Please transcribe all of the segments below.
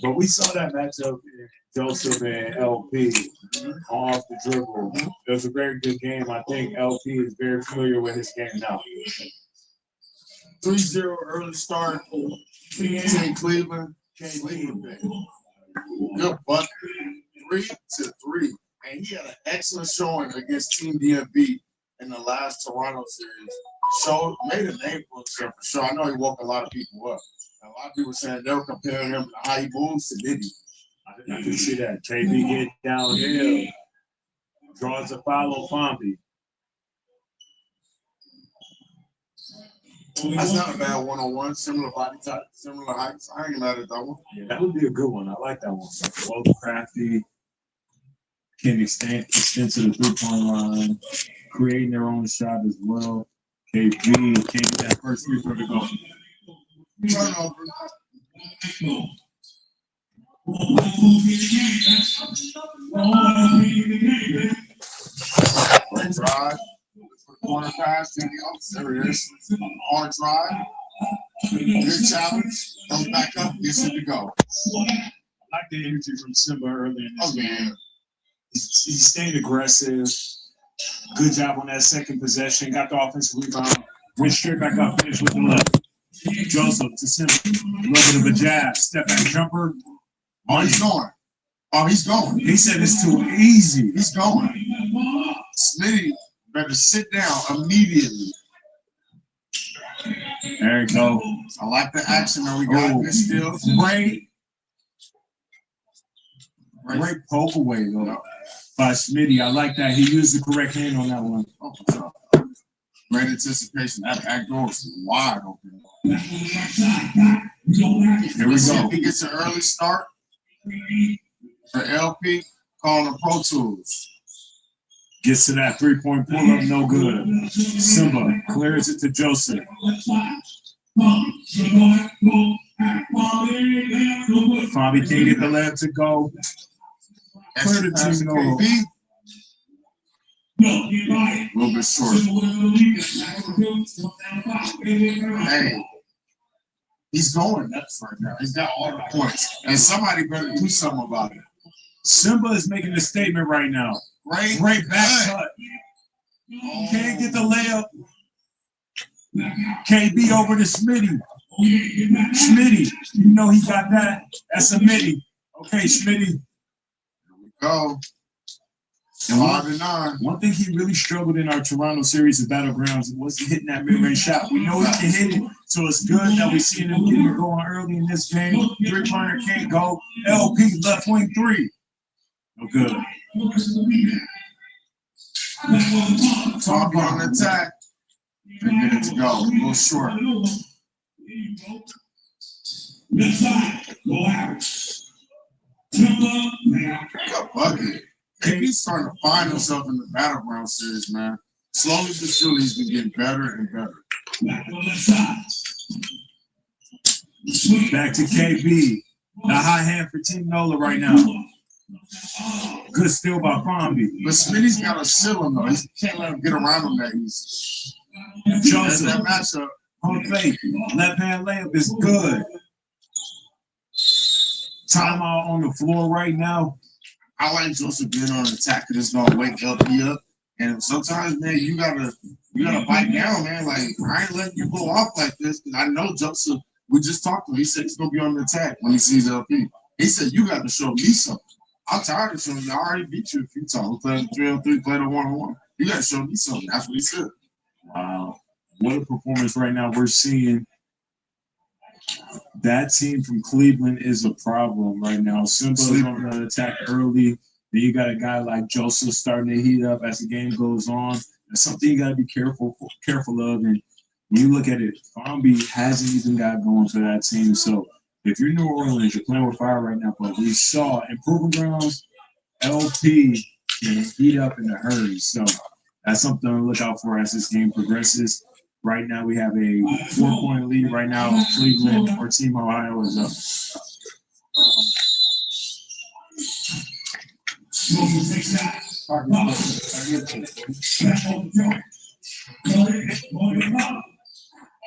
But we saw that matchup in Joseph and LP off the dribble. It was a very good game. I think LP is very familiar with his game now. 3-0 early start. Team Cleveland. Cleveland. Good bucket. 3-3. And he had an excellent showing against Team DMV in the last Toronto series. Made a name for himself for sure. I know he woke a lot of people up. A lot of people saying they were comparing him to how he moves to Diddy. I can see that. KB get downhill, draws a foul on Fomby. That's not a bad one-on-one. Similar body type, similar heights. I ain't mad at that one. Yeah, that would be a good one. I like that one. Both crafty, can extend to the three-point line, creating their own shot as well. KB can't get that first free throw to go. Turnover. Great drive. Corner pass. There it is. Hard drive. Good challenge. Goes back up. Gets it to go. I like the energy from Simba early in this game. Yeah. He stayed aggressive. Good job on that second possession. Got the offensive rebound. Went straight back up. Finished with the left. Joseph to Simba. A little bit of a jab. Step back jumper. Oh, he's going. Oh, he's going. He said it's too easy. He's going. Smitty better sit down immediately. There you go. I like the action that we got this still. Great poke away, though, by Smitty. I like that. He used the correct hand on that one. Great anticipation. That back door is wide open. Here we go. He gets an early start for LP, calling the Pro Tools. Gets to that three-point pull-up, no good. Simba clears it to Joseph. Fabi can't get the layup to go. Clear the team over. A little bit short. Hey, he's going nuts right now. He's got all the points. And somebody better do something about it. Simba is making a statement right now. Great back cut. Can't get the layup. KB over to Smitty. Smitty, you know he got that. That's a Mitty. Okay, Smitty. Here we go. 5-9. One thing he really struggled in our Toronto series of Battlegrounds was hitting that mid-range shot. We know he can hit it, so it's good that we're seeing him getting it going early in this game. Three-pointer can't go. LP left wing three. No good. Talking on the attack. 3 minutes to go. A little short. Good bucket. He's starting to find himself in the Battleground series, man. Slowly but surely, he's been getting better and better. Back to KB. The high hand for Team Nola right now. Good steal by Fomby. But Smitty's got to seal him, though. He can't let him get around him that easy. Joseph. That matchup. Pump fake. Left hand layup is good. Timeout on the floor right now. I like Joseph being on attack because it's gonna wake LP up. And sometimes, man, you gotta bite down, man. Like, I ain't letting you go off like this because I know Joseph. We just talked to him. He said he's gonna be on the attack when he sees LP. He said you got to show me something. I'm tired of showing you. I already beat you a few times. We played 3-on-3, played a 1-on-1. You got to show me something. That's what he said. Wow, what a performance right now. We're seeing that team from Cleveland is a problem right now. Simba is on the attack early. Then you got a guy like Joseph starting to heat up as the game goes on. That's something you got to be careful of. And when you look at it, Fomby hasn't even got going for that team. So if you're New Orleans, you're playing with fire right now. But we saw in Proving Grounds, LP can heat up in a hurry. So that's something to look out for as this game progresses. Right now, we have a 4-point lead. Right now, Cleveland or Team Ohio is up.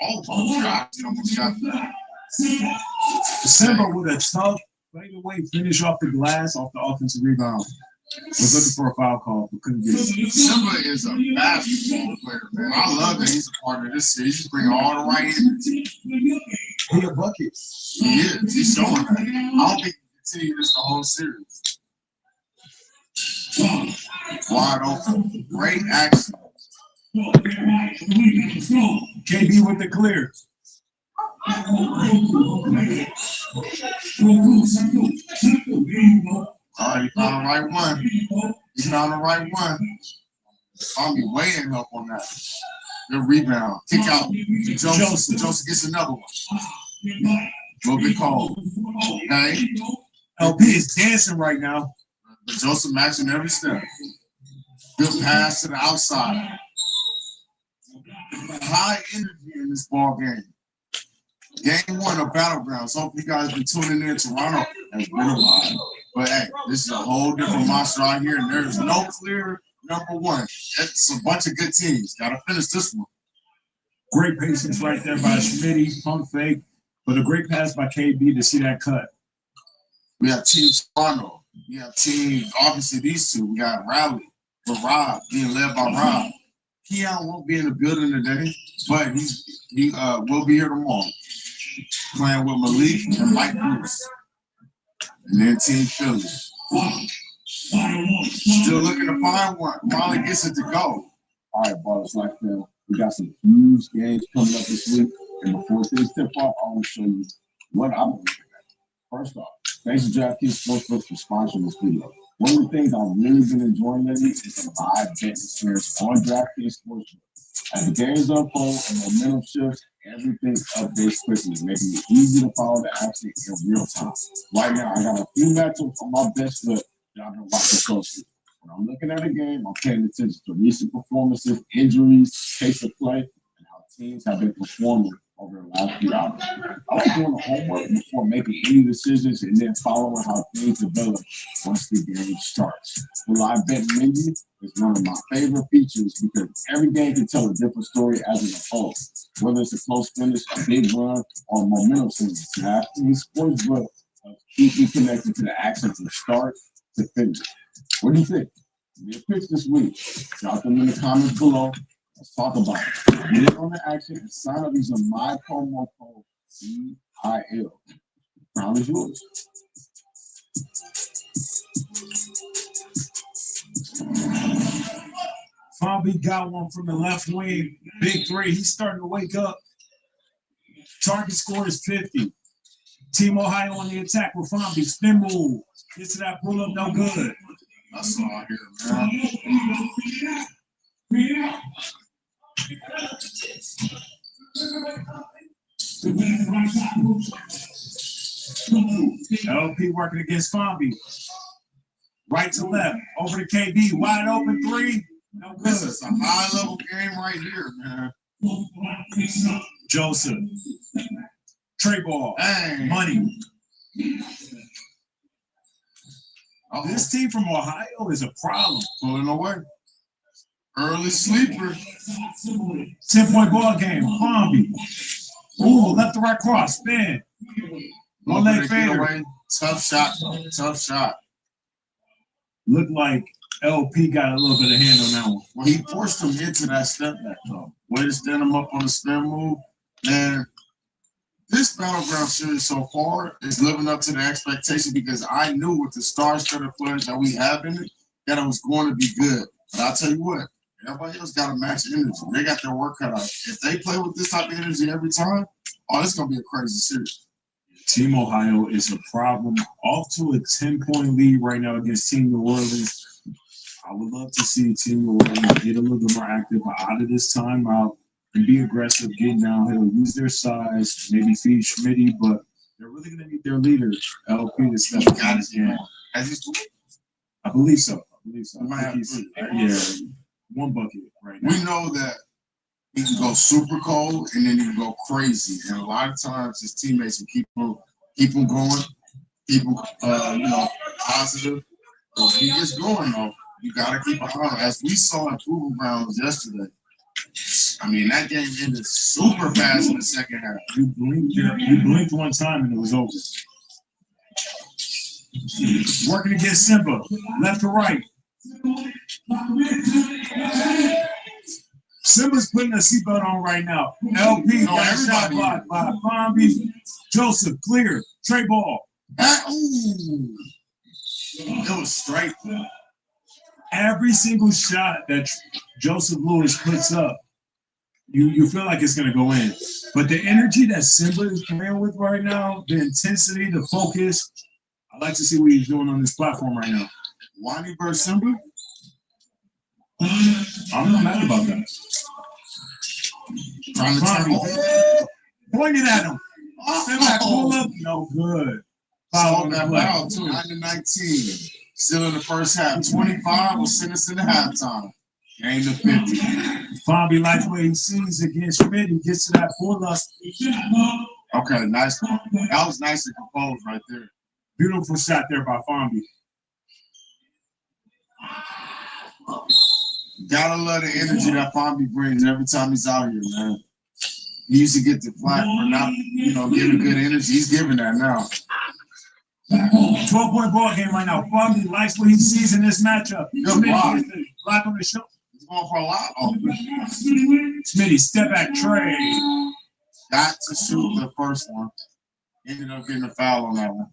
Oh, God. Almost got that. Simba with a tough fadeaway finish off the glass off the offensive rebound. Was looking for a foul call, but couldn't get it. Simba is a basketball player, man. I love that he's a part of this series. He's bringing all the right energy. He a bucket. He is. He's showing that. I don't think he can continue this the whole series. Wide open. Great action. KB with the clear. All right, he found the right one. He found the right one. I'll be waiting up on that. Good rebound. Kick out. Joseph gets another one. A little bit cold. Okay. LP is dancing right now. But Joseph matching every step. Good pass to the outside. High energy in this ball game. Game 1 of Battlegrounds. Hope you guys been tuning in. Toronto has been a while. But hey, this is a whole different monster out here, and there's no clear number 1. It's a bunch of good teams. Gotta finish this one. Great patience right there by Schmitty, pump fake, but a great pass by KB to see that cut. We have Team Toronto. We have Team, obviously these two. We got Rally for Rob, being led by Rob. Keon won't be in the building today, but he will be here tomorrow. Playing with Malik and Mike Bruce. And then Team Philly. Still looking to find one. Finally gets it to go. All right, Ballers Life Fam. We got some huge games coming up this week. And before things tip off, I want to show you what I'm looking at. First off, thanks to DraftKings Sportsbook for sponsoring this video. One of the things I've really been enjoying lately is the live bet experience on DraftKings Sportsbook. As the games unfold and momentum shifts, everything updates quickly, making it easy to follow the action in real time. Right now, I got a few matchups on my best foot that I've been watching closely. When I'm looking at a game, I'm paying attention to recent performances, injuries, pace of play, and how teams have been performing over the last few hours. I like doing the homework before making any decisions and then following how things develop once the game starts. The live betting menu is one of my favorite features because every game can tell a different story as it unfolds. Whether it's a close finish, a big run, or a momentum swing, DraftKings Sportsbook keep me connected to the action from start to finish. What do you think? Give me a pitch this week. Drop them in the comments below. Let's talk about it. Get in on the action and sign up using my promo code EIL. The crown is yours. Fabi got one from the left wing. Big three. He's starting to wake up. Target score is 50. Team Ohio on the attack with Fabi. Spin move. Gets to that pull up, no good. That's all I hear, man. LP working against Fabi. Right to left. Over to KB. Wide open three. No good. This is a high-level game right here, man. Joseph. Trey ball. Dang. Money. Uh-oh. This team from Ohio is a problem. Pulling away. Early sleeper. 10-point ball game. Fabi. Ooh, left to right cross. Spin. One leg fader. Tough shot, though. Tough shot. Looked like LP got a little bit of hand on that one. Well, he forced him into that step back, though. Way to stand him up on the spin move. And this Battleground series so far is living up to the expectation because I knew with the star-studded players that we have in it, that it was going to be good. But I'll tell you what, everybody else got to match energy. They got their work cut out. If they play with this type of energy every time, oh, it's going to be a crazy series. Team Ohio is a problem. Off to a 10-point lead right now against Team New Orleans. I would love to see Team New Orleans get a little bit more active out of this timeout and be aggressive, getting downhill, use their size, maybe feed Schmitty, but they're really going to need their leader, LP, to step up in this game. I believe so. I think he's, one bucket right now. We know that he can go super cold and then he can go crazy. And a lot of times his teammates will keep him going, keep him positive. So if he gets going though, you gotta keep an eye on. As we saw in Proving Grounds yesterday, I mean, that game ended super fast in the second half. You blinked one time and it was over. Working against Simba, left to right. Simba's putting a seatbelt on right now. LP got a shot blocked by Fonby. Joseph, clear. Trey ball. Ooh. It was straight. Every single shot that Joseph Lewis puts up, you feel like it's going to go in. But the energy that Simba is playing with right now, the intensity, the focus, I like to see what he's doing on this platform right now. Wani versus Simba? I'm not mad about that. Trying to turn Pointed at him. Simba pull up. No good. Foul on that foul, 9-19. Still in the first half. 25 will send us into halftime. Game to 50. Fonby likes what he sees against Schmidt. He gets to that pull up. Okay, nice. That was nice and composed right there. Beautiful shot there by Fonby. Gotta love the energy that Fonby brings every time he's out here, man. He used to get the flack for not, giving good energy. He's giving that now. 12-point ball game right now. Fonby likes what he sees in this matchup. Good block. Block on the show. He's going for a lot. Oh. Smitty, step back, Trey. Got to shoot the first one. Ended up getting a foul on that one.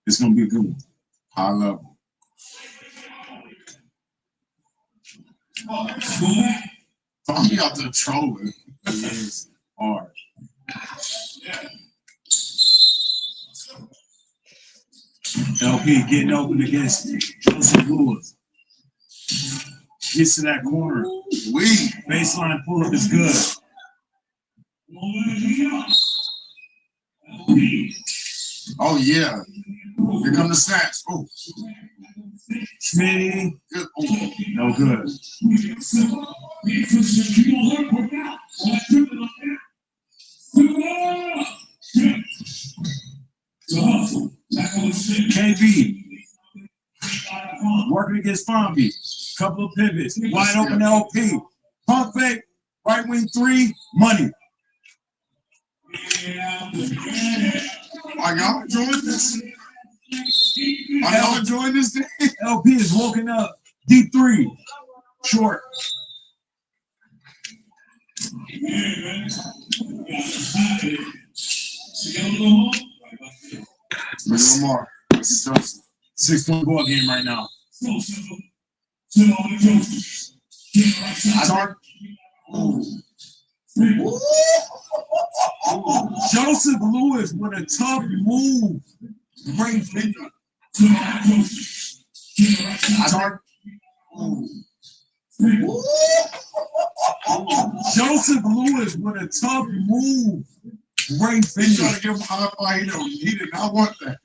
It's going to be a good one. High level. Fonby out there trolling. It is hard. LP getting open against Joseph Lewis. Gets to that corner. Baseline pull-up is good. Oh, yeah. Here come the snatch. Oh. Smitty. Good. Oh. No good. KB. Working against Fonby. Couple of pivots. Wide open LP. Pump fake. Right wing three. Money. Are y'all enjoying this? Are y'all enjoying this day? LP is woken up. Deep three. Short. Mr. Lamar. This is Joseph. 6-point ball game right now. Joseph Lewis with a tough move. Great finger. Joseph Lewis with a tough move. Great He's finger. trying to give him a high five. He did not want that.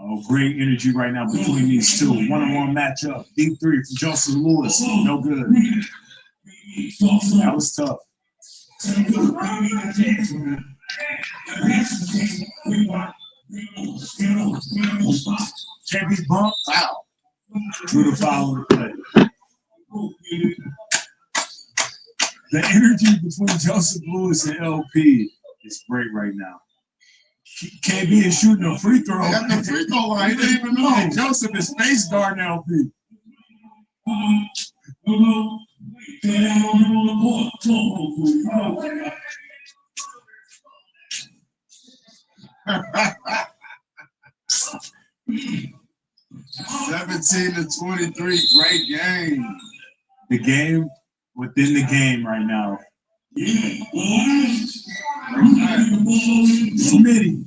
Oh, great energy right now between these two. One-on-one matchup. Deep three from Joseph Lewis. No good. That was tough. Can't be bumped. Foul. Drew the foul in the play. The energy between Joseph Lewis and LP is great right now. KB is shooting a free throw. At the free throw line, he didn't even know. And Joseph is face guarding LP. Seventeen to 23, great game. The game within the game right now. Smitty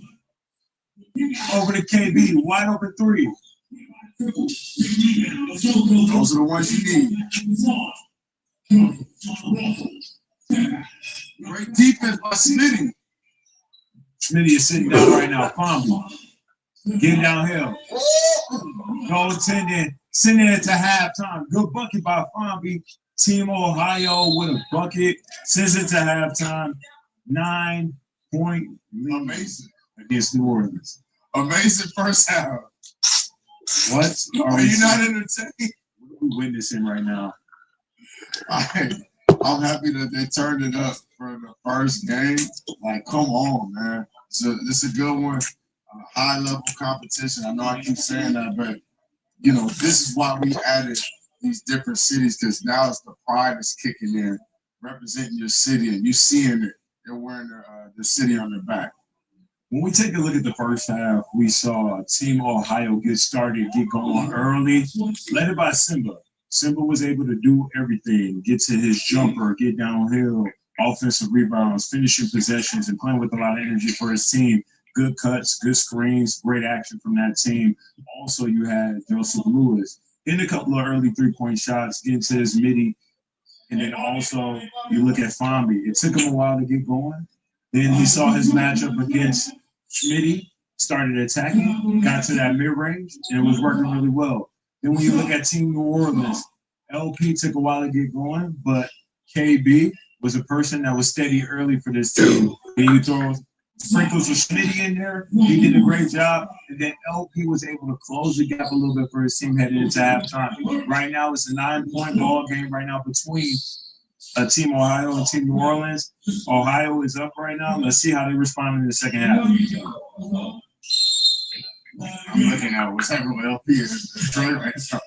over to KB, wide open three. Those are the ones you need. Great defense by Smitty. Smitty is sitting down right now. Fonby getting downhill. Goaltending, sending it to halftime. Good bucket by Fonby. Team Ohio with a bucket. Sends it to halftime. 9-point lead Amazing. against New Orleans. Amazing first half. What Are you not entertained? What are we witnessing right now? I'm happy that they turned it up for the first game. Like, come on, man. This is a good one. High level competition. I know I keep saying that, but you know, this is why we added these different cities, because now it's the pride is kicking in, representing your city, and you seeing it. They're wearing the city on their back. When we take a look at the first half, we saw Team Ohio get started, get going early, led by Simba. Simba was able to do everything, get to his jumper, get downhill, offensive rebounds, finishing possessions, and playing with a lot of energy for his team. Good cuts, good screens, great action from that team. Also, you had Joseph Lewis in a couple of early three-point shots, getting to his midi. And then also, you look at Fambi. It took him a while to get going. Then he saw his matchup against Schmitty, started attacking, got to that mid-range, and it was working really well. Then when you look at Team New Orleans, LP took a while to get going, but KB was a person that was steady early for this team. Then you throw sprinkles of Schmitty in there, he did a great job, and then LP was able to close the gap a little bit for his team heading into halftime. Right now, it's a 9-point ball game right now between Team Ohio and Team New Orleans. Ohio is up right now. Let's see how they respond in the second half. I'm looking at what's happening with LP in Detroit right now.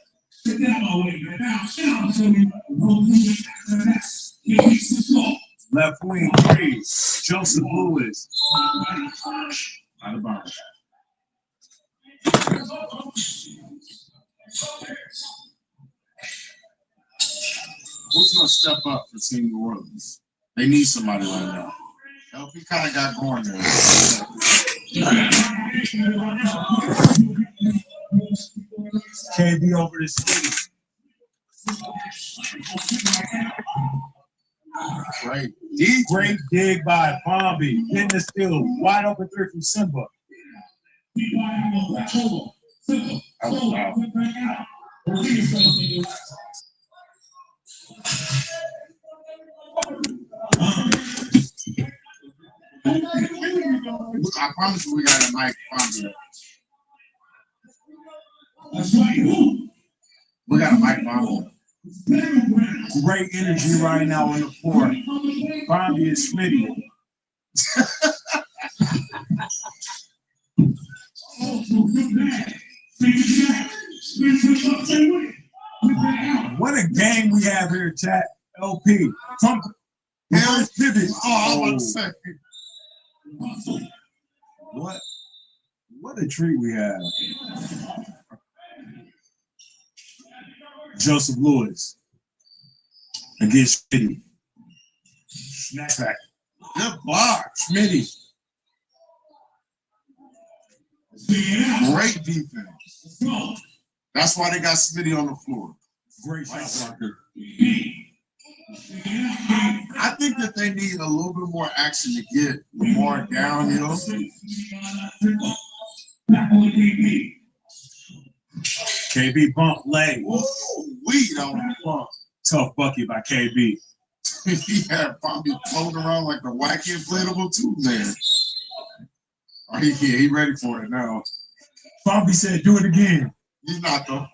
Left wing three, Joseph Lewis. Out of bounds. Who's going to step up for Team New Orleans? They need somebody right now. LP kind of got going there. KB over the city. Great. Great dig by Fambi. Getting the steal. Wide open three from Simba. I promise you we got a mic. We got a mic bomb. Great energy right now on the court. Fambi is Schmitty. What a game we have here, chat. LP. From reverse pivot. Oh, I was about to say. What a treat we have. Joseph Lewis against Schmitty. Snapback. Good block. Schmitty. Great defense. That's why they got Smitty on the floor. Great shot blocker. I think that they need a little bit more action to get Lamar downhill. KB bump leg. Weed on the bump. Tough bucket by KB. He had probably floating around like the wacky inflatable tube man. Oh, he ready for it now. Fambi said, do it again. He's not though.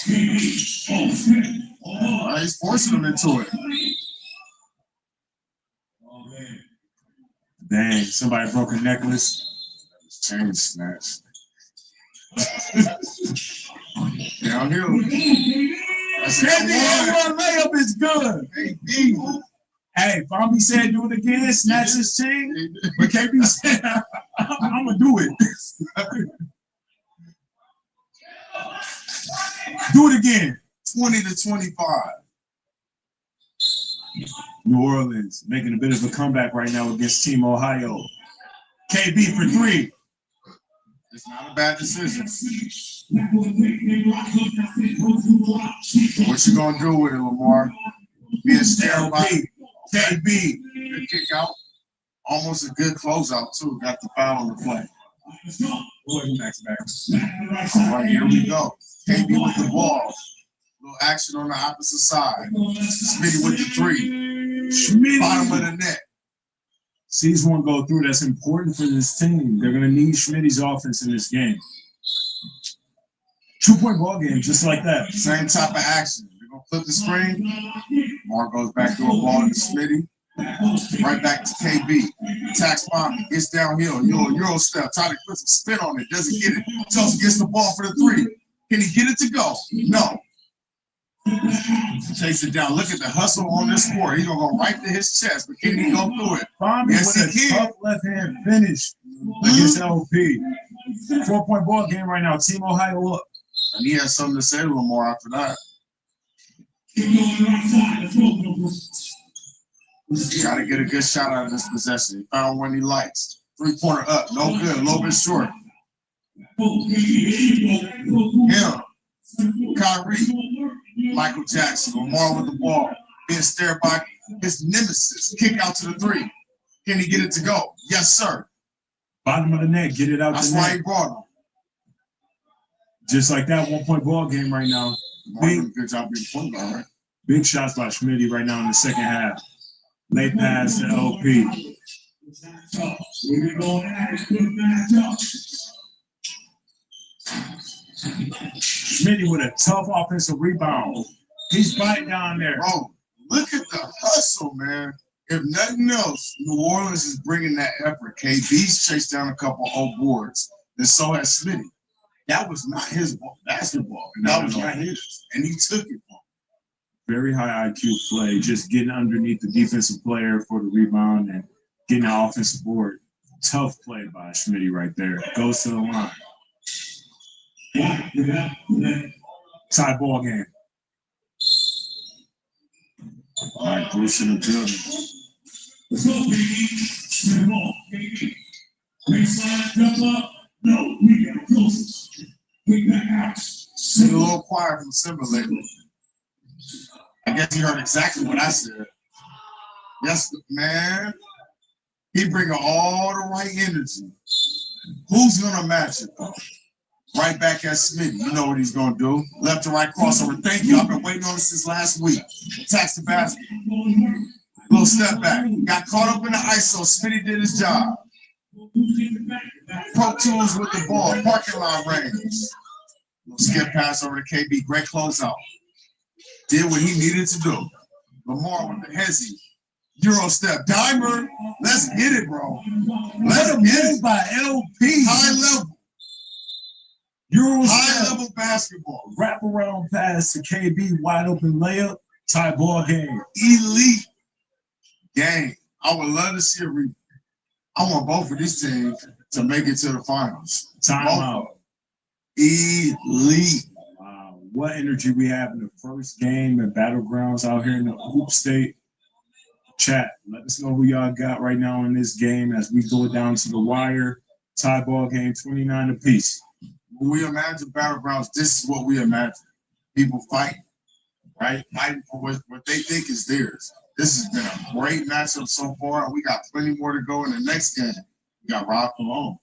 He's forcing him into it. Dang, somebody broke a necklace. Chain snatch. Downhill. That's KB, layup is good. Hey, Fambi said, do it again, snatch his chain. But KB said, I'm going to do it. Do it again. 20-25. New Orleans making a bit of a comeback right now against Team Ohio. KB for three. It's not a bad decision. What you gonna do with it, Lamar? Being stared by KB. Good kick out. Almost a good closeout too. Got the foul on the play. All right, here we go. KB with the ball. Little action on the opposite side. Smitty with the three. Schmitty. Bottom of the net. Sees one go through. That's important for this team. They're going to need Schmitty's offense in this game. 2-point ball game, just like that. Same type of action. They're gonna flip the screen. Mark goes back to a ball to Smitty. Right back to KB. Attacks Bobby. Gets downhill. Euro step. Try to put some spin on it. Doesn't get it. Chelsea gets the ball for the 3. Can he get it to go? No. Chase it down. Look at the hustle on this score. He's gonna go right to his chest, but can he go through it? Bobby Yes, with he a can. tough left-hand finish against LP. 4-point ball game right now. Team Ohio up. And he has something to say to Lamar after that. Got to get a good shot out of this possession. He found one he likes. 3-pointer up. No good. A little bit short. Him. Kyrie. Michael Jackson. Lamar with the ball. Being stared by his nemesis. Kick out to the 3. Can he get it to go? Yes, sir. Bottom of the net. Get it out That's the why net. he brought him. Just like that 1-point ball game right now. Lamar did a good job being point guard, right? Big shots by Schmitty right now in the second half. Late pass to LP. Schmitty with a tough offensive rebound. He's biting down there. Bro, look at the hustle, man. If nothing else, New Orleans is bringing that effort. KB's chased down a couple old boards, and so has Smitty. That was not his basketball. That was not his, and he took it from him. Very high IQ play, just getting underneath the defensive player for the rebound and getting the offensive board. Tough play by Schmitty right there. Goes to the line. Tie ball game. All right, Bruce in the building. Sing a little choir from Simba lately. I guess he heard exactly what I said. Yes, man. He bringing all the right energy. Who's gonna match it though? Right back at Smitty. You know what he's gonna do. Left to right crossover. Thank you. I've been waiting on this since last week. Attacks the basket. Little step back. Got caught up in the ISO. Smitty did his job. Pro Tools with the ball. Parking lot range. Little skip pass over to KB. Great closeout. Did what he needed to do. Lamar with the hezzy. Euro step. Dimer. Let's get it, bro. Let's get it. By LP. High level. Euro High step. level basketball. Wrap around pass to KB. Wide open layup. Tie ball game. Elite game. I would love to see a replay. I want both of these teams to make it to the finals. Timeout. Elite. Wow. What energy we have in the first game at Battlegrounds out here in the Hoop State. Chat, let us know who y'all got right now in this game as we go down to the wire. Tie ball game, 29 apiece. When we imagine Battlegrounds, this is what we imagine. People fighting, right? Fighting for what they think is theirs. This has been a great matchup so far. We got plenty more to go in the next game. We got Rob Cologne.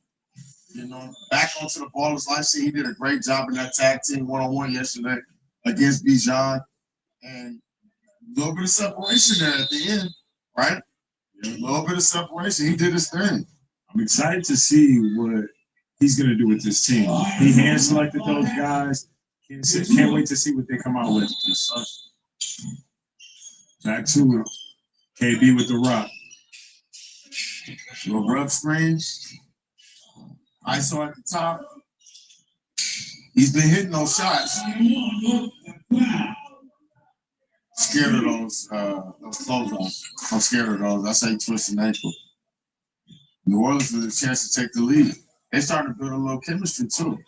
You know, back onto the Ballers Life scene. He did a great job in that tag team one-on-one yesterday against Bijan. And a little bit of separation there at the end, right? A little bit of separation. He did his thing. I'm excited to see what he's going to do with this team. He hand-selected those guys. Can't wait to see what they come out with. Back to it. KB with the rock. Little rub screens. ISO at the top. He's been hitting those shots. Scared of those closeouts. I'm scared of those. I say twist an ankle. New Orleans with a chance to take the lead. They started to build a little chemistry too.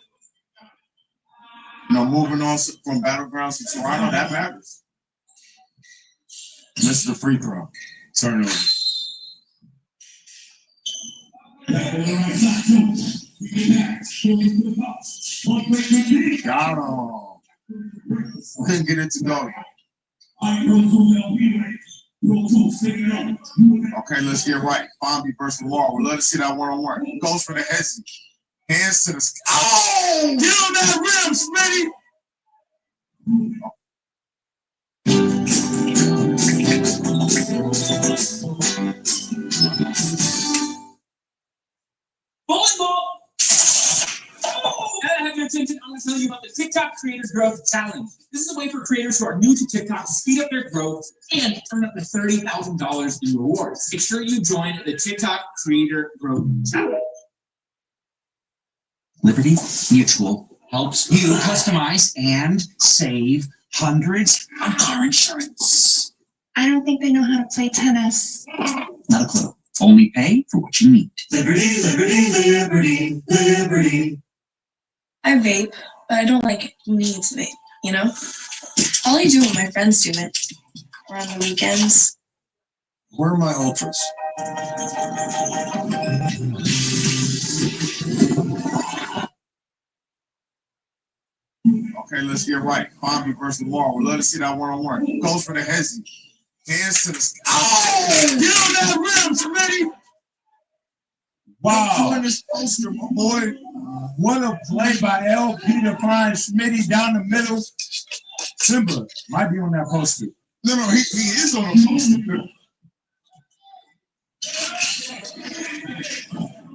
You know, moving on from Battlegrounds to Toronto, that matters. Missed the free throw. Turnover. Got him. Couldn't get it to go. Okay, let's get right. Bombi versus Lamar. We'd love to see that one-on-one. Goes for the Hezzy. Hands to the sky. Oh! Get on that rim, Smitty! Volleyball! That had been attention, I'm going to tell you about the TikTok Creators Growth Challenge. This is a way for creators who are new to TikTok to speed up their growth and earn up to $30,000 in rewards. Make sure you join the TikTok Creator Growth Challenge. Liberty Mutual helps you customize and save hundreds on car insurance. I don't think they know how to play tennis. Not a clue. Only pay for what you need. Liberty, liberty, liberty, liberty. I vape, but I don't need to vape, you know? All I do when my friends do it, or on the weekends. Where are my ultras? Okay, let's get right. Fonby versus Lamar. We'd love to see that one-on-one. Goes for the hezzy. Hands to the sky. Oh! Get on that rim, Smitty! Wow. Doing this poster, my boy. What a play by LP to find Schmitty down the middle. Simba might be on that poster. No, he is on a poster.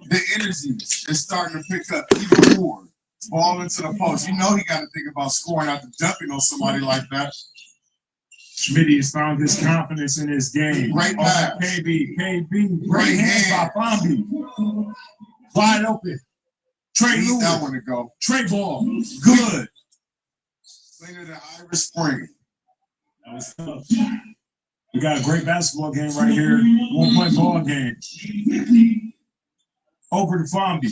The energy is starting to pick up even more. Ball into the post. You know he got to think about scoring after dunking on somebody like that. Schmitty has found his confidence in his game. Great pass. KB. Great hands by Fonby. Wide open. Trey Need Lewis. that one to go. Trey ball. Good. Cleaner than Irish Spring. That was tough. We got a great basketball game right here. 1-point ball game. Over to Fonby.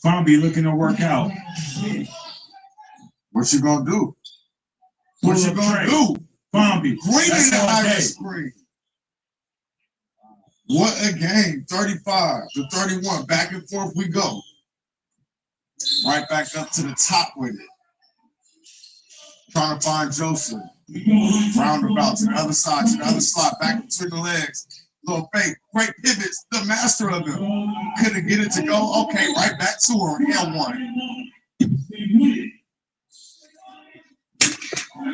Fonby looking to work out. What you gonna do? What you gonna do? Fonby. Cleaner That's than all Irish day. Spring. What a game. 35 to 31. Back and forth we go. Right back up to the top with it. Trying to find Joseph. Roundabout to the other side, to the other slot, back between the legs. Little fake, great pivots, the master of them. Couldn't get it to go. Okay, right back to her. L1.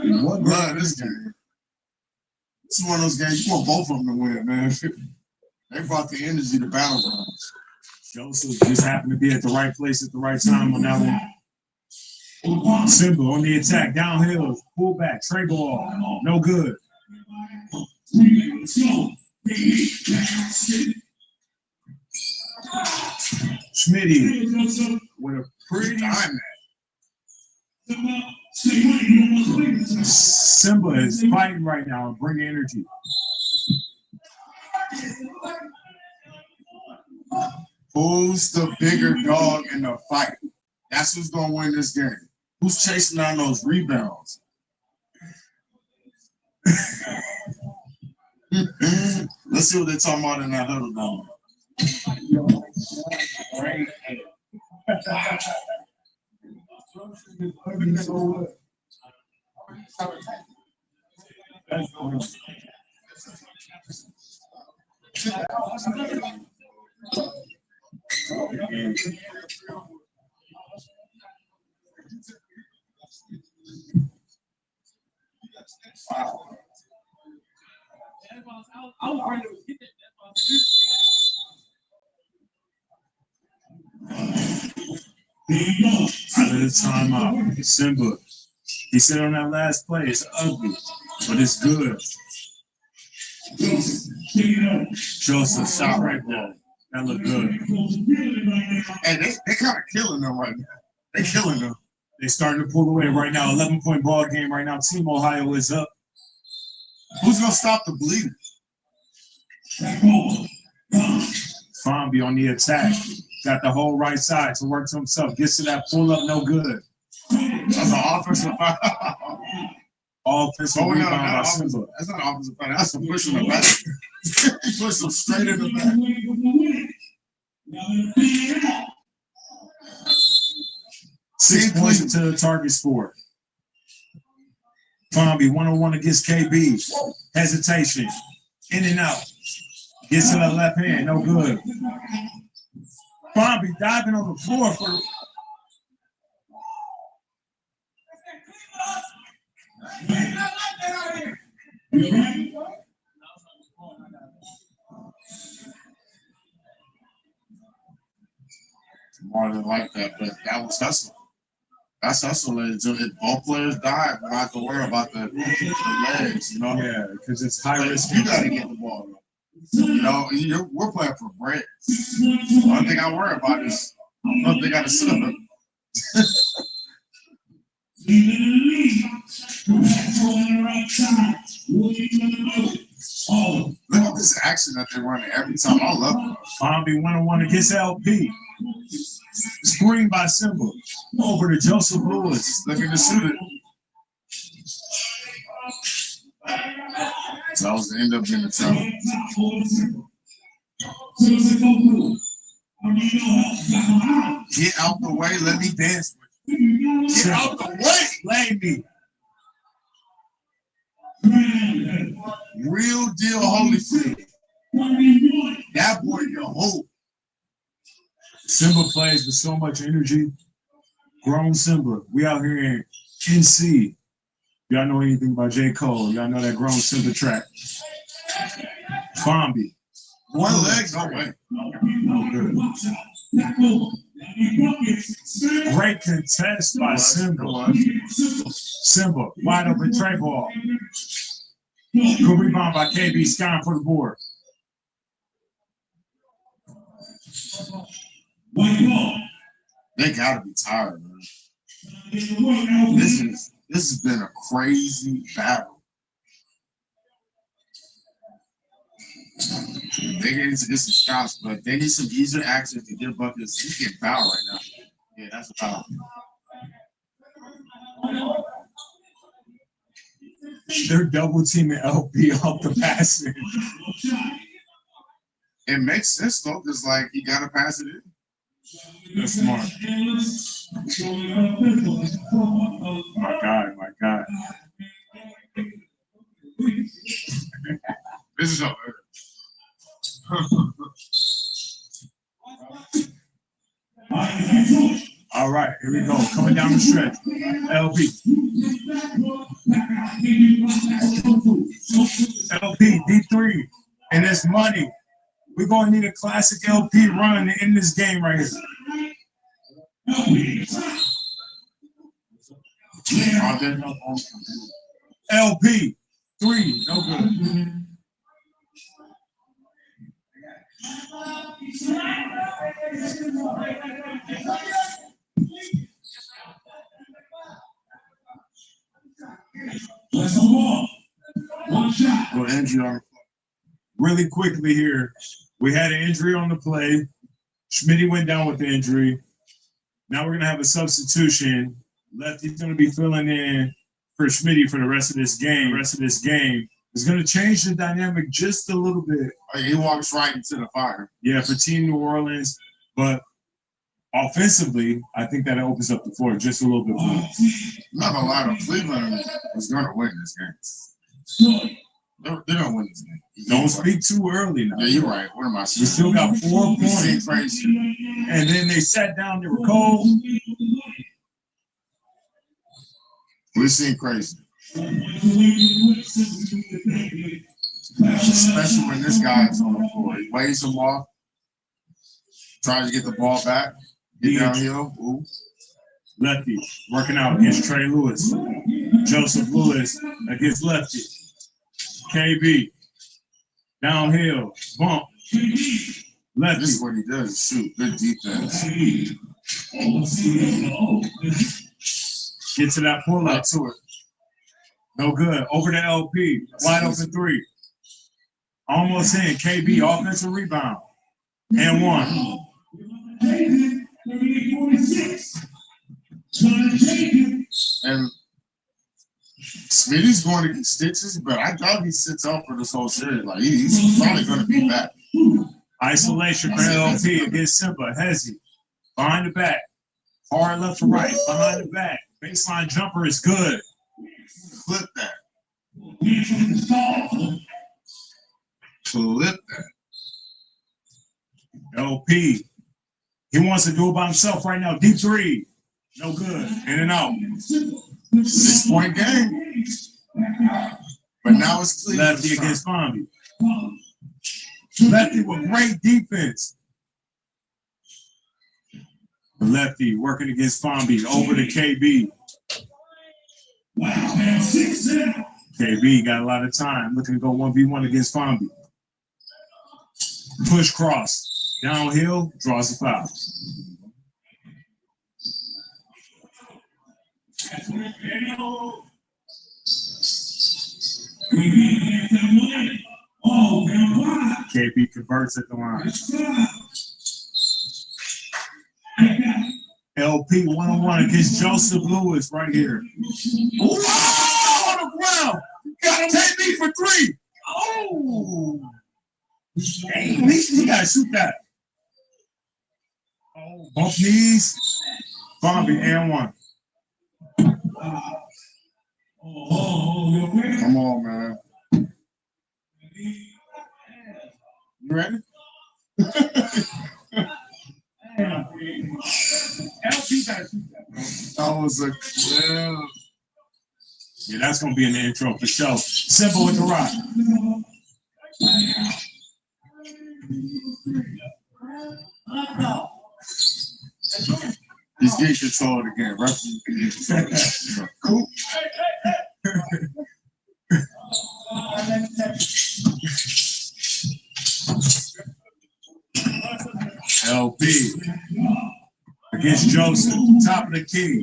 Love this game. This is one of those games you want both of them to win, man. They brought the energy to battlegrounds. Joseph just happened to be at the right place at the right time on that one. Simba on the attack, downhill, pull back, Trey ball, no good. Schmitty with a pretty Time Simba is fighting right now and bringing energy. Who's the bigger dog in the fight? That's who's gonna win this game. Who's chasing down those rebounds? Let's see what they're talking about in that huddle down Out of the timeout. Simba. He said on that last play, it's ugly, but it's good. Joseph shot right there. That looked good. And they kind of killing them right now. They're killing them. They're starting to pull away right now. 11-point ball game right now. Team Ohio is up. Who's gonna stop the bleeding? Fonby on the attack. Got the whole right side to work to himself. Gets to that pull up, no good. That's an offensive foul. Offensive Oh, no, rebound by not Simba. offensive. That's not an offensive foul. That's a push in the back. He pushed him straight in the back. 6 points into the target score. Fonby 1-on-1 against KB. Hesitation. In and out. Gets to the left hand. No good. Fonby diving on the floor for. More than like that, but that was hustling. That's hustle, ladies. If both players die, we don't have to worry about the legs, you know? Yeah, because it's high Like, risk. you got to get the ball. You know, we're playing for bread. The only thing I worry about is I don't think I got to sit up. Look at this action that they're running every time. I love it. Bombi 1-on-1 against LP. Screen by Simba. Over to Joseph Lewis. Looking to shoot it. So that was the end up being the trouble. Get out the way. Let me dance with you. Get out the way. Blame me. Real deal Holyfield. That boy can hold. Simba plays with so much energy. Grown Simba. We out here in NC. Y'all know anything about J. Cole? Y'all know that Grown Simba track. Bombi. One leg, no way. No good. Great contest by Simba. Simba, wide open tray ball. Good rebound by KB. Sky for the board. They gotta be tired, man. This has been a crazy battle. They need to get some shots, but they need some easier access to get buckets. He's getting fouled right now. Yeah, that's a foul. They're double teaming LP off the passing. It makes sense though, because like he gotta pass it in. That's smart. My God. This is All right, here we go. Coming down the stretch. LP. LP, D3. And it's money. We're going to need a classic LP run in this game right here. LP, 3, no good. Good injury on Really quickly here, we had an injury on the play. Schmitty went down with the injury. Now we're going to have a substitution. Lefty's going to be filling in for Schmitty for the rest of this game. It's going to change the dynamic just a little bit. He walks right into the fire. Yeah, for Team New Orleans. But offensively, I think that opens up the floor just a little bit more. Not a lot of Cleveland is going to win this game. They're going to win this game. Don't speak too early now. Yeah, you're right. What am I saying? We still got 4 points. Crazy. And then they sat down, they were cold. We're seeing crazy. Especially when this guy is on the floor. He waves him off, tries to get the ball back, get downhill. Ooh. Lefty working out against Trey Lewis. Joseph Lewis against Lefty. KB. Downhill. Bump. Lefty. This is what he does. Shoot. Good defense. Get to that pull Right up. to it. No good. Over to LP. Wide open 3. Almost in. KB. Offensive rebound. And 1. And Smitty's going to get stitches, but I doubt he sits out for this whole series. Like he's probably going to be back. Isolation for LP against Simba. Hezzy. Behind the back. Hard left to right. Behind the back. Baseline jumper is good. Flip that. Flip that. LP. He wants to do it by himself right now. Deep 3. No good. In and out. 6-point game. But now it's Cleveland. Lefty against Bombi. Lefty with great defense. The lefty working against Fombi. Over to KB. Wow, man, 6-0. KB got a lot of time. Looking to go 1v1 against Fombi. Push cross. Downhill. Draws the foul. KB converts at the line. LP 1-on-1 against Joseph Lewis right here. Ooh, on the ground. Got him. KB for three. Oh. Hey, at least he got to shoot that. Oh, both knees. Bobby and one. Come on, man. You ready? LP got to shoot that, bro. That was a Yeah, that's going to be in the intro for sure. Simple with the rock. He's getting control again, right? Cool. LP against Joseph, top of the key.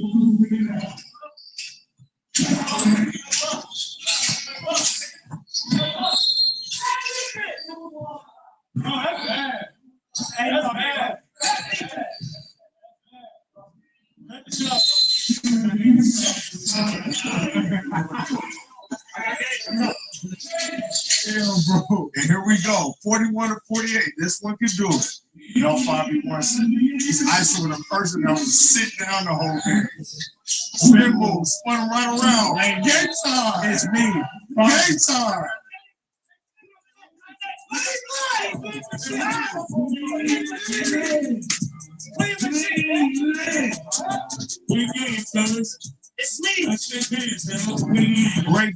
Bro. And here we go. 41 to 48. This one can do it. You know, Bobby wants he's isolating a person that was sitting down the whole game. Spin move, spun right around. Hey, Game time. It's me. Game time. It's me. Great.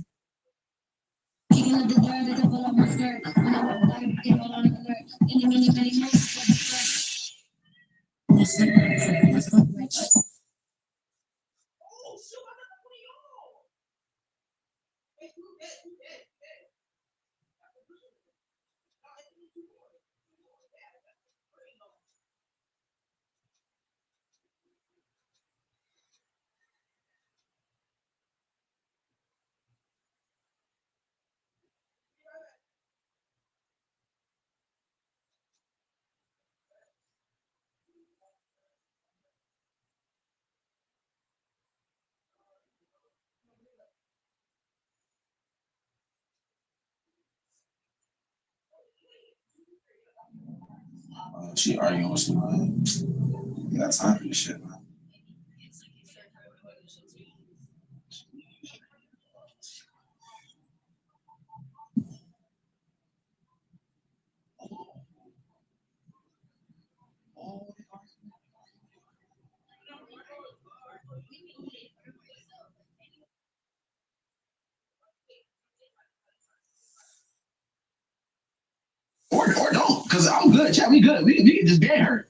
She arguing with somebody. You got time for this shit, man. Or don't, because I'm good. Chat, we good. We can just get her.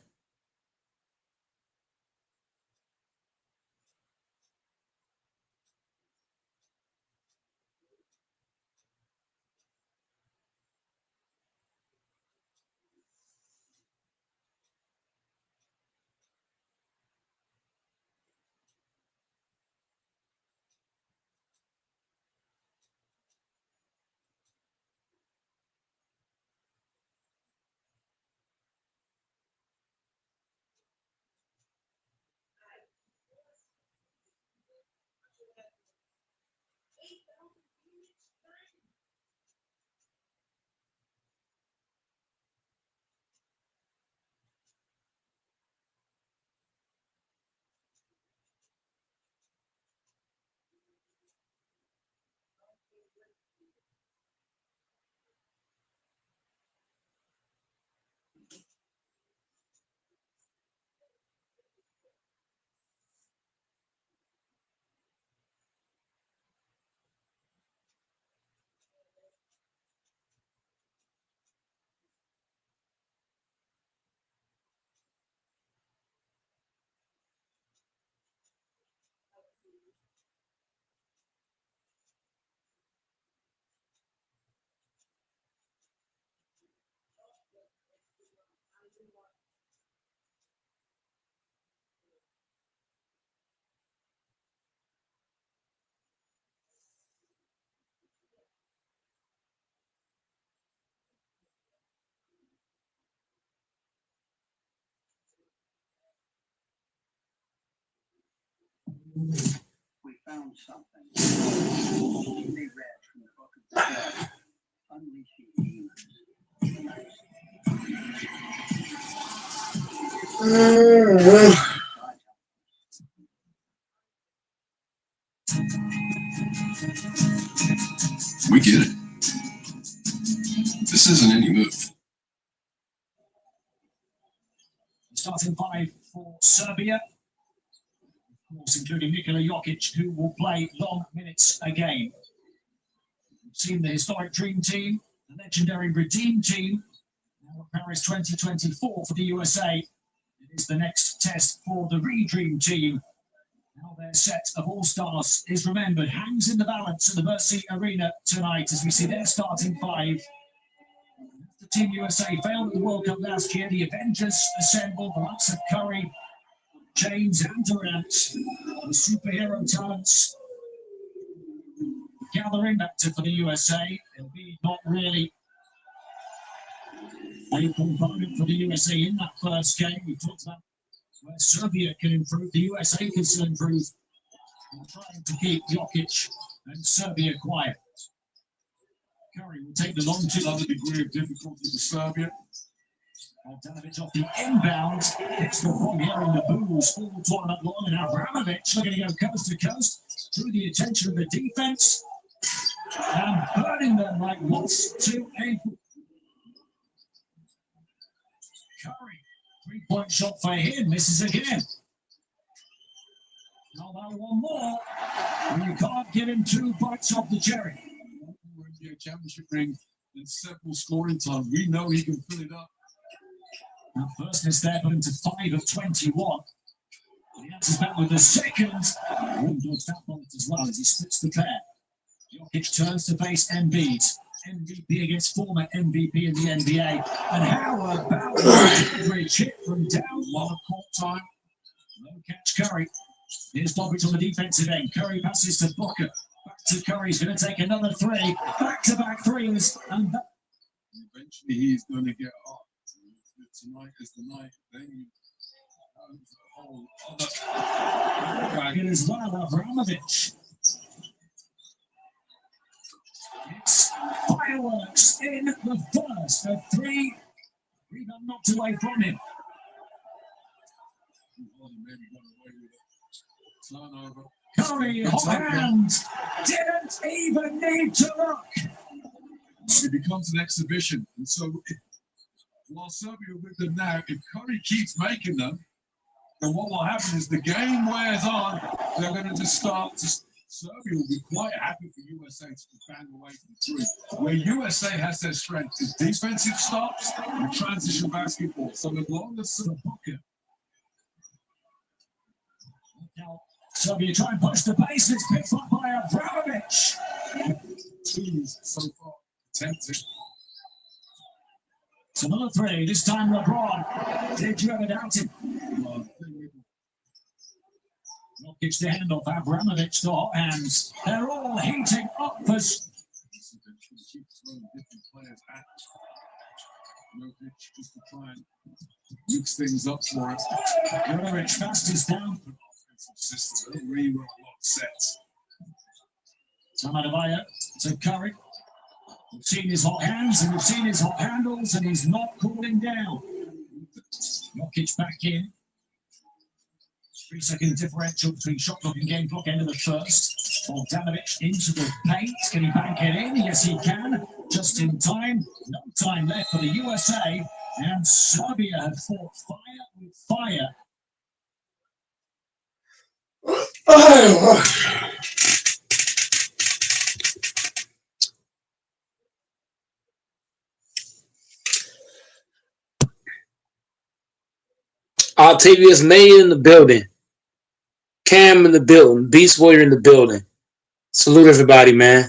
We found something. They read from the book of the dead, unleashing demons. We get it. This isn't any move. Starting five for Serbia, of course, including Nikola Jokic, who will play long minutes again. We've seen the historic Dream Team, the legendary Redeem Team, now at Paris 2024 for the USA. It is the next test for the Redream Team. Now their set of all-stars is remembered, hangs in the balance at the Mercy Arena tonight as we see their starting five. The Team USA failed at the World Cup last year. The Avengers assembled, the likes of Curry, James and Durant, the superhero talents gathering for the USA. It'll be not really a component for the USA in that first game. We talked about where Serbia can improve, the USA can still improve. We're trying to keep Jokic and Serbia quiet. Curry will take the long two. Another degree of difficulty for Serbia. Bogdanovic off the inbound. It's the ball here in the booze all tournament long, and Abramovich looking to go coast to coast through the attention of the defense and burning them like moths to a Curry. Three-point shot for him, misses again. Now that one more, and you can't give him 2 bites off the cherry. NBA championship ring and several scoring times. We know he can fill it up. That first miss there put him to 5 of 21. He answers back with the second. Warren dodged that bullet as well as he splits the pair. Jokic turns to face Embiid. MVP against former MVP in the NBA. And how about the average hit from down low court time? No catch Curry. Here's Dobric on the defensive end. Curry passes to Booker. Back to Curry. He's going to take another three. Back-to-back threes. And Eventually he's going to get hot. Tonight is the night. Then you have a whole other Dragon as well, Abramovich. It's fireworks in the first. A three. Rebound knocked away from him. maybe got away with it. Turnover. Curry, hot hand. Didn't even need to look. It becomes an exhibition. And so, while Serbia are with them now, if Curry keeps making them, then what will happen is the game wears on. They're going to just start to. Serbia will be quite happy for USA to bang away from three. Where USA has their strength is defensive stops and transition basketball. So as long as Booker. Now, Serbia try and push the pace. It's picked up by Abramovich. twos so far attempted. It's another three. This time LeBron. Did you ever doubt him? Jokic the handoff. Abramovich to hot hands. They're all heating up for. Keep throwing different players at Jokic just to try and mix things up for it. Jokic fastest down. System. They don't really run a lot of sets. Tamadavaya to Curry. We've seen his hot hands and we've seen his hot handles, and he's not cooling down. Jokic back in. 3-second differential between shot clock and game clock, end of the first. Bogdanovic into the paint. Can he bank it in? Yes, he can. Just in time. No time left for the USA. And Serbia have fought fire with fire. Octavius May in the building. Cam in the building. Beast Warrior in the building. Salute everybody, man.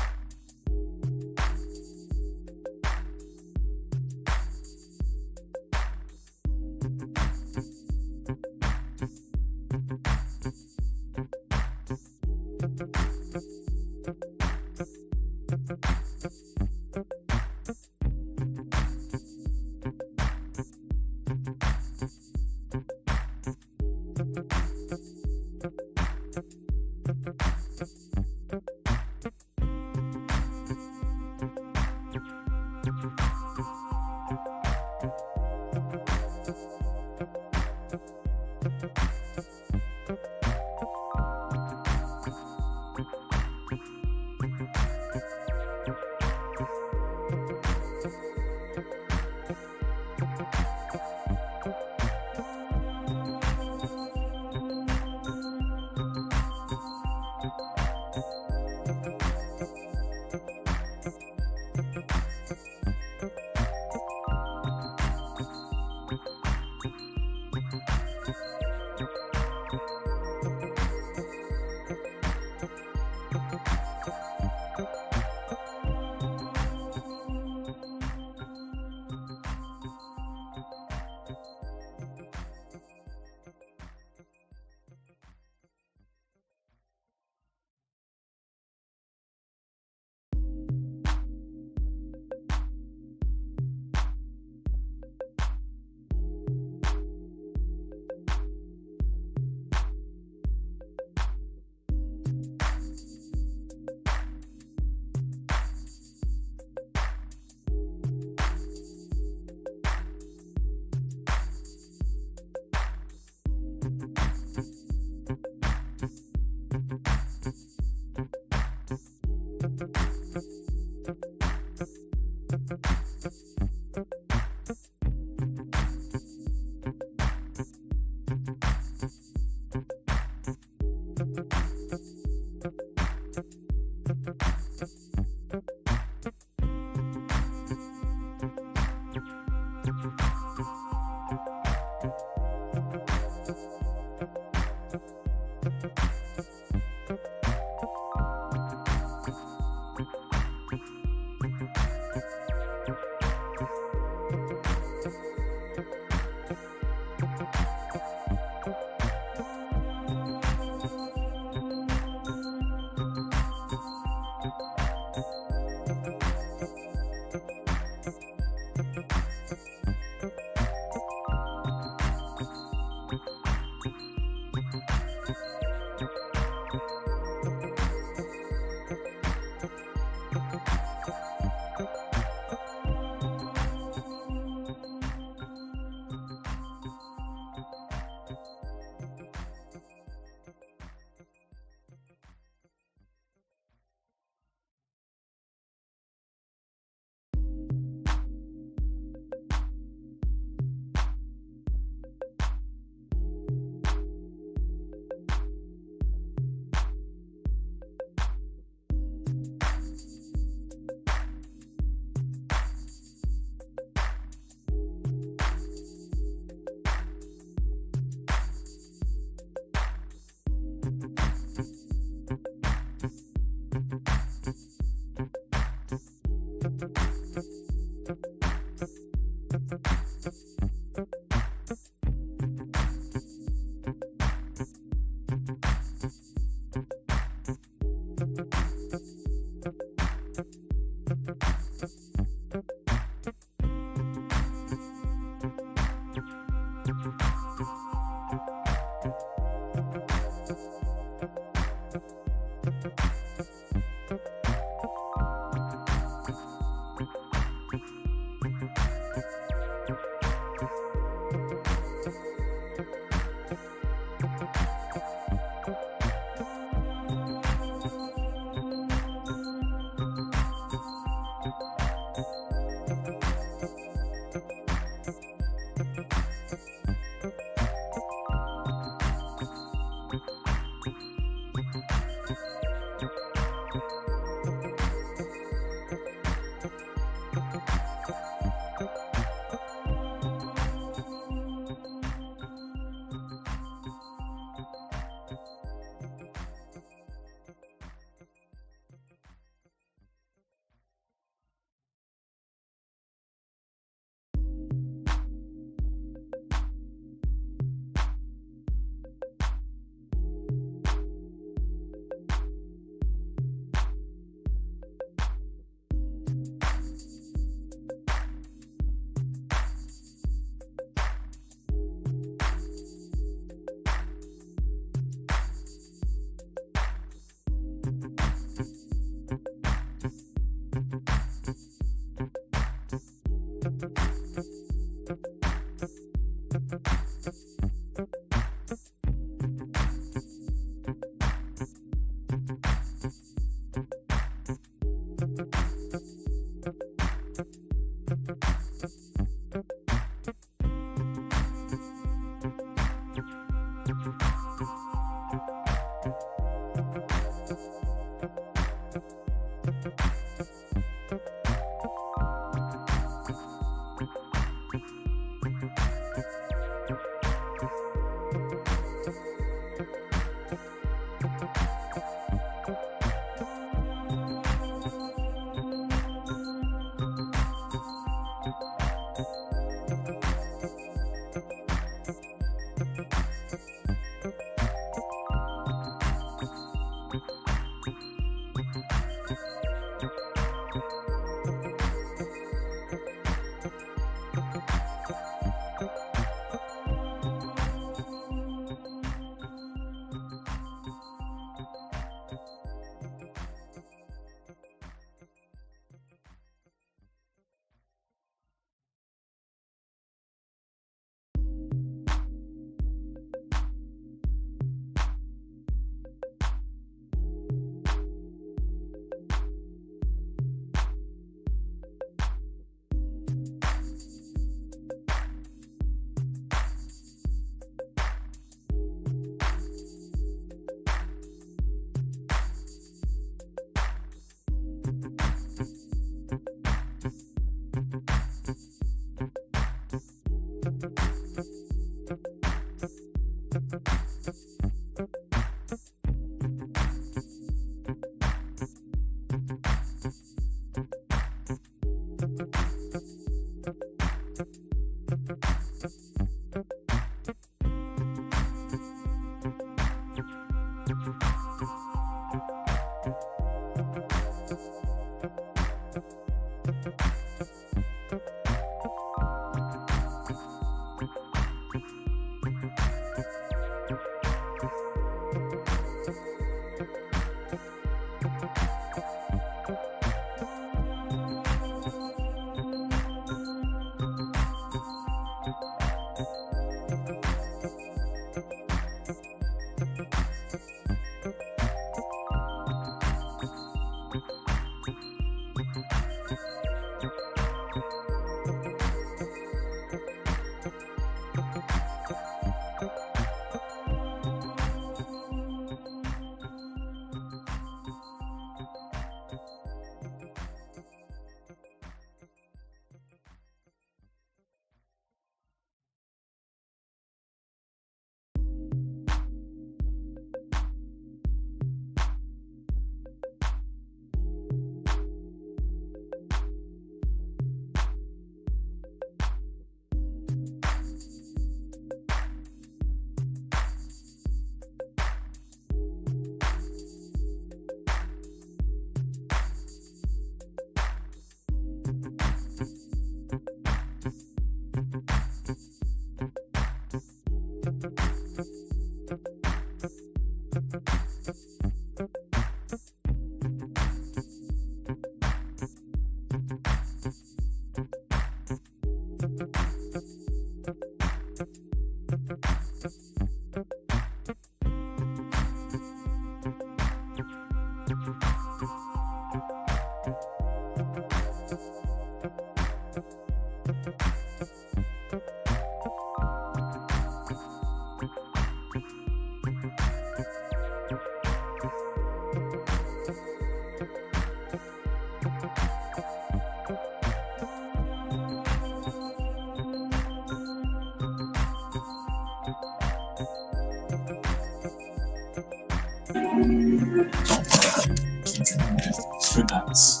Good nights.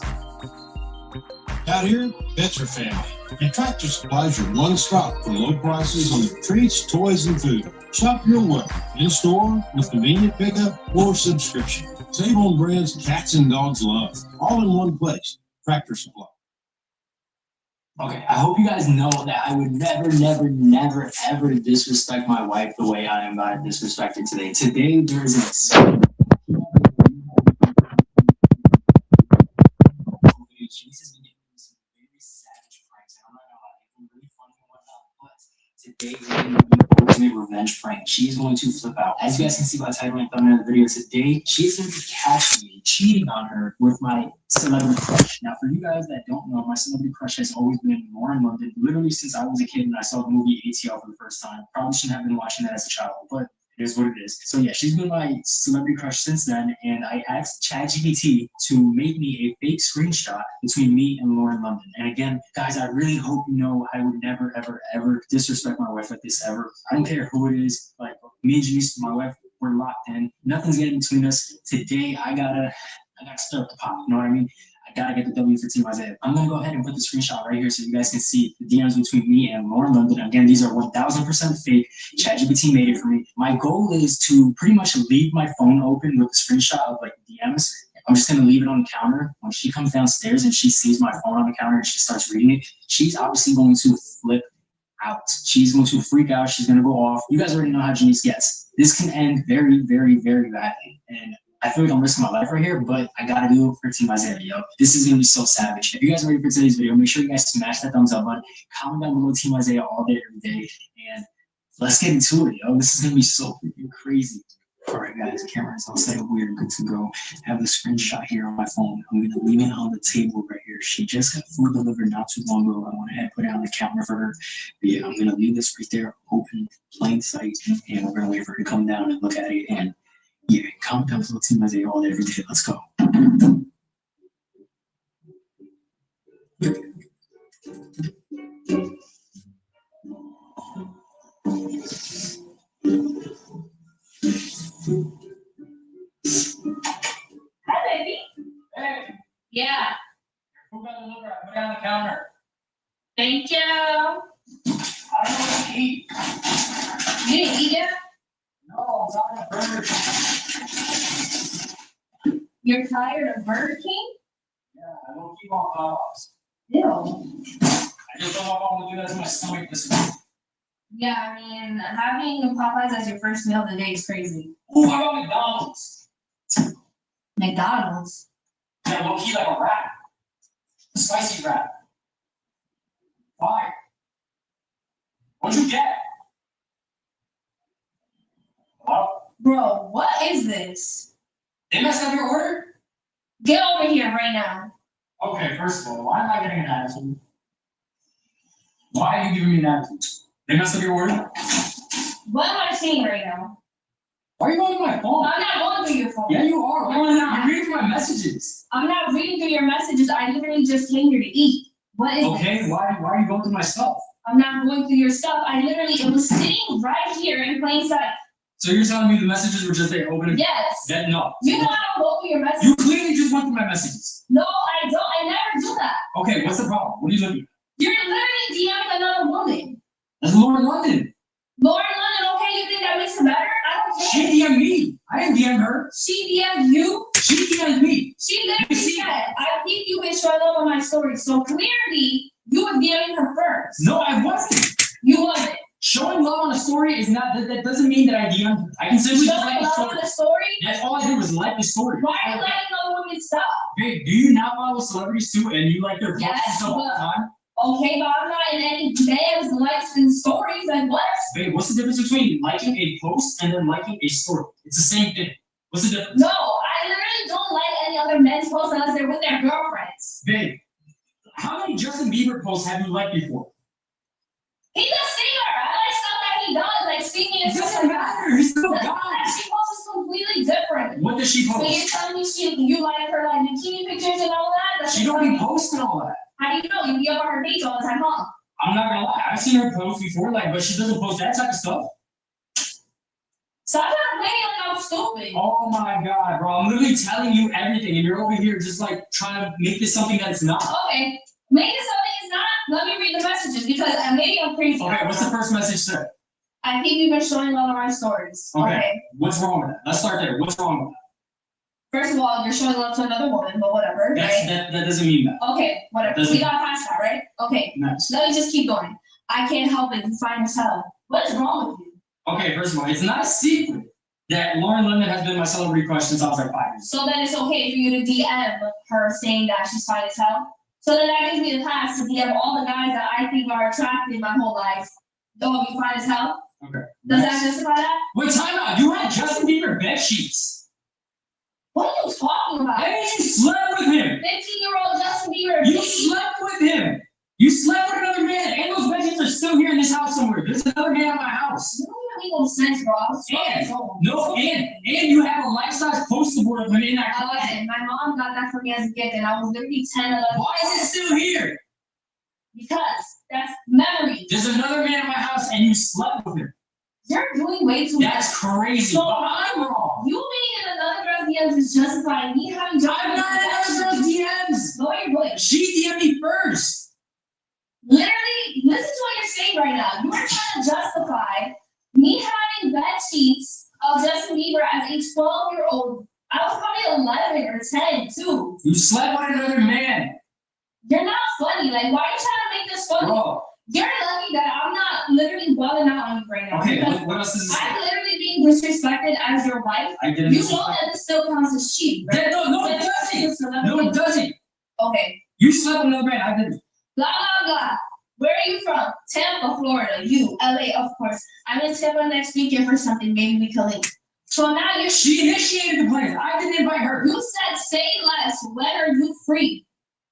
Out here, pets are family. And Tractor Supply is your one stop for low prices on treats, toys, and food. Shop your way, in store, with convenient pickup, or subscription. Save on brands cats and dogs love, all in one place. Tractor Supply. Okay, I hope you guys know that I would never, ever disrespect my wife the way I am about to disrespect her today. Today, there's a Shanice has been giving me some very savage pranks. I'm not gonna lie, they've been really funny and whatnot, but today we're going to be ultimate revenge prank. She's going to flip out. As you guys can see by the title and thumbnail of the video today, she's going to be catching me cheating on her with my celebrity crush. Now, for you guys that don't know, my celebrity crush has always been Lauren London, literally since I was a kid and I saw the movie ATL for the first time. Probably shouldn't have been watching that as a child, but it is what it is. So yeah, she's been my celebrity crush since then, and I asked ChatGPT to make me a fake screenshot between me and Lauren London. And again, guys, I really hope you know I would never, ever disrespect my wife like this ever. I don't care who it is. Like me and Janice, my wife, we're locked in. Nothing's getting between us. Today, I gotta stir up the pot. You know what I mean? I gotta get the W for Team Isaiah. I'm gonna go ahead and put the screenshot right here so you guys can see the DMs between me and Lauren London. Again, these are 1000% fake. ChatGPT made it for me. My goal is to pretty much leave my phone open with the screenshot of like DMs. I'm just gonna leave it on the counter. When she comes downstairs and she sees my phone on the counter and she starts reading it, she's obviously going to flip out. She's going to freak out. She's gonna go off. You guys already know how Janice gets. This can end very badly. And I feel like I'm risking my life right here, but I gotta do it for Team Isaiah, yo. This is gonna be so savage. If you guys are ready for today's video, make sure you guys smash that thumbs up button. Comment down below Team Isaiah all day, every day, and let's get into it, yo. This is gonna be so freaking crazy. All right, guys, camera is all set up. We are good to go. I have the screenshot here on my phone. I'm gonna leave it on the table right here. She just got food delivered not too long ago. I went ahead and put it on the counter for her. But yeah, I'm gonna leave this right there, open, plain sight, and we're gonna wait for her to come down and look at it. And yeah, comment down below Team Isaiah all day, every day. Let's go. Hi, baby. Hey, Yeah. who got the delivered? I put it on the counter. Thank you. I don't know what to eat. You didn't eat yet? No, I'm talking to Burger King. You're tired of Burger King? Yeah, I don't keep on Popeyes. Ew. I just don't want to do that to my stomach this week. Yeah, I mean, having Popeyes as your first meal of the day is crazy. Ooh, I got McDonald's. McDonald's. Yeah, low key like a wrap. A spicy wrap. Why? What'd you get? What? Bro, what is this? They messed up your order? Get over here right now. Okay, first of all, why am I getting an attitude? Why are you giving me an attitude? They messed up your order? What am I seeing right now? Why are you going to my phone? I'm not going through your phone. Yeah, you are. No, I'm not. You're reading my messages. I'm not reading through your messages. I literally just came here to eat. What is Okay, this? why are you going through my stuff? I'm not going through your stuff. It was sitting right here in plain sight. So you're telling me the messages were just there open? Yes. Then no. You know I don't go through your messages. You clearly just went through my messages. No, I don't. I never do that. Okay, what's the problem? What are you looking at? You're literally DMing another woman. That's Lauren London. Lauren London, okay, you think that makes it better? I don't care. She DM'd me. I didn't DM her. She DM'd you. She DM'd me. She literally You see- said, I think you've been showing up on my story. So clearly, you were DMing her first. No, I wasn't. You wasn't. Showing love on a story is not, that doesn't mean that I DM'd her. I can simply just like Showing the love story. on the story? That's all I did was like the story. Why are you letting other women stop? Babe, do you not follow celebrities too and you like their posts and Yes, stuff all the but- time? Okay, but I'm not in any man's likes and stories. Like what? Babe, what's the difference between liking a post and then liking a story? It's the same thing. What's the difference? No, I literally don't like any other men's posts unless they're with their girlfriends. Babe, how many Justin Bieber posts have you liked before? He's a singer. I like stuff that he does, like singing and It stuff doesn't like that. matter. He's still That's God. not- She posts completely different. What does she So you're post? telling me you like her like bikini pictures and all that? That's She don't be posting all that. How do you know? You be up on her page all the time, huh? I'm not gonna lie. I've seen her post before, like, but she doesn't post that type of stuff. Stop trying to play me like I'm stupid. Oh my god, bro. I'm literally telling you everything, and you're over here just like trying to make this something that it's not. Okay. Maybe something is not. Let me read the messages because maybe I'm crazy. Okay, what's the first message say? I think you've been showing love on my stories. Okay. What's wrong with that? Let's start there. What's wrong with First of all, you're showing love to another woman, but whatever. that? Right? That doesn't mean that. Okay, whatever. Doesn't- We got past that, right? Okay. Next. Let me just keep going. I can't help it. It's fine as hell. What is wrong with you? Okay, first of all, it's not a secret that Lauren Lemon has been my celebrity crush since I was like 5 years. So then it's okay for you to DM her saying that she's fine as hell. So then that gives me the pass to DM all the guys that I think are attractive my whole life. Don't be fine as hell. Okay. Does Next. that justify that? Wait, time out. You had Justin Bieber bed sheets. What are you talking about? Hey, you slept with him. 15-year-old Justin Bieber. You slept with him. You slept with another man, and those bed sheets are still here in this house somewhere. There's another man at my house. You don't make no sense, bro. I was And, so- no, and you have a life-size poster board of him in that closet. Listen, my mom got that for me as a gift, and I was literally 10, 11. Why is it still here? Because that's memory. There's another man in my house, and you slept with him. You're doing way too much. That's crazy. So but I'm wrong. You being in another girl's DMs is justifying me having I'm not in another girl's DMs. No, you're good. She DM'd me first. Literally, listen to what you're saying right now. You are trying to justify me having bed sheets of Justin Bieber as a 12-year-old. I was probably 11 or 10 too. You slept with another man. You're not funny. Like, why are you trying to make this funny? Bro. You're lucky that I'm not literally balling out on you right now. Okay, because what else is this? I'm literally being disrespected as your wife. I didn't. You know that this still counts as cheating, right? No, it doesn't. No, it doesn't. Okay. You slept with another man. I didn't. Blah, blah, blah. Where are you from? Tampa, Florida. You, LA, of course. I'm in Tampa next weekend for something. Maybe we can link. So now you're. She initiated the plans. I didn't invite her. You said say less. When are you free?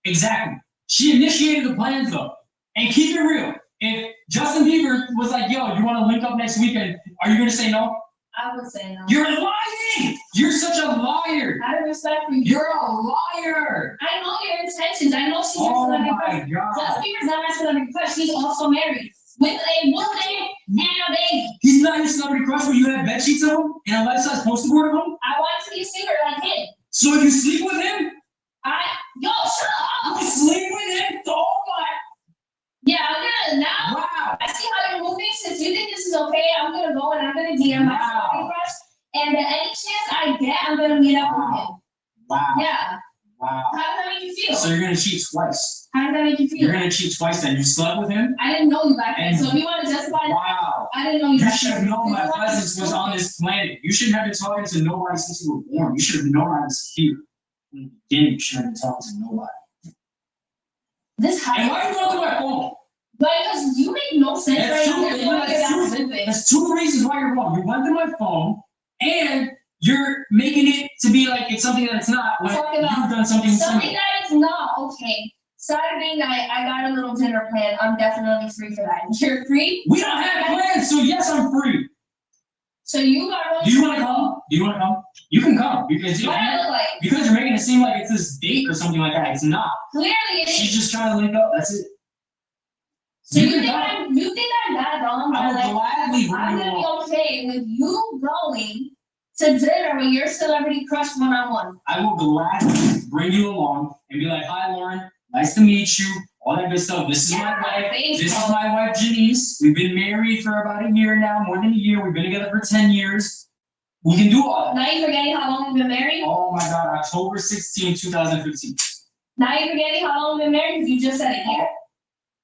Exactly. She initiated the plans though. And keep it real. If Justin Bieber was like, yo, you want to link up next weekend, are you going to say no? I would say no. You're lying. You're such a liar. Out of respect for you. You're a liar. I know your intentions. I know she's Oh your celebrity my crush. God. Justin Bieber's not my celebrity crush. He's also married with a woman and a baby. He's not your celebrity crush when you have bed sheets of him and a life-size poster board of him? I want to be a singer like him. So if you sleep with him? Yo, shut up. You sleep with him? Oh my. Yeah, I'm gonna now. Wow. I see how you're moving. Since you think this is okay, I'm gonna go and I'm gonna DM my celebrity crush. And then any chance I get, I'm gonna meet up with him. Wow. Yeah. Wow. How does that make you feel? So you're going to cheat twice. How does that make you feel? You're going to cheat twice then. You slept with him? I didn't know you back then. And- So if you want to justify that, Wow. I didn't know you You back should then. have known my If you want to presence was on justify- this planet. You shouldn't have been talking to nobody since you were born. You should have known I was here. In the beginning, you shouldn't have been talking to nobody. This And happened. why are you going through my phone? Because you make no sense That's right two- now. You're going that's down two- stupid. There's two reasons why you're wrong. You went through my phone, and you're making it to be like it's something that it's not when Talking about you've done something Something similar. that is not okay. Saturday night, I got a little dinner plan. I'm definitely free for that. You're free? We don't have plans, so yes, I'm free. So you got Do you want to come? Do you want to come? You can come because What I look like? because you're making it seem like it's this date or something like that. It's not. Clearly it She's is. just trying to link up. That's it. So you can think come. you think I'm that dumb? I Or would like, gladly bring I'm you gonna along. be okay with you going to dinner with your celebrity crush one-on-one. I will gladly bring you along and be like, "Hi, Lauren. Nice to meet you." All that good stuff. This is my Yeah, wife. thanks, This is bro. my wife, Janice. We've been married for about a year now, more than a year. We've been together for 10 years. We can do all that. Now you forgetting how long we've been married? Oh my God, October 16, 2015. Now you forgetting how long we've been married? 'Cause you just said a year.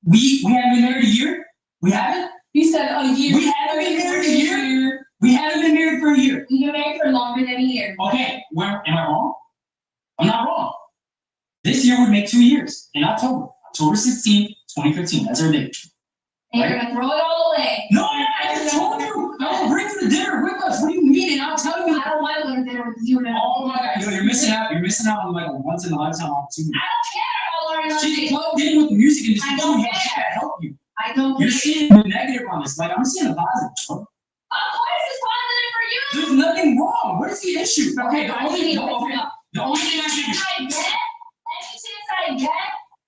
We haven't been married a year? We haven't? You said a year. We haven't been married a year? We haven't been married for a year. We've been married for longer than a year. Okay, where am I wrong? I'm not wrong. This year would make 2 years in October. October 16, 2015. That's our date. And you're gonna throw it all away. No, I just told you. I will bring you to dinner with us. What do you mean? And I'll tell you. I don't want to go to dinner with you now. Oh my God, yo, you're missing out. You're missing out on like a once in a lifetime opportunity. I don't care about Lauren She's London. plugged in with the music industry. I don't too. She care. can't help you. I don't You're care. seeing the negative on this. Like I'm seeing the positive. Bro. Of course it's positive for you. There's nothing wrong. What is the issue? Okay, the only thing I can do. Any chance I get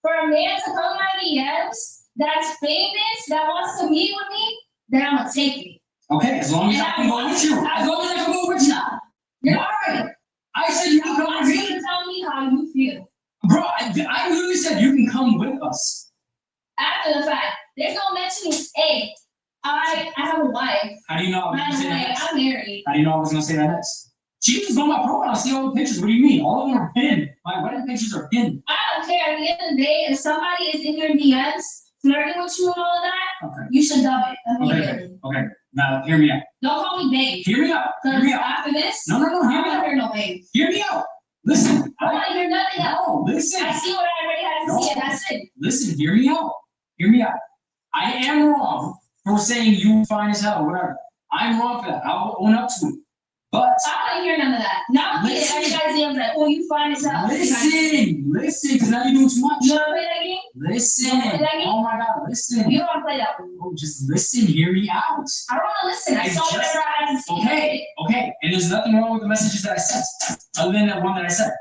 for a man to come my DMs that's famous, that wants to meet with me, then I'm gonna take it. Okay, as long as I can go with you. As long as I can go with you. Why? I said you can come with You me. can tell me how you feel. Bro, I literally said you can come with us. After the fact, there's no mentioning, hey, I have a wife. How do you know I was By gonna the say that way, next? I'm married. How do you know I was gonna say that next? She just go on my profile, see all the pictures. What do you mean? All of them are pinned. My wedding pictures are pinned. I don't care. At the end of the day, if somebody is in your DMs flirting with you and all of that, Okay. you should dub it Okay. immediately. Okay. Now hear me out. Don't call me babe. Hear me out. Hear Because me out. after this, No, I hear don't me want to out. hear no babe. Hear me out. Listen. I want to hear nothing else. No, listen. I see what I already had to see, and that's it. Listen, hear me out. Hear me out. I am wrong for saying you fine as hell, whatever. I'm wrong for that. I'll own up to it. But I don't want to hear none of that. Now I'm Listen. getting everybody's DMs like, oh, you fine as hell. listen, because now you're doing too much. You want to play that game? Listen. You wanna play that game? Oh my God, listen. You don't want to play that one. Oh, just listen. Hear me out. I don't want to listen. I I saw just- whatever I had to see. Okay. And there's nothing wrong with the messages that I sent, other than that one that I sent.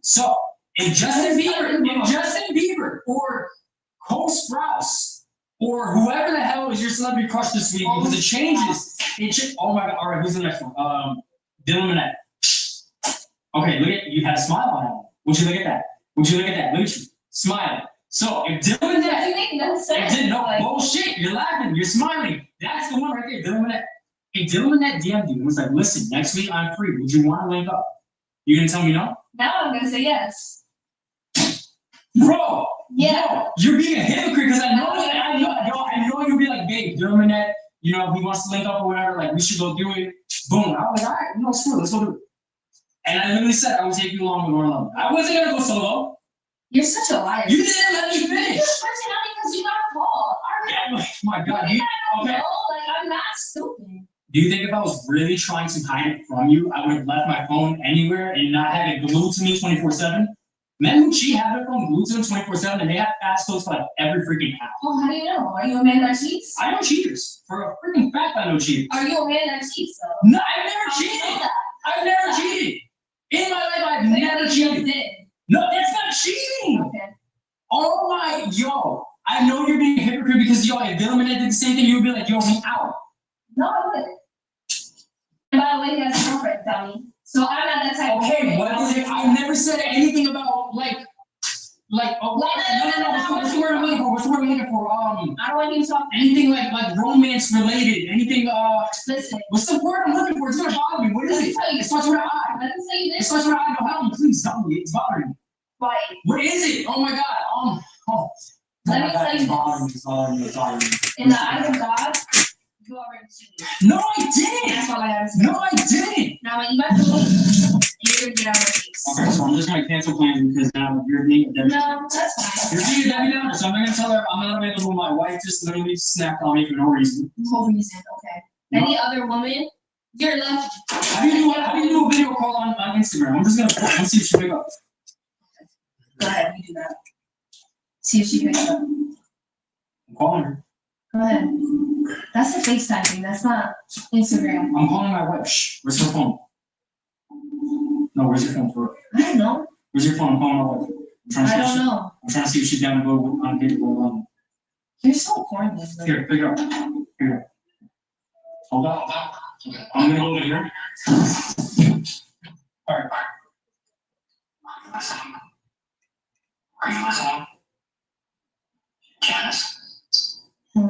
So, if Justin Bieber or Cole Sprouse or whoever the hell is your celebrity crush this week, because it changes. Oh my God. All right, who's the next one? Dylan Minnette. Okay, look at you had a smile on that. Would you look at that? Would you look at that? Look at you. Smile. So if Dylan Minnette, Doesn't make no sense. no Like, bullshit, you're laughing, you're smiling. That's the one right there, Dylan Minnette. Hey, Dylan Minnette DM'd you and was like, listen, next week I'm free. Would you want to link up? You gonna tell me no? now I'm gonna say yes. Bro, Yeah. bro, you're being a hypocrite because I know you'll be like, babe, Dylan Minnette, you know, if he wants to link up or whatever, like we should go do it. Boom. I was like, all right, no, screw it, let's go do it. And I literally said I would take you along with Orlando. I wasn't gonna go solo. You're such a liar. You didn't let me You're finish. freaking out because you got called. Yeah, my God, You okay. know, like I'm not stupid. Do you think if I was really trying to hide it from you, I would have left my phone anywhere and not have it glued to me 24/7? Men who cheat have their phone glued to them 24/7 and they have passcodes for like every freaking app. Well, how do you know? Are you a man that cheats? I know cheaters. For a freaking fact, I know cheaters. Are you a man that cheats though? No, I've never How do you know cheated. that? I've never cheated. In my life, I've Maybe never you cheated. did. No, that's not cheating. Okay. Oh my, yo. I know you're being a hypocrite because, yo, if Dylan Minnette did the same thing, you would be like, yo, I'm out. No, I wouldn't. And by the way, he has a girlfriend, dummy. So I'm not that type of Okay, woman. what is it? I never said anything about, like, oh, no, what's the word I'm looking for? What's the word I'm looking for? I don't want you to talk. Anything like romance related, anything, Listen. what's the word I'm looking for? It's gonna bother me. What is it? It starts with an I. Let me tell you It this. starts with an I. No, help me, please, tell me. It's bothering me. Like, What is it? Oh my God. Oh. Let Oh me my God, tell you it's this. bothering me. It's bothering me. It's bothering me. in the eyes of God, you already cheated. No, I didn't. That's all I have to say. No, I didn't. Now, when you mess with me, you're gonna get out of my face. Okay, so I'm just gonna cancel plans because now you're being a Debbie. No, that's fine. You're being a Debbie Downer, so I'm not gonna tell her I'm not available. My wife just literally snapped on me for no reason. No reason, okay. Any other woman, you're lucky. How do you do a video call on Instagram? I'm just gonna let's see if she pick up. Go ahead, you do that. See if she picks up. I'm calling her. Go ahead. That's a FaceTime thing, that's not Instagram. I'm calling my wife. Shh. Where's her phone? No, where's your phone for? I don't know. Where's your phone? I'm calling my wife. I'm trying to I see if don't she- know. I'm trying to see if she's down to go on a date with Orlando. You're so corny. Like, Here, pick it up. Here. Hold on. I'm gonna go over here. All right. Are you listening? Janice? what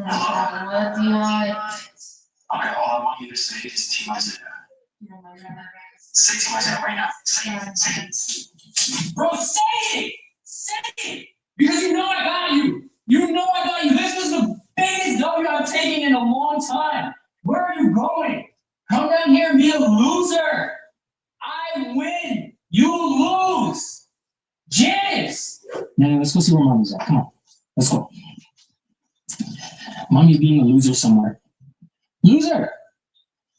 do you want? Okay, all I want you to say is T my Zeta. Say T my Zeta right now. Say it. Say it. Bro, say it! Say it! Because you know I got you! You know I got you! This was the biggest W I've taken in a long time! Where are you going? Come down here and be a loser! I win! You lose! Janice! No, let's go see where mommy's at. Come on. Let's go. Mommy's being a loser somewhere. Loser!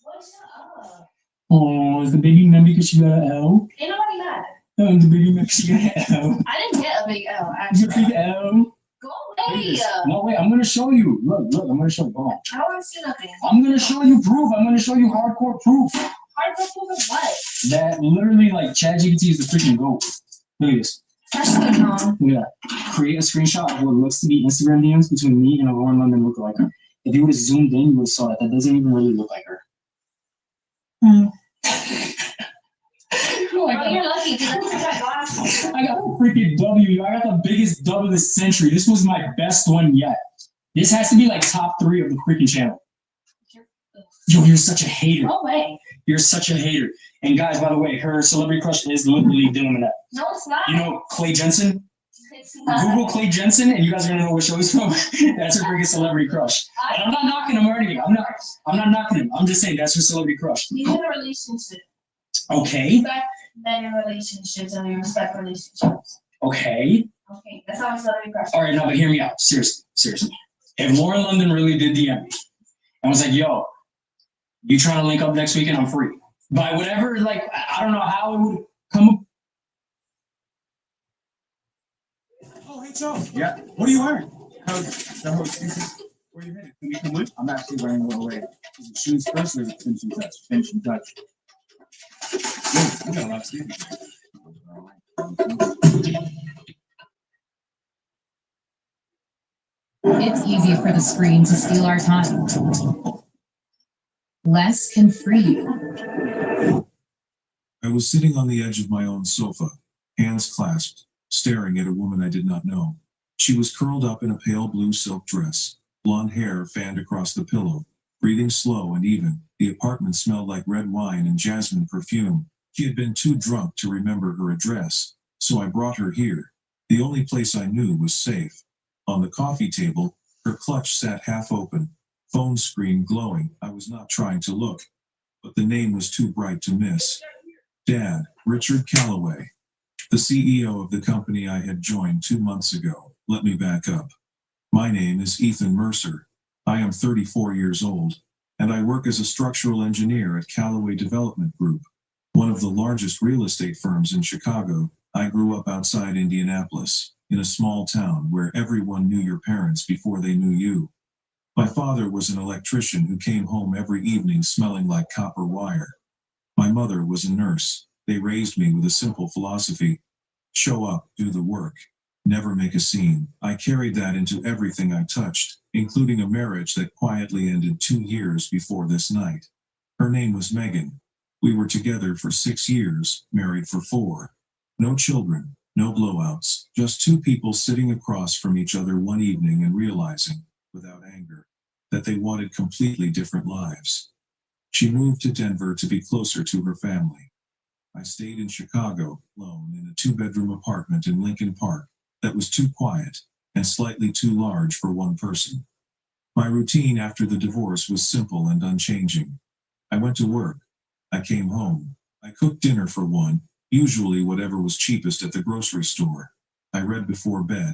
What's up? Oh, is the baby mad because she got an L? Ain't nobody mad. Oh, the baby mad because she got an L. I didn't get a big L, You actually. big L. Go Look away. at this. No, wait, I'm gonna show you. Look, I'm gonna show you. Come on. I don't want to see nothing. I'm gonna show you proof. I'm gonna show you hardcore proof Hardcore proof of what? that literally, like, ChatGPT is the freaking GOAT. Look at this. That's what I'm Look at that. Create a screenshot of what looks to be Instagram DMs between me and a Lauren London lookalike. If you would have zoomed in, you would have saw that. That doesn't even really look like her. Oh, Well, you're lucky because I got glasses. I got a freaking W. I got the biggest dub of the century. This was my best one yet. This has to be like top 3 of the freaking channel. Yo, you're such a hater. No way. You're such a hater. And guys, by the way, her celebrity crush is literally doing that. No, it's not. You know Clay Jensen? It's not. Google Clay Jensen, and you guys are gonna know what show he's from. That's her biggest celebrity crush. And I'm not knocking him or anything. I'm not knocking him. I'm just saying that's her celebrity crush. He's in a relationship. Okay. Respect men in relationships and we respect relationships. Okay. Okay, that's not my celebrity crush. All right, no, but hear me out. Seriously. If Lauren London really did DM me and was like, yo, you trying to link up next weekend? I'm free. By whatever, like, I don't know how it would come up. Oh, hey, Joe. Yeah. What are you wearing? Where are you headed? Can you come with? I'm actually wearing a little red. Is it shoes first or is it finishing touch? Finishing touch. We got a lot of Stevie. It's easy for the screen to steal our time. Less can free you. I was sitting on the edge of my own sofa, hands clasped, staring at a woman I did not know. She was curled up in a pale blue silk dress, blonde hair fanned across the pillow, breathing slow and even. The apartment smelled like red wine and jasmine perfume. She had been too drunk to remember her address, so I brought her here. The only place I knew was safe. On the coffee table, her clutch sat half open, phone screen glowing. I was not trying to look, but the name was too bright to miss. Dad, Richard Calloway, the CEO of the company I had joined 2 months ago. Let me back up. My name is Ethan Mercer. I am 34 years old, and I work as a structural engineer at Calloway Development Group, one of the largest real estate firms in Chicago. I grew up outside Indianapolis, in a small town where everyone knew your parents before they knew you. My father was an electrician who came home every evening smelling like copper wire. My mother was a nurse. They raised me with a simple philosophy: show up, do the work, never make a scene. I carried that into everything I touched, including a marriage that quietly ended 2 years before this night. Her name was Megan. We were together for 6 years, married for 4. No children, no blowouts, just 2 people sitting across from each other one evening and realizing, without anger, that they wanted completely different lives. She moved to Denver to be closer to her family. I stayed in Chicago, alone in a 2-bedroom apartment in Lincoln Park that was too quiet and slightly too large for one person. My routine after the divorce was simple and unchanging. I went to work. I came home. I cooked dinner for one, usually whatever was cheapest at the grocery store. I read before bed.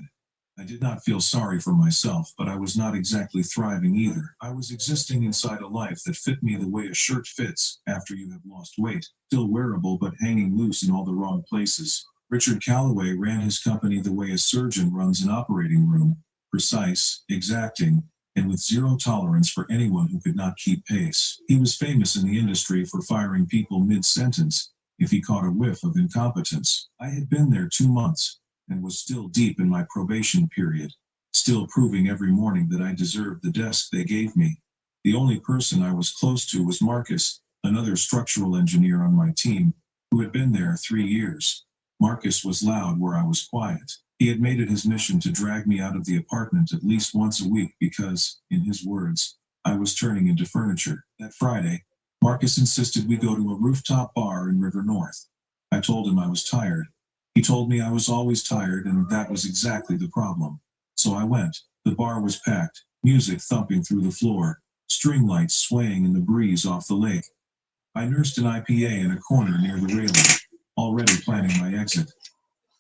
I did not feel sorry for myself, but I was not exactly thriving either. I was existing inside a life that fit me the way a shirt fits after you have lost weight, still wearable but hanging loose in all the wrong places. Richard Calloway ran his company the way a surgeon runs an operating room: precise, exacting, and with zero tolerance for anyone who could not keep pace. He was famous in the industry for firing people mid-sentence if he caught a whiff of incompetence. I had been there 2 months and was still deep in my probation period, still proving every morning that I deserved the desk they gave me. The only person I was close to was Marcus, another structural engineer on my team, who had been there 3 years. Marcus was loud where I was quiet. He had made it his mission to drag me out of the apartment at least once a week because, in his words, I was turning into furniture. That Friday, Marcus insisted we go to a rooftop bar in River North. I told him I was tired. He told me I was always tired, and that was exactly the problem. So I went. The bar was packed, music thumping through the floor, string lights swaying in the breeze off the lake. I nursed an IPA in a corner near the railing, already planning my exit.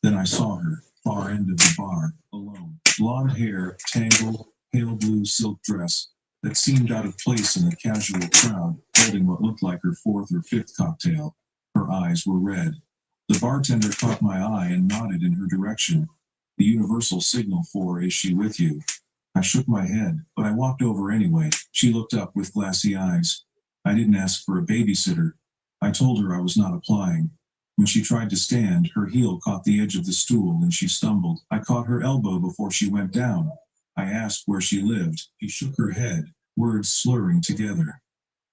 Then I saw her, far end of the bar, alone. Blonde hair, tangled, pale blue silk dress that seemed out of place in a casual crowd, holding what looked like her 4th or 5th cocktail. Her eyes were red. The bartender caught my eye and nodded in her direction. The universal signal for "is she with you?" I shook my head, but I walked over anyway. She looked up with glassy eyes. I didn't ask for a babysitter. I told her I was not applying. When she tried to stand, her heel caught the edge of the stool and she stumbled. I caught her elbow before she went down. I asked where she lived. She shook her head. words slurring together.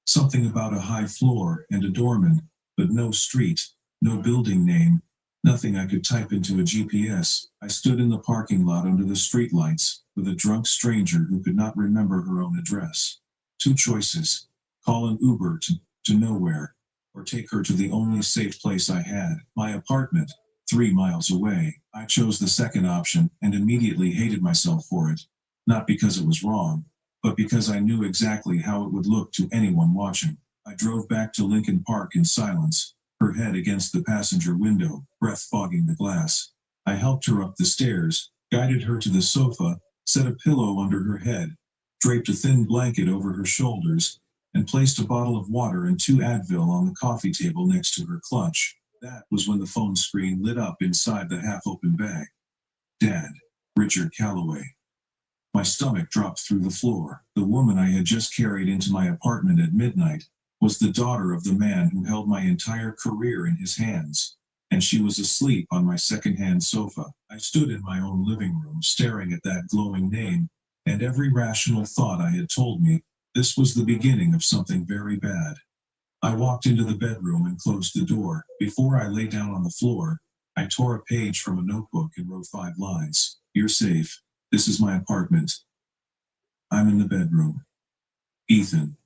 Something about a high floor and a doorman, but no street, no building name, nothing I could type into a GPS. I stood in the parking lot under the streetlights, with a drunk stranger who could not remember her own address. Two choices: call an Uber to nowhere, or take her to the only safe place I had, my apartment, 3 miles away. I chose the second option and immediately hated myself for it. Not because it was wrong, but because I knew exactly how it would look to anyone watching. I drove back to Lincoln Park in silence, her head against the passenger window, breath fogging the glass. I helped her up the stairs, guided her to the sofa, set a pillow under her head, draped a thin blanket over her shoulders, and placed a bottle of water and 2 Advil on the coffee table next to her clutch. That was when the phone screen lit up inside the half-open bag. Dad, Richard Calloway. My stomach dropped through the floor. The woman I had just carried into my apartment at midnight was the daughter of the man who held my entire career in his hands, and she was asleep on my second-hand sofa. I stood in my own living room staring at that glowing name, and every rational thought I had told me this was the beginning of something very bad. I walked into the bedroom and closed the door. Before I lay down on the floor, I tore a page from a notebook and wrote 5 lines. You're safe. This is my apartment. I'm in the bedroom. Ethan.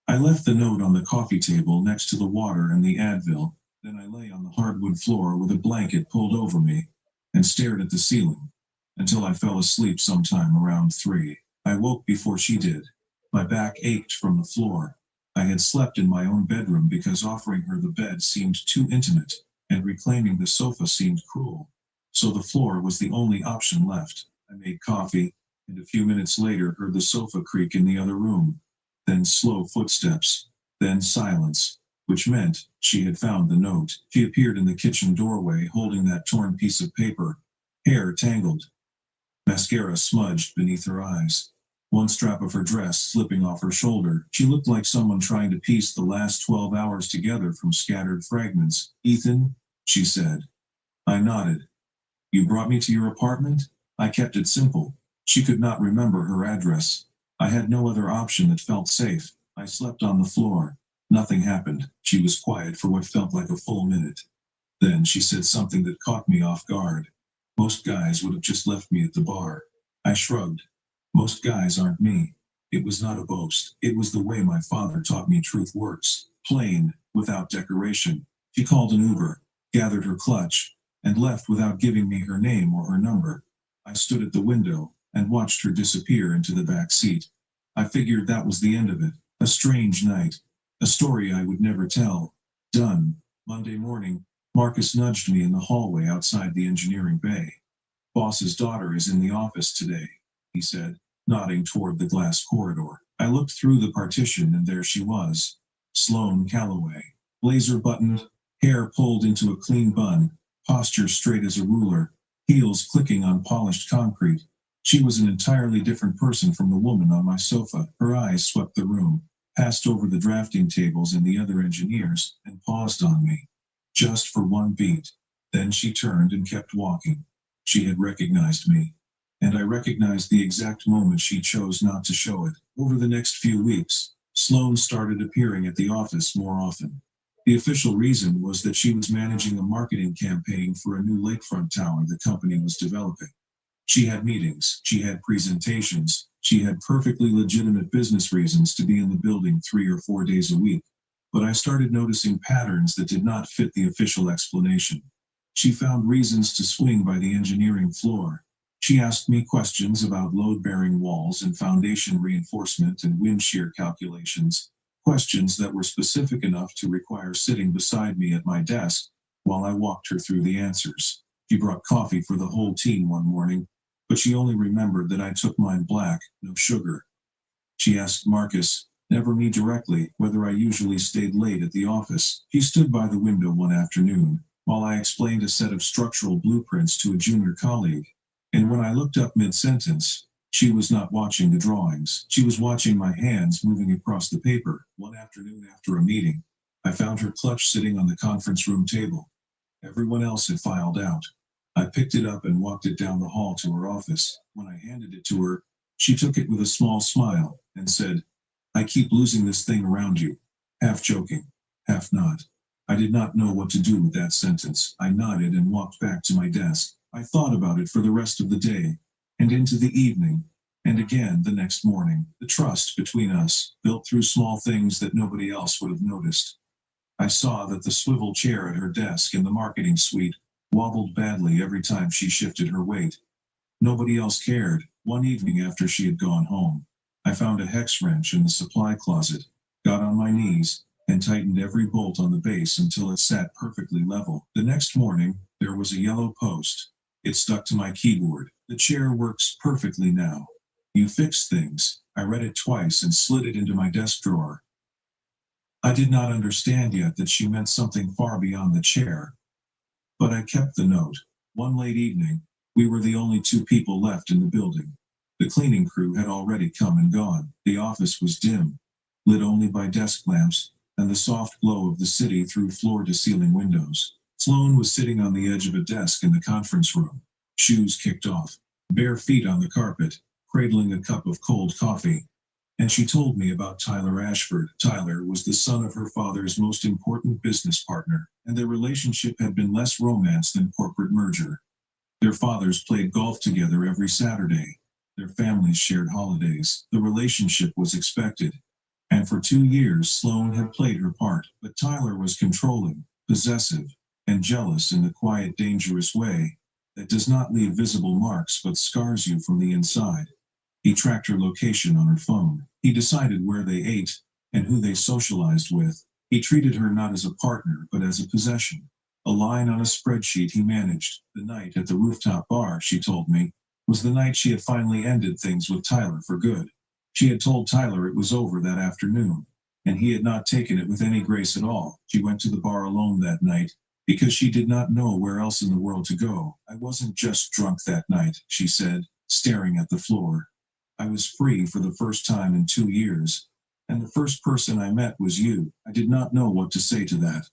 I left the note on the coffee table next to the water and the Advil. Then I lay on the hardwood floor with a blanket pulled over me and stared at the ceiling until I fell asleep sometime around 3. I woke before she did. My back ached from the floor. I had slept in my own bedroom because offering her the bed seemed too intimate, and reclaiming the sofa seemed cruel. So the floor was the only option left. I made coffee, and a few minutes later heard the sofa creak in the other room. Then slow footsteps, then silence, which meant she had found the note. She appeared in the kitchen doorway holding that torn piece of paper, hair tangled, mascara smudged beneath her eyes. One strap of her dress slipping off her shoulder. She looked like someone trying to piece the last 12 hours together from scattered fragments. Ethan, she said. I nodded. You brought me to your apartment? I kept it simple. She could not remember her address. I had no other option that felt safe. I slept on the floor. Nothing happened. She was quiet for what felt like a full minute. Then she said something that caught me off guard. Most guys would have just left me at the bar. I shrugged. Most guys aren't me. It was not a boast. It was the way my father taught me truth works. Plain, without decoration. She called an Uber, gathered her clutch, and left without giving me her name or her number. I stood at the window and watched her disappear into the back seat. I figured that was the end of it. A strange night. A story I would never tell. Done. Monday morning, Marcus nudged me in the hallway outside the engineering bay. Boss's daughter is in the office today, he said, nodding toward the glass corridor. I looked through the partition and there she was. Sloane Calloway. Blazer buttoned, hair pulled into a clean bun, posture straight as a ruler, heels clicking on polished concrete. She was an entirely different person from the woman on my sofa. Her eyes swept the room, passed over the drafting tables and the other engineers, and paused on me. Just for one beat. Then she turned and kept walking. She had recognized me, and I recognized the exact moment she chose not to show it. Over the next few weeks, Sloane started appearing at the office more often. The official reason was that she was managing a marketing campaign for a new lakefront tower the company was developing. She had meetings, she had presentations, she had perfectly legitimate business reasons to be in the building 3 or 4 days a week. But I started noticing patterns that did not fit the official explanation. She found reasons to swing by the engineering floor. She asked me questions about load-bearing walls and foundation reinforcement and wind shear calculations, questions that were specific enough to require sitting beside me at my desk while I walked her through the answers. She brought coffee for the whole team one morning, but she only remembered that I took mine black, no sugar. She asked Marcus, never me directly, whether I usually stayed late at the office. He stood by the window one afternoon, while I explained a set of structural blueprints to a junior colleague. And when I looked up mid-sentence, she was not watching the drawings. She was watching my hands moving across the paper. One afternoon after a meeting, I found her clutch sitting on the conference room table. Everyone else had filed out. I picked it up and walked it down the hall to her office. When I handed it to her, she took it with a small smile, and said, "I keep losing this thing around you," half joking, half not. I did not know what to do with that sentence. I nodded and walked back to my desk. I thought about it for the rest of the day, and into the evening, and again the next morning. The trust between us, built through small things that nobody else would have noticed. I saw that the swivel chair at her desk in the marketing suite wobbled badly every time she shifted her weight. Nobody else cared. One evening after she had gone home, I found a hex wrench in the supply closet, got on my knees, and tightened every bolt on the base until it sat perfectly level. The next morning, there was a yellow post. It stuck to my keyboard. "The chair works perfectly now. You fixed things." I read it twice and slid it into my desk drawer. I did not understand yet that she meant something far beyond the chair. But I kept the note. One late evening, we were the only two people left in the building. The cleaning crew had already come and gone. The office was dim, lit only by desk lamps and the soft glow of the city through floor-to-ceiling windows. Sloan was sitting on the edge of a desk in the conference room, shoes kicked off, bare feet on the carpet, cradling a cup of cold coffee. And she told me about Tyler Ashford. Tyler was the son of her father's most important business partner, and their relationship had been less romance than corporate merger. Their fathers played golf together every Saturday. Their families shared holidays. The relationship was expected. And for 2 years, Sloan had played her part. But Tyler was controlling, possessive, and jealous in the quiet, dangerous way that does not leave visible marks but scars you from the inside. He tracked her location on her phone. He decided where they ate and who they socialized with. He treated her not as a partner, but as a possession. A line on a spreadsheet he managed. The night at the rooftop bar, she told me, was the night she had finally ended things with Tyler for good. She had told Tyler it was over that afternoon, and he had not taken it with any grace at all. She went to the bar alone that night because she did not know where else in the world to go. "I wasn't just drunk that night," she said, staring at the floor. "I was free for the first time in 2 years, and the first person I met was you." I did not know what to say to that.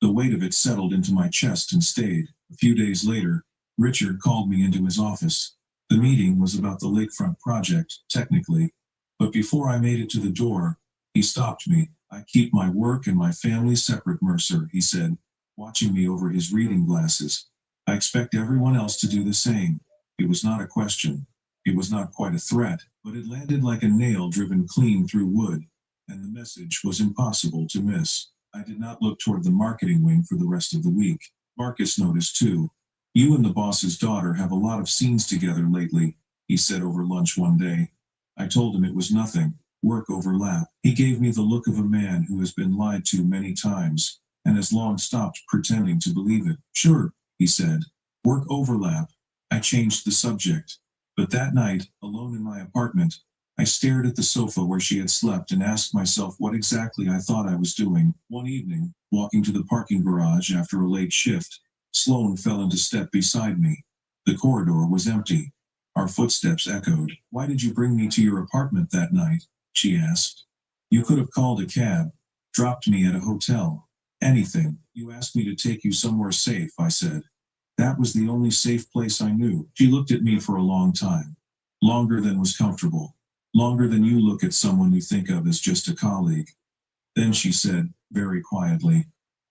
The weight of it settled into my chest and stayed. A few days later, Richard called me into his office. The meeting was about the lakefront project, technically, but before I made it to the door, he stopped me. "I keep my work and my family separate, Mercer," he said, watching me over his reading glasses. "I expect everyone else to do the same." It was not a question. It was not quite a threat, but it landed like a nail driven clean through wood, and the message was impossible to miss. I did not look toward the marketing wing for the rest of the week. Marcus noticed too. "You and the boss's daughter have a lot of scenes together lately," he said over lunch one day. I told him it was nothing. Work overlap. He gave me the look of a man who has been lied to many times and has long stopped pretending to believe it. "Sure," he said. "Work overlap." I changed the subject. But that night, alone in my apartment, I stared at the sofa where she had slept and asked myself what exactly I thought I was doing. One evening, walking to the parking garage after a late shift, Sloan fell into step beside me. The corridor was empty. Our footsteps echoed. "Why did you bring me to your apartment that night?" she asked. "You could have called a cab, dropped me at a hotel, anything. You asked me to take you somewhere safe," I said. "That was the only safe place I knew." She looked at me for a long time. Longer than was comfortable. Longer than you look at someone you think of as just a colleague. Then she said, very quietly,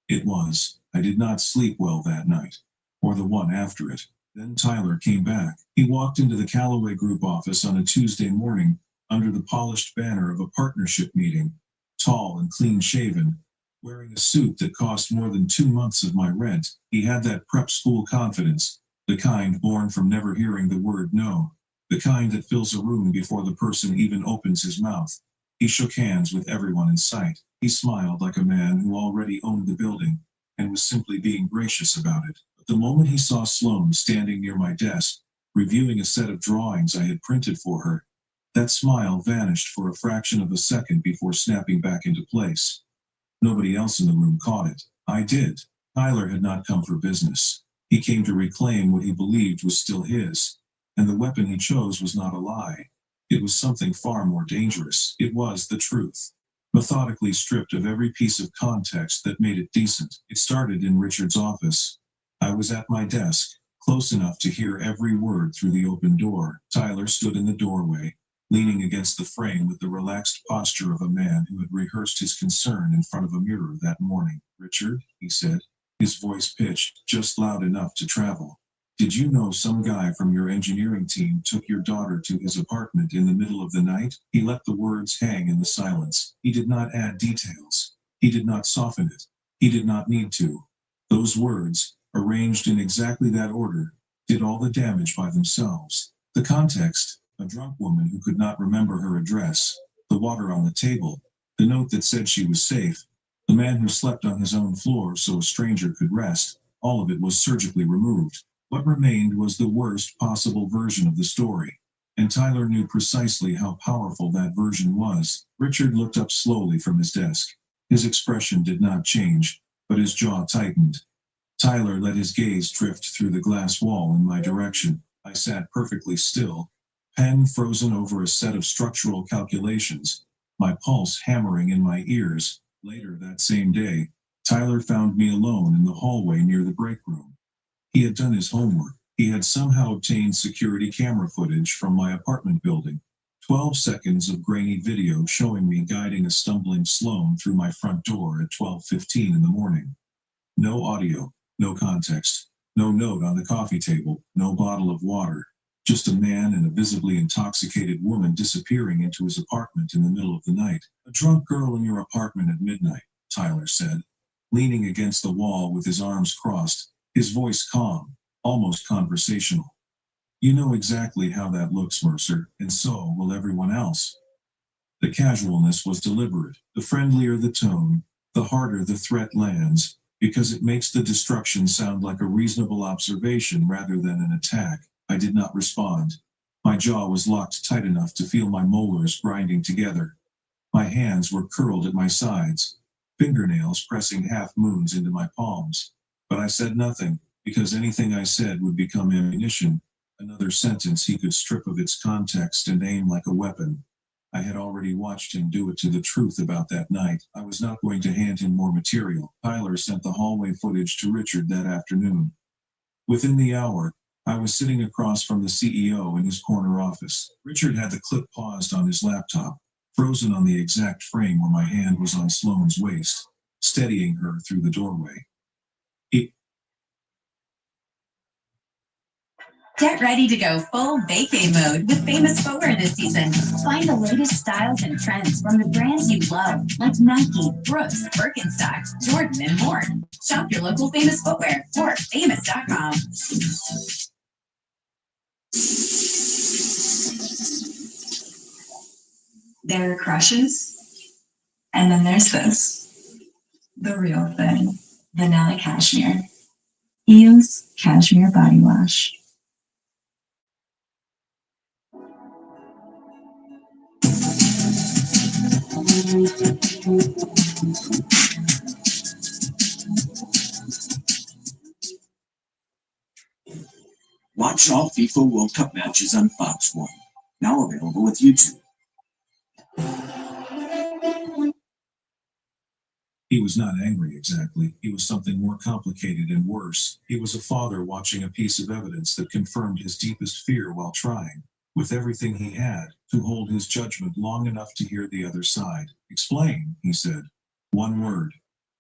"It was. I did not sleep well that night, or the one after it." Then Tyler came back. He walked into the Callaway Group office on a Tuesday morning under the polished banner of a partnership meeting, tall and clean-shaven, wearing a suit that cost more than 2 months of my rent. He had that prep school confidence, the kind born from never hearing the word no, the kind that fills a room before the person even opens his mouth. He shook hands with everyone in sight. He smiled like a man who already owned the building and was simply being gracious about it. But the moment he saw Sloan standing near my desk, reviewing a set of drawings I had printed for her, that smile vanished for a fraction of a second before snapping back into place. Nobody else in the room caught it. I did. Tyler had not come for business. He came to reclaim what he believed was still his. And the weapon he chose was not a lie. It was something far more dangerous. It was the truth. Methodically stripped of every piece of context that made it decent. It started in Richard's office. I was at my desk, close enough to hear every word through the open door. Tyler stood in the doorway, leaning against the frame with the relaxed posture of a man who had rehearsed his concern in front of a mirror that morning. "Richard," he said, his voice pitched just loud enough to travel. "Did you know some guy from your engineering team took your daughter to his apartment in the middle of the night?" He let the words hang in the silence. He did not add details. He did not soften it. He did not need to. Those words, arranged in exactly that order, did all the damage by themselves. The context, a drunk woman who could not remember her address, the water on the table, the note that said she was safe, the man who slept on his own floor so a stranger could rest, all of it was surgically removed. What remained was the worst possible version of the story, and Tyler knew precisely how powerful that version was. Richard looked up slowly from his desk. His expression did not change, but his jaw tightened. Tyler let his gaze drift through the glass wall in my direction. I sat perfectly still, pen frozen over a set of structural calculations, my pulse hammering in my ears. Later that same day, Tyler found me alone in the hallway near the break room. He had done his homework. He had somehow obtained security camera footage from my apartment building. 12 seconds of grainy video showing me guiding a stumbling Sloan through my front door at 12:15 in the morning. No audio, no context, no note on the coffee table, no bottle of water. Just a man and a visibly intoxicated woman disappearing into his apartment in the middle of the night. "A drunk girl in your apartment at midnight," Tyler said, leaning against the wall with his arms crossed, his voice calm, almost conversational. "You know exactly how that looks, Mercer, and so will everyone else." The casualness was deliberate. The friendlier the tone, the harder the threat lands, because it makes the destruction sound like a reasonable observation rather than an attack. I did not respond. My jaw was locked tight enough to feel my molars grinding together. My hands were curled at my sides, fingernails pressing half moons into my palms. But I said nothing, because anything I said would become ammunition, another sentence he could strip of its context and aim like a weapon. I had already watched him do it to the truth about that night. I was not going to hand him more material. Tyler sent the hallway footage to Richard that afternoon. Within the hour, I was sitting across from the CEO in his corner office. Richard had the clip paused on his laptop, frozen on the exact frame where my hand was on Sloane's waist, steadying her through the doorway. Get ready to go full vacay mode with Famous Footwear this season. Find the latest styles and trends from the brands you love, like Nike, Brooks, Birkenstock, Jordan, and more. Shop your local Famous Footwear or famous.com. There are crushes, and then there's this. The real thing. Vanilla Cashmere. Eos Cashmere Body Wash. Watch all FIFA World Cup matches on Fox 1. Now available with YouTube. He was not angry exactly. He was something more complicated and worse. He was a father watching a piece of evidence that confirmed his deepest fear while trying, with everything he had, to hold his judgment long enough to hear the other side. "Explain," he said. One word.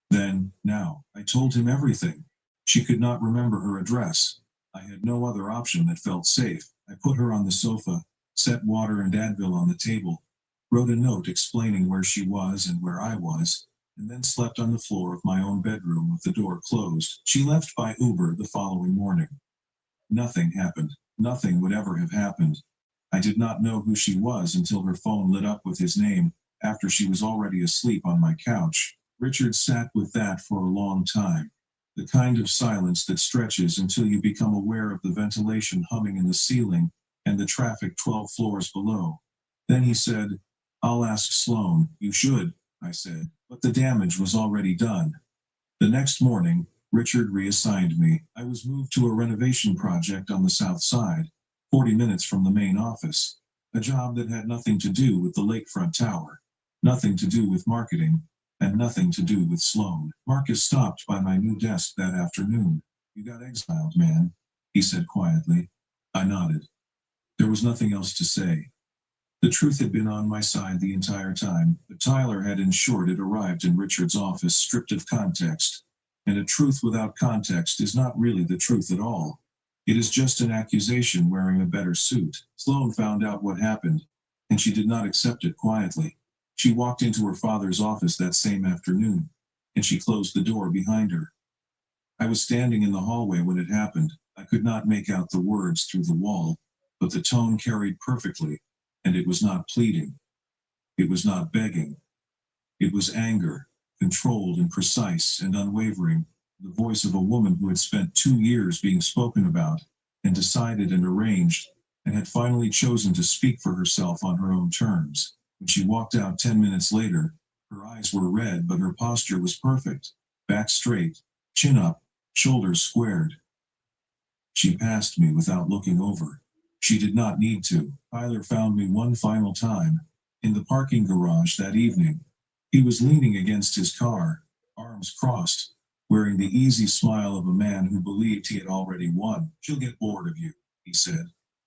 Then, now, I told him everything. She could not remember her address. I had no other option that felt safe. I put her on the sofa, set water and Advil on the table, wrote a note explaining where she was and where I was, and then slept on the floor of my own bedroom with the door closed. She left by Uber the following morning. Nothing happened. Nothing would ever have happened. I did not know who she was until her phone lit up with his name, after she was already asleep on my couch. Richard sat with that for a long time. The kind of silence that stretches until you become aware of the ventilation humming in the ceiling and the traffic 12 floors below. Then he said, "I'll ask Sloan." "You should," I said, but the damage was already done. The next morning, Richard reassigned me. I was moved to a renovation project on the south side, 40 minutes from the main office, a job that had nothing to do with the lakefront tower, nothing to do with marketing, and nothing to do with Sloan. Marcus stopped by my new desk that afternoon. "You got exiled, man," he said quietly. I nodded. There was nothing else to say. The truth had been on my side the entire time, but Tyler had ensured it arrived in Richard's office stripped of context. And a truth without context is not really the truth at all. It is just an accusation wearing a better suit. Sloane found out what happened, and she did not accept it quietly. She walked into her father's office that same afternoon, and she closed the door behind her. I was standing in the hallway when it happened. I could not make out the words through the wall, but the tone carried perfectly, and it was not pleading. It was not begging. It was anger, controlled and precise and unwavering, the voice of a woman who had spent 2 years being spoken about and decided and arranged, and had finally chosen to speak for herself on her own terms. When she walked out 10 minutes later, her eyes were red, but her posture was perfect. Back straight, chin up, shoulders squared. She passed me without looking over. She did not need to. Tyler found me one final time, in the parking garage that evening. He was leaning against his car, arms crossed, wearing the easy smile of a man who believed he had already won. "She'll get bored of you," he said,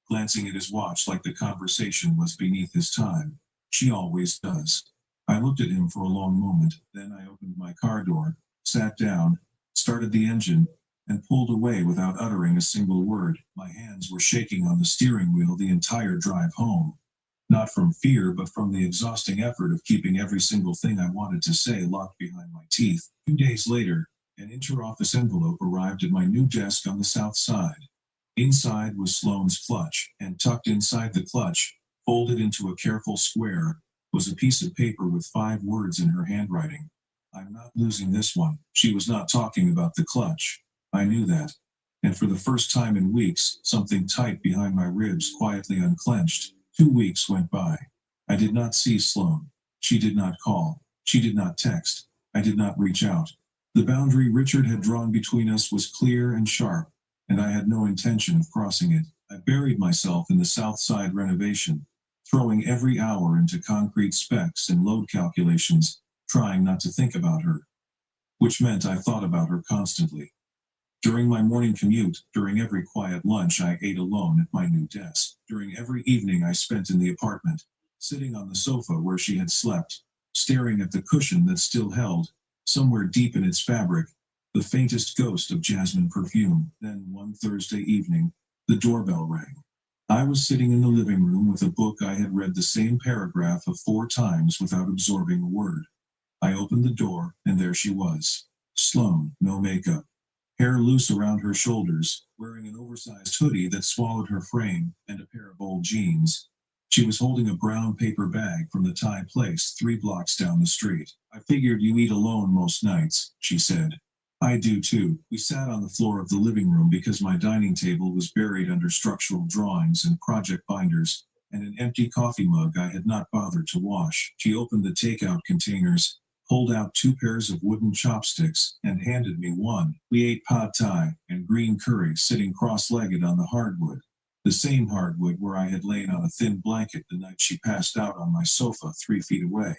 glancing at his watch like the conversation was beneath his time. "She always does." I looked at him for a long moment, then I opened my car door, sat down, started the engine, and pulled away without uttering a single word. My hands were shaking on the steering wheel the entire drive home. Not from fear, but from the exhausting effort of keeping every single thing I wanted to say locked behind my teeth. 2 days later, an inter-office envelope arrived at my new desk on the south side. Inside was Sloane's clutch, and tucked inside the clutch, folded into a careful square, was a piece of paper with 5 words in her handwriting. "I'm not losing this one." She was not talking about the clutch. I knew that. And for the first time in weeks, something tight behind my ribs quietly unclenched. 2 weeks went by. I did not see Sloane. She did not call. She did not text. I did not reach out. The boundary Richard had drawn between us was clear and sharp, and I had no intention of crossing it. I buried myself in the South Side renovation, throwing every hour into concrete specs and load calculations, trying not to think about her. Which meant I thought about her constantly. During my morning commute, during every quiet lunch I ate alone at my new desk, during every evening I spent in the apartment, sitting on the sofa where she had slept, staring at the cushion that still held, somewhere deep in its fabric, the faintest ghost of jasmine perfume. Then one Thursday evening, the doorbell rang. I was sitting in the living room with a book I had read the same paragraph of 4 times without absorbing a word. I opened the door, and there she was. Sloane, no makeup. Hair loose around her shoulders, wearing an oversized hoodie that swallowed her frame, and a pair of old jeans. She was holding a brown paper bag from the Thai place 3 blocks down the street. "I figured you eat alone most nights," she said. "I do too." We sat on the floor of the living room because my dining table was buried under structural drawings and project binders, and an empty coffee mug I had not bothered to wash. She opened the takeout containers, pulled out 2 pairs of wooden chopsticks, and handed me one. We ate pad thai and green curry sitting cross-legged on the hardwood, the same hardwood where I had lain on a thin blanket the night she passed out on my sofa 3 feet away.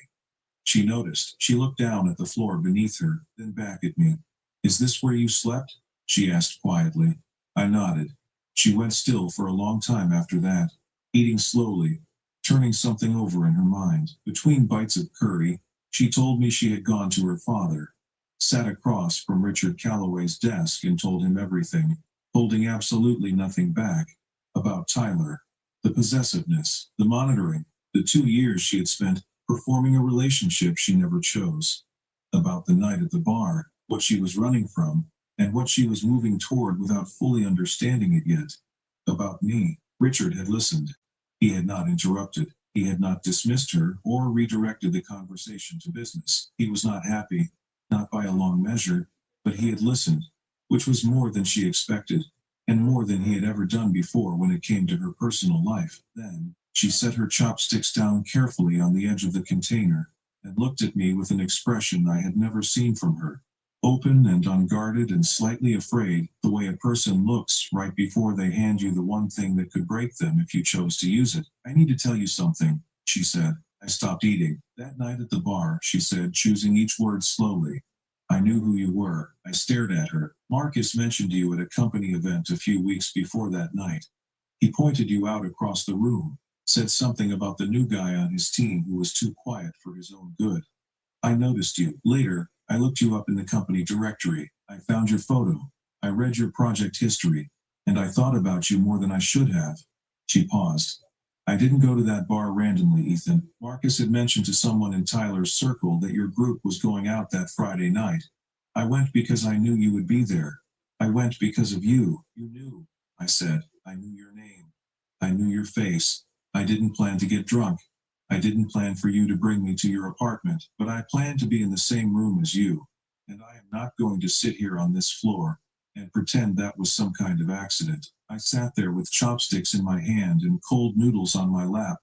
She noticed. She looked down at the floor beneath her, then back at me. "Is this where you slept?" she asked quietly. I nodded. She went still for a long time after that, eating slowly, turning something over in her mind. Between bites of curry, she told me she had gone to her father, sat across from Richard Calloway's desk and told him everything, holding absolutely nothing back, about Tyler, the possessiveness, the monitoring, the 2 years she had spent performing a relationship she never chose, about the night at the bar, what she was running from, and what she was moving toward without fully understanding it yet, about me. Richard had listened. He had not interrupted. He had not dismissed her or redirected the conversation to business. He was not happy, not by a long measure, but he had listened, which was more than she expected, and more than he had ever done before when it came to her personal life. Then, she set her chopsticks down carefully on the edge of the container, and looked at me with an expression I had never seen from her. Open and unguarded and slightly afraid, the way a person looks right before they hand you the one thing that could break them if you chose to use it. "I need to tell you something," she said. I stopped eating. "That night at the bar," she said, choosing each word slowly. "I knew who you were." I stared at her. "Marcus mentioned you at a company event a few weeks before that night. He pointed you out across the room. Said something about the new guy on his team who was too quiet for his own good. I noticed you. Later, I looked you up in the company directory. I found your photo. I read your project history. And I thought about you more than I should have. She paused. I didn't go to that bar randomly, Ethan. Marcus had mentioned to someone in Tyler's circle that your group was going out that Friday night. I went because I knew you would be there. I went because of you. You knew, I said. I knew your name. I knew your face. I didn't plan to get drunk. I didn't plan for you to bring me to your apartment, but I planned to be in the same room as you. And I am not going to sit here on this floor and pretend that was some kind of accident. I sat there with chopsticks in my hand and cold noodles on my lap,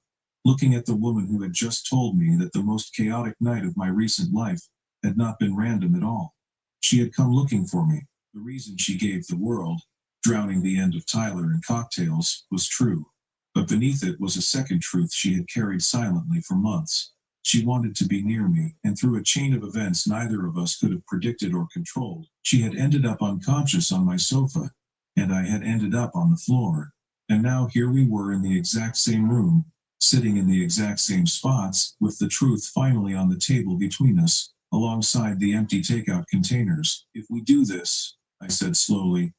looking at the woman who had just told me that the most chaotic night of my recent life had not been random at all. She had come looking for me. The reason she gave the world, drowning the end of Tyler in cocktails, was true. But beneath it was a second truth she had carried silently for months. She wanted to be near me, and through a chain of events neither of us could have predicted or controlled, she had ended up unconscious on my sofa, and I had ended up on the floor. And now here we were in the exact same room, sitting in the exact same spots, with the truth finally on the table between us, alongside the empty takeout containers. If we do this, I said slowly,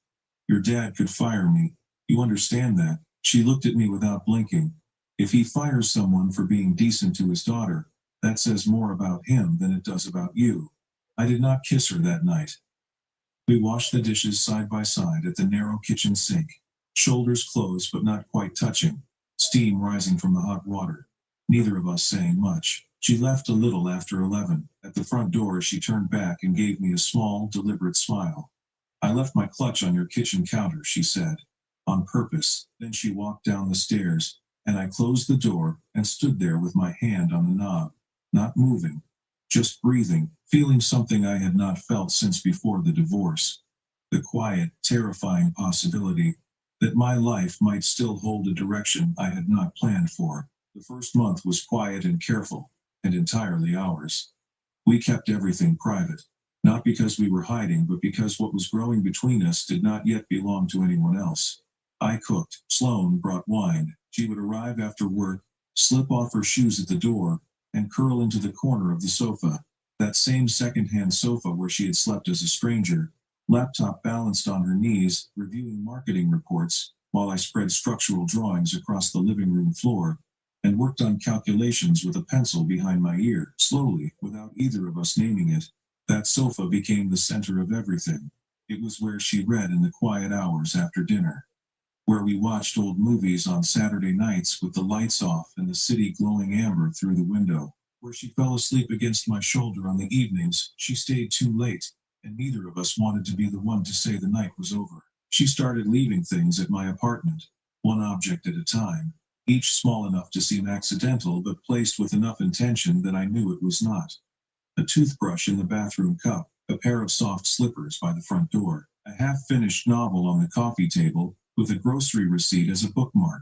your dad could fire me. You understand that? She looked at me without blinking. If he fires someone for being decent to his daughter, that says more about him than it does about you. I did not kiss her that night. We washed the dishes side by side at the narrow kitchen sink, shoulders closed but not quite touching, steam rising from the hot water. Neither of us saying much. She left a little after 11. At the front door, she turned back and gave me a small, deliberate smile. I left my clutch on your kitchen counter, she said, on purpose. Then she walked down the stairs, and I closed the door and stood there with my hand on the knob, not moving, just breathing, feeling something I had not felt since before the divorce. The quiet, terrifying possibility that my life might still hold a direction I had not planned for. The first month was quiet and careful, and entirely ours. We kept everything private, not because we were hiding, but because what was growing between us did not yet belong to anyone else. I cooked. Sloane brought wine. She would arrive after work, slip off her shoes at the door, and curl into the corner of the sofa, that same second-hand sofa where she had slept as a stranger, laptop balanced on her knees, reviewing marketing reports, while I spread structural drawings across the living room floor, and worked on calculations with a pencil behind my ear. Slowly, without either of us naming it, that sofa became the center of everything. It was where she read in the quiet hours after dinner, where we watched old movies on Saturday nights with the lights off and the city glowing amber through the window, where she fell asleep against my shoulder on the evenings she stayed too late, and neither of us wanted to be the one to say the night was over. She started leaving things at my apartment, one object at a time, each small enough to seem accidental but placed with enough intention that I knew it was not. A toothbrush in the bathroom cup, a pair of soft slippers by the front door, a half-finished novel on the coffee table, with a grocery receipt as a bookmark,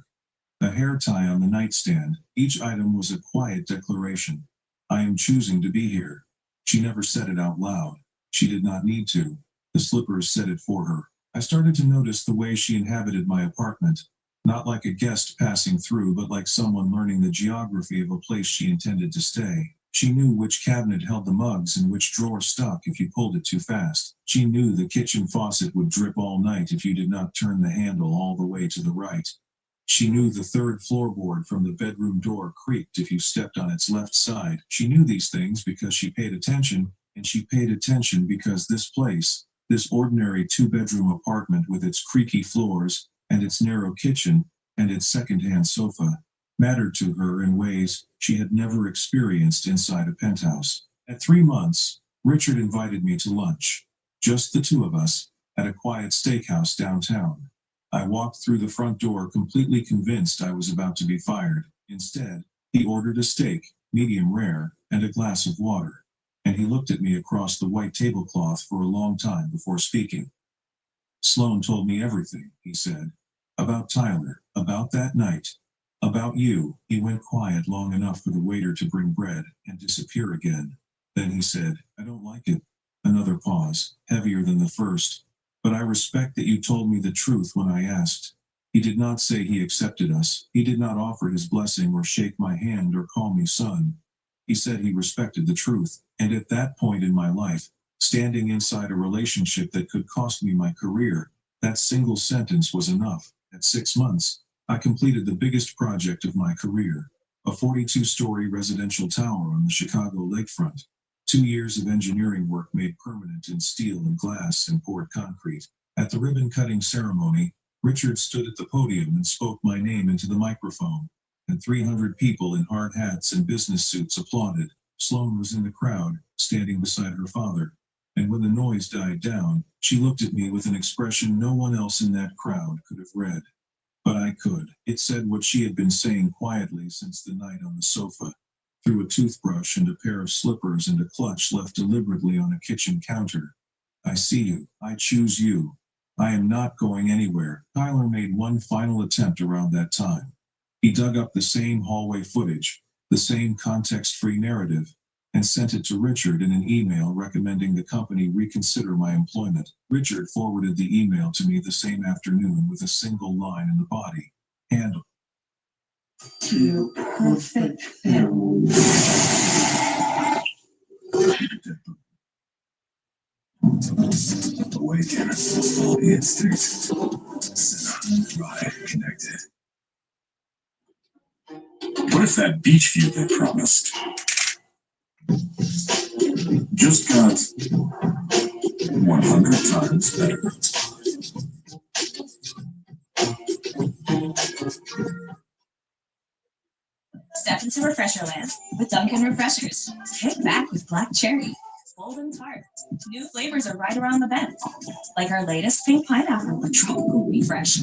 a hair tie on the nightstand. Each item was a quiet declaration. I am choosing to be here. She never said it out loud. She did not need to. The slippers said it for her. I started to notice the way she inhabited my apartment, not like a guest passing through, but like someone learning the geography of a place she intended to stay. She knew which cabinet held the mugs and which drawer stuck if you pulled it too fast. She knew the kitchen faucet would drip all night if you did not turn the handle all the way to the right. She knew the third floorboard from the bedroom door creaked if you stepped on its left side. She knew these things because she paid attention, and she paid attention because this place, this ordinary two-bedroom apartment with its creaky floors, and its narrow kitchen, and its second-hand sofa, mattered to her in ways she had never experienced inside a penthouse. At 3 months, Richard invited me to lunch, just the two of us, at a quiet steakhouse downtown. I walked through the front door completely convinced I was about to be fired. Instead, he ordered a steak, medium rare, and a glass of water, and he looked at me across the white tablecloth for a long time before speaking. Sloane told me everything, he said, about Tyler, about that night, about you. He went quiet long enough for the waiter to bring bread and disappear again. Then he said, I don't like it. Another pause, heavier than the first. But I respect that you told me the truth when I asked. He did not say he accepted us. He did not offer his blessing or shake my hand or call me son. He said he respected the truth. And at that point in my life, standing inside a relationship that could cost me my career, that single sentence was enough. At 6 months, I completed the biggest project of my career, a 42-story residential tower on the Chicago lakefront. 2 years of engineering work made permanent in steel and glass and poured concrete. At the ribbon-cutting ceremony, Richard stood at the podium and spoke my name into the microphone, and 300 people in hard hats and business suits applauded. Sloan was in the crowd, standing beside her father, and when the noise died down, she looked at me with an expression no one else in that crowd could have read. But I could. It said what she had been saying quietly since the night on the sofa. Through a toothbrush and a pair of slippers and a clutch left deliberately on a kitchen counter. I see you. I choose you. I am not going anywhere. Tyler made one final attempt around that time. He dug up the same hallway footage, the same context-free narrative, and sent it to Richard in an email recommending the company reconsider my employment. Richard forwarded the email to me the same afternoon with a single line in the body. Handle. To perfect film. Awaken. Instinct. Cinna. Ride. Connected. What if that beach view they promised just got 100 times better? Step into Refresher Land with Dunkin' Refreshers. Kick back with Black Cherry, bold and tart. New flavors are right around the bend, like our latest pink pineapple with tropical refresh.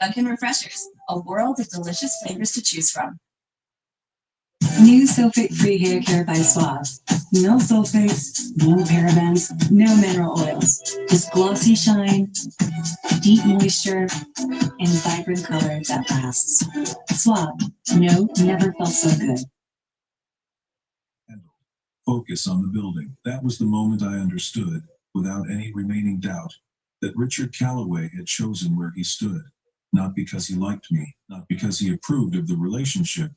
Dunkin' Refreshers, a world of delicious flavors to choose from. New sulfate-free hair care by Suave. No sulfates, no parabens, no mineral oils. Just glossy shine, deep moisture, and vibrant color that lasts. Suave. No, never felt so good. Focus on the building. That was the moment I understood, without any remaining doubt, that Richard Calloway had chosen where he stood. Not because he liked me, not because he approved of the relationship,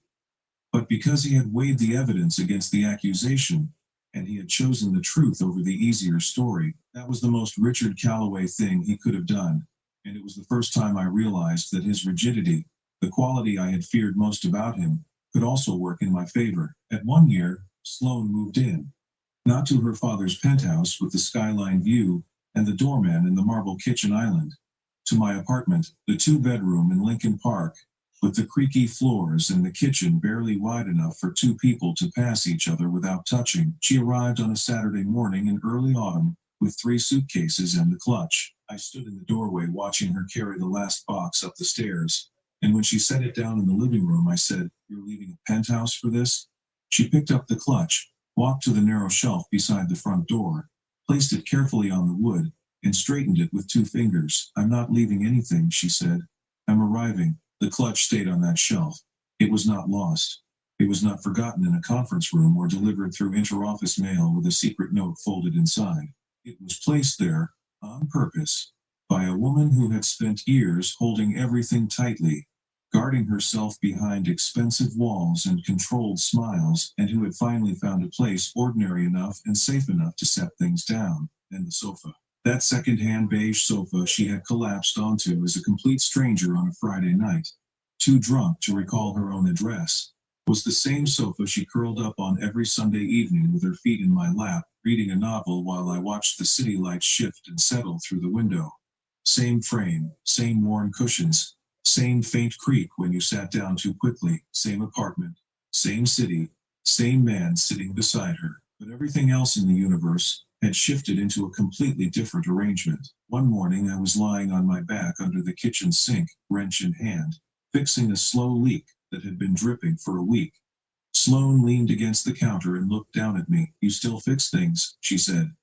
but because he had weighed the evidence against the accusation, and he had chosen the truth over the easier story. That was the most Richard Calloway thing he could have done, and it was the first time I realized that his rigidity, the quality I had feared most about him, could also work in my favor. At 1 year, Sloan moved in, not to her father's penthouse with the skyline view and the doorman and the marble kitchen island, to my apartment, the 2-bedroom in Lincoln Park, with the creaky floors and the kitchen barely wide enough for 2 people to pass each other without touching. She arrived on a Saturday morning in early autumn, with 3 suitcases and the clutch. I stood in the doorway watching her carry the last box up the stairs, and when she set it down in the living room, I said, "You're leaving a penthouse for this?" She picked up the clutch, walked to the narrow shelf beside the front door, placed it carefully on the wood, and straightened it with 2 fingers. "I'm not leaving anything," she said. "I'm arriving." The clutch stayed on that shelf. It was not lost. It was not forgotten in a conference room or delivered through interoffice mail with a secret note folded inside. It was placed there, on purpose, by a woman who had spent years holding everything tightly, guarding herself behind expensive walls and controlled smiles, and who had finally found a place ordinary enough and safe enough to set things down, and the sofa. That second-hand beige sofa she had collapsed onto as a complete stranger on a Friday night, too drunk to recall her own address, was the same sofa she curled up on every Sunday evening with her feet in my lap, reading a novel while I watched the city lights shift and settle through the window. Same frame, same worn cushions, same faint creak when you sat down too quickly, same apartment, same city, same man sitting beside her. But everything else in the universe had shifted into a completely different arrangement. One morning I was lying on my back under the kitchen sink, wrench in hand, fixing a slow leak that had been dripping for a week. Sloan leaned against the counter and looked down at me. "You still fix things," she said.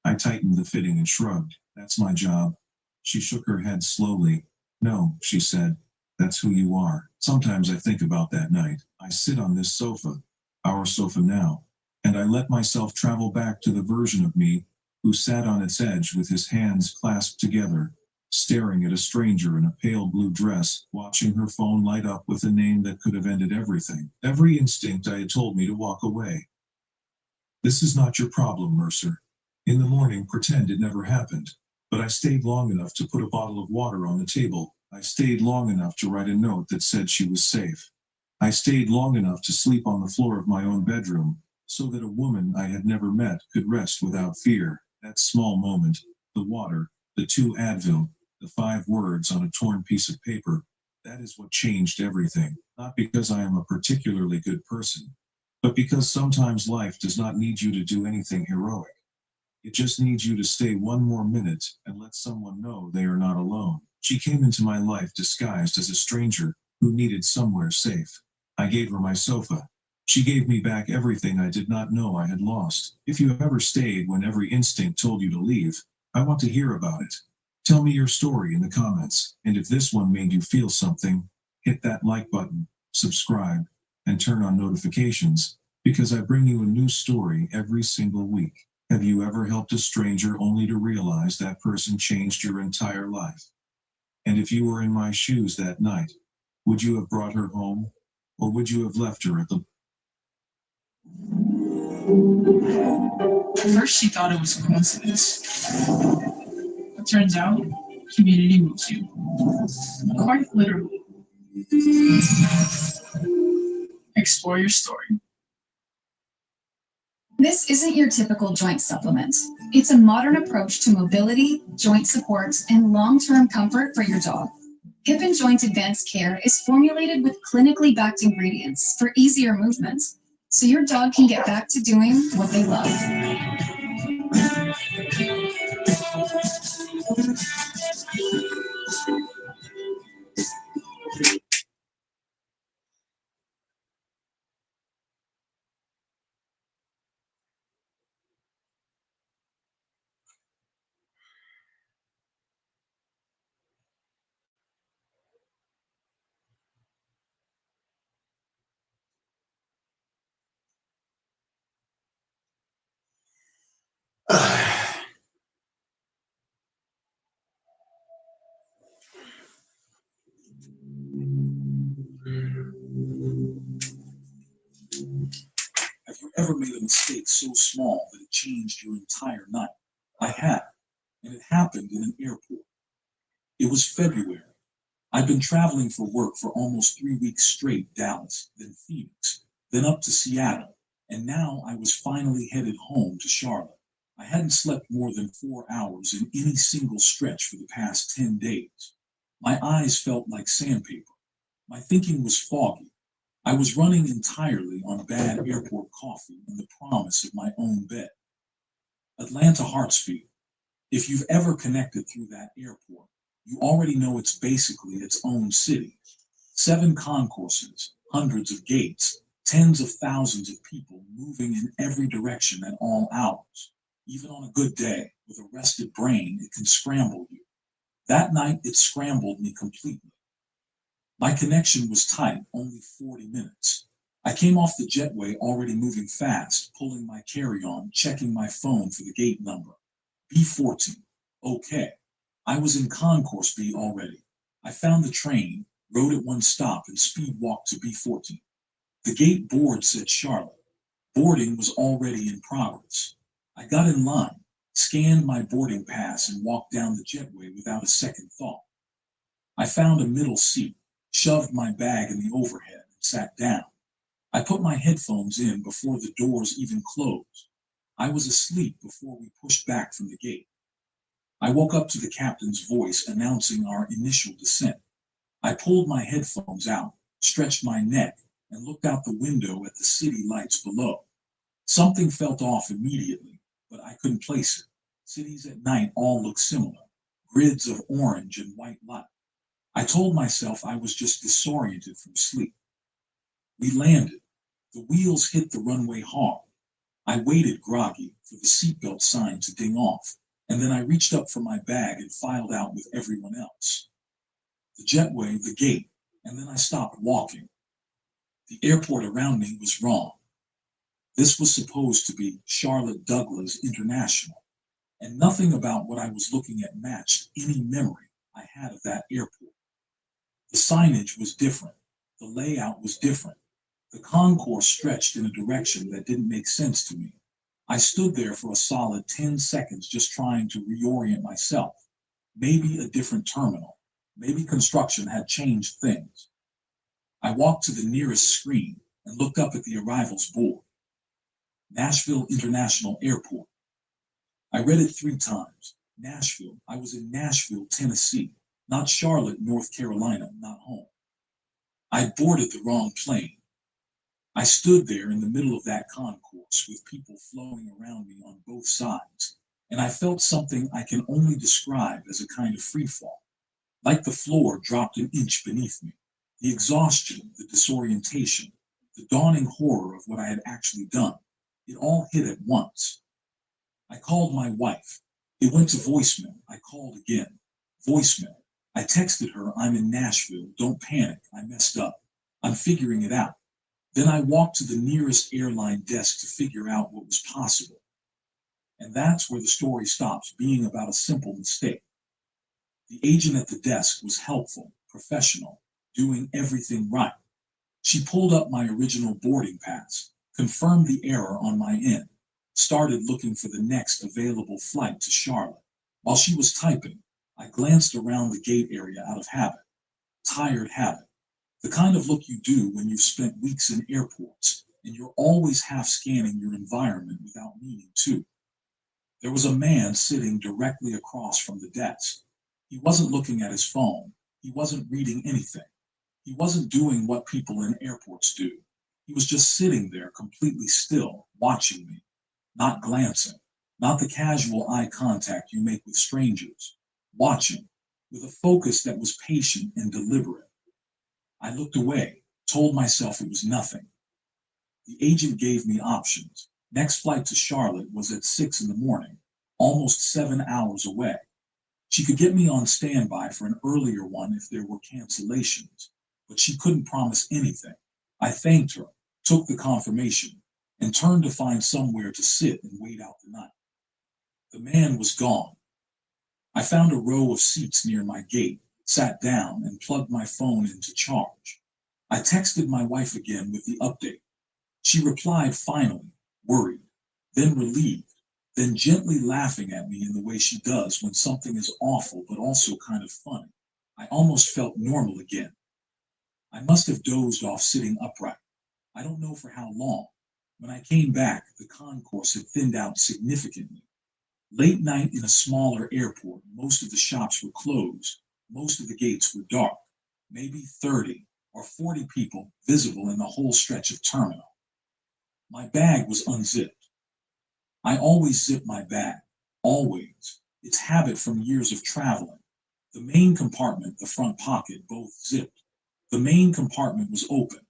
I tightened the fitting and shrugged. "That's my job." She shook her head slowly. "No," she said. "That's who you are." Sometimes I think about that night. I sit on this sofa, our sofa now, and I let myself travel back to the version of me who sat on its edge with his hands clasped together, staring at a stranger in a pale blue dress, watching her phone light up with a name that could have ended everything. Every instinct I had told me to walk away. This is not your problem, Mercer. In the morning, pretend it never happened. But I stayed long enough to put a bottle of water on the table. I stayed long enough to write a note that said she was safe. I stayed long enough to sleep on the floor of my own bedroom, so that a woman I had never met could rest without fear. That small moment, the water, the 2 Advil, the 5 words on a torn piece of paper, that is what changed everything. Not because I am a particularly good person, but because sometimes life does not need you to do anything heroic. It just needs you to stay one more minute and let someone know they are not alone. She came into my life disguised as a stranger who needed somewhere safe. I gave her my sofa. She gave me back everything I did not know I had lost. If you have ever stayed when every instinct told you to leave, I want to hear about it. Tell me your story in the comments, and if this one made you feel something, hit that like button, subscribe, and turn on notifications, because I bring you a new story every single week. Have you ever helped a stranger only to realize that person changed your entire life? And if you were in my shoes that night, would you have brought her home, or would you have left her at the... At first she thought it was a coincidence. It turns out, community moves you. Quite literally. Explore your story. This isn't your typical joint supplement. It's a modern approach to mobility, joint support, and long-term comfort for your dog. Hip and Joint Advanced Care is formulated with clinically backed ingredients for easier movement, so your dog can get back to doing what they love. Have you ever made a mistake so small that it changed your entire night? I have, and it happened in an airport. It was February. I'd been traveling for work for almost 3 weeks straight, Dallas, then Phoenix, then up to Seattle, and now I was finally headed home to Charlotte. I hadn't slept more than 4 hours in any single stretch for the past 10 days. My eyes felt like sandpaper. My thinking was foggy. I was running entirely on bad airport coffee and the promise of my own bed. Atlanta Hartsfield. If you've ever connected through that airport, you already know it's basically its own city. 7 concourses, hundreds of gates, tens of thousands of people moving in every direction at all hours. Even on a good day, with a rested brain, it can scramble you. That night, it scrambled me completely. My connection was tight, only 40 minutes. I came off the jetway already moving fast, pulling my carry-on, checking my phone for the gate number. B14. Okay. I was in Concourse B already. I found the train, rode at one stop, and speed walked to B14. The gate board said Charlotte. Boarding was already in progress. I got in line, scanned my boarding pass, and walked down the jetway without a second thought. I found a middle seat, shoved my bag in the overhead, and sat down. I put my headphones in before the doors even closed. I was asleep before we pushed back from the gate. I woke up to the captain's voice announcing our initial descent. I pulled my headphones out, stretched my neck, and looked out the window at the city lights below. Something felt off immediately, but I couldn't place it. Cities at night all look similar, grids of orange and white light. I told myself I was just disoriented from sleep. We landed. The wheels hit the runway hard. I waited groggy for the seatbelt sign to ding off, and then I reached up for my bag and filed out with everyone else. The jetway, the gate, and then I stopped walking. The airport around me was wrong. This was supposed to be Charlotte Douglas International, and nothing about what I was looking at matched any memory I had of that airport. The signage was different. The layout was different. The concourse stretched in a direction that didn't make sense to me. I stood there for a solid 10 seconds just trying to reorient myself. Maybe a different terminal. Maybe construction had changed things. I walked to the nearest screen and looked up at the arrivals board. Nashville International Airport. I read it 3 times. Nashville. I was in Nashville, Tennessee, not Charlotte, North Carolina, not home. I boarded the wrong plane. I stood there in the middle of that concourse with people flowing around me on both sides, and I felt something I can only describe as a kind of freefall. Like the floor dropped an inch beneath me. The exhaustion, the disorientation, the dawning horror of what I had actually done. It all hit at once. I called my wife. It went to voicemail. I called again. Voicemail. I texted her, I'm in Nashville. Don't panic. I messed up. I'm figuring it out. Then I walked to the nearest airline desk to figure out what was possible. And that's where the story stops being about a simple mistake. The agent at the desk was helpful, professional, doing everything right. She pulled up my original boarding pass, confirmed the error on my end, started looking for the next available flight to Charlotte. While she was typing, I glanced around the gate area out of habit. Tired habit. The kind of look you do when you've spent weeks in airports and you're always half scanning your environment without meaning to. There was a man sitting directly across from the desk. He wasn't looking at his phone. He wasn't reading anything. He wasn't doing what people in airports do. He was just sitting there completely still, watching me, not glancing, not the casual eye contact you make with strangers, watching, with a focus that was patient and deliberate. I looked away, told myself it was nothing. The agent gave me options. Next flight to Charlotte was at 6 in the morning, almost 7 hours away. She could get me on standby for an earlier one if there were cancellations, but she couldn't promise anything. I thanked her, took the confirmation, and turned to find somewhere to sit and wait out the night. The man was gone. I found a row of seats near my gate, sat down, and plugged my phone into charge. I texted my wife again with the update. She replied finally, worried, then relieved, then gently laughing at me in the way she does when something is awful but also kind of funny. I almost felt normal again. I must have dozed off sitting upright. I don't know for how long. When I came back, the concourse had thinned out significantly. Late night in a smaller airport, most of the shops were closed. Most of the gates were dark. Maybe 30 or 40 people visible in the whole stretch of terminal. My bag was unzipped. I always zip my bag. Always. It's habit from years of traveling. The main compartment, the front pocket, both zipped. The main compartment was open.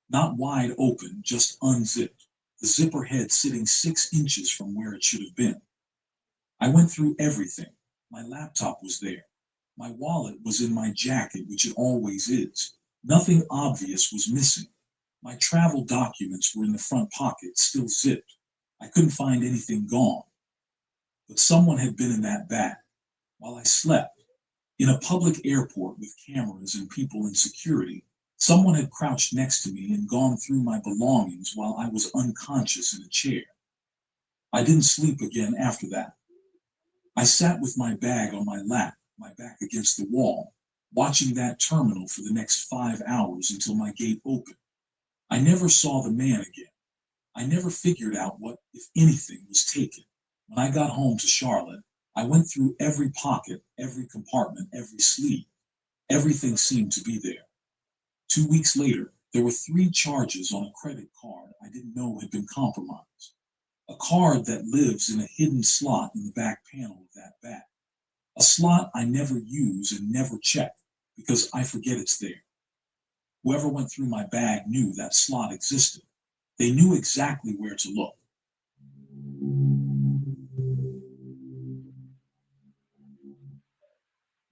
Not wide open, just unzipped. The zipper head sitting 6 inches from where it should have been. I went through everything. My laptop was there. My wallet was in my jacket, which it always is. Nothing obvious was missing. My travel documents were in the front pocket, still zipped. I couldn't find anything gone. But someone had been in that bag while I slept. In a public airport with cameras and people in security, someone had crouched next to me and gone through my belongings while I was unconscious in a chair. I didn't sleep again after that. I sat with my bag on my lap, my back against the wall, watching that terminal for the next 5 hours until my gate opened. I never saw the man again. I never figured out what, if anything, was taken. When I got home to Charlotte, I went through every pocket, every compartment, every sleeve. Everything seemed to be there. 2 weeks later, there were 3 charges on a credit card I didn't know had been compromised. A card that lives in a hidden slot in the back panel of that bag. A slot I never use and never check because I forget it's there. Whoever went through my bag knew that slot existed. They knew exactly where to look.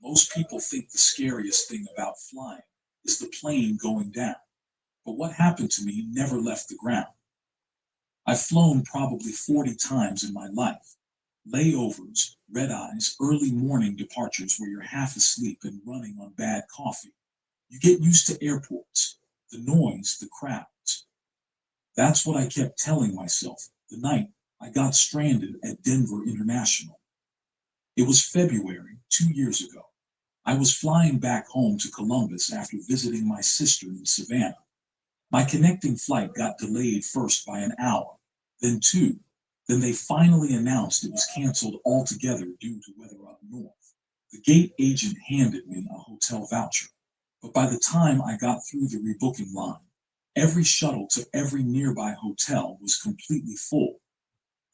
Most people think the scariest thing about flying is the plane going down. But what happened to me never left the ground. I've flown probably 40 times in my life. Layovers, red eyes, early morning departures where you're half asleep and running on bad coffee. You get used to airports, the noise, the crowds. That's what I kept telling myself the night I got stranded at Denver International. It was February 2 years ago. I was flying back home to Columbus after visiting my sister in Savannah. My connecting flight got delayed first by an hour, then 2. Then they finally announced it was canceled altogether due to weather up north. The gate agent handed me a hotel voucher, but by the time I got through the rebooking line, every shuttle to every nearby hotel was completely full.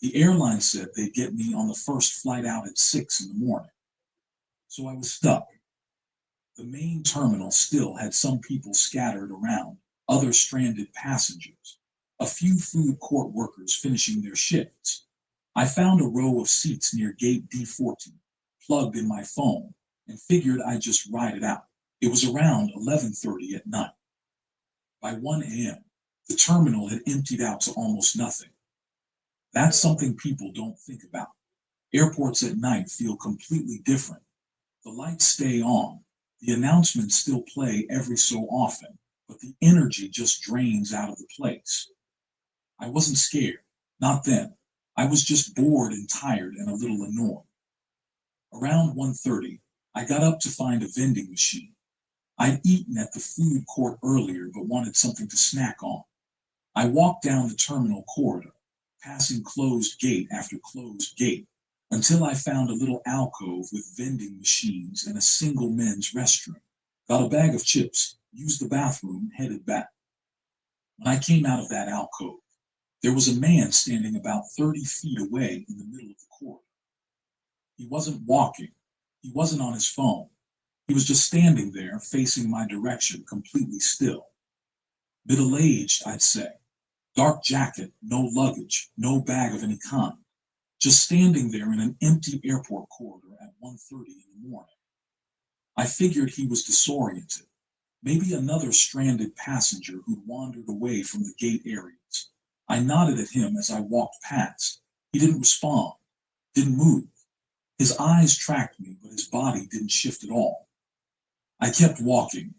The airline said they'd get me on the first flight out at 6 in the morning. So I was stuck. The main terminal still had some people scattered around, other stranded passengers, a few food court workers finishing their shifts. I found a row of seats near gate D14, plugged in my phone, and figured I'd just ride it out. It was around 11:30 at night. By 1 a.m., the terminal had emptied out to almost nothing. That's something people don't think about. Airports at night feel completely different. The lights stay on, the announcements still play every so often, but the energy just drains out of the place. I wasn't scared, not then. I was just bored and tired and a little annoyed. Around 1:30, I got up to find a vending machine. I'd eaten at the food court earlier but wanted something to snack on. I walked down the terminal corridor, passing closed gate after closed gate, until I found a little alcove with vending machines and a single men's restroom. Got a bag of chips, used the bathroom, headed back. When I came out of that alcove, there was a man standing about 30 feet away in the middle of the corridor. He wasn't walking. He wasn't on his phone. He was just standing there, facing my direction, completely still. Middle-aged, I'd say. Dark jacket, no luggage, no bag of any kind. Just standing there in an empty airport corridor at 1:30 in the morning. I figured he was disoriented. Maybe another stranded passenger who'd wandered away from the gate areas. I nodded at him as I walked past. He didn't respond, didn't move. His eyes tracked me, but his body didn't shift at all. I kept walking.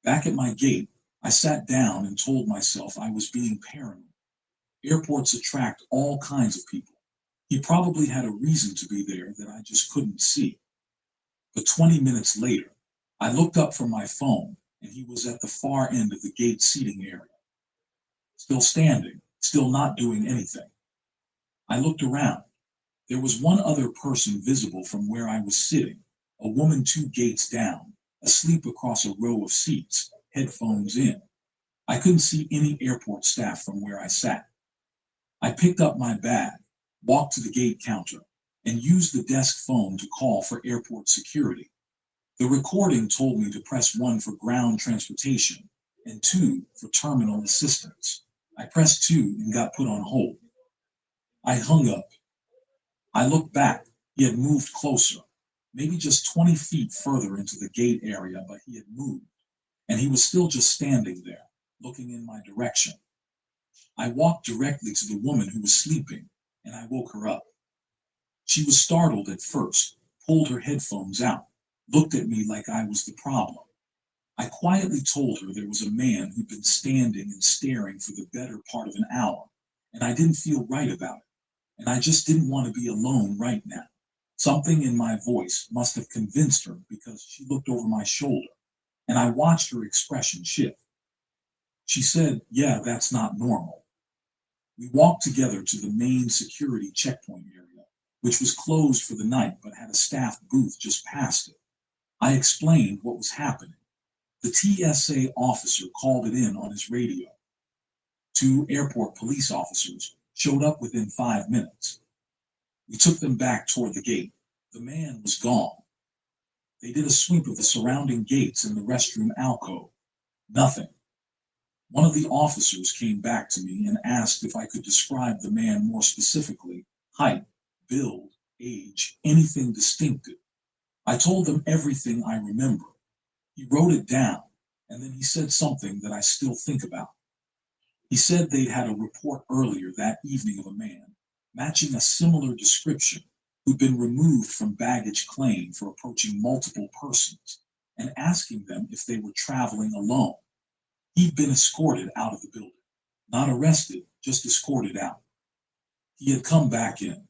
Back at my gate, I sat down and told myself I was being paranoid. Airports attract all kinds of people. He probably had a reason to be there that I just couldn't see. But 20 minutes later, I looked up from my phone and he was at the far end of the gate seating area. Still standing, still not doing anything. I looked around. There was one other person visible from where I was sitting, a woman 2 gates down, asleep across a row of seats, headphones in. I couldn't see any airport staff from where I sat. I picked up my bag, walked to the gate counter, and used the desk phone to call for airport security. The recording told me to press 1 for ground transportation and 2 for terminal assistance. I pressed 2 and got put on hold. I hung up. I looked back. He had moved closer, maybe just 20 feet further into the gate area, but he had moved, and he was still just standing there, looking in my direction. I walked directly to the woman who was sleeping, and I woke her up. She was startled at first, pulled her headphones out, looked at me like I was the problem. I quietly told her there was a man who'd been standing and staring for the better part of an hour, and I didn't feel right about it, and I just didn't want to be alone right now. Something in my voice must have convinced her because she looked over my shoulder, and I watched her expression shift. She said, "Yeah, that's not normal." We walked together to the main security checkpoint area, which was closed for the night but had a staff booth just past it. I explained what was happening. The TSA officer called it in on his radio. 2 airport police officers showed up within 5 minutes. We took them back toward the gate. The man was gone. They did a sweep of the surrounding gates and the restroom alcove. Nothing. One of the officers came back to me and asked if I could describe the man more specifically: height, build, age, anything distinctive. I told them everything I remember. He wrote it down, and then he said something that I still think about. He said they'd had a report earlier that evening of a man matching a similar description, who'd been removed from baggage claim for approaching multiple persons and asking them if they were traveling alone. He'd been escorted out of the building. Not arrested, just escorted out. He had come back in.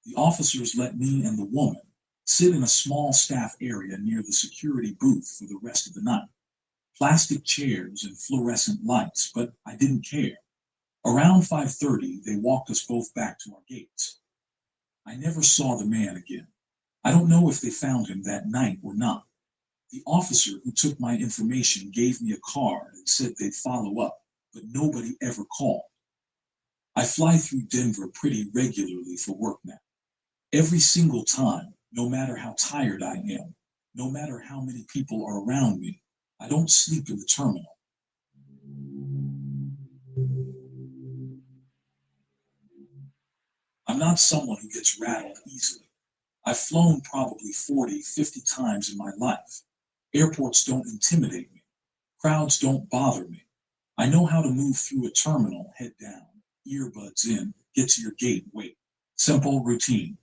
The officers let me and the woman sit in a small staff area near the security booth for the rest of the night. Plastic chairs and fluorescent lights, but I didn't care. Around 5:30, they walked us both back to our gates. I never saw the man again. I don't know if they found him that night or not. The officer who took my information gave me a card and said they'd follow up, but nobody ever called. I fly through Denver pretty regularly for work now. Every single time, no matter how tired I am, no matter how many people are around me, I don't sleep in the terminal. I'm not someone who gets rattled easily. I've flown probably 40, 50 times in my life. Airports don't intimidate me. Crowds don't bother me. I know how to move through a terminal, head down, earbuds in, get to your gate, wait. Simple routine.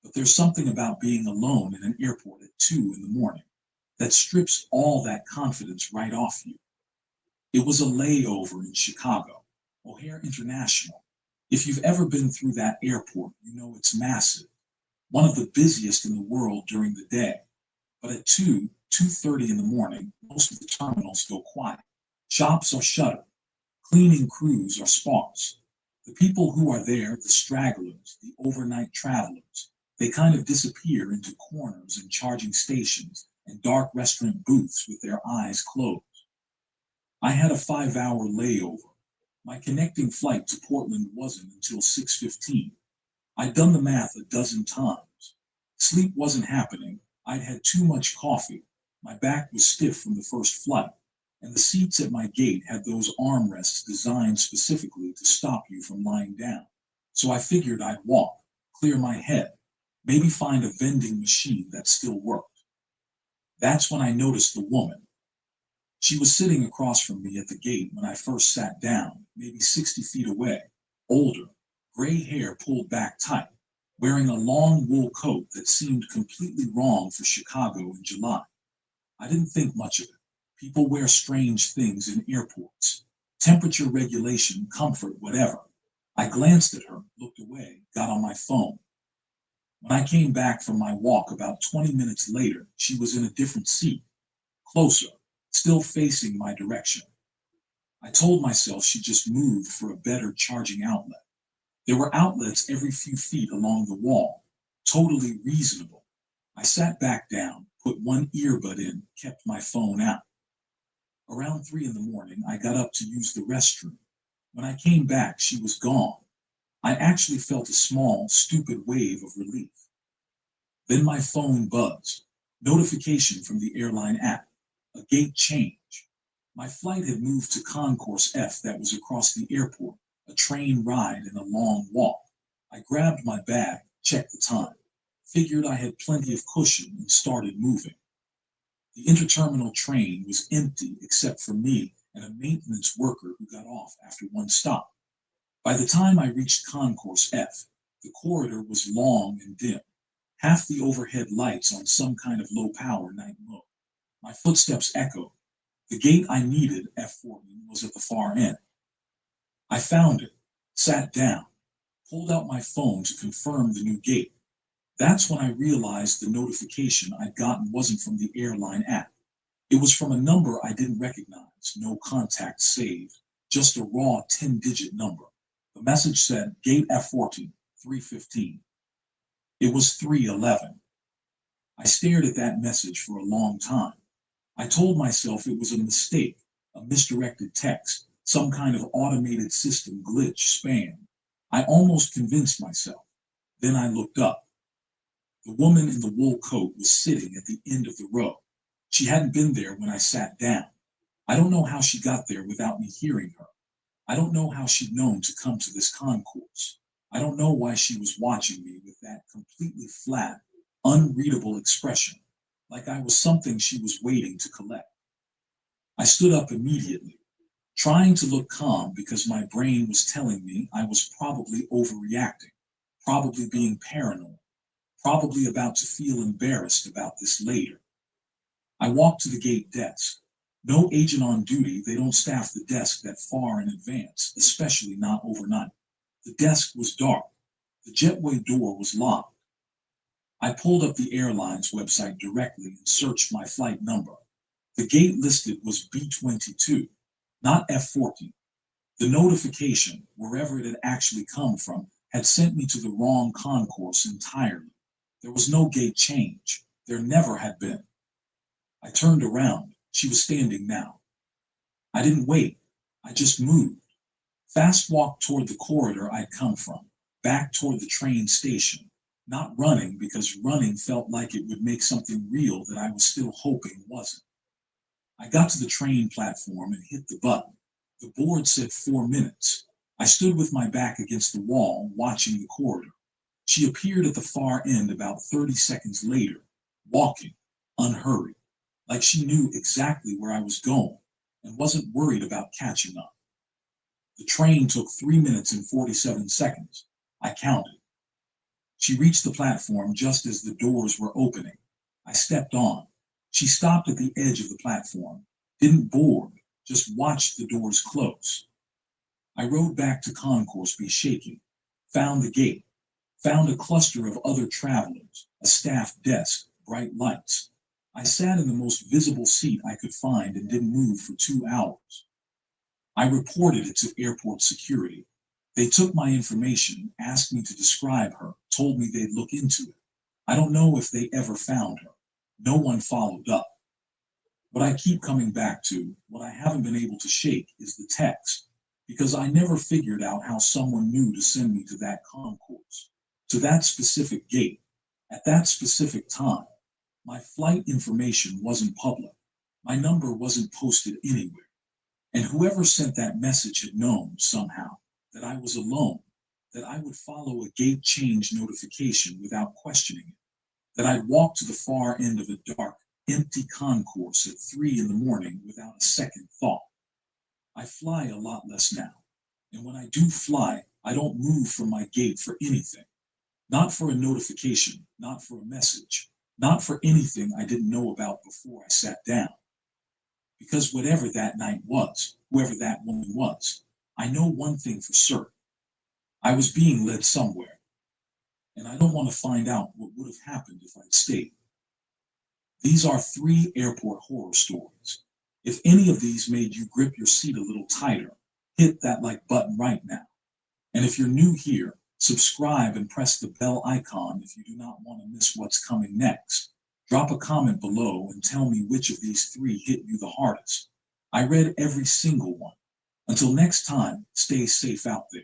But there's something about being alone in an airport at 2 in the morning that strips all that confidence right off you. It was a layover in Chicago, O'Hare International. If you've ever been through that airport, you know it's massive, one of the busiest in the world during the day. But at 2:30 in the morning, most of the terminals go quiet. Shops are shuttered. Cleaning crews are sparse. The people who are there, the stragglers, the overnight travelers, they kind of disappear into corners and charging stations and dark restaurant booths with their eyes closed. I had a 5-hour layover. My connecting flight to Portland wasn't until 6:15. I'd done the math a dozen times. Sleep wasn't happening. I'd had too much coffee. My back was stiff from the first flight, and the seats at my gate had those armrests designed specifically to stop you from lying down. So I figured I'd walk, clear my head, maybe find a vending machine that still worked. That's when I noticed the woman. She was sitting across from me at the gate when I first sat down, maybe 60 feet away, older, gray hair pulled back tight, wearing a long wool coat that seemed completely wrong for Chicago in July. I didn't think much of it. People wear strange things in airports. Temperature regulation, comfort, whatever. I glanced at her, looked away, got on my phone. When I came back from my walk about 20 minutes later, she was in a different seat, closer, still facing my direction. I told myself she just moved for a better charging outlet. There were outlets every few feet along the wall, totally reasonable. I sat back down, put one earbud in, kept my phone out. Around 3 in the morning, I got up to use the restroom. When I came back, she was gone. I actually felt a small, stupid wave of relief. Then my phone buzzed. Notification from the airline app. A gate change. My flight had moved to Concourse F that was across the airport, a train ride and a long walk. I grabbed my bag, checked the time, figured I had plenty of cushion and started moving. The interterminal train was empty except for me and a maintenance worker who got off after one stop. By the time I reached Concourse F, the corridor was long and dim, half the overhead lights on some kind of low-power night mode. My footsteps echoed. The gate I needed, F40, was at the far end. I found it, sat down, pulled out my phone to confirm the new gate. That's when I realized the notification I'd gotten wasn't from the airline app. It was from a number I didn't recognize, no contact saved, just a raw 10-digit number. The message said, Gate F40, 315. It was 311. I stared at that message for a long time. I told myself it was a mistake, a misdirected text, some kind of automated system glitch, spam. I almost convinced myself. Then I looked up. The woman in the wool coat was sitting at the end of the row. She hadn't been there when I sat down. I don't know how she got there without me hearing her. I don't know how she'd known to come to this concourse. I don't know why she was watching me with that completely flat, unreadable expression, like I was something she was waiting to collect. I stood up immediately. trying to look calm because my brain was telling me I was probably overreacting, probably being paranoid, probably about to feel embarrassed about this later. I walked to the gate desk. No agent on duty, they don't staff the desk that far in advance, especially not overnight. The desk was dark. The jetway door was locked. I pulled up the airline's website directly and searched my flight number. The gate listed was B-22, not F-14. The notification, wherever it had actually come from, had sent me to the wrong concourse entirely. There was no gate change. There never had been. I turned around. She was standing now. I didn't wait. I just moved. Fast walked toward the corridor I'd come from, back toward the train station. Not running, because running felt like it would make something real that I was still hoping wasn't. I got to the train platform and hit the button. The board said 4 minutes. I stood with my back against the wall, watching the corridor. She appeared at the far end about 30 seconds later, walking, unhurried, like she knew exactly where I was going and wasn't worried about catching up. The train took 3 minutes and 47 seconds. I counted. She reached the platform just as the doors were opening. I stepped on. She stopped at the edge of the platform, didn't board, just watched the doors close. I rode back to Concourse B shaking, found the gate, found a cluster of other travelers, a staff desk, bright lights. I sat in the most visible seat I could find and didn't move for 2 hours. I reported it to airport security. They took my information, asked me to describe her, told me they'd look into it. I don't know if they ever found her. No one followed up. What I keep coming back to, what I haven't been able to shake, is the text, because I never figured out how someone knew to send me to that concourse, to that specific gate, at that specific time. My flight information wasn't public. My number wasn't posted anywhere. And whoever sent that message had known somehow that I was alone, that I would follow a gate change notification without questioning it, that I'd walk to the far end of a dark, empty concourse at 3 in the morning without a second thought. I fly a lot less now. And when I do fly, I don't move from my gate for anything. Not for a notification, not for a message, not for anything I didn't know about before I sat down. Because whatever that night was, whoever that woman was, I know one thing for certain. I was being led somewhere. And I don't want to find out what would have happened if I'd stayed. These are 3 airport horror stories. If any of these made you grip your seat a little tighter, hit that like button right now. And if you're new here, subscribe and press the bell icon if you do not want to miss what's coming next. Drop a comment below and tell me which of these 3 hit you the hardest. I read every single one. Until next time, stay safe out there.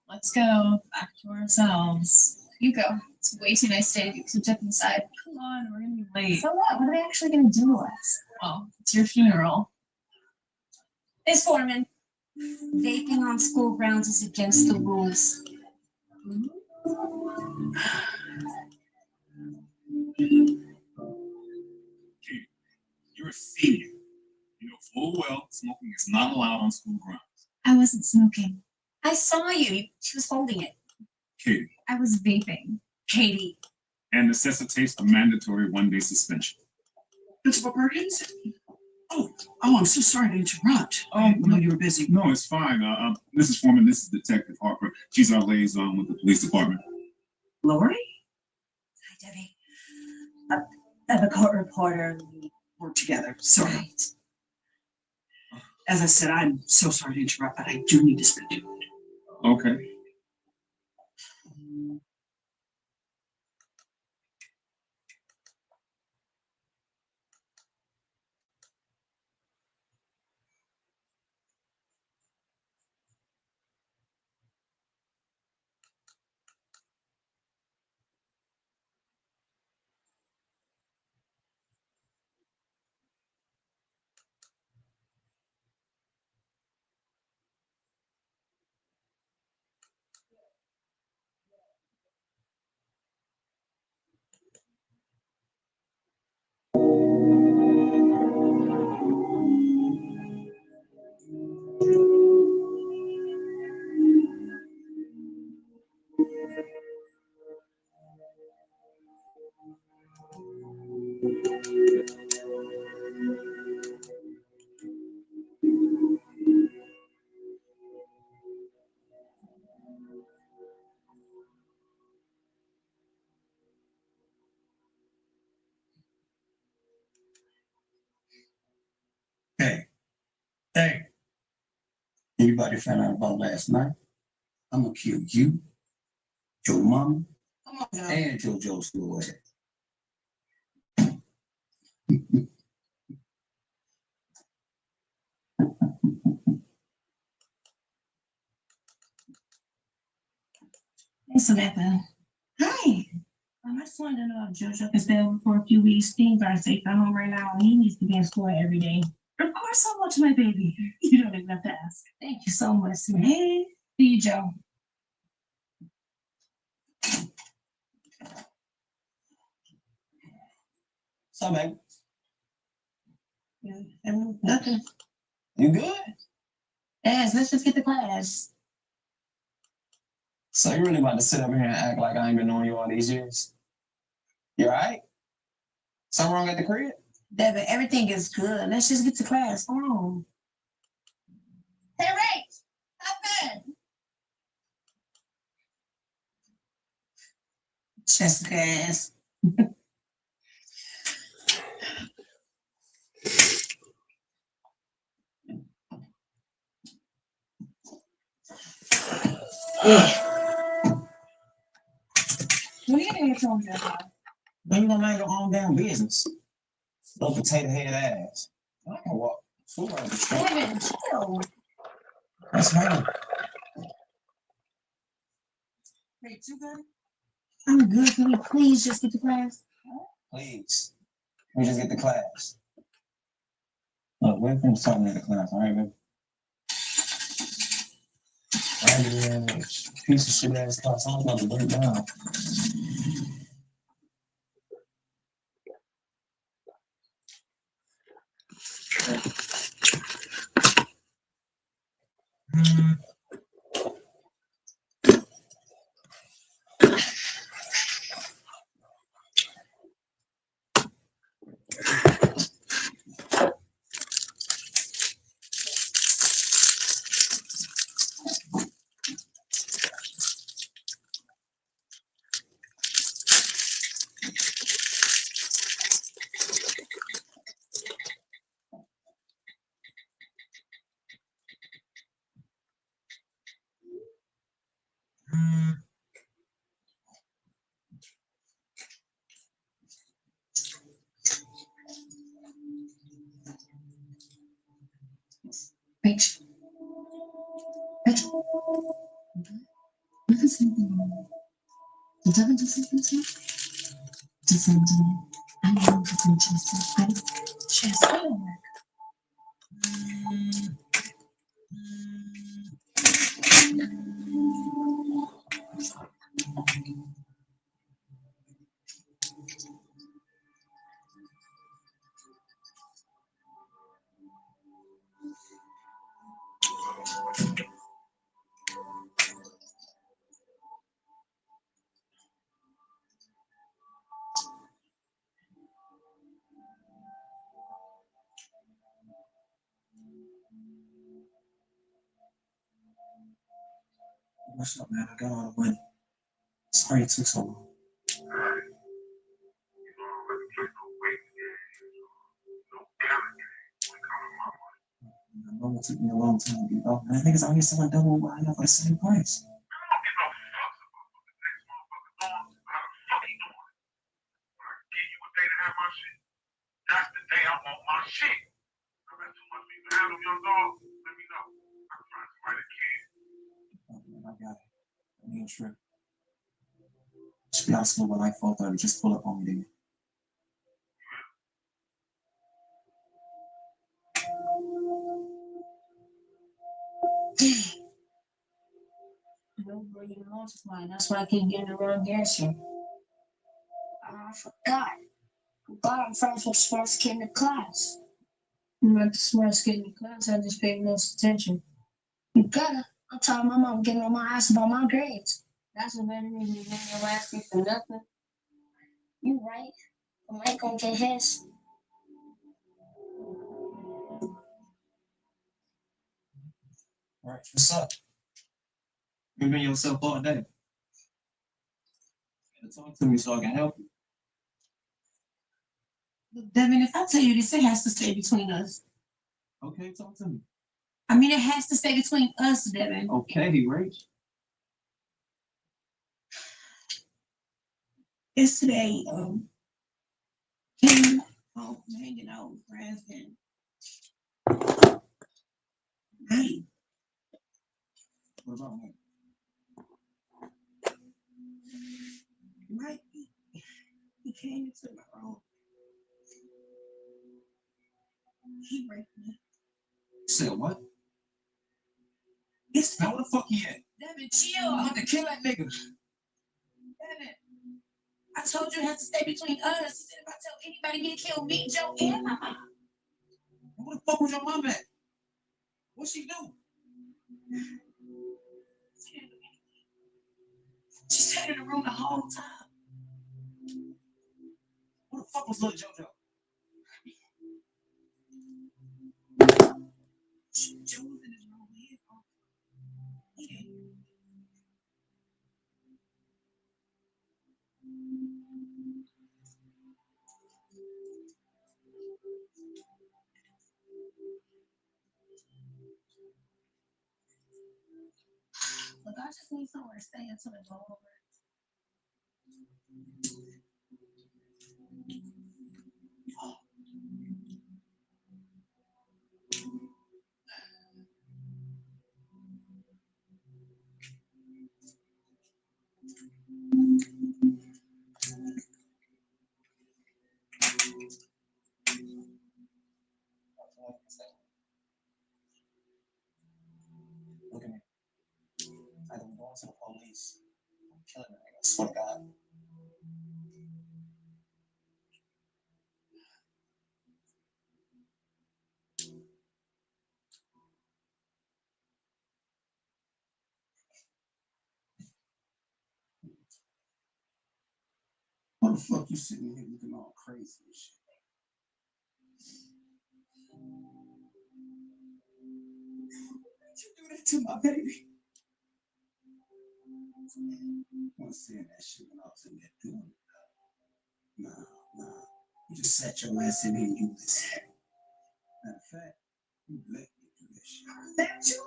Let's go back to ourselves. You go. It's way too nice today to be cooped up inside. Come on, we're gonna be late. So what? What are they actually gonna do to us? Well, it's your funeral. Miss Foreman, vaping on school grounds is against the rules. Katie, you're a senior. You know full well smoking is not allowed on school grounds. I wasn't smoking. I saw you. She was holding it. Katie, I was vaping. Katie. and necessitates a mandatory 1-day suspension. Principal Perkins? Oh, I'm so sorry to interrupt. I know you were busy. No, it's fine. Mrs. Foreman, this is Detective Harper. She's our liaison with the police department. Lori? Hi, Debbie. I'm a court reporter. We work together. Sorry. As I said, I'm so sorry to interrupt, but I do need to speak to you. Okay. Hey, anybody found out about last night? I'm gonna kill you, your mama, and JoJo school ass. Hey, Samantha. Hi. I just wanted to know if JoJo can stay over for a few weeks. Things are safe at home right now, and he needs to be in school every day. Of course, I'll watch my baby. You don't even have to ask. Thank you so much, Samantha. Hey, see you, Joe. So, baby, Nothing. you good? Yes, let's just get to class. So you really about to sit up here and act like I ain't been knowing you all these years? You all right? Something wrong at the crib? Devin, everything is good. Let's just get to class. Come on. Hey, Ray! Hop in! Jessica ass. What are you doing from here? Then you gonna mind your own damn business. Little potato head ass. I don't know what. Food around the street. Devin, chill. That's her. Wait, you good? I'm good. Can we please just get to class? Please. We just get to class. Look, we're from something in the class, all right, baby? I ain't been piece of shit ass class. I was about to break down. Rachel. Rachel. What is something? The devil does something to you? Does something? I know does something to you. She's homework. What's up, man? I got all the money. Sorry it took so long. I know it took me a long time to get off. Man, niggas out here selling double wide for the same price. That's the day I want my shit. I got too much people to handle, young dog. Let me know. I can find somebody that can. Oh, man, I got it. I ain't trip. Should be out of school by like 4:30. Just pull up on me then. Nobody multiply. That's why I keep getting the wrong answer. I forgot. But I'm friends with the smartest kid in the class. I'm not the smartest kid in the class. I just pay most attention. You gotta. I'm telling my mom getting on my ass about my grades. That's a better reason than getting your ass beat for nothing. You right. I might go get his. All right, what's up? You been yourself all day. You gotta talk to me so I can help you. Devin, if I tell you this, it has to stay between us. Okay, talk to me. I mean, it has to stay between us, Devin. Okay, Rach. Yesterday, came home hanging out with friends and I What about me? might be. He came into my room. He raped me. You said what? It's Now where the fuck he at? Devin, chill. I'm about to kill that nigga. Devin, I told you it has to stay between us. He said if I tell anybody he killed me, Joe, and my mom. Where the fuck was your mom at? What'd she do? She sat in the room the whole time. Where the fuck was little JoJo? Joe was in his room. He didn't. Look, I just need somewhere to stay until it's over. Look at me. I don't go to the police. I'm killing that nigga. I swear to God. What the fuck you sitting here looking all crazy and shit? Why'd you do that to my baby? I was saying that shit when I was in there doing it. Nah. You just sat your ass in here and you this. Matter of fact, you let me do that shit. Let you?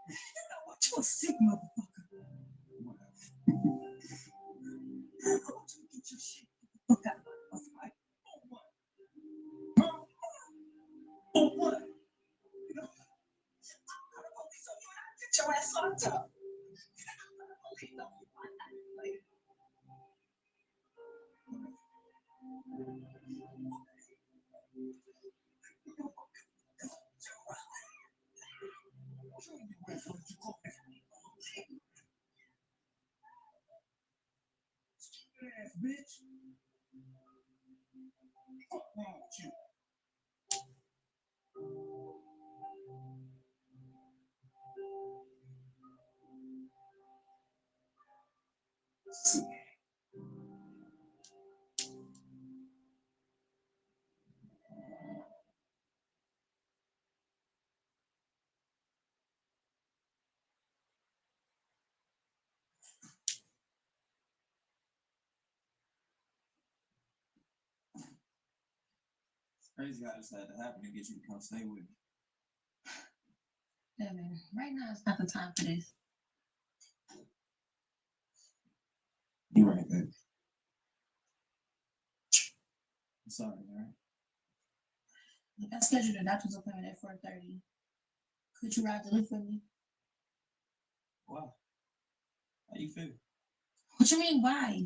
You know what? You a sick motherfucker. I want you to get your shit the fuck out. Ass bitch. What's wrong with you? Crazy how this had to happen to get you to come stay with me. Devin, right now it's not the time for this. You right, baby. I'm sorry, alright? Like I scheduled a doctor's appointment at 4:30. Could you ride the lift with me? Why? How you feel? What you mean, why?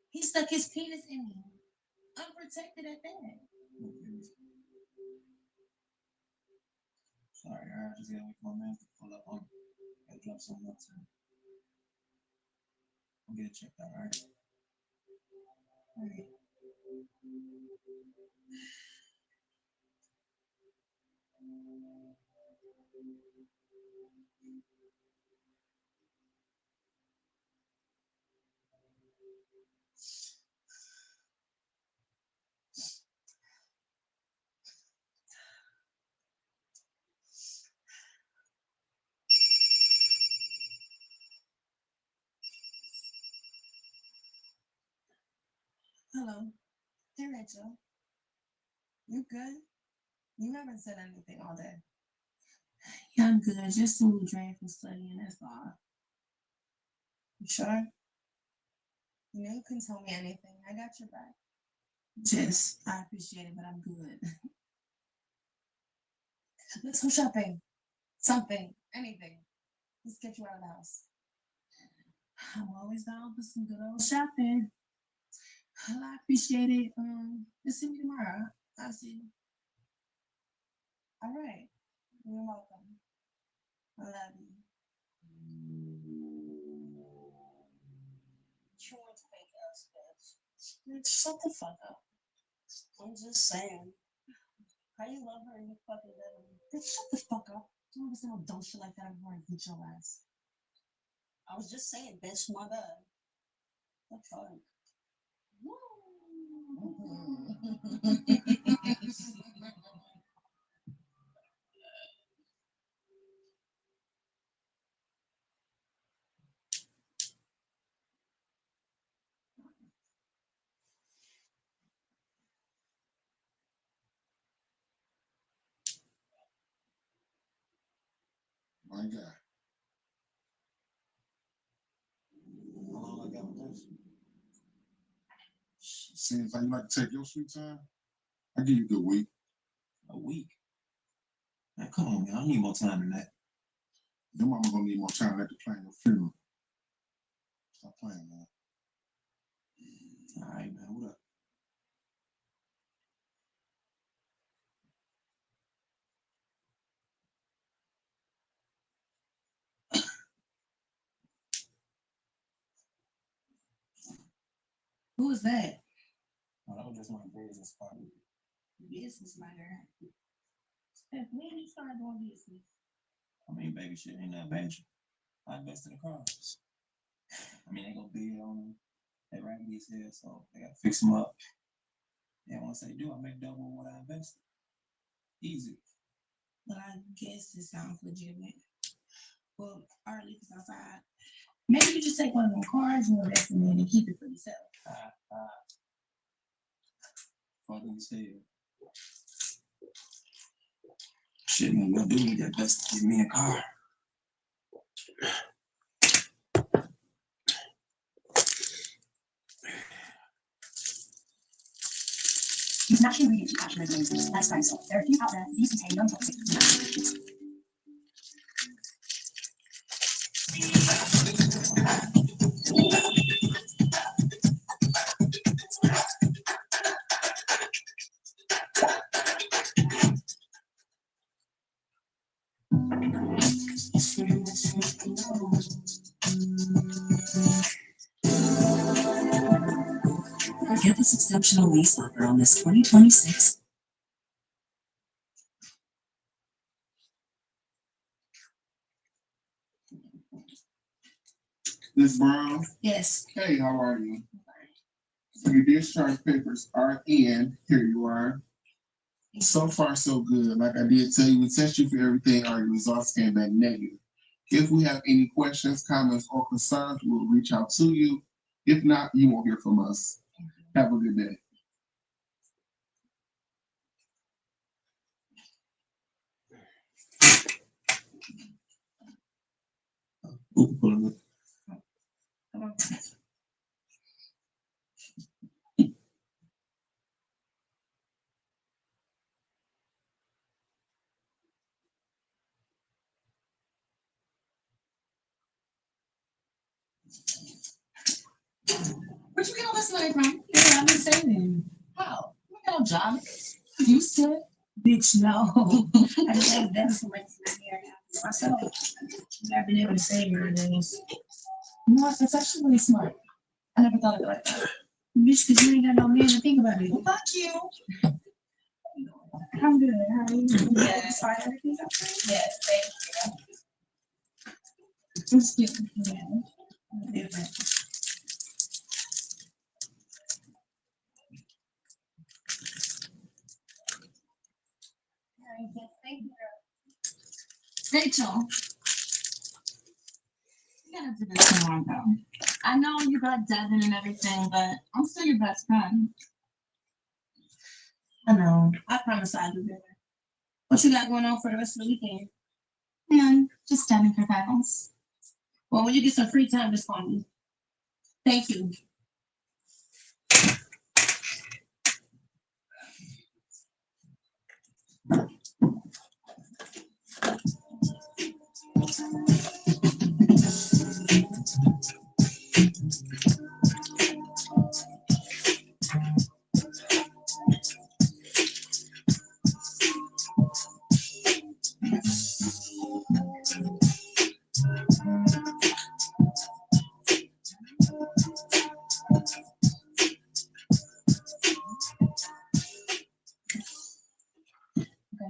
He stuck his penis in me. Unprotected at that. Sorry, alright? Just gotta wait for my man to pull up on me. Gotta drop something else in. I'll get it checked out, alright? Alright. Hello. Hey, Rachel. You good? You never said anything all day. Yeah, I'm good. Just a little drained from studying, that's all. You sure? You know you couldn't tell me anything. I got your back. Just, I appreciate it, but I'm good. Let's go shopping. Something. Anything. Let's get you out of the house. I'm always down for some good old shopping. Well, I appreciate it. Just see me tomorrow. I'll see you. All right. You're welcome. I love you. You want to make us bitch. Shut the fuck up. I'm just saying. How you love her and you fucking let her. Bitch, shut the fuck up. Don't ever say no dumb shit like that anymore and beat your ass. I was just saying, bitch, my bad. The fuck? My guy. How long I got with this? Seems like you like to take your sweet time. I'll give you a good week. A week? Man, come on, man. I need more time than that. Your mama gonna need more time at the plan your funeral. Stop playing, man. All right, man. Hold up. Who is that? Oh, that was just my business partner. Business matter. Steph, when you start doing business? I mean, baby, shit ain't that bad. I invested in cars. I mean, they gonna bid on them. They raggedy as hell, so they gotta fix them up. And once they do, I make double what I invested. Easy. But I guess it sounds legitimate. Well, or at least it's outside. Maybe you just take one of them cars and invest in it and keep it for yourself. Fucking hell. Shit, maybe I do need that best to give me a car. Use natural ingredients to capture those flavors. That's very soft. There are a few out there. These contain non-toxic. Get this exceptional lease offer on this 2026. Miss Brown, Yes. hey, how are you? So your discharge papers are in. Here you are. So far, so good. Like I did tell you, we test you for everything. Our results came back negative. If we have any questions, comments, or concerns, we'll reach out to you. If not, you won't hear from us. Have a good day. Where'd you get all this money from? Yeah, I've been saving. How? You got no job. You said, bitch, no. I just have that so much here myself. I've been able to save your days. No, it's actually really smart. I never thought of it like that. Bitch, because you ain't got no man to think about it. Well, fuck you. I'm good. How are you? Yes. Sorry, everything's okay? Yes, thank you. It's different. Yeah. Different. Rachel, you gotta do this tomorrow, though. I know you got Devin and everything, but I'm still your best friend. I know. I promise I'll do better. What you got going on for the rest of the weekend? None. Just studying for finals. Well, when you get some free time, just call me. Thank you.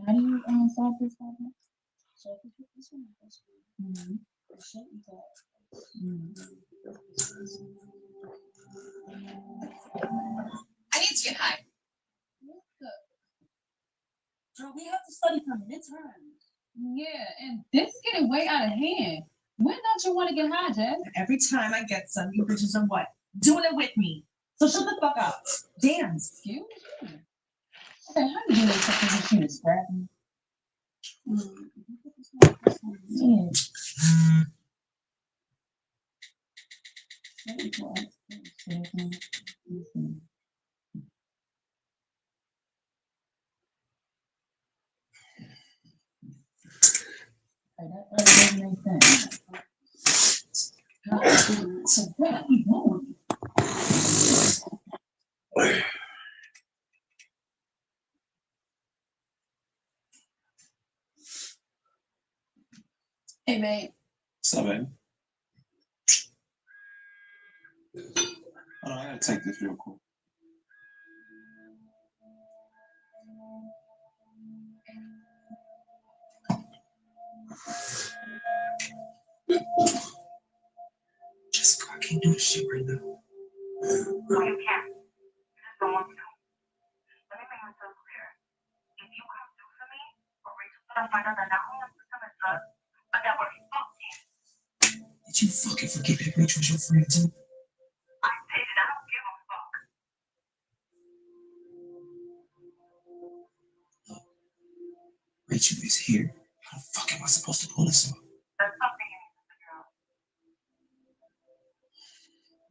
How do you solve this problem? So if you put this one in this one, the shape you got. I need to get high. Girl, we have to study for midterms. Yeah, and this is getting way out of hand. When don't you want to get high, Jess? Every time I get some, you bitches are what? Doing it with me. So shut the fuck up. Damn. Excuse me. Okay, how do you do this position is scrapping? Yeah. So what are you doing? Hey, mate. What's up, baby? Hold on, I gotta take this real quick. Jessica, I can't do this shit right now. No, you can't. You just don't want to. Let me make myself clear. If you come through for me, or Rachel's gonna find out that not only I'm selling drugs, but that we're fucking. Did you fucking forget that Rachel's your friend too? I did, and I don't give a fuck. Rachel is here. How the fuck am I supposed to pull this off? There's something you need to figure out.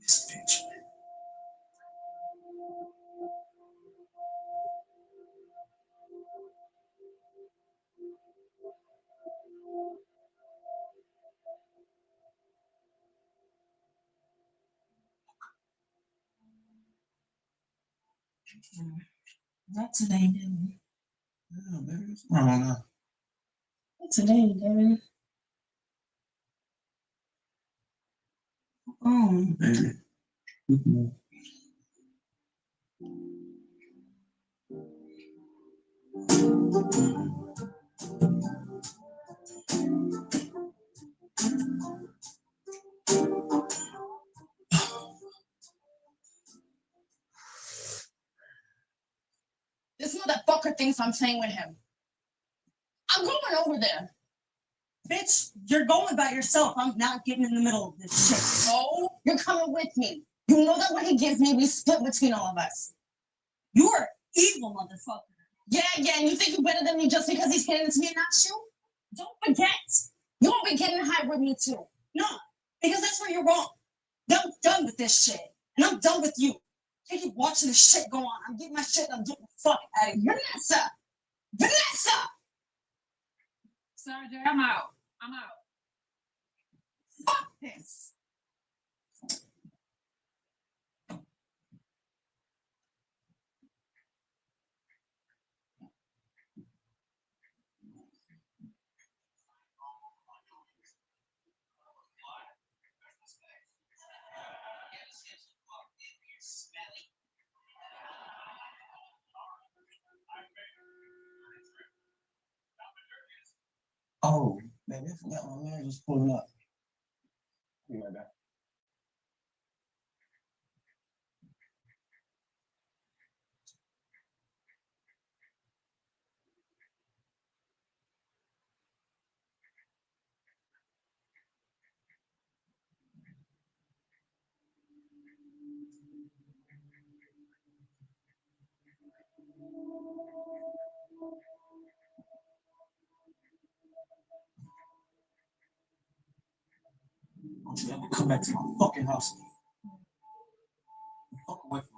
This bitch. Not today, Devin. Yeah, baby, what's going on now? Not today, Devin. Baby. This motherfucker thinks I'm playing with him. I'm going over there. Bitch, you're going by yourself. I'm not getting in the middle of this shit. No, you're coming with me. You know that what he gives me, we split between all of us. You're evil, motherfucker. Yeah, and you think you're better than me just because he's handing it to me and not you? Don't forget, you won't be getting high with me too. No, because that's where you're wrong. I'm done with this shit, and I'm done with you. I keep watching this shit go on. I'm getting my shit and I'm getting the fuck out of here. Vanessa! Sorry, I'm out. Fuck this. Oh, baby, I forgot my man just pulling up. Be right back. Don't you ever come back to my fucking house. Fuck away from me.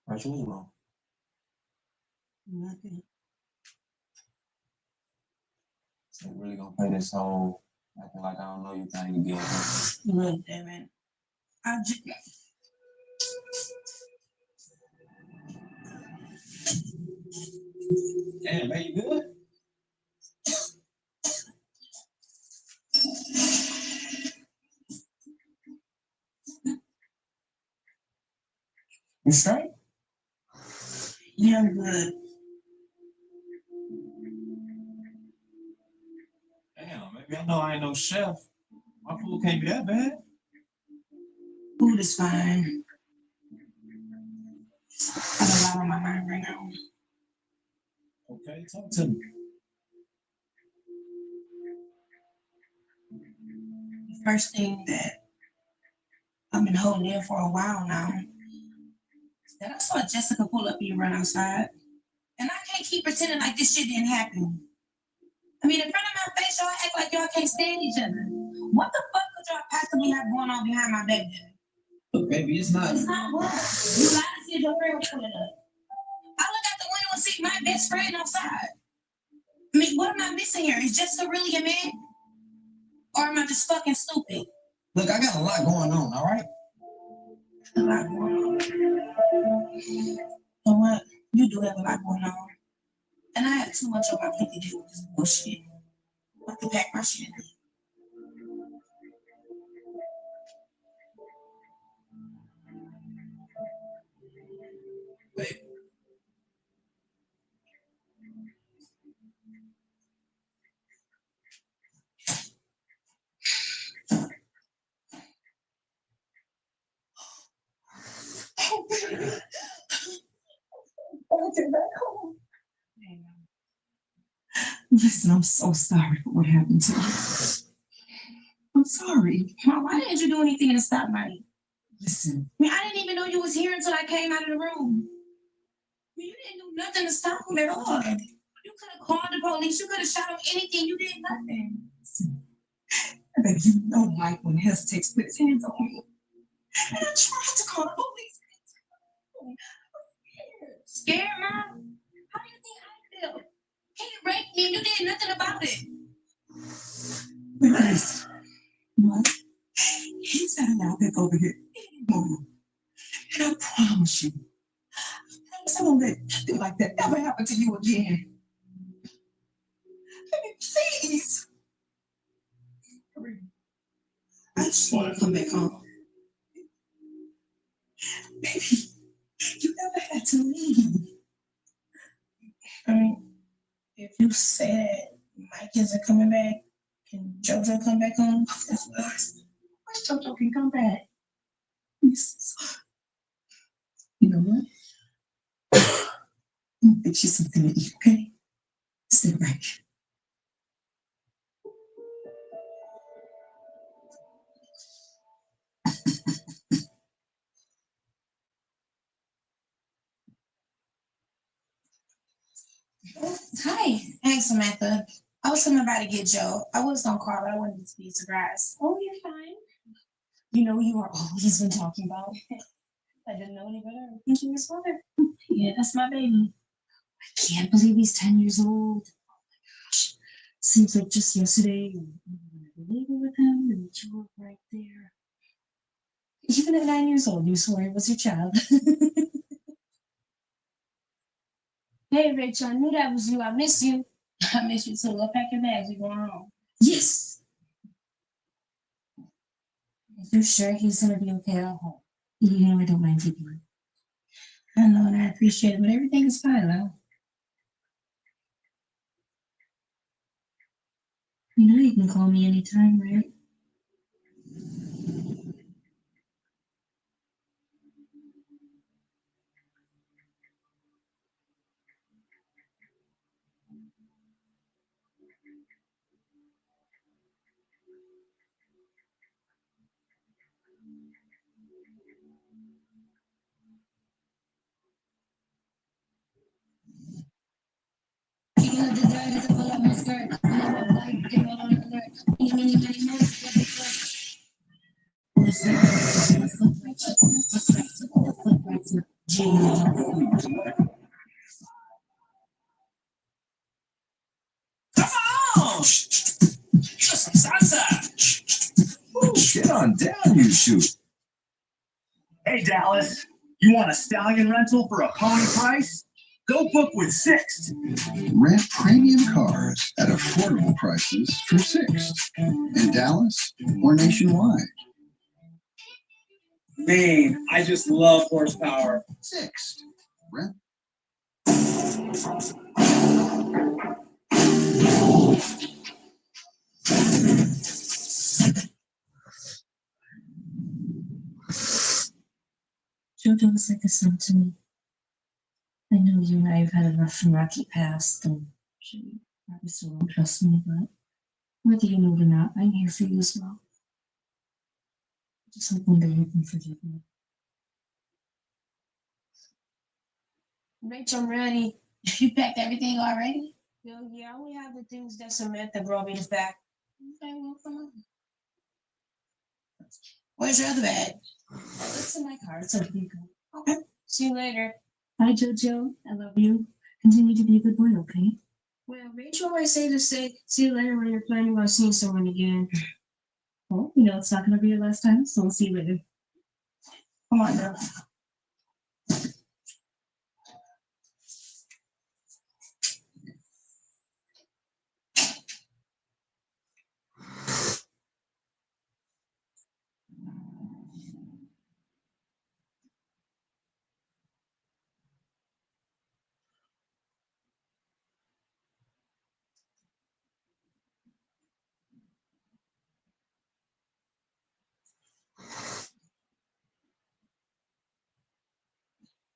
What you wrong? Nothing. So you really gonna play this whole acting like I don't know you thing again? Huh? Look, damn it. I just. Damn, man, you good? You straight? Yeah, I'm good. Damn, maybe I know I ain't no chef. My food can't be that bad. Food is fine. I have a lot on my mind right now. Okay. Okay, talk to me. The first thing that I've been holding in for a while now is that I saw Jessica pull up and you run outside. And I can't keep pretending like this shit didn't happen. I mean, in front of my face, y'all act like y'all can't stand each other. What the fuck could y'all possibly have going on behind my back then? Look, baby, it's not. It's not what? You lied to see your friend pull it up. I look out the window and see my best friend outside. I mean, what am I missing here? Is Jessica really a man? Or am I just fucking stupid? Look, I got a lot going on, all right? A lot going on. You know what? You do have a lot going on. And I have too much on my plate to deal with this bullshit. I have to pack my shit. Listen, I'm so sorry for what happened to you. I'm sorry. Mom, why didn't you do anything to stop me? Listen, I mean, I didn't even know you was here until I came out of the room. I mean, you didn't do nothing to stop him at all. You could have called the police. You could have shot him. Anything. You did nothing. baby, you know Mike wouldn't hesitate to put his hands on me. And I tried to call the police. Scared, Mom? How do you think I feel? He raped me and you did nothing about it. Because, what? He's not allowed back over here anymore. And I promise you, I won't let nothing like that ever happen to you again. I mean, please. I just want to come back home. Baby, you never had to leave. I mean, if you said Mike isn't coming back, can JoJo come back home? Of course. JoJo can come back. You know what? I'm gonna fix you something to eat, okay? Sit right here. Hi. Hey, Samantha. I was coming by to get Joe. I was gonna call, but I wanted it to be a surprise. Oh, you're fine. You know you are always been talking about. I didn't know any better. I think you was father. Yeah, that's my baby. I can't believe he's 10 years old. Oh my gosh. Seems like just yesterday you were living with him and you were right there. Even at 9 years old, you swore he was your child. Hey, Rachel, I knew that was you. I miss you. I miss you too. Go pack your bags. We're going home. Yes. You're sure he's gonna be okay at home? You know I don't mind taking him. I know, and I appreciate it, but everything is fine now. You know you can call me anytime, right? Oh! Just salsa! Ooh, get on down, you shoot. Hey, Dallas, you want a stallion rental for a pony price? Go book with Sixt. Rent premium cars at affordable prices for Sixt. In Dallas or nationwide. Man, I just love horsepower. Sixt. Rent. JoJo was like a son to me. I know you and I have had a rough and rocky past, and you probably still don't trust me, but whether you know it or not, I'm here for you as well. Just hope one day you can forgive me. Rachel, I'm ready. You packed everything already? Yeah, I only have the things that Samantha brought me to pack. Okay, well, come on. Where's your other bag? It's in my car. It's over you go. Okay. See you later. Bye, Jojo. I love you. Continue to be a good boy, okay? Well, Rachel always say to see you later when you're planning on seeing someone again. Well, you know it's not going to be your last time, so we'll see you later. Come on, girl.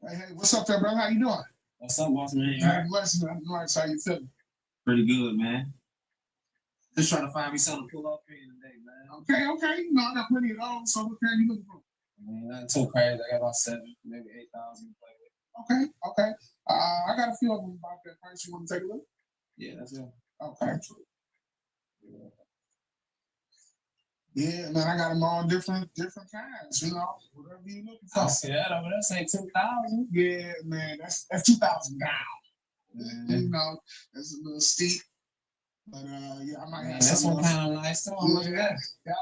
Hey, what's up there, brother? How you doing? What's up, boss man? I'm blessed. I'm nice. How you feeling? Pretty good, man. Just trying to find me something to pull up here today, man. Okay. You know, I got plenty of those. So what kind you looking for? I mean, nothing too crazy. I got about 7, maybe 8,000 to play with. Okay. I got a few of them about that price. You want to take a look? Yeah, that's it. Okay. Yeah, man, I got them all different kinds, you know, whatever you looking for. I see that over there, say 2,000. Yeah, man, that's 2,000 down. You know, that's a little steep, but yeah, I might have This some one kind of nice too. How much is that? That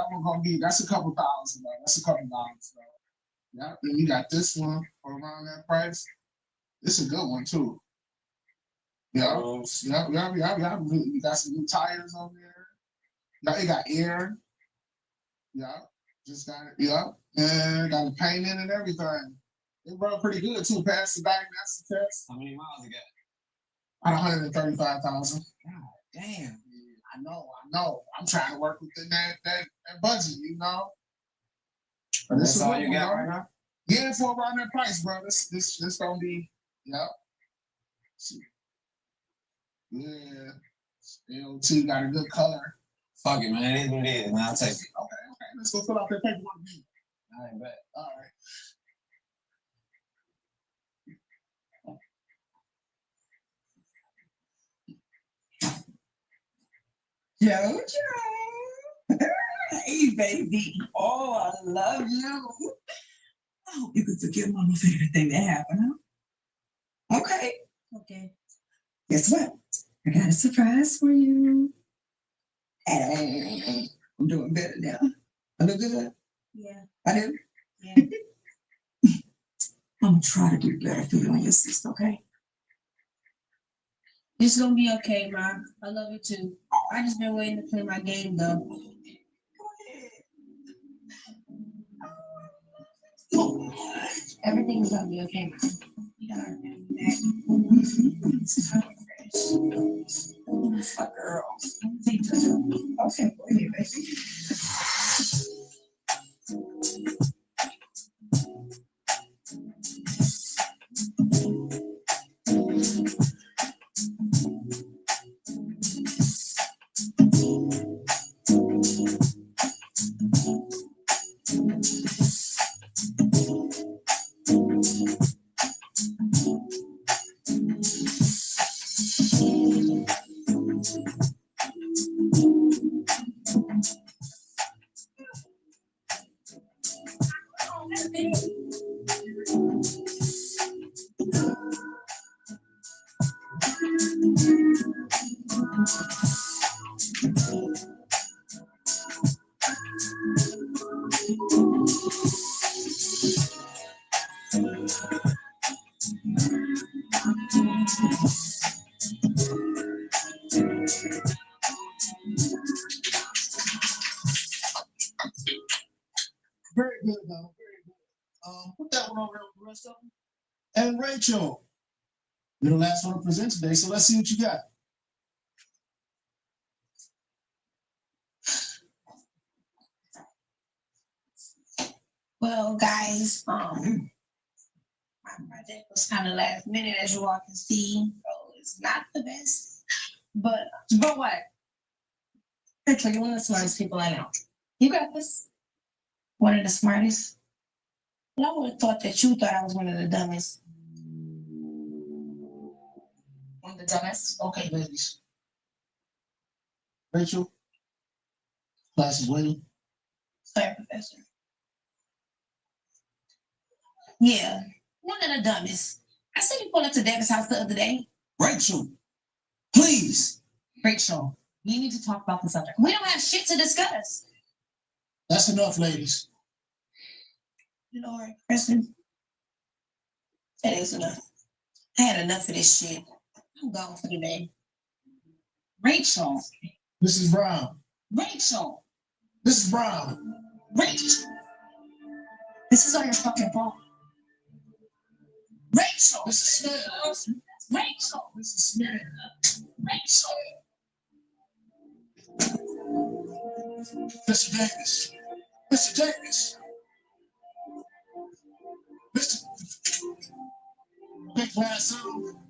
one gonna be that's a couple thousand, though. That's a couple dollars, though. Yeah, then you got this one for around that price. This is a good one too. Yeah, You got some new tires on there. Yeah, it got air. Yeah, just got it. Yeah, and got it painted and everything. It run pretty good too. Passed the diagnostic test. How many miles it got? About 135,000. God damn. I know. I'm trying to work within that budget, you know. But That's all you got right now? Yeah, for around that price, bro. This gonna be, yeah. Yeah. LT got a good color. Fuck it, man. It is what it is, man. I'll take it. Okay. Let's go fill out that paperwork. I ain't bad. All right. Jojo. Hey, baby. Oh, I love you. I hope you can forgive Mama for everything that happened, huh? Okay. Guess what? I got a surprise for you. Hey, I'm doing better now. I look good? Yeah. I do? Yeah. I'm gonna try to do better for you and your sister, okay? It's gonna be okay, Ma. I love you too. I just been waiting to play my game though. Everything's gonna be okay, Ma. You got our family back. That's my girl. Okay, go ahead, baby. Very good, though. Very good. Put that one over there with the rest of them. And Rachel, you're the last one to present today, so let's see what you got. Well, guys, my My project was kind of last minute, as you all can see. So it's not the best. But what? Rachel, you're one of the smartest people I know. You got this. One of the smartest. But I would have thought that you thought I was one of the dumbest. One of the dumbest? Okay, ladies. Rachel, class is waiting. Sorry, Professor. Yeah, one of the dumbest. I said you pulled up to David's house the other day. Rachel, please. Rachel, we need to talk about the subject. We don't have shit to discuss. That's enough, ladies. Lord, Kristen, that is enough. I had enough of this shit. I'm gone for the day. Rachel. Mrs. Brown. Rachel. Mrs. Brown. Rachel. This is all your fucking fault. Rachel. Mrs. Smith. Rachel. Mrs. Smith. Rachel. Mr. Davis. Mr. Davis. Mr. Big class settle.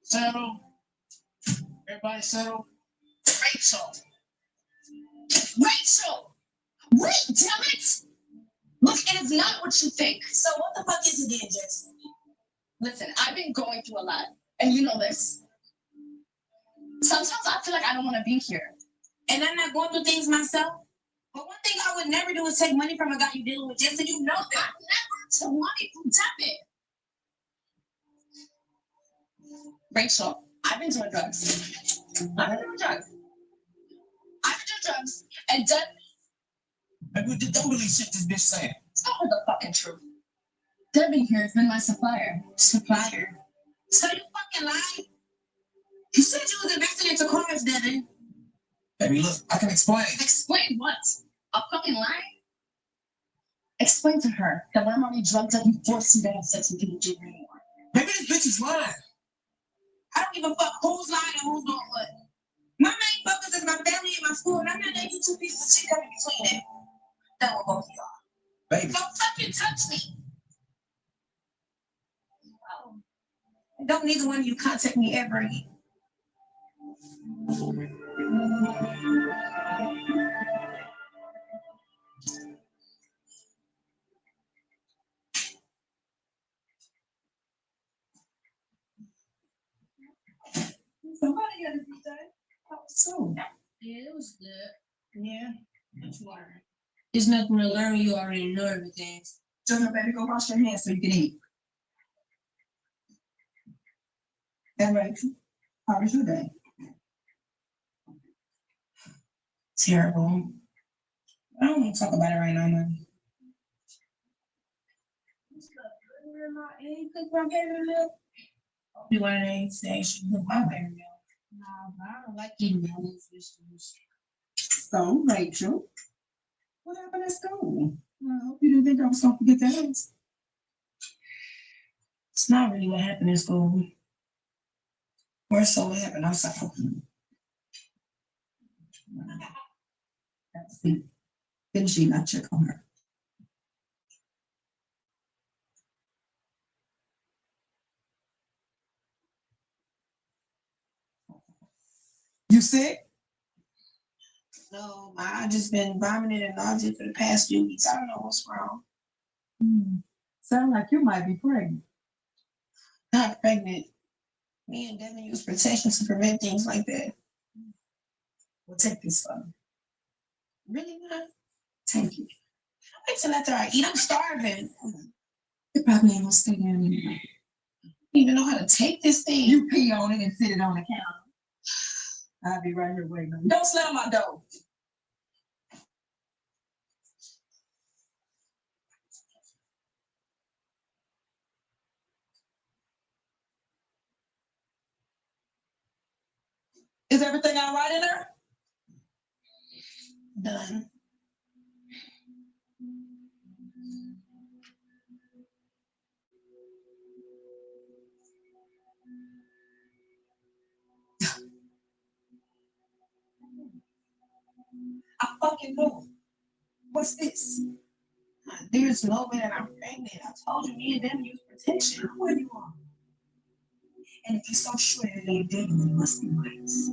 Settle. Everybody settle. Rachel. Rachel. Wait, damn it. Look, it is not what you think. So what the fuck is it then, Jess? Listen, I've been going through a lot, and you know this. Sometimes I feel like I don't want to be here. And I'm not going through things myself. But one thing I would never do is take money from a guy you're dealing with, just so you know that. I never took money from Devin. Rachel, I've been doing drugs. I've been doing drugs. I've been doing drugs and done. Baby, don't believe shit this bitch saying. Tell her the fucking truth. Devin here has been my supplier. Supplier? So you fucking lied? You said you was invested into cars, Devin. Baby, look, I can explain. Explain what? A fucking lie? Explain to her that when I'm already drugged up, you forced me to have sex with you anymore. Baby, this bitch is lying. I don't give a fuck who's lying and who's doing what. My main focus is my family and my school, and I'm not letting you two pieces of shit come in between it. That will both of y'all. Baby. Don't fucking touch me. Oh. And don't neither one of you contact me ever again. Somebody got to be done. How soon? Yeah, it was good. Yeah. That's why. There's nothing to learn. You already know everything. Jonah, better go wash your hands so you can eat. And Rachel, how was your day? Terrible. I don't want to talk about it right now, man. Cook my favorite meal. You want an egg today? She cook my favorite meal. Nah, but I don't like eating mayonnaise vegetables. So, Rachel, what happened at school? I hope you didn't think I was going to forget that. It's not really what happened in school. More so what happened outside. Didn't she not check on her? You sick? No, I just been vomiting and nausea for the past few weeks. I don't know what's wrong. Sound like you might be pregnant. Not pregnant. Me and Devin use protection to prevent things like that. We'll take this from. Really, man? Thank you. Wait till after I eat. I'm starving. You probably ain't gonna stay there anymore. I don't even know how to take this thing. You pee on it and sit it on the counter. I'll be right here waiting on you. Don't slam my door. Is everything all right in there? Done. I fucking know. What's this? There's no way that I'm pregnant. I told you, me and them use protection. Where you are? And if you're so sure that it ain't David, then it must be Mike's.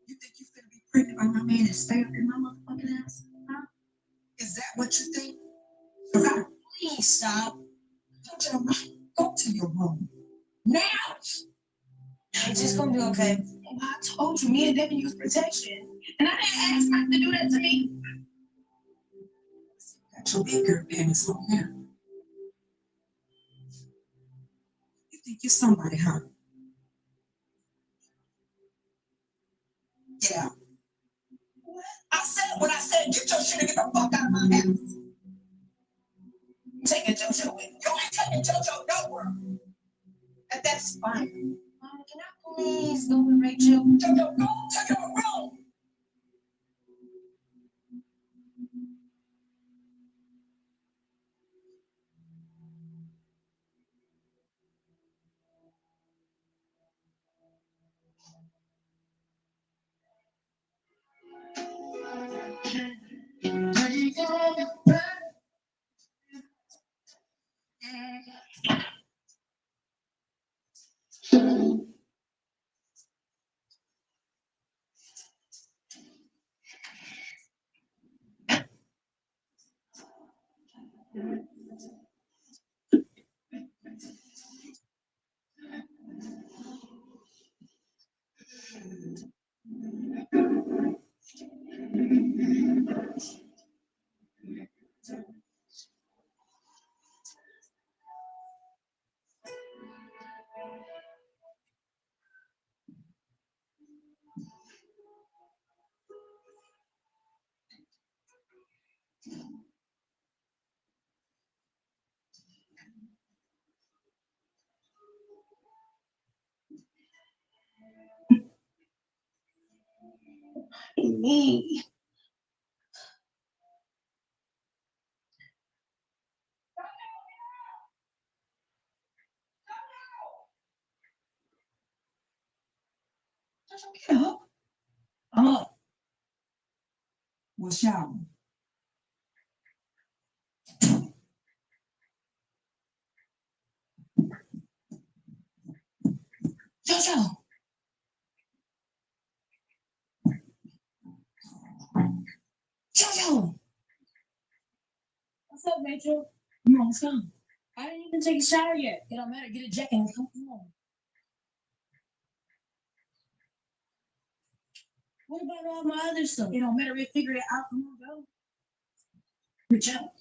You think you finna be pregnant by my man and stay up in my motherfucking ass? Huh? Is that what you think? So please stop. Go to your room. Now! It's just gonna be okay. I told you, me and Devin use protection. And I didn't ask Mike to do that to me. Got your big girl panties on now. You think you're somebody, huh? Get out. What? I said what I said. Get your shit and get the fuck out of my house. Taking JoJo with you. You ain't taking JoJo nowhere. And that's fine. Mama, can I please go with Rachel? JoJo, go to your room. Me. Get up. Up. What's shower? JoJo. JoJo. What's up, Rachel? You on the phone? I didn't even take a shower yet. It don't matter. Get a jacket and come home. What about all my other stuff? It don't matter. We figured it out. Come on, go. Reach out.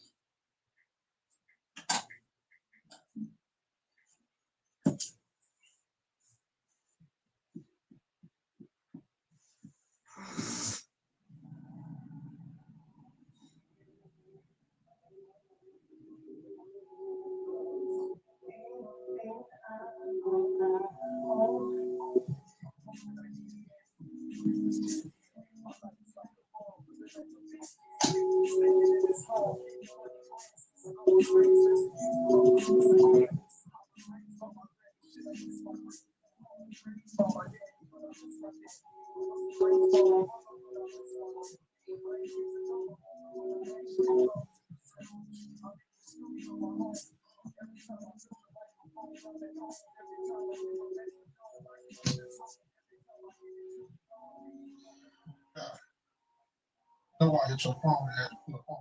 Know why I hit your phone and had to put a phone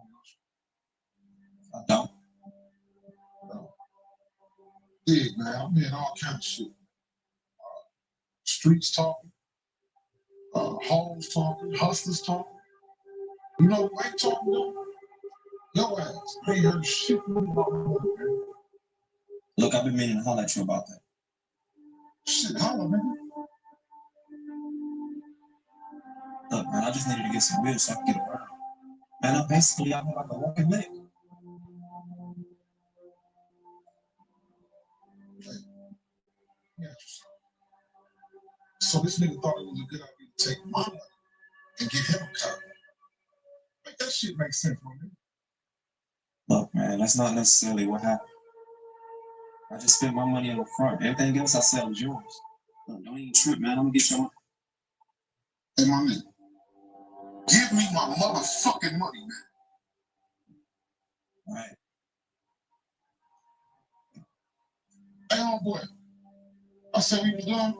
on. I don't. Big man, I'm hearing all kind of shit. Streets talking, hoes talking, hustlers talking. You know who ain't talking though? Your ass. I ain't heard shit from you about my mother, man. Look, I've been meaning to holler at you about that. Shit, holla, man. Look, man, I just needed to get some wheels so I can get around. Man, I'm basically out here like a walking lick. Yeah, so this nigga thought it was a good idea to take my money and get him a car. Like, that shit makes sense, man. Look, man, that's not necessarily what happened. I just spent my money on the front. Everything else I sell is yours. Look, don't even trip, man. I'm gonna get your money. Hey, my nigga, give me my motherfucking money, man. Right. Hey, homeboy. I said we was done.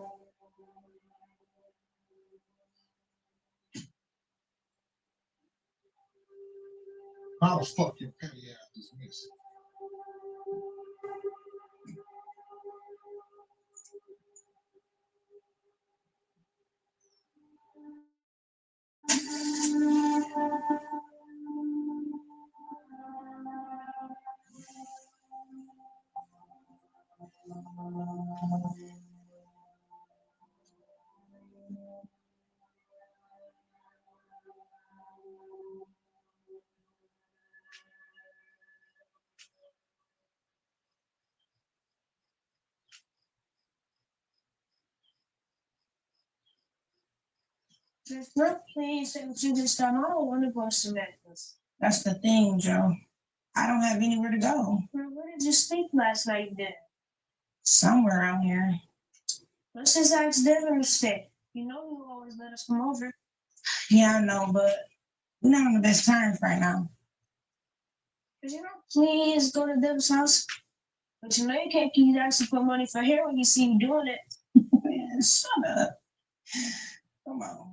How the fuck your petty ass dismissed? There's no place that you this time. I don't want to go to Memphis. That's the thing, Joe. I don't have anywhere to go. Where did you sleep last night then? Somewhere around here. Let's just ask Devin to stay. You know he'll always let us come over. Yeah, I know, but we're not on the best terms right now. Could you not please go to Devin's house? But you know you can't keep asking for money for hair when you see me doing it. Man, shut up. Come on.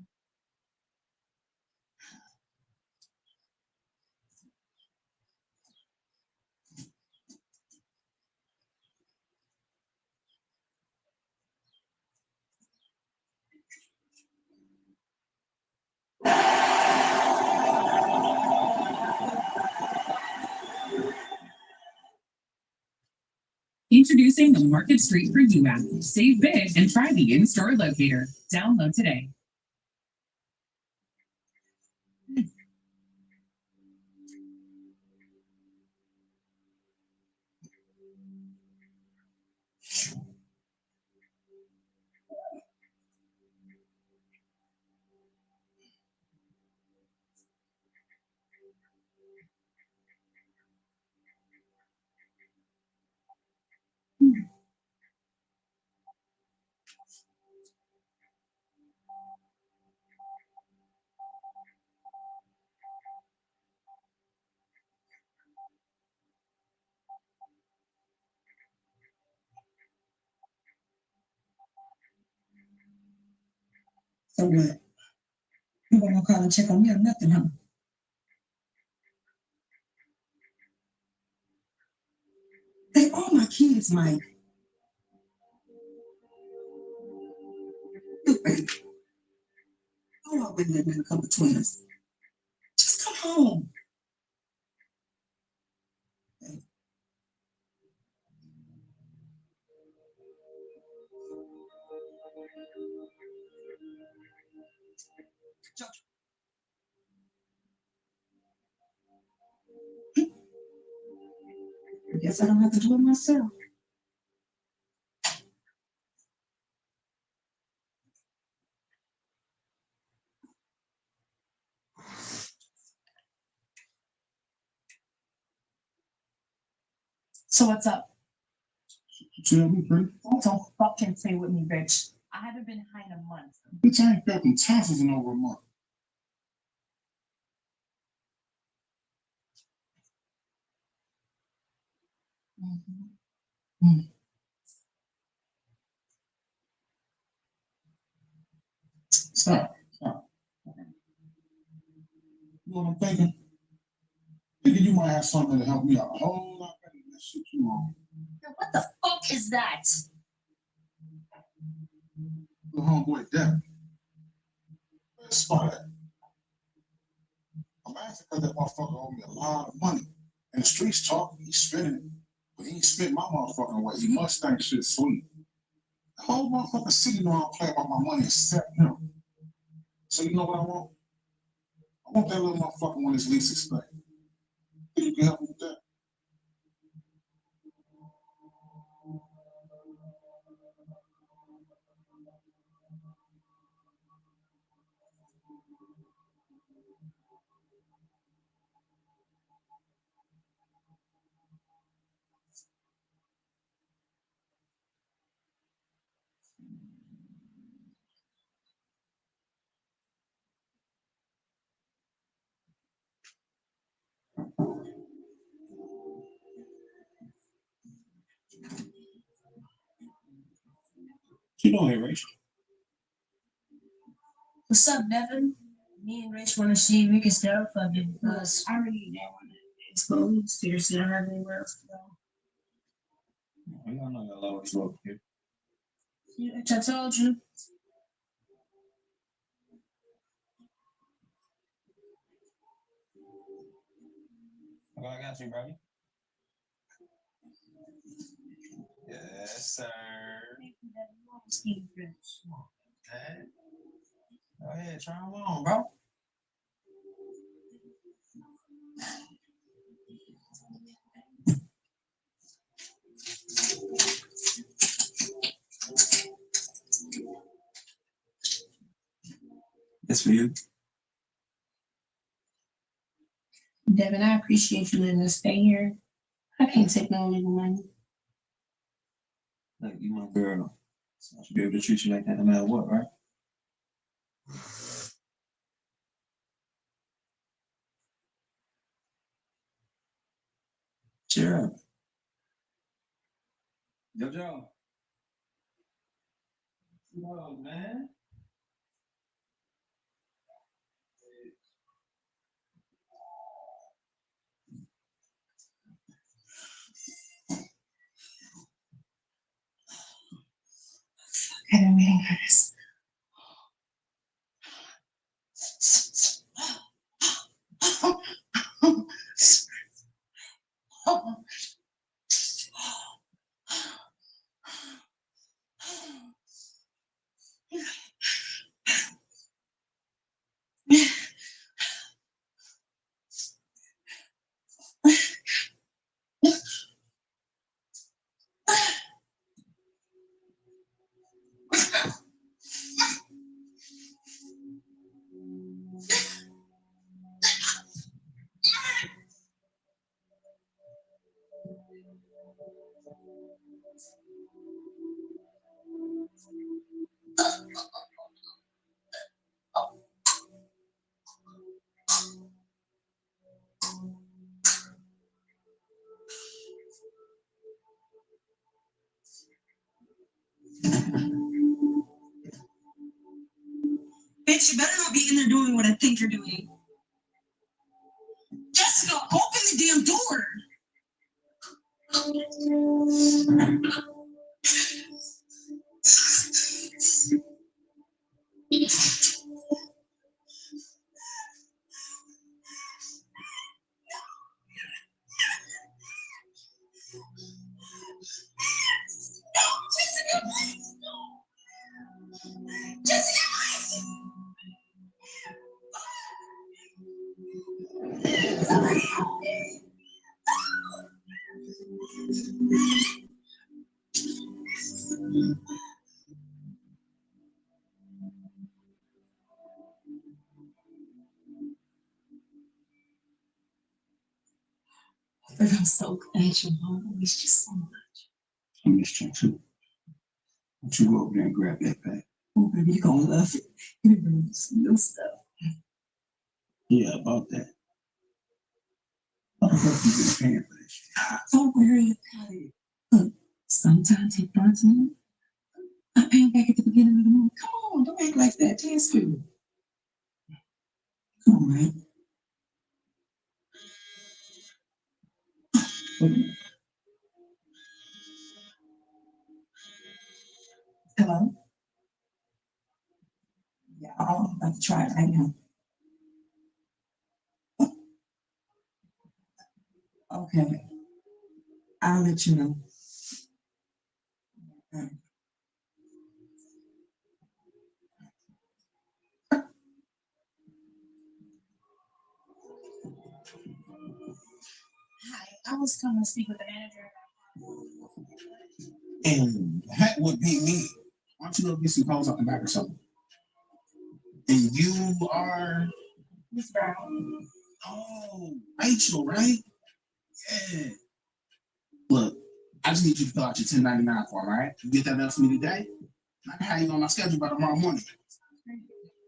Introducing the Market Street for You app. Save big and try the in-store locator. Download today. So what? You gonna call and check on me or nothing, huh? They are my kids, Mike. Look, baby. Don't always let men come between us. Just come home. I guess I don't have to do it myself. So what's up? Tell me, pretty. Don't fucking play with me, bitch. I haven't been high in a month. Bitch, I ain't felt them tonsils in over a month. Stop. Stop. You know what I'm thinking? Thinking you might have something to help me out a whole lot better than that shit you on. What the fuck is that? The homeboy Devin. Where's Spot at? I'm asking because that motherfucker owe me a lot of money. And the streets talk, he's spending it. But he ain't spent my motherfucking way. He must think shit's sweet. The whole motherfucking city know I don't play about my money except him. So you know what I want? I want that little motherfucker when it's least expected. Think you can help me with that? You know, hey, Rachel. What's up, Devin? Me and Rich want to see if we can start up for you because I really don't want to explode. Seriously, I don't have anywhere else to go. We all know y'all always love here. Yeah, I told you. I got you, buddy. Yes, sir. Okay. Go ahead, try them on, bro. It's for you. Devin, I appreciate you letting us stay here. I can't take no legal money. Look, you my girl. So I should be able to treat you like that no matter what, right? Cheer up. JoJo. No, man. I've been waiting for this. Bitch, you better not be in there doing what I think you're doing. Jessica, open the damn door. Jessica, please. Jessica, please. But I'm so glad you're home. I missed you so much. I missed you too. Why don't you go over there and grab that bag? Oh, baby, you're gonna love it. You're gonna bring some new stuff. Yeah, about that. How the fuck you been paying for this shit? Don't worry about it. Look, sometimes it burns me. I pay back at the beginning of the month. Come on, don't act like that. Dance for me. Come on, man. Hello? Yeah, I'm about to try it right now. Okay. I'll let you know. Hi, I was coming to speak with the manager. And that would be me. Why don't you go get some clothes off the back or something? And you are Miss Brown. oh Rachel, right? Yeah. Look, I just need you to fill out your 1099 form, all right? You get that done for me today? I can have you on my schedule by tomorrow morning.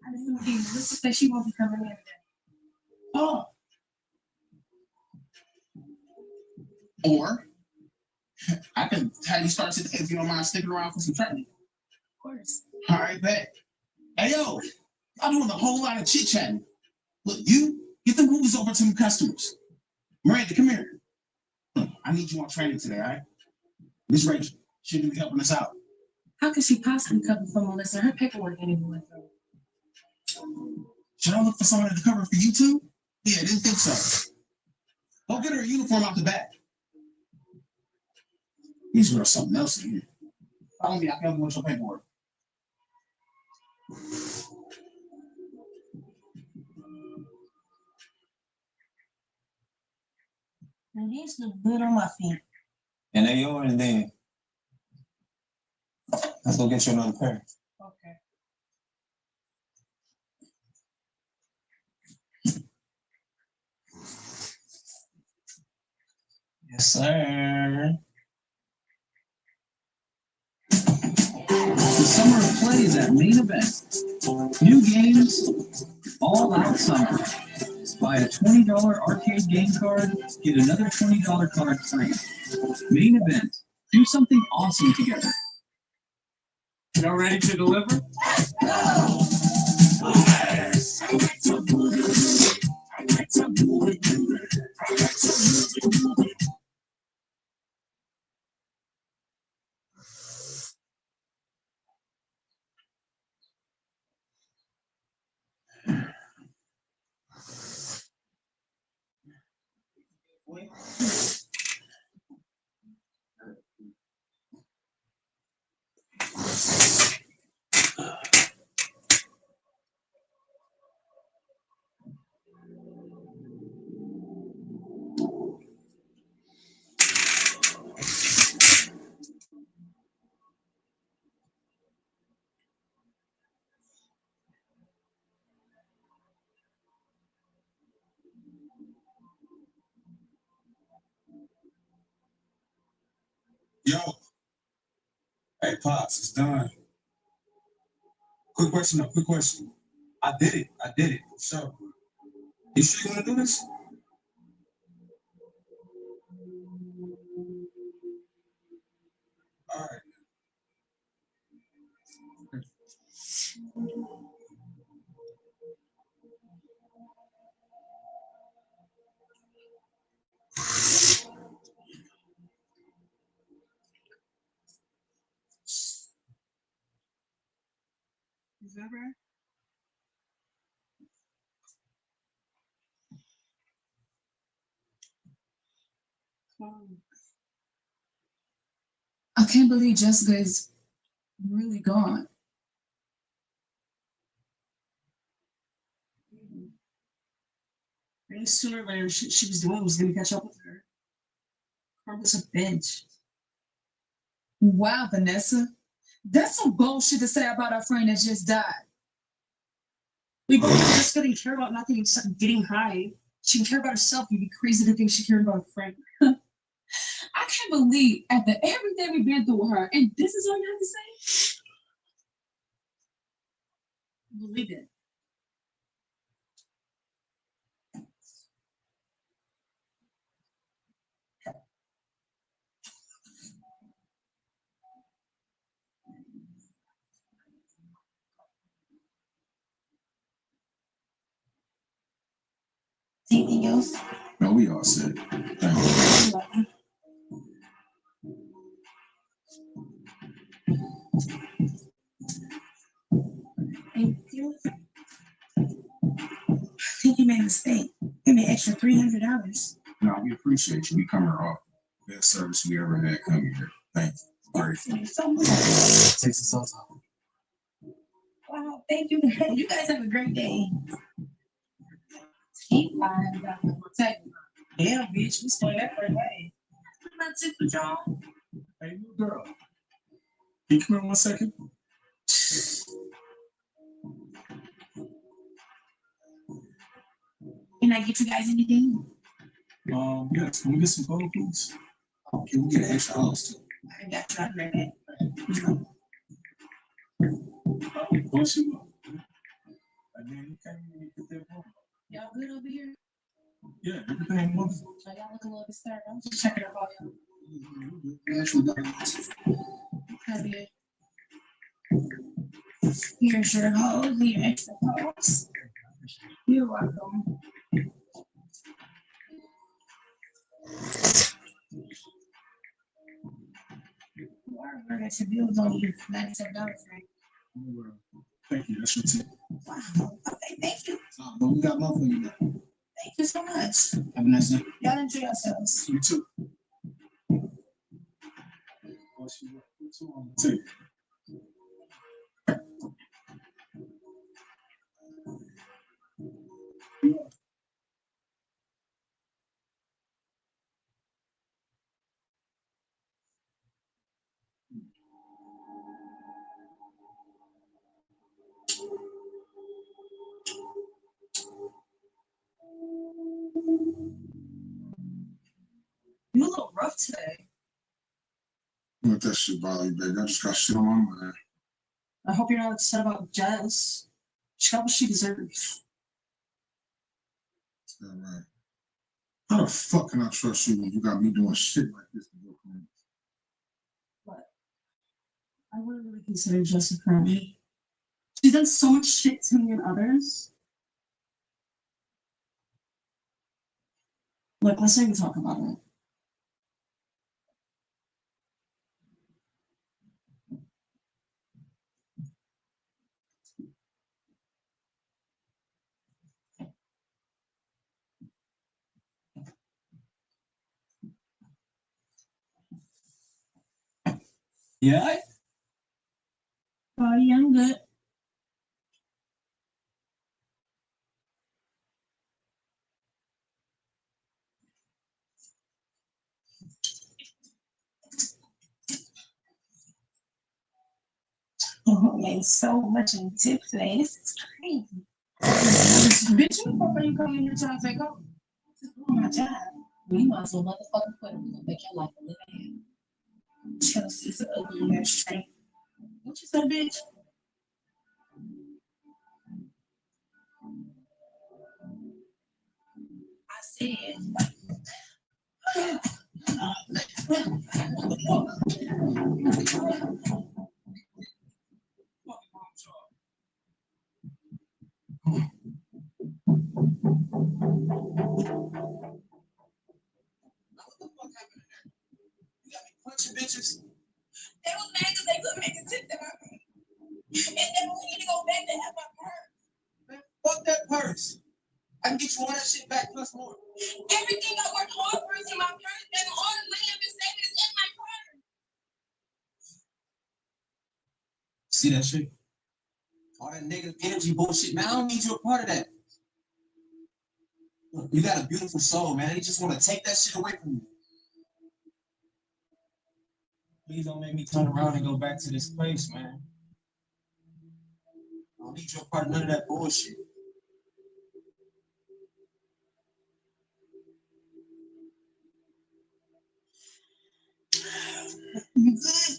I didn't see Let's just say she won't be coming in today. Oh. Or I can have you start today if you don't mind sticking around for some training. course. All right, bet. Hey, yo, I'm doing a whole lot of chit chatting. Look, you get the movies over to the customers. Miranda, come here. Look, I need you on training today, all right? Miss Rachel, she's gonna be helping us out. How could she possibly cover for Melissa? Her paperwork ain't even with her. Should I look for someone to cover for you too? Yeah, I didn't think so. Go get her a uniform out the back. These girls something else in here. Follow me, I can help you with your paperwork. And these look good on my feet. And they yours then. Let's go get you another pair. Okay. Yes, sir. The summer of play is at Main Event. New games, all out summer. Buy a $20 arcade game card, get another $20 card free. Main Event. Do something awesome together. Y'all ready to deliver? Yo. Hey, Pops, it's done. Quick question, though, quick question. I did it, for sure. You sure you want to do this? All right. Is that right? I can't believe Jessica is really gone. Maybe sooner or later she was the one who was gonna catch up with her. Carl was a bitch. Wow, Vanessa. That's some bullshit to say about our friend that just died. We both just didn't care about nothing except getting high. She can care about herself. You'd be crazy to think she cared about a friend. I can't believe after everything we've been through with her, and this is all you have to say? Believe it. Anything else? No, we all set. Thank you. Thank you. I think you made a mistake. Give me an extra $300. No, we appreciate you. We coming off best service we ever had coming here. Thank you. Grateful. Thank you so much. Takes us all time. Wow, thank you. You guys have a great day. Keep lying about the protect. Yeah, bitch, we stole that for a day. That's it for y'all. Hey, new girl. Can you come here 1 second? Can I get you guys anything? Yes. Can we get some photo, please? Can we get an extra house too? I got you. I'll bring it. Of course you will. And then you can't even get that photo. Y'all good over here? Yeah, everything wonderful. So y'all look a little disturbed. I'm just checking up on y'all. Actually, Okay, good. Here's your hose, your extra hose. You're welcome. I got your bills on you. $97, right? Thank you. That's your tip. Wow. Okay, thank you. But we got more for you. Thank you so much. Have a nice day. Y'all enjoy yourselves. You too. Take. You look rough today. Let that shit bother you, baby. I just got shit on my mind. I hope you're not upset about Jess. She got what she deserves. All right. How the fuck can I trust you when you got me doing shit like this to your friends? But I wouldn't really consider Jess a friend. She's done so much shit to me and others. Look, let's not even talk about it. Yeah. Oh, yeah, I'm good. Oh, man, so much in tip today. This is crazy. Bitch, you fuck are you coming here trying to take over? Just doing my job. You might as well motherfucking quit. I'm gonna make your life a living hell. Chelsea's an ugly ass straight. What you said, bitch? I said. Punching bitches. They was mad because they couldn't make a tip that I made. And then we need to go back to have my purse. Man, fuck that purse. I can get you all that shit back plus more. Everything I worked hard for is in my purse, and all the money I've been saving is in my purse. See that shit? All that negative energy bullshit, man. I don't need you a part of that. Look, you got a beautiful soul, man. They just want to take that shit away from you. Please don't make me turn around and go back to this place, man. I don't need you a part of none of that bullshit. You good?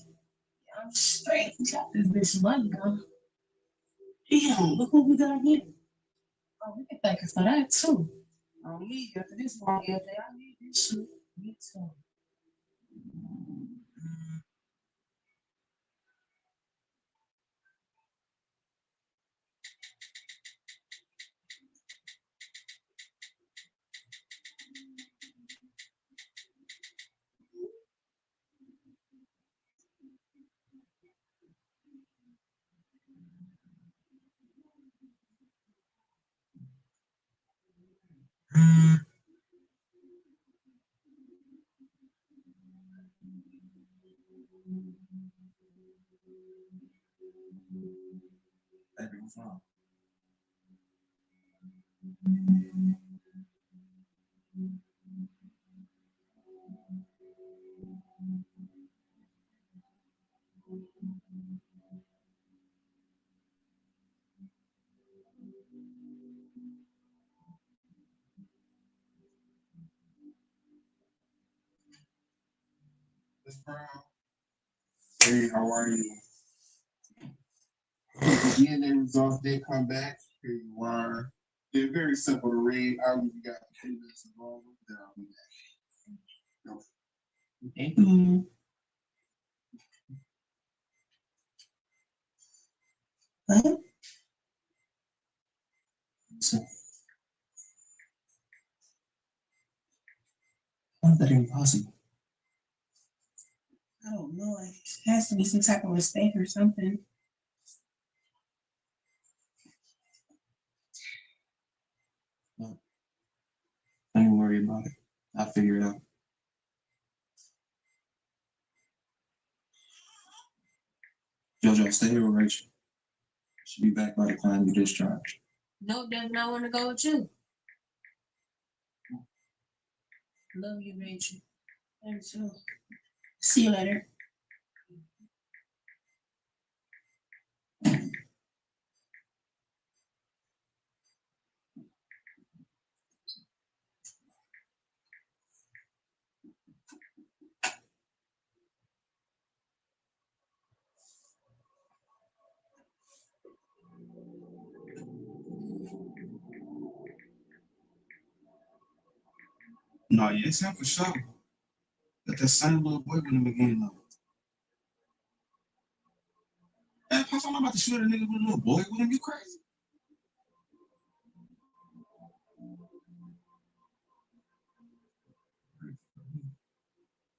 I'm straight. Got this bitch money, girl. Damn, look what we got here. Oh, we can thank us for that, too. I don't need you after this long ass day. I need this shit. Me too. Baby, what's wrong? Miss Brown. Hey, how are you? The DNA results did come back. Here you are. They're very simple to read. I'll give you guys 3 minutes to go over. Then I'll be back. Mm-hmm. Huh? So, how's that impossible? I don't know. It has to be some type of mistake or something. Don't even worry about it. I'll figure it out. JoJo, stay here with Rachel. She'll be back by the time you discharge. No, does not want to go with you. Love you, Rachel. And so, see you later. No, yeah, it's him for sure. Got that same little boy with him again though. Hey, how come I'm about to shoot a nigga with a little boy with him? You crazy?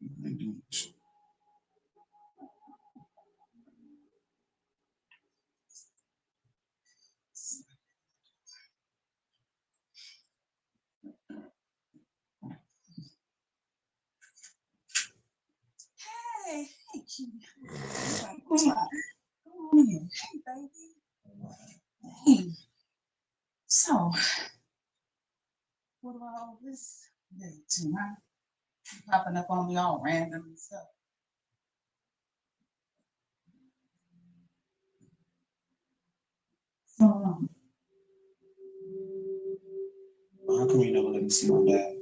I ain't doing this shit. Hey, hey, Kitty. Come on. Come on in. Hey, baby. Hey. So, what about all this day too, huh? You popping up on me all random and stuff. So, How come you never let me see my dad?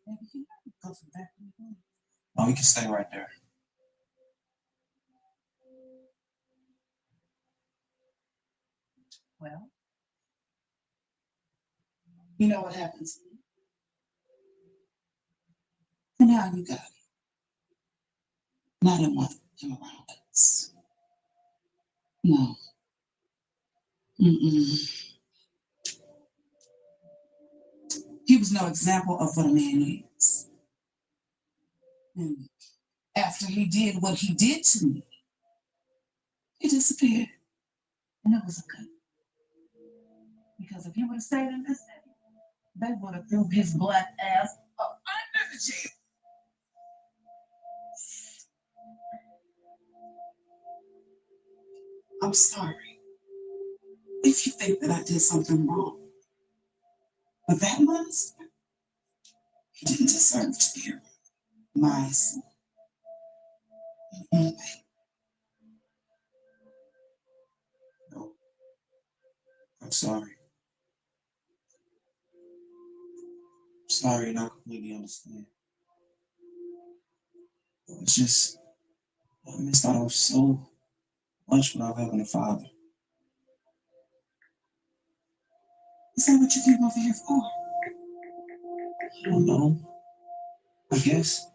baby, you go from back to the Oh, you can stay right there. Well, you know what happens to me. And now you got it. And I didn't want him around us. No. Mm-mm. He was no example of what a man is. And after he did what he did to me, he disappeared. And it was okay. Because if he would have stayed in this city, they would have threw his black ass up under the jail. I'm sorry if you think that I did something wrong. But that monster, he didn't deserve to be around my son. Mm-mm. No, I'm sorry. I'm sorry, and I completely understand. It's just, I missed out on so much without having a father. Is that what you came over here for? I don't know. I guess.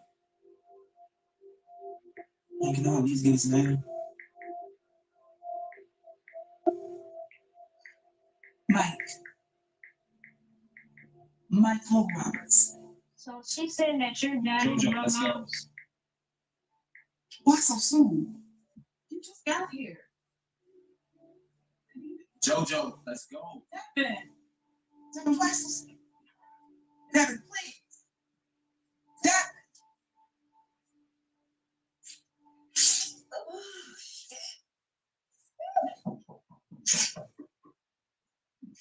I can at least get his name. Michael Roberts. So she's saying that your dad is JoJo, my let's go. mom's. Why so soon? You just got here. JoJo, let's go. Devin. Devin, why so soon? Devin, please. Devin.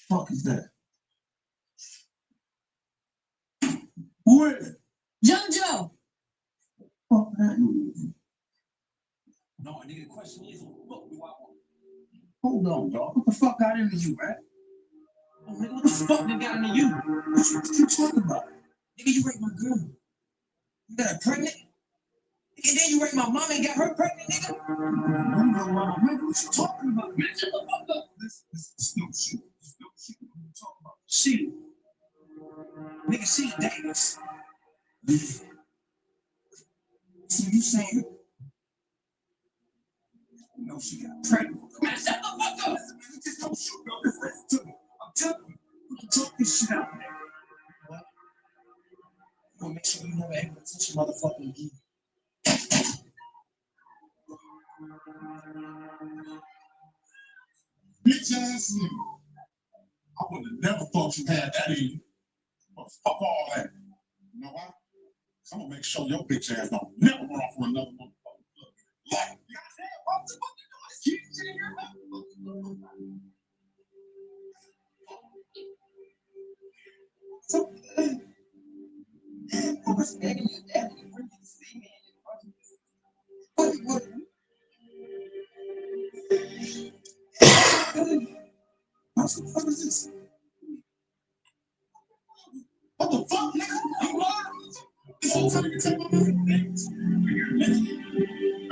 Fuck is that? Where? JoJo. Fuck that movie. No, I need a question is what do I want? Hold on, dog. What the fuck got into you, man? Oh, nigga, what the fuck that got into you? What you talking about? Nigga, you raped my girl. You got her pregnant? And then you raped my mom and got her pregnant, nigga? You know what you talking about? Man, shut the fuck up. This is no shit. This is no shit. What you talking about? She. Nigga, she Davis. So you saying No, she got pregnant. Man, shut the fuck up. Just don't shoot me. Just listen to me. I'm telling you, we can talk this shit out. What? I'm gonna make sure you never ever touch your motherfucking again. Bitch ass nigga. I would have never thought you had that in you. But fuck all that. You know why? 'Cause I'm gonna make sure your bitch ass don't never run off with another motherfucker. Like, goddamn, what the fuck you doing? Keep shit in your mouth. I was begging your daddy to bring you to see me. What? What the fuck is this? What the fuck, nigga? You lying? This whole time you take my money. Man,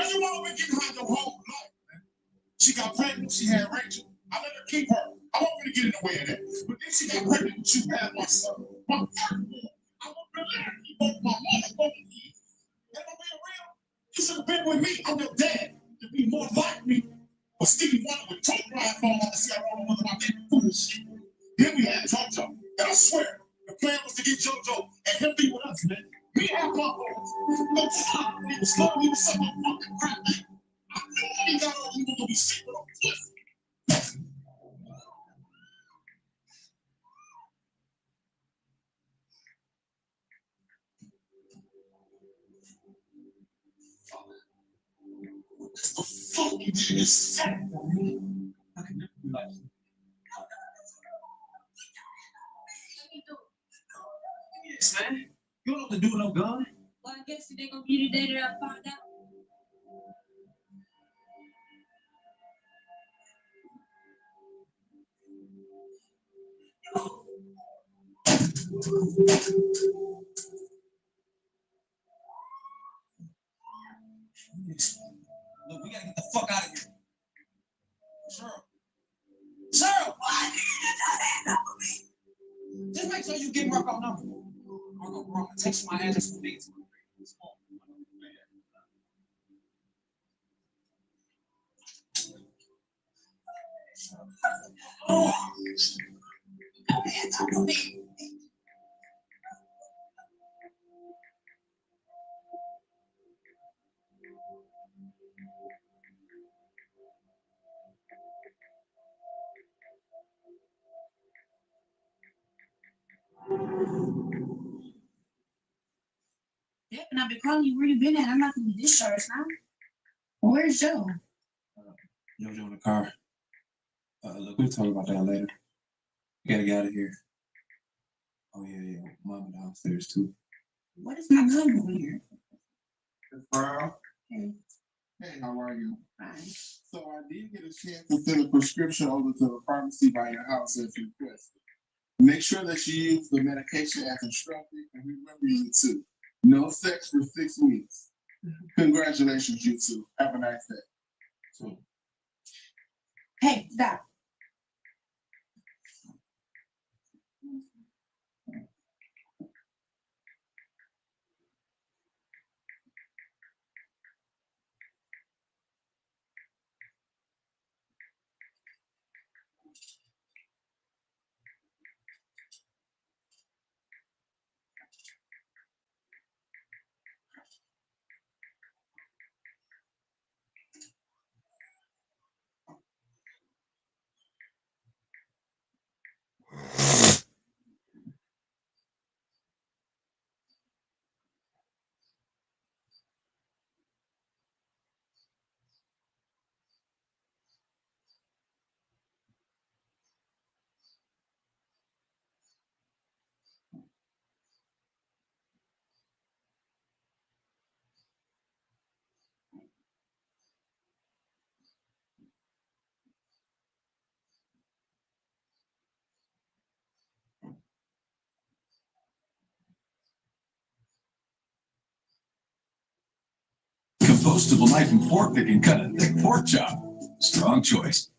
you wanna be getting her your whole life, man. She got pregnant, she had Rachel. I let her keep her. I want her to get in the way of that. But then she got pregnant with you had my son. My firstborn. I want her to let her keep both my motherfucking kids. Am I being real? You should have been with me. I'm your dad. To be more like me. But Stevie Wonder would talk right phone on to see how long I did foolish shit. Then we had JoJo. And I swear, the plan was to get JoJo and him be with us, man. We have my boys. No stop. He was slow. He was such a fucking crap. I knew when he got on, he was gonna be secret on this. What the fuck you did is sad for me. I can never be like you. Yes, man. You don't know what to do with no gun. Well, I guess they gonna be the day that I find out. Look, we gotta get the fuck out of here. Cheryl, why did you not hand up for me? Just make sure you get Marco number. Marco, bro, I'm gonna text you my address for me. Oh, hands up for me. Yeah, and I've been calling you. Where you been at? I'm not gonna be discharged now. Where's Joe? JoJo in the car. Look, we'll talk about that later. We gotta get out of here. Oh, yeah. Mama downstairs, too. What is my gun over here? Brown. Hey. Hey, how are you? Fine. So I did get a chance to send a prescription over to the pharmacy by your house as requested. Make sure that you use the medication as instructed, and remember you too. No sex for 6 weeks. Congratulations, you two. Have a nice day. So, Hey, stop. Compostable knife and fork that can cut a thick pork chop. Strong choice.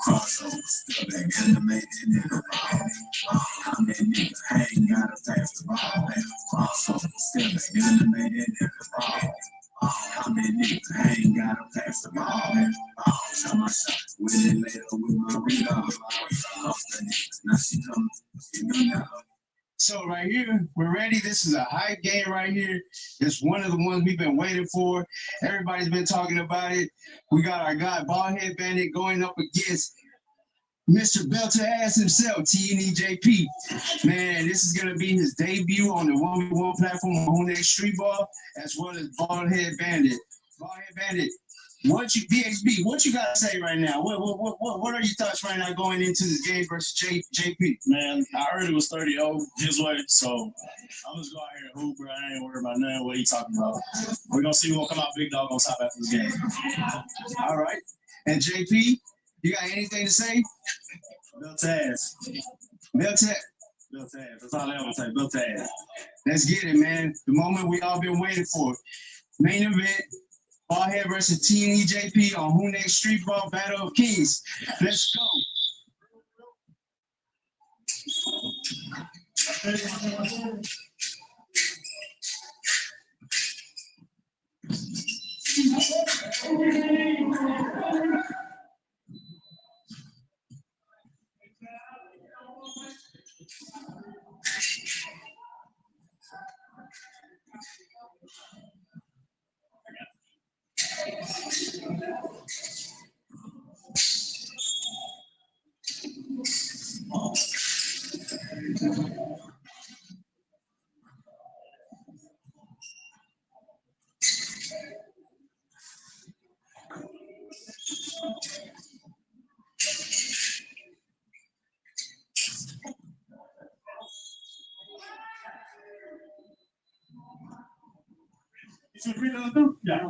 Crossover, still ain't animated nigga. I'm that nigga, I ain't got a fast ball. Crossover, still ain't animated nigga. I'm that nigga, I ain't got a fast ball. Shot my shot, winning later with my rebound. Lost that nigga, now she coming, she know now. So right here, we're ready. This is a hype game right here. It's one of the ones we've been waiting for. Everybody's been talking about it. We got our guy Baldhead Bandit going up against Mr. Belter Ass himself, TNEJP. Man, this is gonna be his debut on the 1v1 platform on Honex Street Ball, as well as Baldhead Bandit. Baldhead Bandit, what you BXB? What you gotta say right now? What are your thoughts right now going into this game versus JP? Man, I heard it was 30-0 his way, so I'm just go out here and hoop, bro. I ain't worried about nothing what he talking about. We're gonna see who will come out big dog on top after this game. All right. And JP, you got anything to say? Belt ass. Belt ass. That's all I ever say. Belt ass. Let's get it, man. The moment we all been waiting for. Main event. Baldhead versus TNEJP on Who Next Street Ball Battle of Kings. Let's go. Yeah.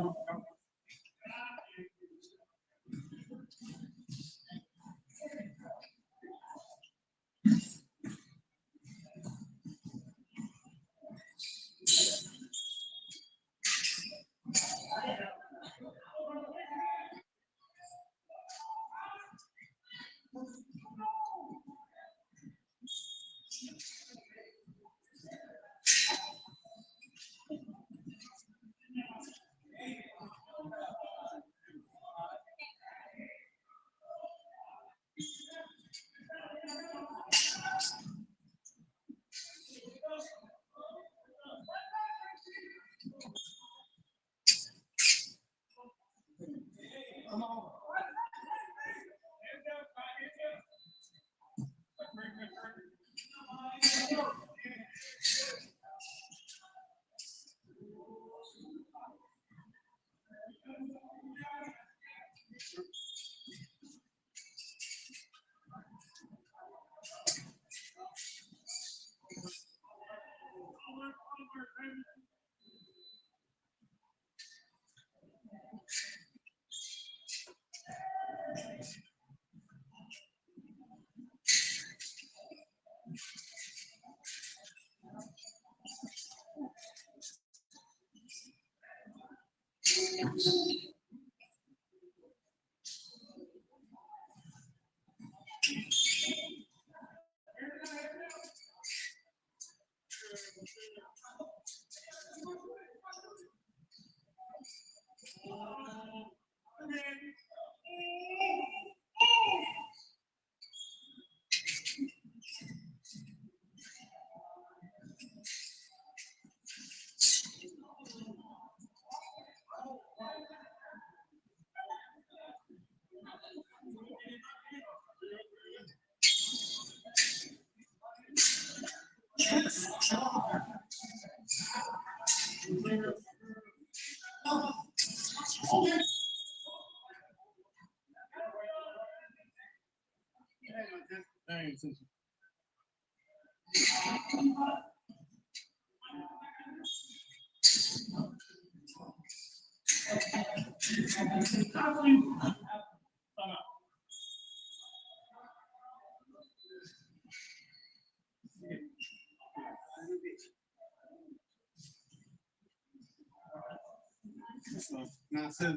So 9-7.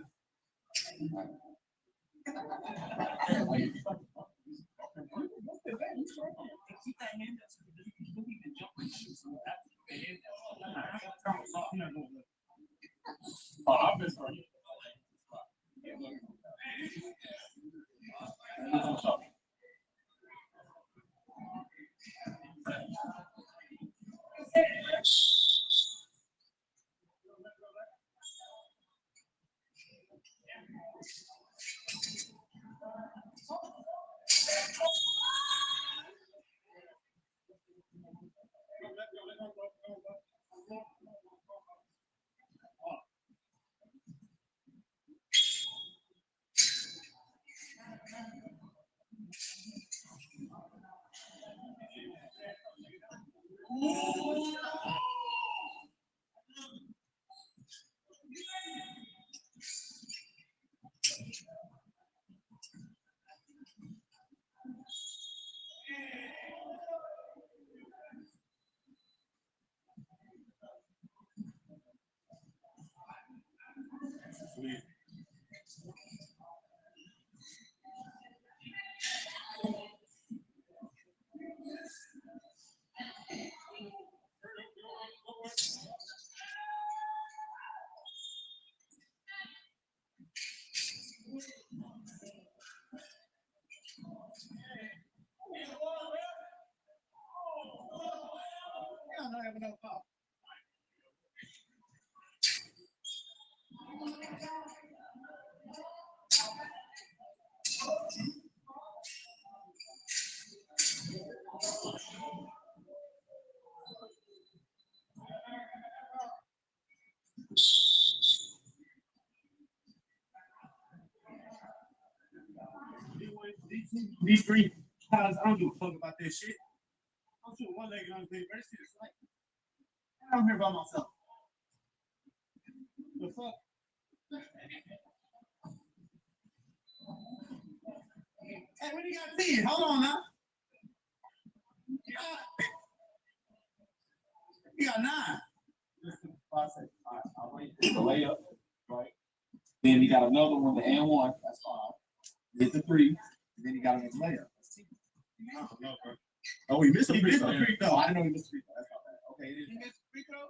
Oh, I've been starting. These three guys, I don't give a fuck about that shit. I'm shooting one leg on the big shit. It's like, I'm here by myself. The fuck? Hey, what do you got to see? Hold on now. You got 9. I'll wait for the layup, right? Then he got another one, the and one, that's 5. Hit the 3, and then he got another layup. That's 10. No, bro. Oh, he missed a free throw. throw. I didn't know he missed a free throw. That's not bad. Okay, it is. You missed a free throw?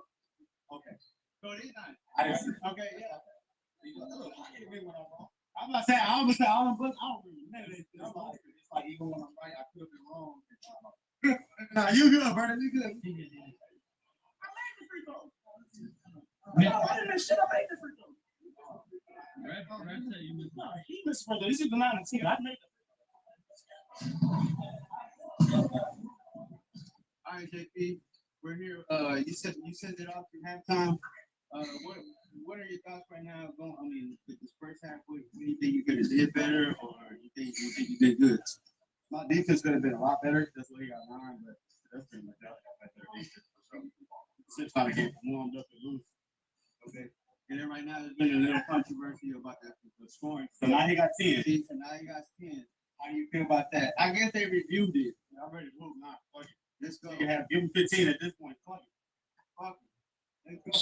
Okay. So it is 9. I didn't see it. Okay, yeah. Look, I can't admit when I'm wrong. I'm about to say, I don't remember none of this. It's like even when I'm right, I could have been wrong. Nah, you good, brother. You good. I made the free throw. I didn't miss shit. I made the free throw. No, he missed free throw. This is the 9 and 10. I made the All right, JP, we're here. You said it off in halftime. What are your thoughts right now? With this first half, what do you think you could have did better, or you think you did good? My defense could have been a lot better. That's why he got 9, but that's pretty much out there defense for sure. Just trying to get warmed up and loose. Okay. And then right now there's been a little controversy about the scoring. So now he got 10. So now he got 10. How do you feel about that? I guess they reviewed it. I'm ready to move now. Fuck it. Let's go. You can have give him 15 at this point. Fuck it. Fuck it. Let's go.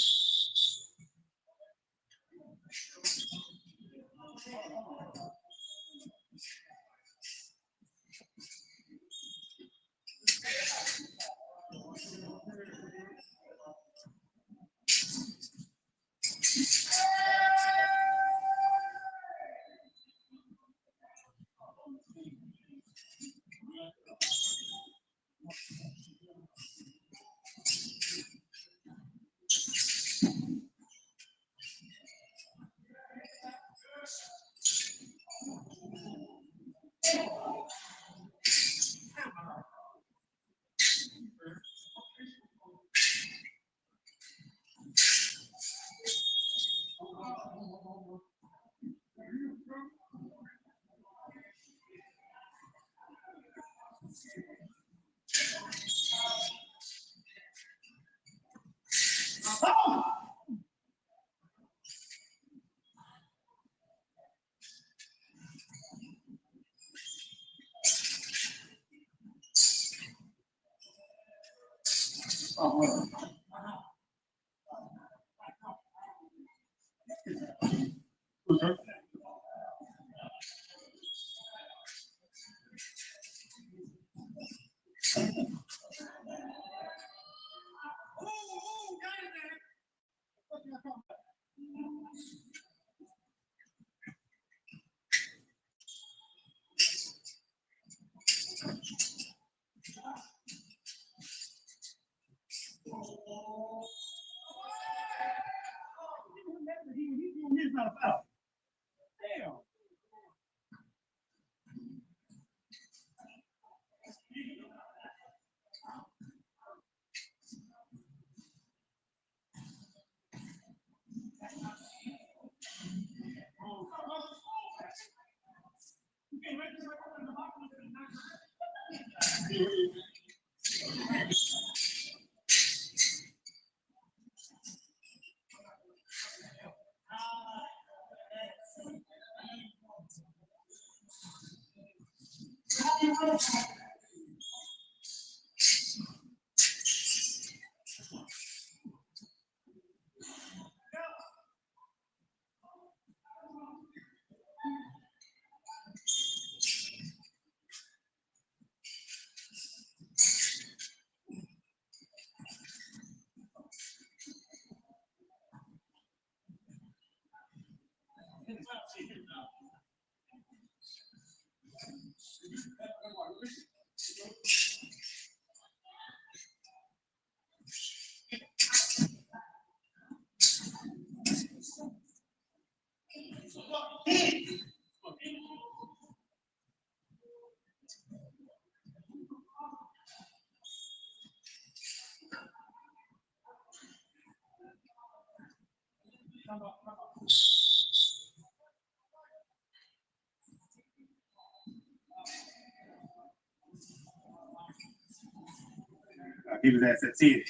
He was at that titty.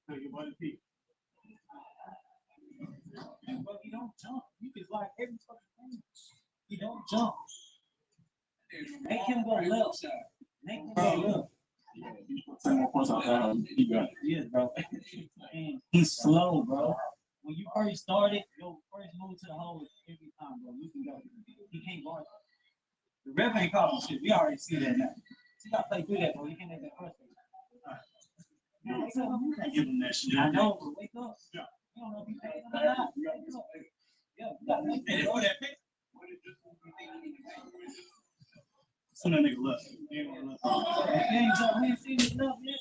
So you want to see. But you don't jump. You just like every fucking thing. You don't jump. Make him go left. Make him go left. Yeah, bro. And he's slow, bro. When you first started, your first move to the hole is every time, bro. You can go. He can't guard. The ref ain't calling shit. We already see that now. You gotta play through that, bro. You can't have that first thing. Give him that shit. I know, but wake up. You don't know if he paid or not. Yeah, you gotta make that. So that nigga left. He ain't seen it enough yet.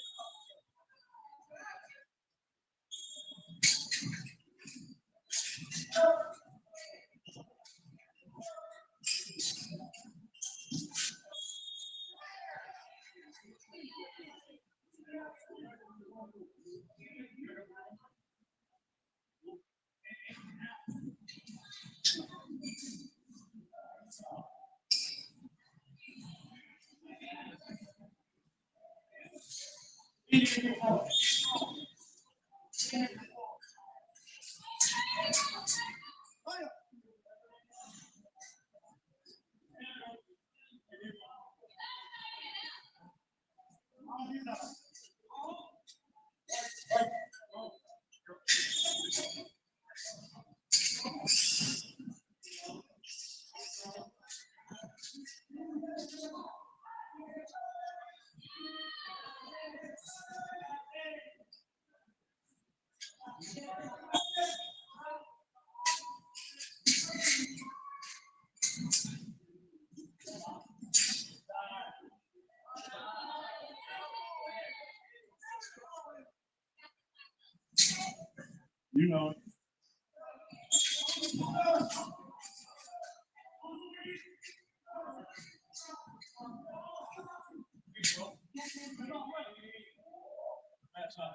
You know it. That's right.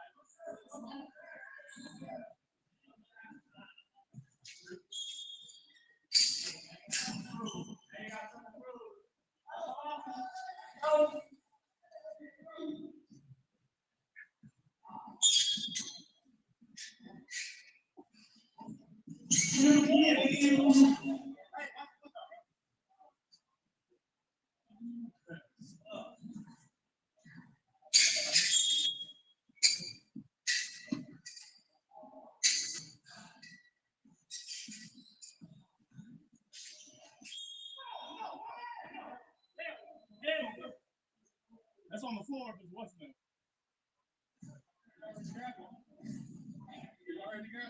Jarvis, wasn't it? You all ready to go?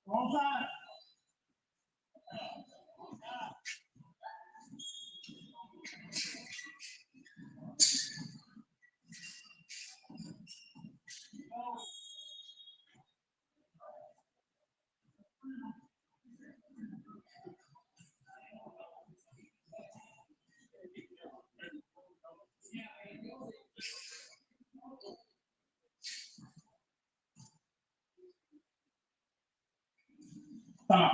Wrong side. Stop.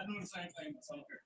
I do the same thing, so okay.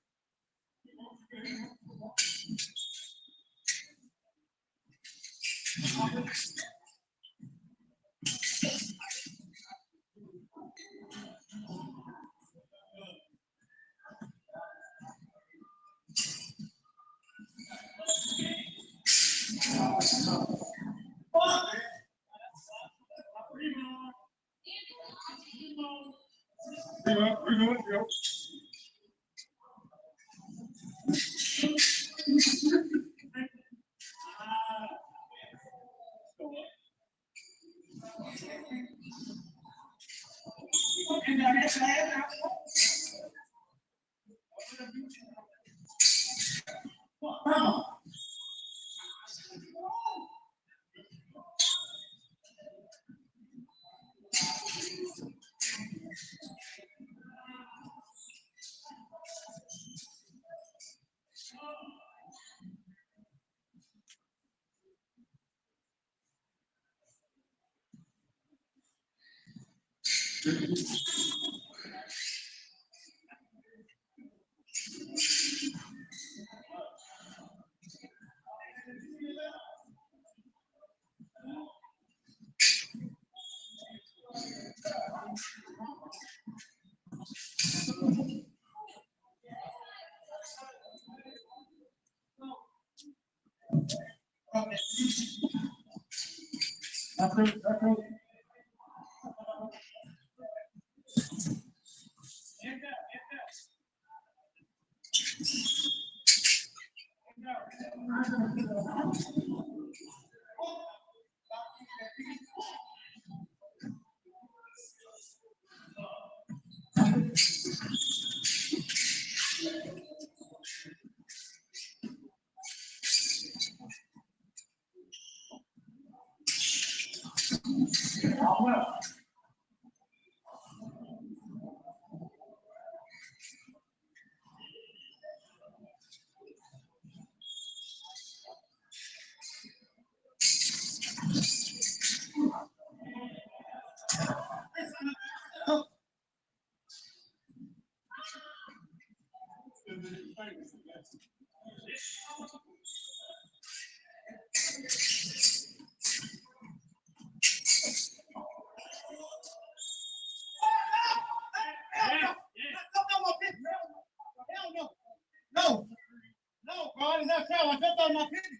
No, bro, it's not foul. I jumped on my picture.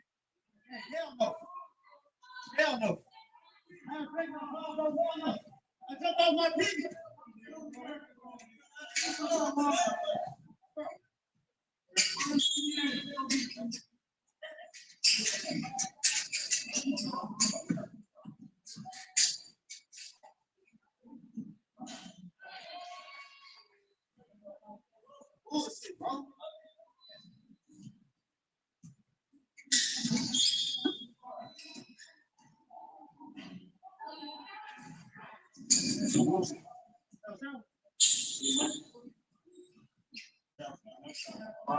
Hell no. Hell no. I jumped on my picture. Bullshit, bro.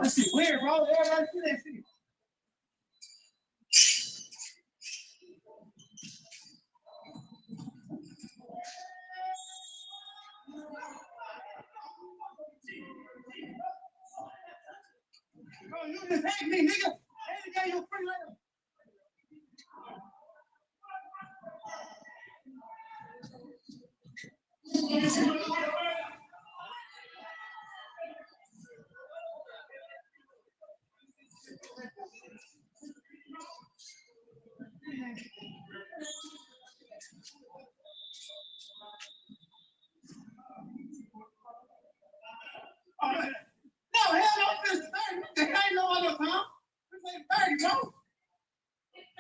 That shit weird, bro. Everybody see that shit. Bro, you just hate me, nigga. Every day you free later. No, hell no, this is 30. I ain't no other time. This ain't 30, bro.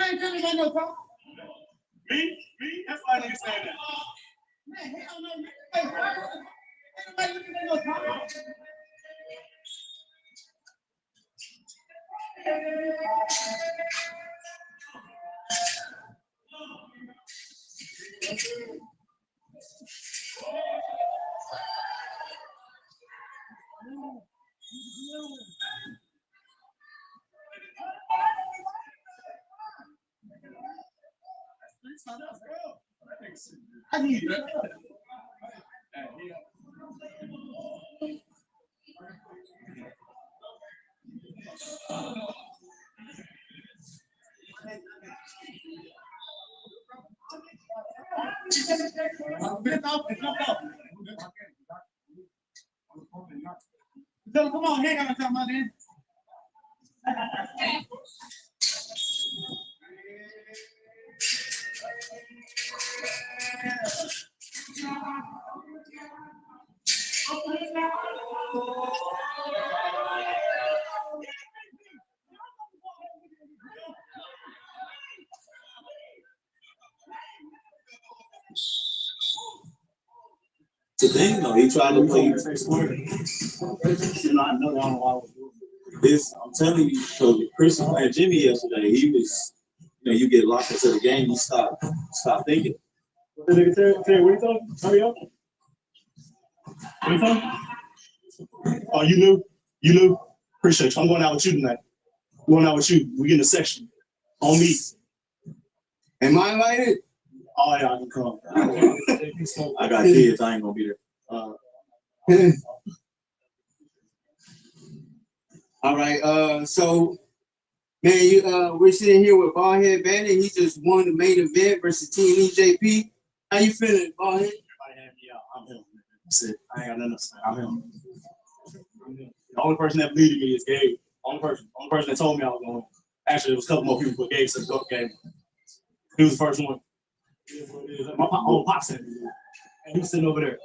I ain't telling you no time. Me? That's why nigga say that. Man, hell no, nigga. Ain't nobody looking at no time. I need it. Come on, hang on, come on in. Today, no, he tried to play this. I'm telling you, so Chris was playing Jimmy yesterday. He was, you get locked into the game, you stop thinking. What are you talking? Hurry up. What are you talking? Oh, you knew? You knew? Appreciate you. I'm going out with you tonight. Going out with you. We get in the section. On me. Am I invited? Oh, yeah, I can come. I got kids. I ain't gonna be there. All right. So, man, we're sitting here with Ballhead Bandit. He just won the main event versus Team EJP. How you feeling, Ballhead? I'm him. That's it. I ain't got nothing to say. I'm him. The only person that believed in me is Gabe. Only person that told me I was going. Actually, there was a couple more people, but Gabe said go Gabe. He was the first one. My pop said it. And he was sitting over there.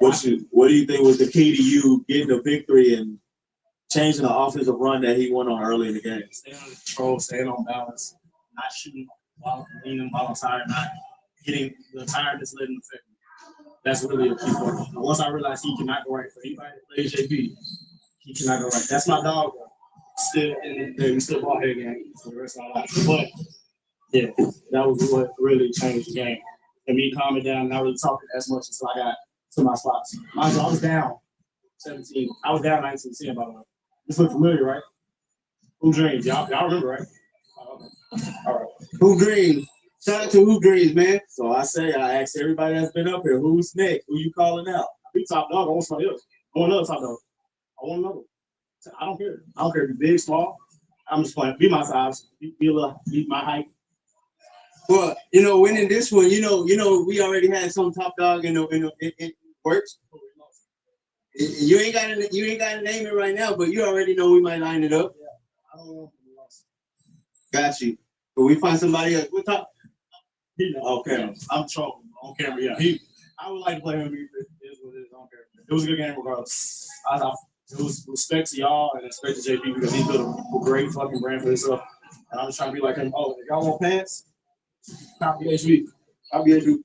What do you think was the key to you getting a victory and changing the offensive run that he went on early in the game? Staying under control, staying on balance, not shooting while leaning while I'm tired, not getting the tiredness letting affect me. That's really a key part. Once I realized he cannot go right for anybody that plays JP, he cannot go right. That's my dog, bro. Still in there, we still ball head game for the rest of our life. But yeah, that was what really changed the game. and me calming down, not really talking as much until I got to my spots. I was down 17. I was down 19-10, by the way. This look familiar, right? Who Dreams? Y'all remember, right? All right. Who Dreams? Shout out to Who Dreams, man. So I asked everybody that's been up here, who's next? Who you calling out? I be top dog. I want somebody else. I want another top dog. I want another. I don't care. I don't care if you're big, small. I'm just playing. Be my size. Be my height. Well, winning this one, we already had some top dog in works. You ain't got to name it right now, but you already know we might line it up. Yeah, I don't want to lost. Got you. But we find somebody else. What top? Okay, I'm trolling on camera. Yeah, I would like to play him. It is what it is on camera. It was a good game regardless. It was respect to y'all and respect to JP because he built a great fucking brand for himself. And I'm just trying to be like him. Oh, if y'all want pants, copy HV. Copy HV.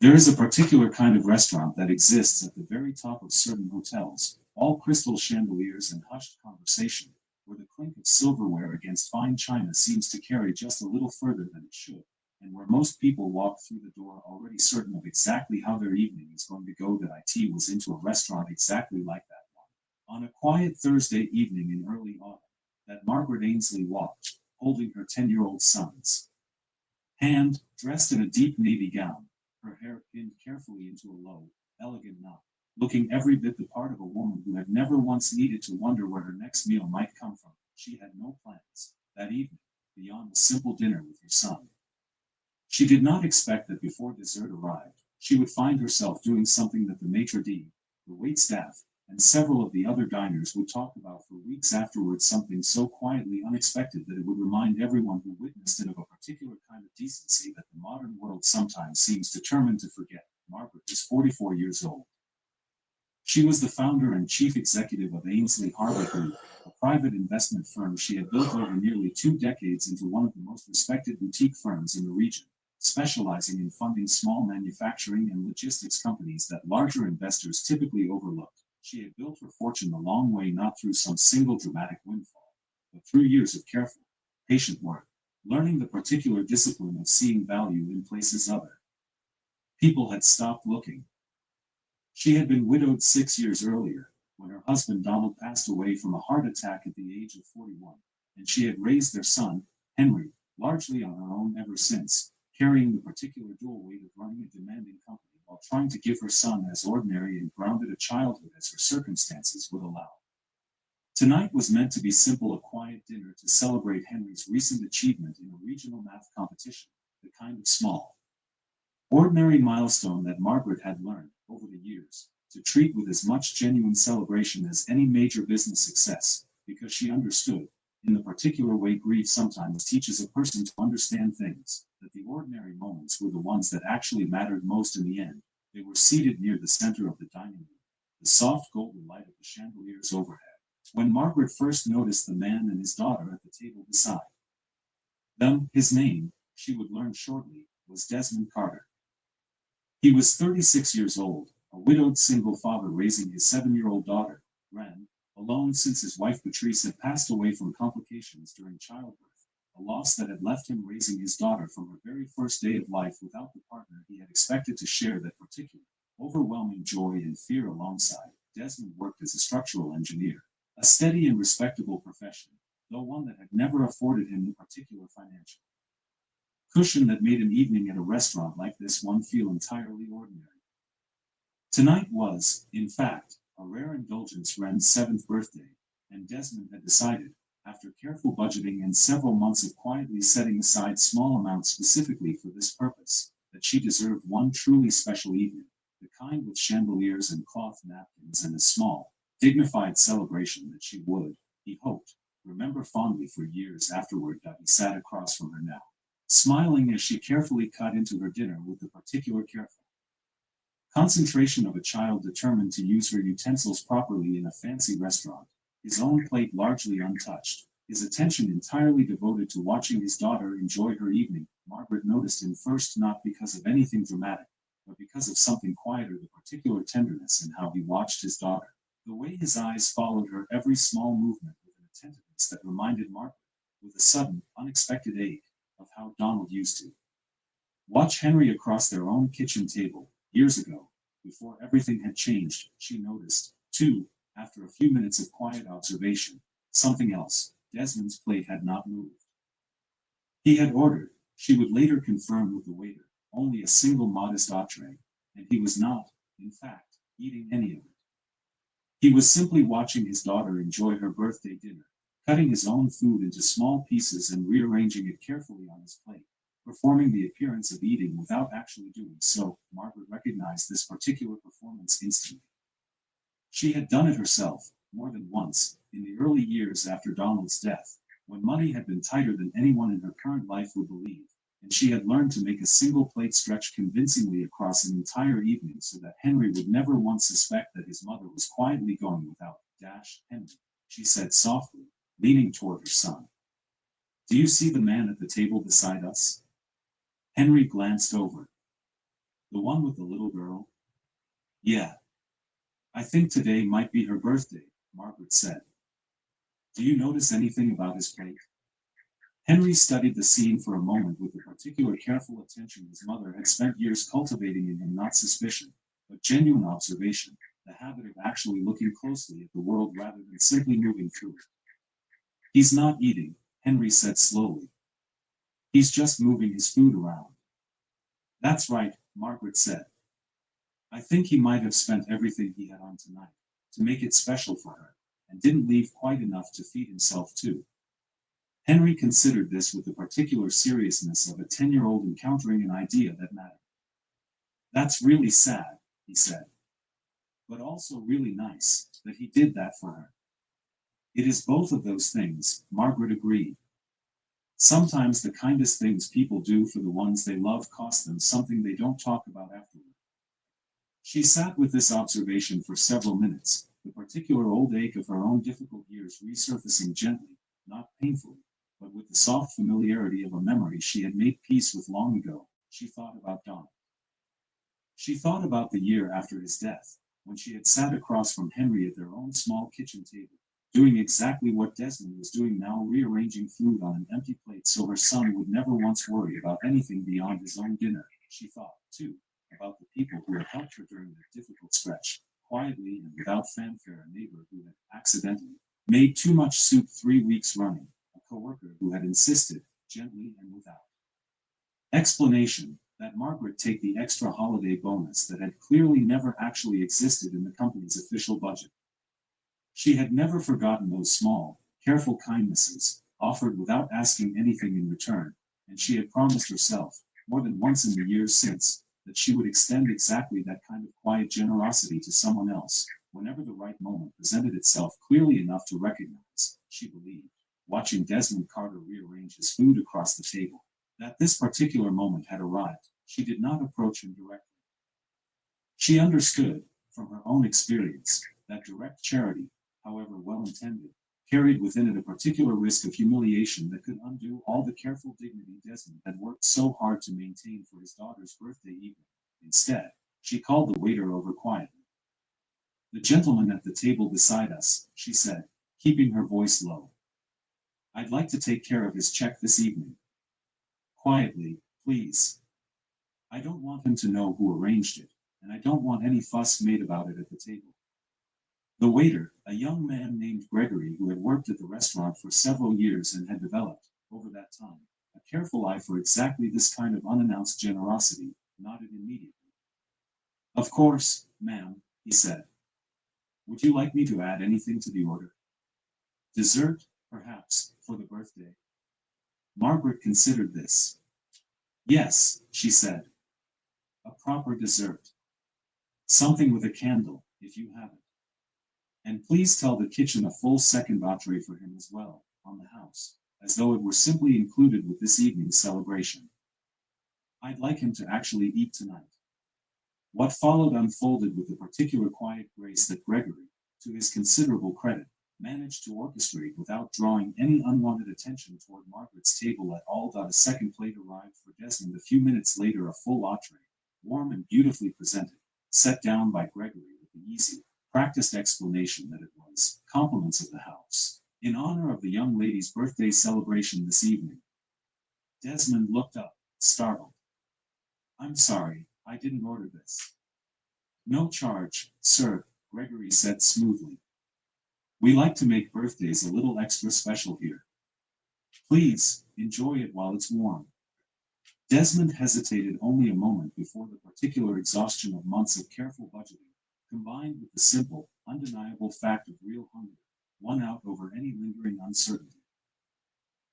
There is a particular kind of restaurant that exists at the very top of certain hotels, all crystal chandeliers and hushed conversation, where the clink of silverware against fine china seems to carry just a little further than it should, and where most people walk through the door already certain of exactly how their evening is going to go. That IT was into a restaurant exactly like that one. On a quiet Thursday evening in early autumn, that Margaret Ainsley walked, holding her 10-year-old son's hand, dressed in a deep navy gown, her hair pinned carefully into a low, elegant knot, looking every bit the part of a woman who had never once needed to wonder where her next meal might come from. She had no plans that evening beyond a simple dinner with her son. She did not expect that before dessert arrived, she would find herself doing something that the maitre d', the waitstaff, and several of the other diners would talk about for weeks afterwards, something so quietly unexpected that it would remind everyone who witnessed it of a particular kind of decency that the modern world sometimes seems determined to forget. Margaret was 44 years old. She was the founder and chief executive of Ainsley Harbor Group, a private investment firm she had built over nearly 2 decades into one of the most respected boutique firms in the region, specializing in funding small manufacturing and logistics companies that larger investors typically overlooked. She had built her fortune the long way, not through some single dramatic windfall, but through years of careful, patient work, learning the particular discipline of seeing value in places other people had stopped looking. She had been widowed 6 years earlier, when her husband Donald passed away from a heart attack at the age of 41, and she had raised their son, Henry, largely on her own ever since, carrying the particular dual weight of running a demanding company while trying to give her son as ordinary and grounded a childhood as her circumstances would allow. Tonight was meant to be simple, a quiet dinner to celebrate Henry's recent achievement in a regional math competition, the kind of small, ordinary milestone that Margaret had learned, over the years, to treat with as much genuine celebration as any major business success, because she understood, in the particular way grief sometimes teaches a person to understand things, that the ordinary moments were the ones that actually mattered most in the end. They were seated near the center of the dining room, the soft golden light of the chandeliers overhead, when Margaret first noticed the man and his daughter at the table beside. His name, she would learn shortly, was Desmond Carter. He was 36 years old, a widowed single father raising his 7-year-old daughter, Ren, alone since his wife Patrice had passed away from complications during childbirth, a loss that had left him raising his daughter from her very first day of life without the partner he had expected to share that particular, overwhelming joy and fear alongside. Desmond worked as a structural engineer, a steady and respectable profession, though one that had never afforded him the particular financial cushion that made an evening at a restaurant like this one feel entirely ordinary. Tonight was, in fact, a rare indulgence, Ren's 7th birthday, and Desmond had decided, after careful budgeting and several months of quietly setting aside small amounts specifically for this purpose, that she deserved one truly special evening, the kind with chandeliers and cloth napkins and a small, dignified celebration that she would, he hoped, remember fondly for years afterward. He sat across from her now, smiling as she carefully cut into her dinner with the particular careful concentration of a child determined to use her utensils properly in a fancy restaurant, his own plate largely untouched, his attention entirely devoted to watching his daughter enjoy her evening. Margaret noticed him first not because of anything dramatic, but because of something quieter, the particular tenderness in how he watched his daughter, the way his eyes followed her every small movement with an attentiveness that reminded Margaret, with a sudden, unexpected ache, of how Donald used to watch Henry across their own kitchen table, years ago, before everything had changed. She noticed, too, after a few minutes of quiet observation, something else. Desmond's plate had not moved. He had ordered, she would later confirm with the waiter, only a single modest entree, and he was not, in fact, eating any of it. He was simply watching his daughter enjoy her birthday dinner, cutting his own food into small pieces and rearranging it carefully on his plate, performing the appearance of eating without actually doing so. Margaret recognized this particular performance instantly. She had done it herself, more than once, in the early years after Donald's death, when money had been tighter than anyone in her current life would believe, and she had learned to make a single plate stretch convincingly across an entire evening so that Henry would never once suspect that his mother was quietly going without. Henry, she said softly, leaning toward her son. Do you see the man at the table beside us? Henry glanced over. The one with the little girl? Yeah. I think today might be her birthday, Margaret said. Do you notice anything about his plate? Henry studied the scene for a moment with the particular careful attention his mother had spent years cultivating in him, not suspicion, but genuine observation, the habit of actually looking closely at the world rather than simply moving through it. He's not eating, Henry said slowly. He's just moving his food around. That's right, Margaret said. I think he might have spent everything he had on tonight, to make it special for her, and didn't leave quite enough to feed himself too. Henry considered this with the particular seriousness of a 10-year-old encountering an idea that mattered. That's really sad, he said. But also really nice, that he did that for her. It is both of those things, Margaret agreed. Sometimes the kindest things people do for the ones they love cost them something they don't talk about afterward. She sat with this observation for several minutes, the particular old ache of her own difficult years resurfacing gently, not painfully, but with the soft familiarity of a memory she had made peace with long ago. She thought about Donald. She thought about the year after his death, when she had sat across from Henry at their own small kitchen table, doing exactly what Desmond was doing now, rearranging food on an empty plate so her son would never once worry about anything beyond his own dinner. She thought, too, about the people who had helped her during that difficult stretch, quietly and without fanfare. A neighbor who had accidentally made too much soup 3 weeks running, a coworker who had insisted, gently and without explanation, that Margaret take the extra holiday bonus that had clearly never actually existed in the company's official budget. She had never forgotten those small, careful kindnesses, offered without asking anything in return, and she had promised herself, more than once in the years since, that she would extend exactly that kind of quiet generosity to someone else, whenever the right moment presented itself clearly enough to recognize, she believed, watching Desmond Carter rearrange his food across the table, that this particular moment had arrived. She did not approach him directly. She understood, from her own experience, that direct charity, however well-intended, carried within it a particular risk of humiliation that could undo all the careful dignity Desmond had worked so hard to maintain for his daughter's birthday evening. Instead, she called the waiter over quietly. "The gentleman at the table beside us," she said, keeping her voice low. "I'd like to take care of his check this evening. Quietly, please. I don't want him to know who arranged it, and I don't want any fuss made about it at the table." The waiter, a young man named Gregory who had worked at the restaurant for several years and had developed, over that time, a careful eye for exactly this kind of unannounced generosity, nodded immediately. "Of course, ma'am," he said. "Would you like me to add anything to the order? Dessert, perhaps, for the birthday?" Margaret considered this. "Yes," she said. "A proper dessert. Something with a candle, if you have it. And please tell the kitchen a full second entree for him as well, on the house, as though it were simply included with this evening's celebration. I'd like him to actually eat tonight." What followed unfolded with the particular quiet grace that Gregory, to his considerable credit, managed to orchestrate without drawing any unwanted attention toward Margaret's table at all. A second plate arrived for Desmond a few minutes later, a full entree, warm and beautifully presented, set down by Gregory with the easy, practiced explanation that it was compliments of the house, in honor of the young lady's birthday celebration this evening. Desmond looked up, startled. "I'm sorry, I didn't order this." "No charge, sir," Gregory said smoothly. "We like to make birthdays a little extra special here. Please, enjoy it while it's warm." Desmond hesitated only a moment before the particular exhaustion of months of careful budgeting, combined with the simple, undeniable fact of real hunger, won out over any lingering uncertainty.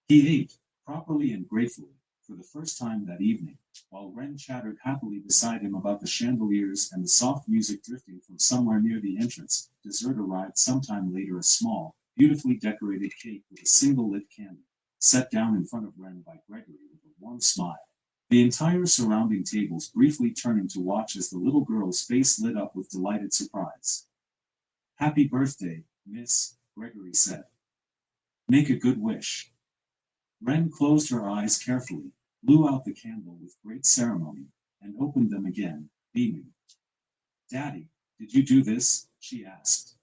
He ate, properly and gratefully, for the first time that evening, while Wren chattered happily beside him about the chandeliers and the soft music drifting from somewhere near the entrance. Dessert arrived sometime later, a small, beautifully decorated cake with a single lit candle, set down in front of Wren by Gregory with a warm smile. The entire surrounding tables briefly turning to watch as the little girl's face lit up with delighted surprise. "Happy birthday, miss," Gregory said. "Make a good wish." Wren closed her eyes carefully, blew out the candle with great ceremony, and opened them again, beaming. "Daddy, did you do this?" she asked.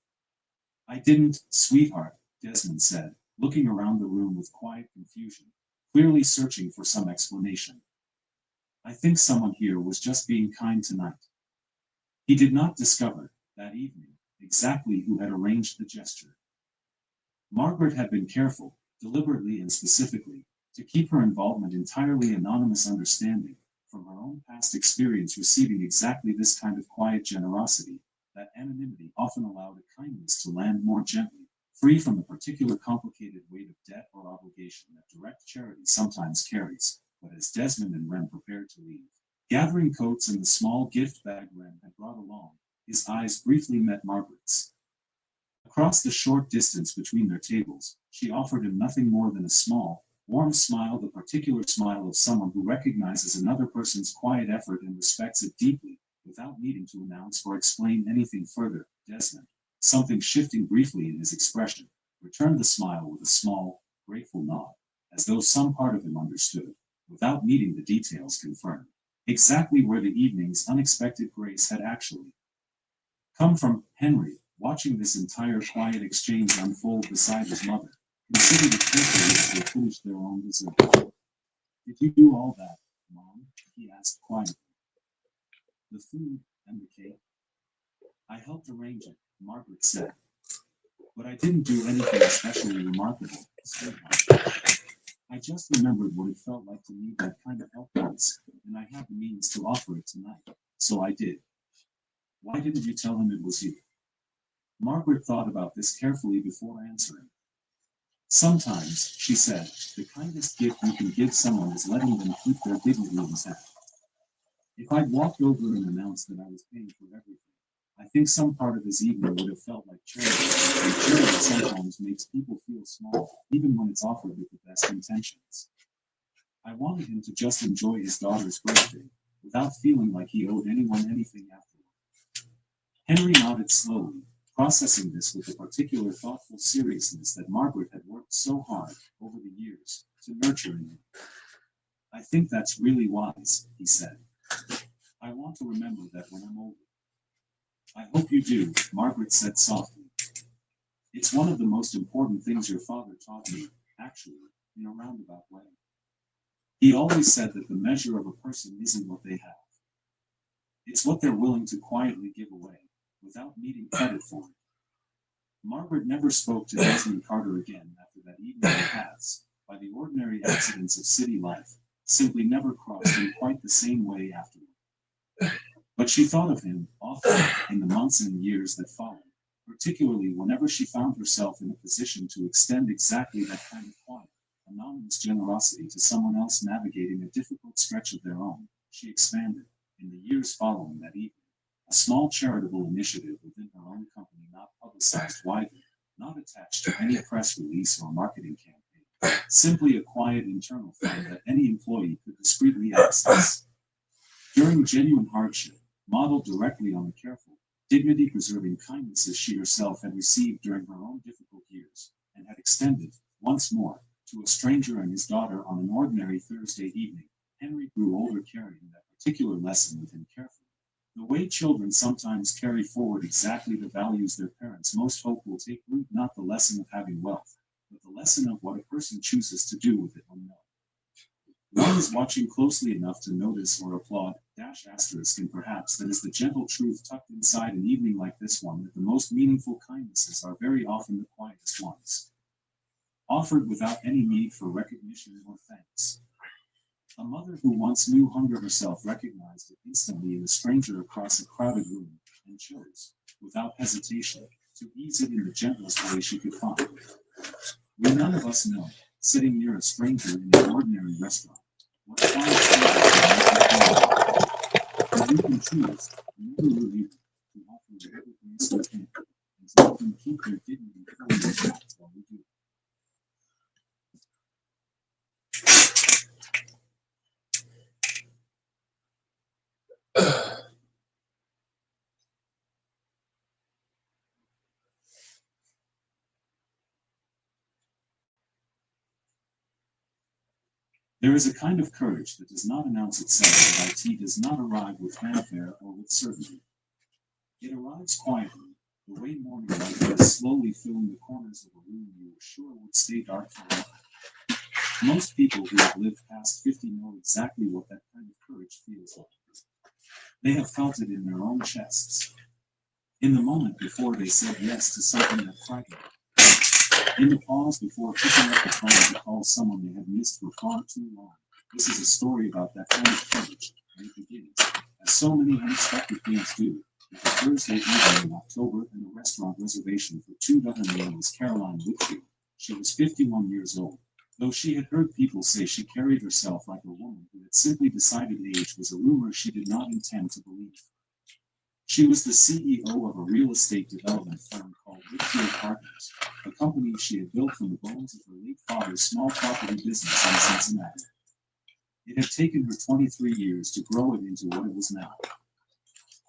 "I didn't, sweetheart," Desmond said, looking around the room with quiet confusion, clearly searching for some explanation. "I think someone here was just being kind tonight." He did not discover, that evening, exactly who had arranged the gesture. Margaret had been careful, deliberately and specifically, to keep her involvement entirely anonymous, understanding, from her own past experience receiving exactly this kind of quiet generosity, that anonymity often allowed a kindness to land more gently, free from the particular complicated weight of debt or obligation that direct charity sometimes carries. But as Desmond and Wren prepared to leave, gathering coats and the small gift bag Wren had brought along, his eyes briefly met Margaret's. Across the short distance between their tables, she offered him nothing more than a small, warm smile, the particular smile of someone who recognizes another person's quiet effort and respects it deeply, without needing to announce or explain anything further. Desmond, something shifting briefly in his expression, returned the smile with a small, grateful nod, as though some part of him understood, without needing the details confirmed, exactly where the evening's unexpected grace had actually come from. Henry, watching this entire quiet exchange unfold beside his mother, considered it carefully as they finished their own dessert. "Did you do all that, Mom?" he asked quietly. "The food and the cake? I helped arrange it," Margaret said. "But I didn't do anything especially remarkable, sweetheart. I just remembered what it felt like to need that kind of help once, and I had the means to offer it tonight, so I did." "Why didn't you tell him it was you?" Margaret thought about this carefully before answering. "Sometimes," she said, "the kindest gift you can give someone is letting them keep their dignity intact. If I'd walked over and announced that I was paying for everything, I think some part of his evening would have felt like charity, and charity sometimes makes people feel small, even when it's offered with the best intentions. I wanted him to just enjoy his daughter's birthday, without feeling like he owed anyone anything afterward." Henry nodded slowly, processing this with the particular thoughtful seriousness that Margaret had worked so hard over the years to nurture in him. I think that's really wise, he said. I want to remember that when I'm older. I hope you do, Margaret said softly. It's one of the most important things your father taught me, actually, in a roundabout way. He always said that the measure of a person isn't what they have. It's what they're willing to quietly give away, without needing credit for it. Margaret never spoke to Desmond Carter again after that evening their paths, by the ordinary accidents of city life, simply never crossed in quite the same way afterward. But she thought of him often in the months and years that followed, particularly whenever she found herself in a position to extend exactly that kind of quiet, anonymous generosity to someone else navigating a difficult stretch of their own. She expanded, in the years following that evening, a small charitable initiative within her own company, not publicized widely, not attached to any press release or marketing campaign, simply a quiet internal fund that any employee could discreetly access. During genuine hardship, modeled directly on the careful, dignity-preserving kindnesses she herself had received during her own difficult years, and had extended, once more, to a stranger and his daughter on an ordinary Thursday evening, Henry grew older carrying that particular lesson with him carefully. The way children sometimes carry forward exactly the values their parents most hope will take root, not the lesson of having wealth, but the lesson of what a person chooses to do with it unknown. One is watching closely enough to notice or applaud, **, and perhaps that is the gentle truth tucked inside an evening like this one, that the most meaningful kindnesses are very often the quietest ones, offered without any need for recognition or thanks. A mother who once knew hunger herself recognized it instantly in a stranger across a crowded room, and chose, without hesitation, to ease it in the gentlest way she could find. We none of us know, sitting near a stranger in an ordinary restaurant, what quiet but you can choose, never really, to offer whatever grace you can, and to let them keep their dignity fully intact while we do. There is a kind of courage that does not announce itself, that IT does not arrive with fanfare or with certainty. It arrives quietly, the way morning light is slowly filling the corners of a room you were sure would stay dark forever. Most people who have lived past 50 know exactly what that kind of courage feels like. They have felt it in their own chests. In the moment before they said yes to something that frightened them. In the pause before picking up the phone to call someone they had missed for far too long. This is a story about that kind of courage, and it begins, as so many unexpected things do, with a Thursday evening in October and a restaurant reservation for two. Her name was Caroline Whitfield. She was 51 years old, though she had heard people say she carried herself like a woman who had simply decided age was a rumor she did not intend to believe. She was the CEO of a real estate development firm called Whitfield Partners, a company she had built from the bones of her late father's small property business in Cincinnati. It had taken her 23 years to grow it into what it was now.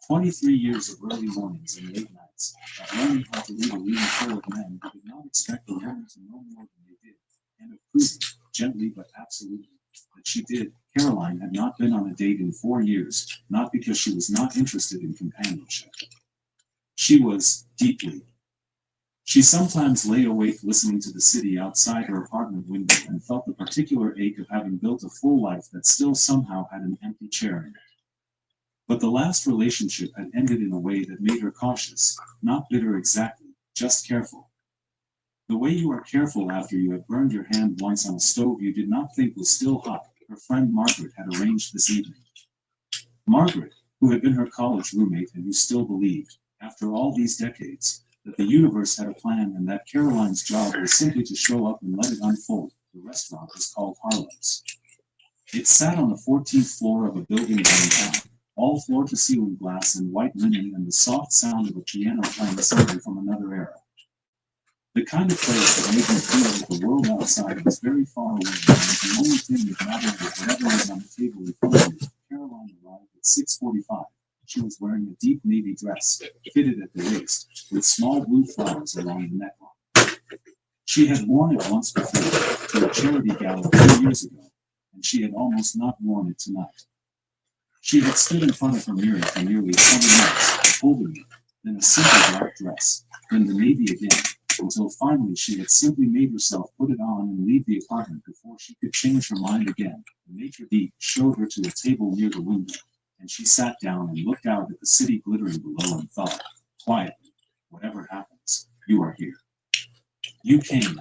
23 years of early mornings and late nights, of learning how to lead a room full of men who did not expect a woman to know more than they did, and of proving, gently but absolutely, that she did. Caroline had not been on a date in 4 years, not because she was not interested in companionship. She was deeply. She sometimes lay awake listening to the city outside her apartment window and felt the particular ache of having built a full life that still somehow had an empty chair in it. But the last relationship had ended in a way that made her cautious, not bitter exactly, just careful. The way you are careful after you have burned your hand once on a stove you did not think was still hot, her friend Margaret had arranged this evening. Margaret, who had been her college roommate and who still believed, after all these decades, that the universe had a plan and that Caroline's job was simply to show up and let it unfold. The restaurant was called Harlem's. It sat on the 14th floor of a building downtown, all floor-to-ceiling glass and white linen and the soft sound of a piano playing something from another era. The kind of place that made me feel that the world outside was very far away, and the only thing that mattered was whatever was on the table in front of me. Caroline arrived at 6:45. She was wearing a deep navy dress, fitted at the waist, with small blue flowers along the neckline. She had worn it once before, to a charity gala 2 years ago, and she had almost not worn it tonight. She had stood in front of her mirror for nearly 20 minutes, holding it, then a simple black dress, then the navy again, until finally she had simply made herself put it on and leave the apartment before she could change her mind again. The maitre d' showed her to a table near the window, and she sat down and looked out at the city glittering below and thought, quietly, whatever happens, you are here. You came.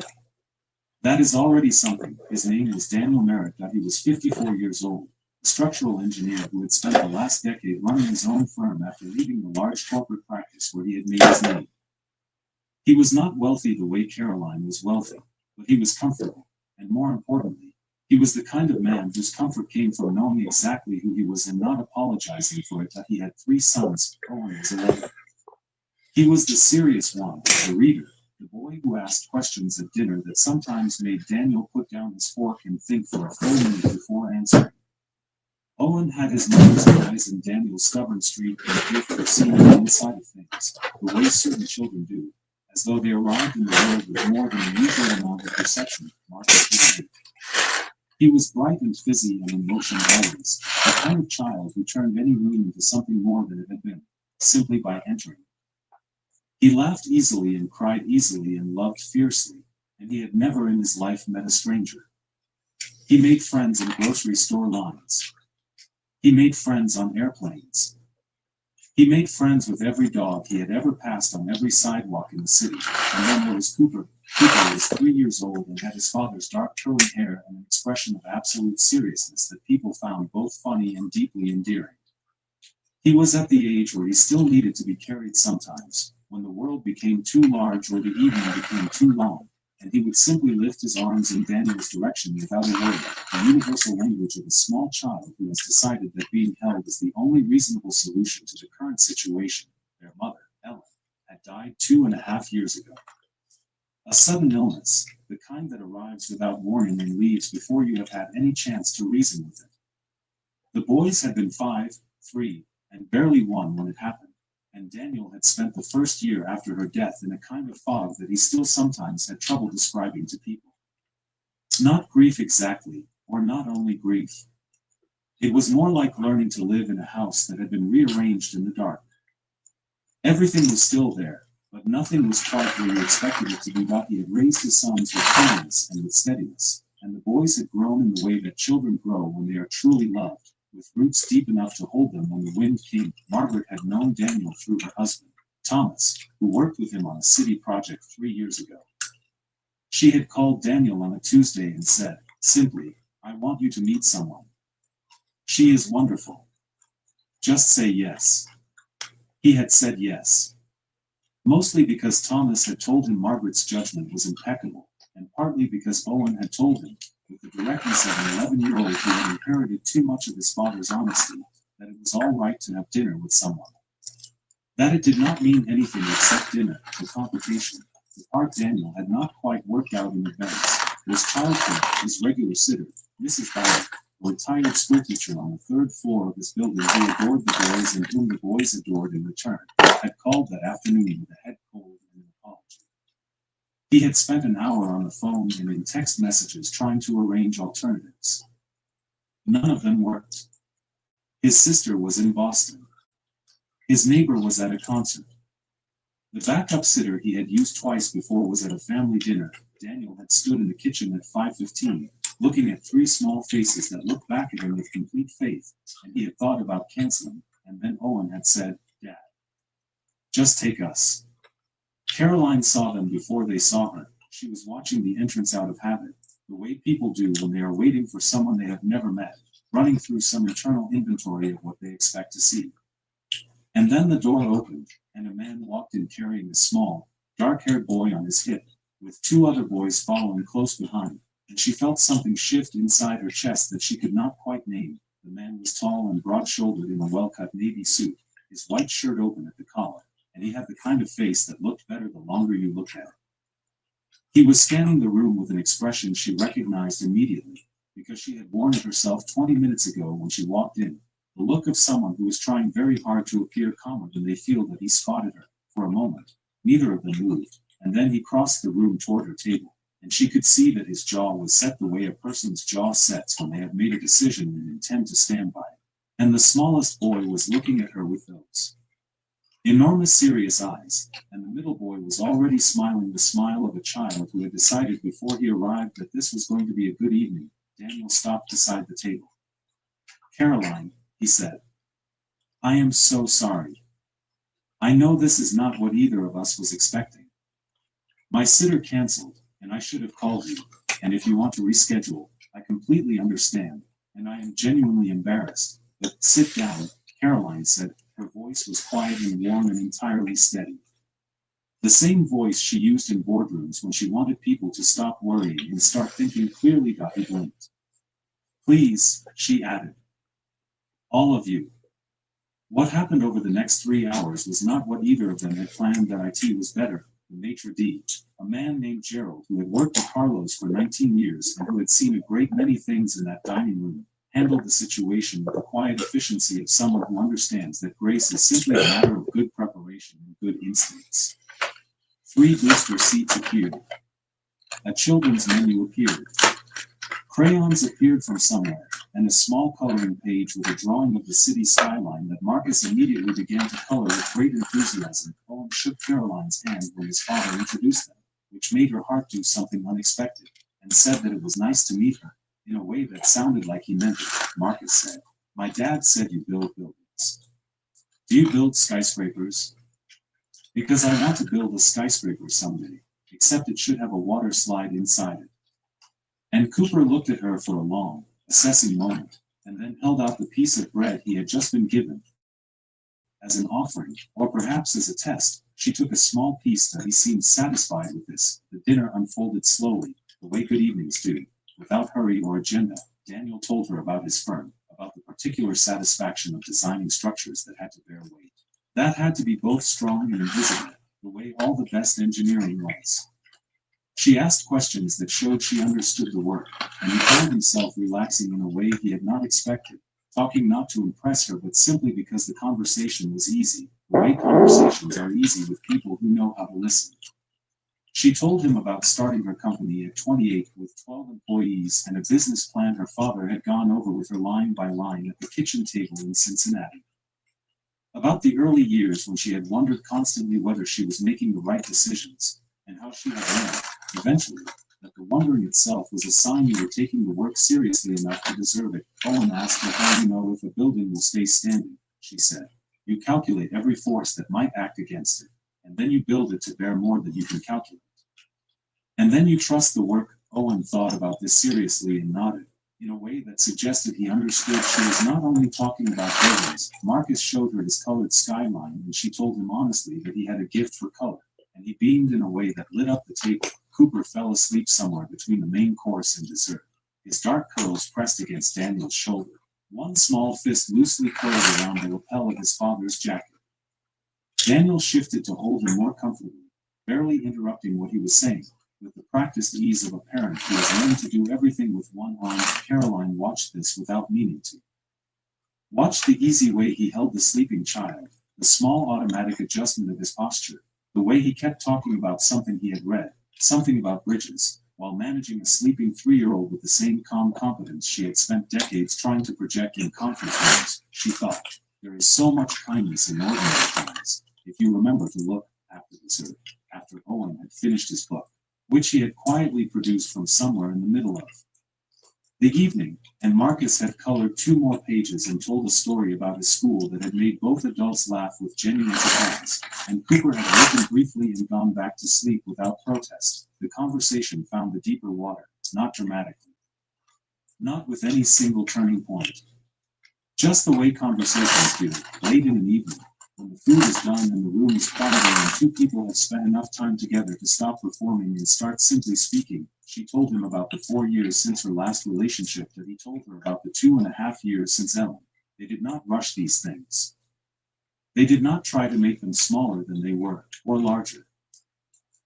That is already something. His name was Daniel Merritt. He was 54 years old, a structural engineer who had spent the last decade running his own firm after leaving the large corporate practice where he had made his name. He was not wealthy the way Caroline was wealthy, but he was comfortable, and more importantly, he was the kind of man whose comfort came from knowing exactly who he was and not apologizing for it. That he had 3 sons, Owen was 11. He was the serious one, the reader, the boy who asked questions at dinner that sometimes made Daniel put down his fork and think for a full minute before answering. Owen had his mother's eyes and Daniel's stubborn streak and gift for seeing the inside of things, the way certain children do, as though they arrived in the world with more than the usual amount of perception. He was bright and fizzy and in motion always, the kind of child who turned any room into something more than it had been, simply by entering. He laughed easily and cried easily and loved fiercely, and he had never in his life met a stranger. He made friends in grocery store lines. He made friends on airplanes. He made friends with every dog he had ever passed on every sidewalk in the city. And then there was Cooper. Cooper was 3 years old and had his father's dark curly hair and an expression of absolute seriousness that people found both funny and deeply endearing. He was at the age where he still needed to be carried sometimes, when the world became too large or the evening became too long, and he would simply lift his arms in Daniel's direction without a word, the universal language of a small child who has decided that being held is the only reasonable solution to the current situation. Their mother, Ellen, had died 2.5 years ago. A sudden illness, the kind that arrives without warning and leaves before you have had any chance to reason with it. The boys had been 5, 3, and barely 1 when it happened, and Daniel had spent the first year after her death in a kind of fog that he still sometimes had trouble describing to people. Not grief exactly, or not only grief. It was more like learning to live in a house that had been rearranged in the dark. Everything was still there, but nothing was quite where you expected it to be. But he had raised his sons with kindness and with steadiness, and the boys had grown in the way that children grow when they are truly loved, with roots deep enough to hold them when the wind came. Margaret had known Daniel through her husband, Thomas, who worked with him on a city project 3 years ago. She had called Daniel on a Tuesday and said, simply, I want you to meet someone. She is wonderful. Just say yes. He had said yes. Mostly because Thomas had told him Margaret's judgment was impeccable, and partly because Owen had told him, with the directness of an 11-year-old who had inherited too much of his father's honesty, that it was all right to have dinner with someone. That it did not mean anything except dinner, the complication, the part Daniel had not quite worked out in advance, was childcare. His regular sitter, Mrs. Ballard, a retired schoolteacher on the 3rd floor of his building who adored the boys and whom the boys adored in return, had called that afternoon with a head cold and an apology. He had spent an hour on the phone and in text messages trying to arrange alternatives. None of them worked. His sister was in Boston. His neighbor was at a concert. The backup sitter he had used twice before was at a family dinner. Daniel had stood in the kitchen at 5:15, looking at 3 small faces that looked back at him with complete faith, and he had thought about canceling, and then Owen had said, Dad, just take us. Caroline saw them before they saw her. She was watching the entrance out of habit, the way people do when they are waiting for someone they have never met, running through some internal inventory of what they expect to see. And then the door opened, and a man walked in carrying a small, dark-haired boy on his hip, with 2 other boys following close behind, and she felt something shift inside her chest that she could not quite name. The man was tall and broad-shouldered in a well-cut navy suit, his white shirt open at the collar, and he had the kind of face that looked better the longer you looked at it. He was scanning the room with an expression she recognized immediately, because she had worn it herself 20 minutes ago when she walked in, the look of someone who is trying very hard to appear calmer when they feel that he spotted her. For a moment, neither of them moved, and then he crossed the room toward her table, and she could see that his jaw was set the way a person's jaw sets when they have made a decision and intend to stand by it. And the smallest boy was looking at her with those enormous serious eyes, and the middle boy was already smiling the smile of a child who had decided before he arrived that this was going to be a good evening. Daniel stopped beside the table. "Caroline," he said, "I am so sorry. I know this is not what either of us was expecting. My sitter canceled, and I should have called you, and if you want to reschedule, I completely understand, and I am genuinely embarrassed, but sit down," Caroline said. Her voice was quiet and warm and entirely steady. The same voice she used in boardrooms when she wanted people to stop worrying and start thinking clearly. He blinked. "Please," she added. "All of you." What happened over the next 3 hours was not what either of them had planned. That IT was better. The maitre d', a man named Gerald who had worked at Carlos for 19 years and who had seen a great many things in that dining room, handled the situation with the quiet efficiency of someone who understands that grace is simply a matter of good preparation and good instincts. 3 booster seats appeared. A children's menu appeared. Crayons appeared from somewhere, and a small coloring page with a drawing of the city skyline that Marcus immediately began to color with great enthusiasm. Owen shook Caroline's hand when his father introduced them, which made her heart do something unexpected, and said that it was nice to meet her. In a way that sounded like he meant it, Marcus said, "My dad said you build buildings. Do you build skyscrapers?" "Because I want to build a skyscraper someday, except it should have a water slide inside it." And Cooper looked at her for a long, assessing moment, and then held out the piece of bread he had just been given. As an offering, or perhaps as a test, she took a small piece that he seemed satisfied with this. The dinner unfolded slowly, the way good evenings do. Without hurry or agenda, Daniel told her about his firm, about the particular satisfaction of designing structures that had to bear weight. That had to be both strong and invisible, the way all the best engineering was. She asked questions that showed she understood the work, and he found himself relaxing in a way he had not expected, talking not to impress her but simply because the conversation was easy, the way conversations are easy with people who know how to listen. She told him about starting her company at 28 with 12 employees and a business plan her father had gone over with her line by line at the kitchen table in Cincinnati. About the early years when she had wondered constantly whether she was making the right decisions, and how she had learned, eventually, that the wondering itself was a sign you were taking the work seriously enough to deserve it. Owen asked her how you know if a building will stay standing. She said, "You calculate every force that might act against it, and then you build it to bear more than you can calculate. And then you trust the work." Owen thought about this seriously and nodded, in a way that suggested he understood she was not only talking about buildings. Marcus showed her his colored skyline, and she told him honestly that he had a gift for color, and he beamed in a way that lit up the table. Cooper fell asleep somewhere between the main course and dessert, his dark curls pressed against Daniel's shoulder, one small fist loosely coiled around the lapel of his father's jacket. Daniel shifted to hold him more comfortably, barely interrupting what he was saying, with the practiced ease of a parent who has learned to do everything with one arm. Caroline watched this without meaning to. Watched the easy way he held the sleeping child, the small automatic adjustment of his posture, the way he kept talking about something he had read, something about bridges, while managing a sleeping 3-year-old with the same calm competence she had spent decades trying to project in conference rooms. She thought, there is so much kindness in ordinary things, if you remember to look after dessert, after Owen had finished his book, which he had quietly produced from somewhere in the middle of the evening, and Marcus had colored 2 more pages and told a story about his school that had made both adults laugh with genuine surprise, and Cooper had listened briefly and gone back to sleep without protest. The conversation found the deeper water, not dramatically, not with any single turning point. Just the way conversations do, late in an evening, when the food is done and the room is quiet and 2 people have spent enough time together to stop performing and start simply speaking. She told him about the 4 years since her last relationship, that he told her about the 2.5 years since Ellen. They did not rush these things. They did not try to make them smaller than they were, or larger.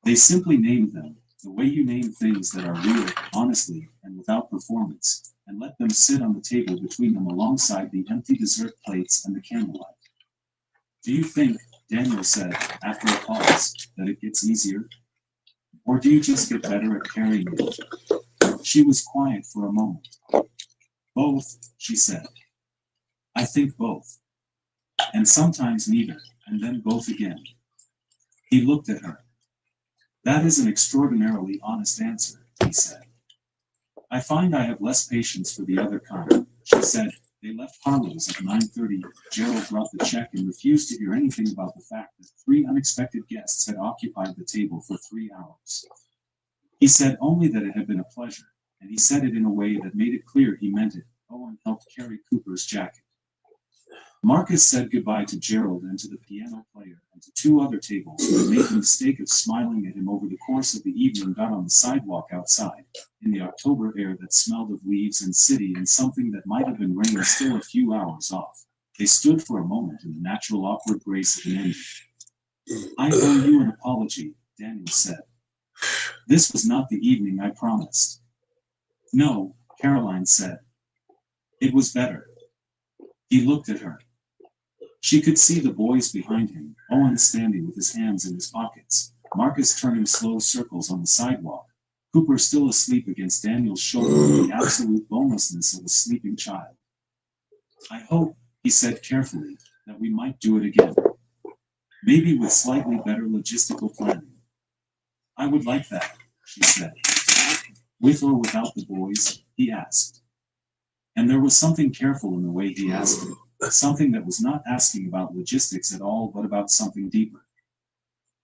They simply named them, the way you name things that are real, honestly, and without performance. and let them sit on the table between them alongside the empty dessert plates and the candlelight. Do you think, Daniel said, after a pause, that it gets easier? Or do you just get better at carrying it? She was quiet for a moment. Both, she said. I think both. And sometimes neither, and then both again. He looked at her. That is an extraordinarily honest answer, he said. I find I have less patience for the other kind, she said. They left Harlow's at 9:30. Gerald brought the check and refused to hear anything about the fact that 3 unexpected guests had occupied the table for 3 hours. He said only that it had been a pleasure, and he said it in a way that made it clear he meant it. Owen helped carry Cooper's jacket. Marcus said goodbye to Gerald and to the piano player and to 2 other tables who had made the mistake of smiling at him over the course of the evening. Got on the sidewalk outside, in the October air that smelled of leaves and city and something that might have been rain still a few hours off. They stood for a moment in the natural awkward grace of an ending. I owe you an apology, Daniel said. This was not the evening I promised. No, Caroline said. It was better. He looked at her. She could see the boys behind him, Owen standing with his hands in his pockets, Marcus turning slow circles on the sidewalk, Cooper still asleep against Daniel's shoulder with the absolute bonelessness of a sleeping child. I hope, he said carefully, that we might do it again. Maybe with slightly better logistical planning. I would like that, she said. With or without the boys, he asked. And there was something careful in the way he asked it. Something that was not asking about logistics at all, but about something deeper.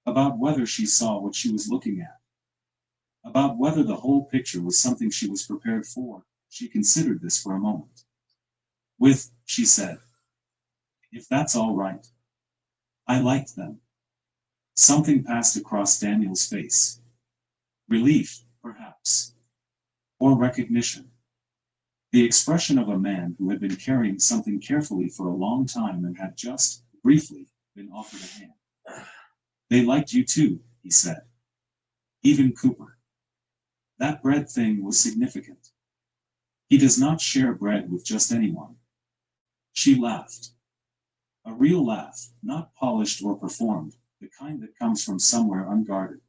About whether she saw what she was looking at. About whether the whole picture was something she was prepared for. She considered this for a moment. She said, if that's all right. I liked them. Something passed across Daniel's face. Relief, perhaps. Or recognition. The expression of a man who had been carrying something carefully for a long time and had just, briefly, been offered a hand. They liked you too, he said. Even Cooper. That bread thing was significant. He does not share bread with just anyone. She laughed. A real laugh, not polished or performed, the kind that comes from somewhere unguarded.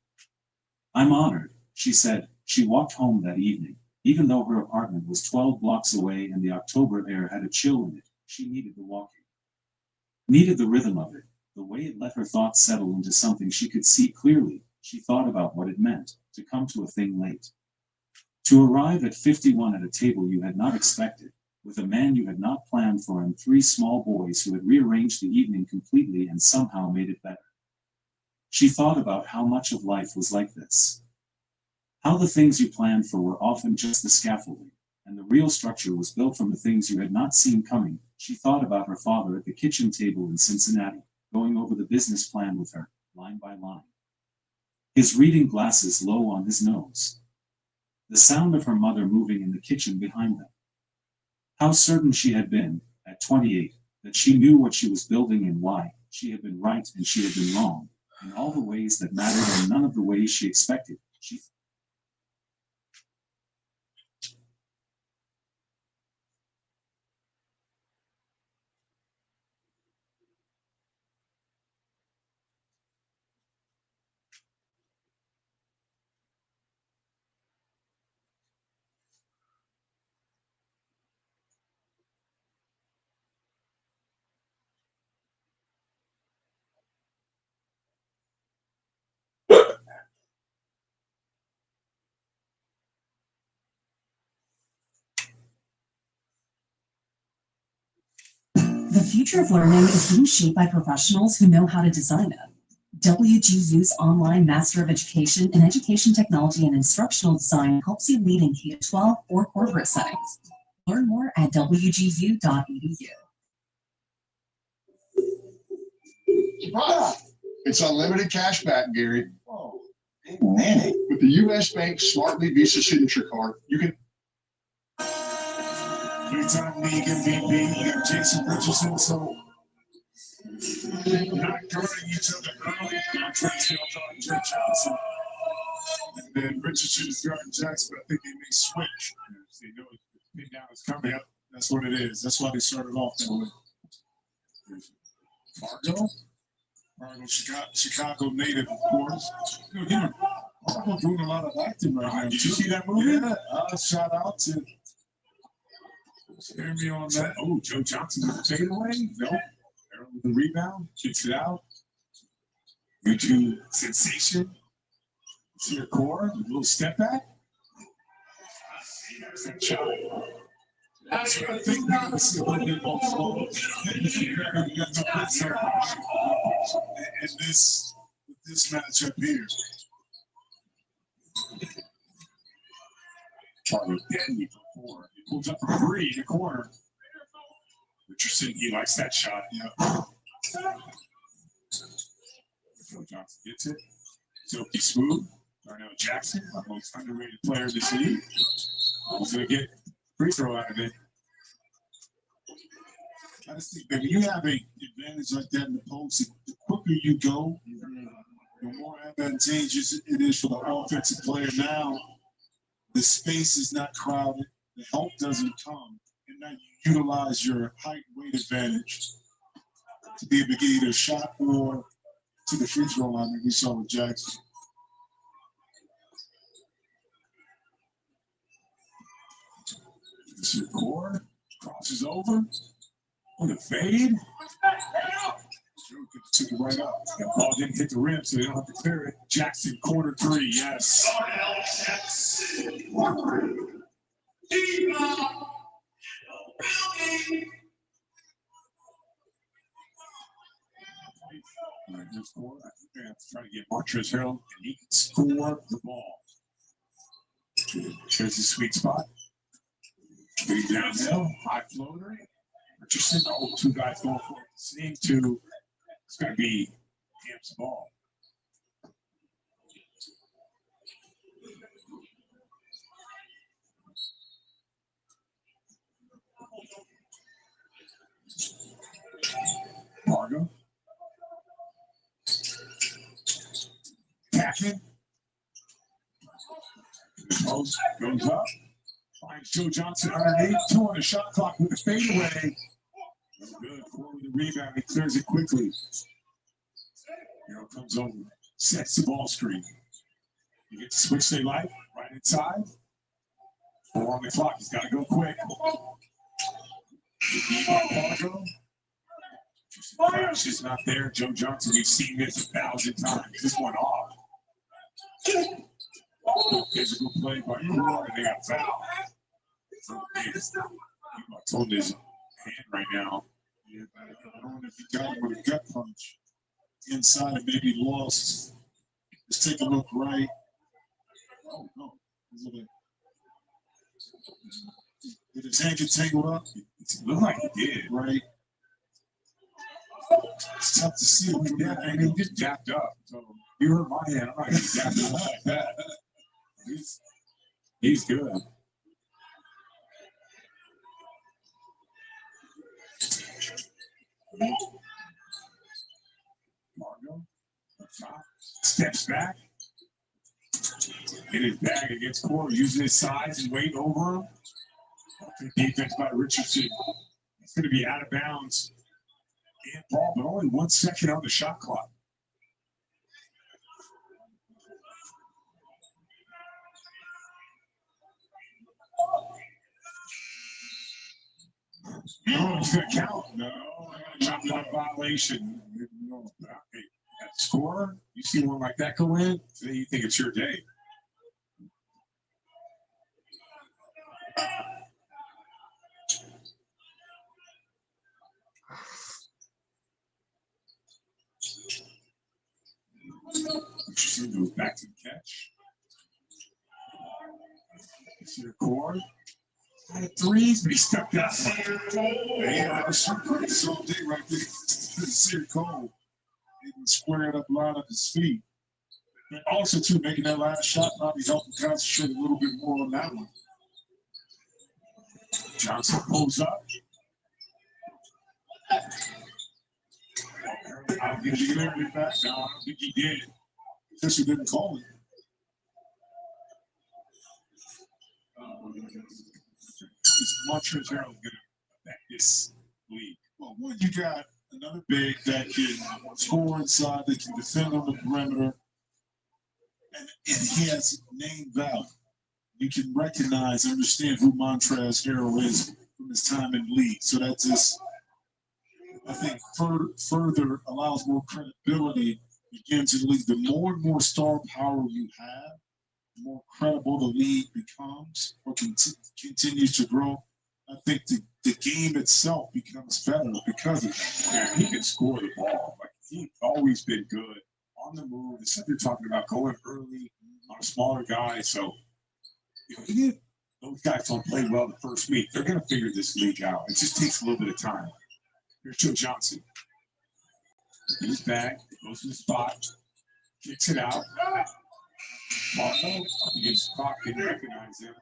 I'm honored, she said. She walked home that evening. Even though her apartment was 12 blocks away and the October air had a chill in it, she needed the walking. Needed the rhythm of it, the way it let her thoughts settle into something she could see clearly. She thought about what it meant, to come to a thing late. To arrive at 51 at a table you had not expected, with a man you had not planned for and 3 small boys who had rearranged the evening completely and somehow made it better. She thought about how much of life was like this. How the things you planned for were often just the scaffolding, and the real structure was built from the things you had not seen coming. She thought about her father at the kitchen table in Cincinnati, going over the business plan with her, line by line. His reading glasses low on his nose. The sound of her mother moving in the kitchen behind them. How certain she had been, at 28, that she knew what she was building and why. She had been right and she had been wrong, in all the ways that mattered and none of the ways she expected. The future of learning is being shaped by professionals who know how to design it. WGU's online Master of Education in Education Technology and Instructional Design helps you lead in K-12 or corporate settings. Learn more at wgu.edu. It's unlimited cash back, Gary. Oh, nanny. With the U.S. Bank Smartly Visa Signature Card, you can. Anytime me and VP and Jason Richardson, so not guarding each other early. Tracy on Jay Johnson. And then Richardson is guarding Jackson, but I think they may switch. They know Pin down is coming up. That's what it is. That's why they started off that way. Fargo, Chicago native, of course. Fargo doing a lot of acting right now. Did you see that movie? Yeah. Shout out to Jeremy on that. Oh, Joe Johnson with the fadeaway. No. Harold with the rebound. Kicks it out. YouTube sensation. See your core. A little step back. There's that shot. That's what I think now. This is a little bit more slow. And this matchup here. Charlie Denny for 4. He pulls up for 3 in the corner. Richardson, he likes that shot. Yeah. Joe Johnson gets it. Silky Smooth. Darnell Jackson, our most underrated player this league. He's going to get free throw out of it. I just think that when you have an advantage like that in the post, the quicker you go, the more advantageous it is for the offensive player. Now, the space is not crowded, the help doesn't come, and now you utilize your height weight advantage to be able to get either a shot or to the free throw line that we saw with Jackson. This is Core, crosses over, with a fade. Joe took it right up. That ball didn't hit the rim, so they don't have to clear it. Jackson, corner 3, yes. All right, here's Core. I think they have to try to get Montrezl Harrell, and he can score the ball. Shows his sweet spot. Getting downhill, high floater. Richardson, 2 guys going for it. Same 2. It's going to be Hamp's ball. Fargo. Catching. Post goes up. Finds Joe Johnson underneath. 2 on the shot clock with a fadeaway. Good. 4 with the rebound. He clears it quickly. Hero comes over. Sets the ball screen. You get to switch they like. Right inside. 4 on the clock. He's got to go quick. Fargo. She's not there. Joe Johnson, we've seen this 1,000 times. This one off. Physical play by Core, and they got fouled. It's on his hand right now. Yeah, I don't know if he got him with a gut punch inside and maybe lost. Let's take a look right. Oh, no. Did his hand get tangled up? It looked like he did. Right. It's tough to see him. Yeah, and he just jacked up. So you hurt my hand. I'm not going to jack up like that. He's good. Margo steps back. In his bag against Core, using his size and weight over him. Defense by Richardson. It's going to be out of bounds. And ball, but only 1 second on the shot clock. Oh, it's going to count. No, not a violation. Okay. That score, you see one like that go in, then you think it's your day. Richardson goes back to the catch. See the Core. Had 3s, but he stuck that one. Yeah, that was some pretty soft day right there. Sear Cole. He can square it up, line up his feet. And also, too, making that last shot probably helped him concentrate a little bit more on that one. Johnson pulls up. I don't think he delivered it back. No, I don't think he did. Guess he didn't call it. Montrezl Harrell going to affect this league? Well, one, you got another big that can score inside, that can defend on the perimeter, and he has name value. You can recognize, understand who Montrezl Harrell is from his time in the league. So that just, I think, further allows more credibility against the league. The more and more star power you have, the more credible the league becomes or continues to grow. I think the game itself becomes better because of that. Yeah, he can score the ball. Like, he's always been good on the move. The stuff you're talking about, going early on a smaller guy. So, you know, even if those guys don't play well the first week, they're going to figure this league out. It just takes a little bit of time. Here's Joe Johnson. He's back, goes to the spot, kicks it out. Marco up against the clock, didn't recognize him.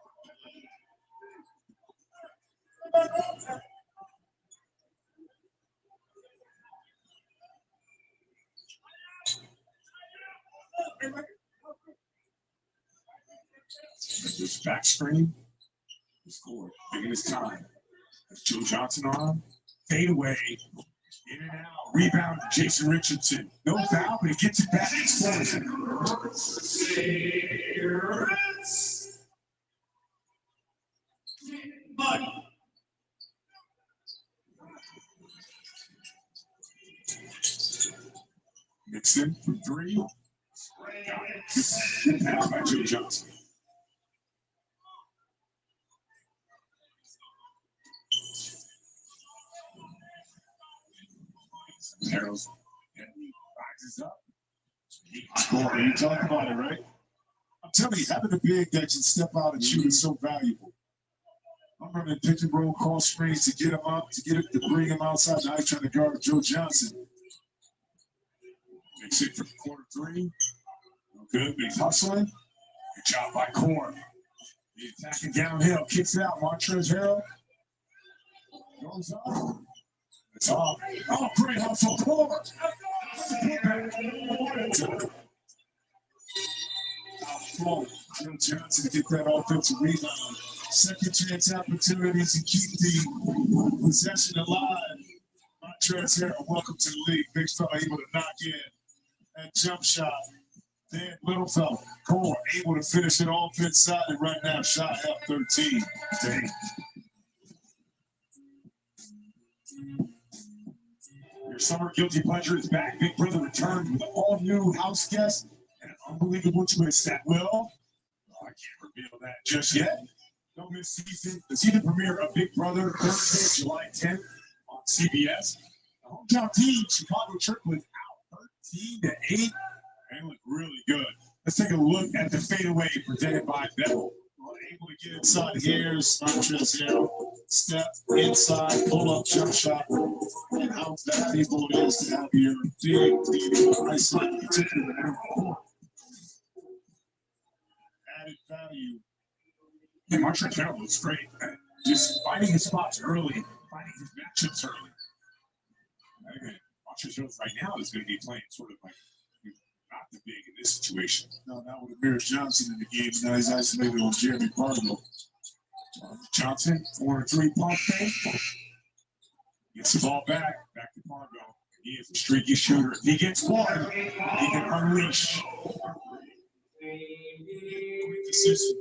This back screen, he scored, taking his time. That's Joe Johnson on, fade away, in and out, rebound to Jason Richardson. No foul, but he gets it back and scores it. Nixon for three. Got it. Good pass by Joe Johnson. Harrell's rises up. You talk about it, right? I'm telling you, having a big that can step out and shoot is so valuable. I'm running pick and roll, call screens to get him up, to bring him outside. Now he's trying to guard Joe Johnson. Makes it for quarter three. No good, but he's hustling. Good job by Korn. He's attacking downhill, kicks it out. Montrezl Harrell goes up. It's off. Oh, great hustle. Korn. Outflow. Joe Johnson to get that offensive rebound. Second chance opportunities to keep the possession alive. Montrezl Harrell, welcome to the league. Big fella able to knock in that jump shot. Then little fella, Korn able to finish it off inside, and right now shot at 13. Dang. Your summer guilty pleasure is back. Big Brother returns with an all-new house guest and an unbelievable twist that will. I can't reveal that just yet. Don't miss the season premiere of Big Brother Thursday, July 10th on CBS. The hometown team, Chicago Triplet, out 13-8. They look really good. Let's take a look at the fadeaway presented by Bevel. Able to get inside. Here's Montrezl Harrell. Step inside, pull up, jump shot. And how valuable it is to have your big eyesight, particularly number 4. Added value. Yeah, Montrezl Harrell looks great. Just finding his spots early, finding his matchups early. Montrezl Harrell right now is going to be playing sort of like not the big in this situation. No, not with Amir Johnson in the game. Now he's isolated on Jeremy Pargo. Johnson, 4-3 pump fake. Gets the ball back to Pargo. He is a streaky shooter. If he gets one, he can unleash. Quick decision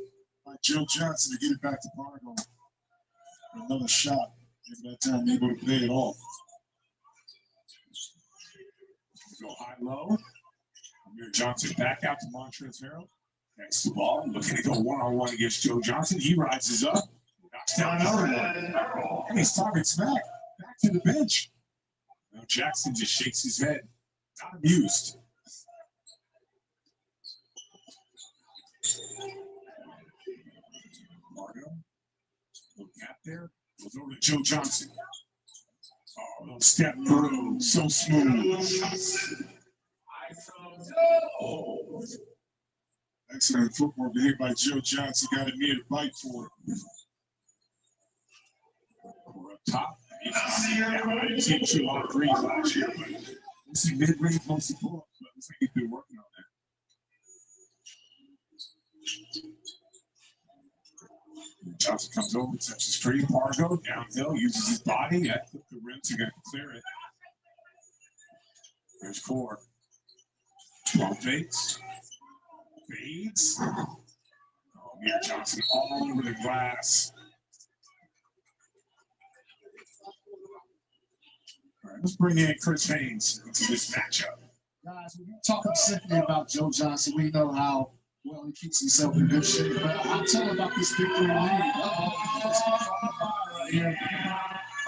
by Joe Johnson to get it back to Pargo. Another shot. Maybe that time able to pay it off. Go high-low. Amir Johnson back out to Montrezl Harrell. Next the ball, looking to go one-on-one against Joe Johnson. He rises up, knocks down another one. And he's targets back to the bench. Now Jackson just shakes his head, not amused. Margo, little gap there, goes over to Joe Johnson. Oh, little step through, so smooth. Excellent footwork here by Joe Johnson. Got it near the bite for him. We're up top. He's hit 2 on 3s last year, but this is mid-range, mostly pull-ups, but looks like he's been working on that. Johnson comes over, touches free. Pargo downhill, uses his body. That took the rim to clear it. There's Core. 12 fakes. Fades. Oh, Amir Johnson all over the glass. All right, let's bring in Chris Haynes into this matchup. Guys, when you talk simply about Joe Johnson, we know how well he keeps himself in good shape. But I'll tell him about this victory lead. Right here.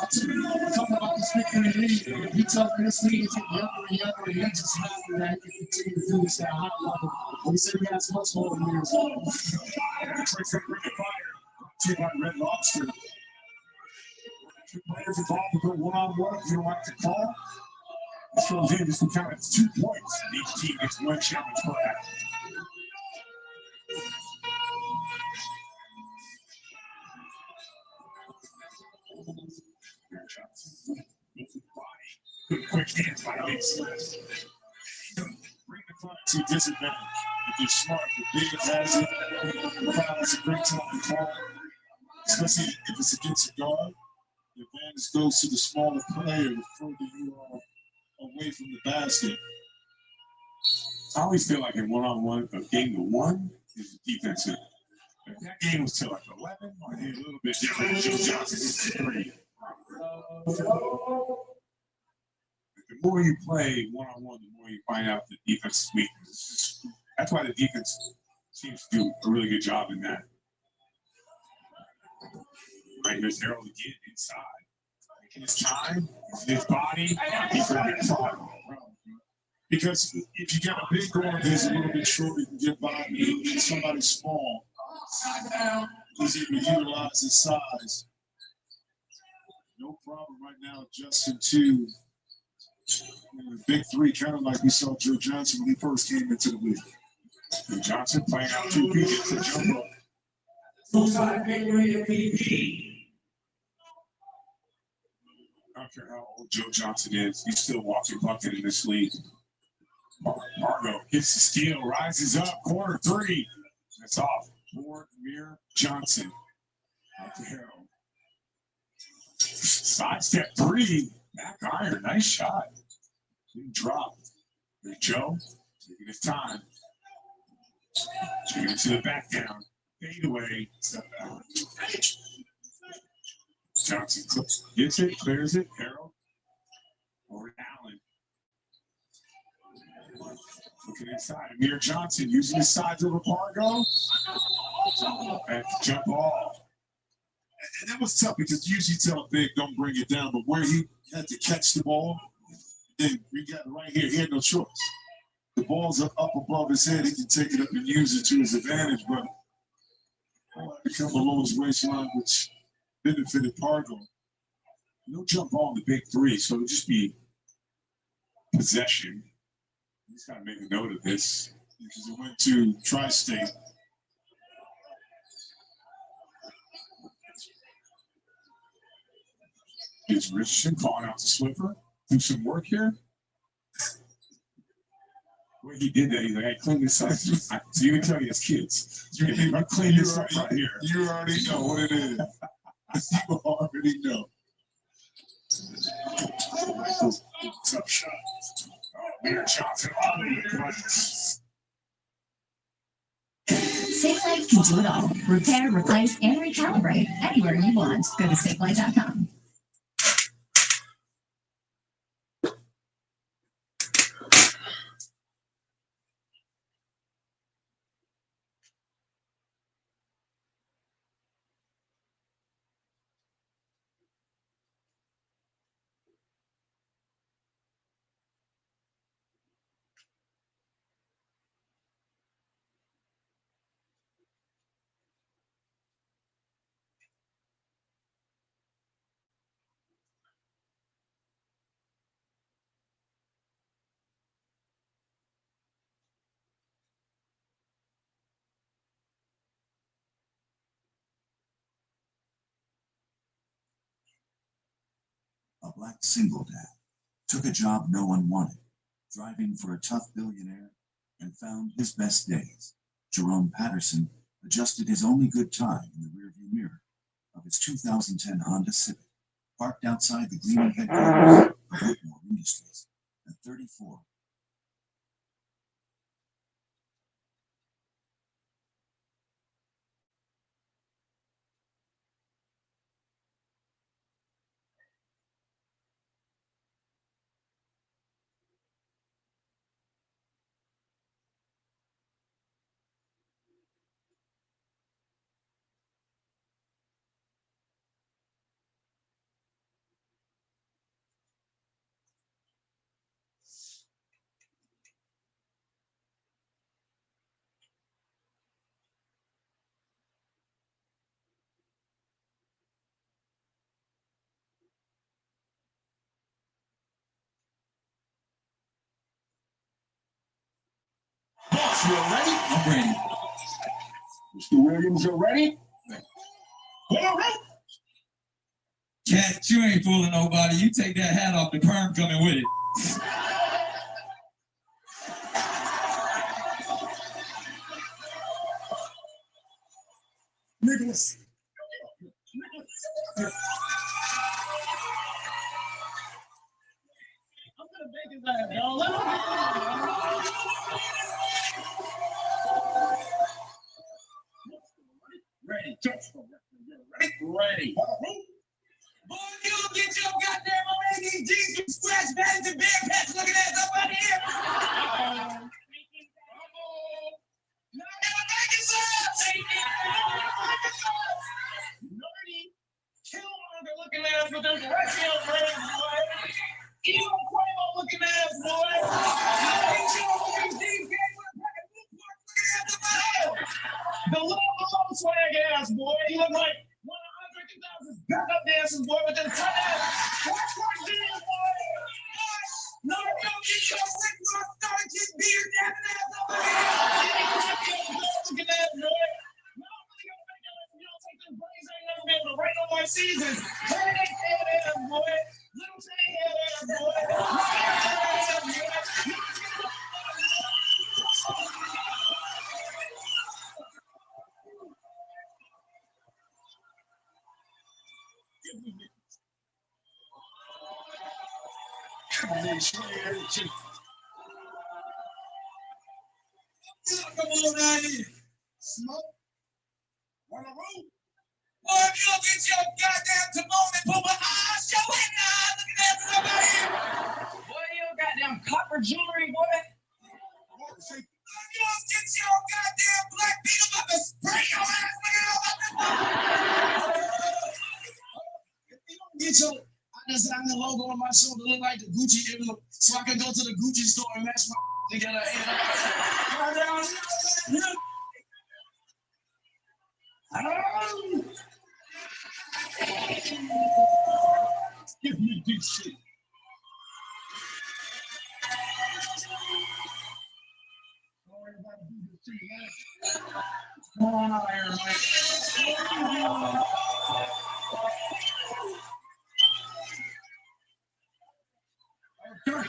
I'll tell about this victory lead. He tells me this lead is getting younger and younger, and he's just happy that he can continue to do this at a high level. He said he has much more than years old. Tricks and bring the fire. Two by Red Lobster. Two players involved to go one-on-one. You don't have to call. This goes in just to count as 2 points. Each team gets one challenge per half. Good quick hands by Mace. Bring the front to disadvantage. If you're smart, the big has it. The crowd has a great time to call. Especially if it's against a guard. The advantage goes to the smaller player the further you are away from the basket. I always feel like in one-on-one, a game to one is defensive. If that game was to like 11, might be a little bit different. Joe Johnson is 3. The more you play one-on-one, the more you find out the defense is weak. That's why the defense seems to do a really good job in that. Right here's Harold again inside. Taking his time, using his body, he's ready to fire. Because if you get a big guard who's a little bit short, you can get by me. Somebody small, he's able to utilize his size. No problem right now, Justin, to the big three, kind of like we saw Joe Johnson when he first came into the league. Joe Johnson playing out 2 feet for jump up. I don't care how old Joe Johnson is, he's still walking bucket in this league. Pargo hits the steal, rises up, corner 3. That's off. For Amir Johnson. Back to Harold. Sidestep 3. Back iron. Nice shot. Didn't drop. There's Joe taking his time. Taking it to the back down. Fade away. Step out. Johnson gets it, clears it. Harold. Over to Allen. Looking inside. Amir Johnson using his sides over Pargo. And jump ball. And that was tough because usually tell Big don't bring it down, but where he had to catch the ball, then we got it right here. He had no choice. The ball's up above his head. He can take it up and use it to his advantage, but become below his waistline, which benefited Pargo. No jump ball in the big three, so it'll just be possession. He's got to make a note of this because it went to Tri-State. Is Richardson calling out to Swiffer? Do some work here? When he did that, he's like, I clean this up. So you can tell he has kids. I clean this up right here. You already know what it is. You already know. Tough shot. Amir Johnson on the front. SafeLight can do it all. Repair, replace, and recalibrate anywhere you want. Go to SafeLight.com. A black single dad took a job no one wanted, driving for a tough billionaire, and found his best days. Jerome Patterson adjusted his only good time in the rearview mirror of his 2010 Honda Civic, parked outside the Gleaman headquarters of Whitmore Industries at 34. Boss, you ready? I'm ready. Mr. Williams, you ready? All right. Cat, you ain't fooling nobody. You take that hat off, the perm coming with it. Nicholas. I'm gonna make his ass, y'all. Let him Ready. Ready. Boy, you don't get your goddamn on these jeans from scratch, bands and bear pets looking at up out here. No, make it Nerdy, Killmonger looking ass with them Raphael braids, boy. Emo Quavo looking ass, boy. The little swag ass, boy. You look like one of Andre 2000's backup dancers, boy, with them tight ass jeans, boy. No, you don't get your sick little started kid beard dabbing ass over here. Looking ass, boy. No, I'm really gonna make it if you don't take them brains. I ain't never been able to write no more seasons. Turn that head ass, boy. Little tiny head ass, boy. Come on down here. Smoke. Wanna roll? Boy, if you don't get your goddamn Timon and Puma eyes, show it now. Look at that somebody here. Boy, you goddamn copper jewelry, boy. If you don't get your goddamn Black Beetle, I'm gonna spray your ass. If you don't get your, I designed the logo on my shoulder to look like the Gucci emblem, so I can go to the Gucci store and match my together. Give me this shit. Come on out here, Mike. Okay.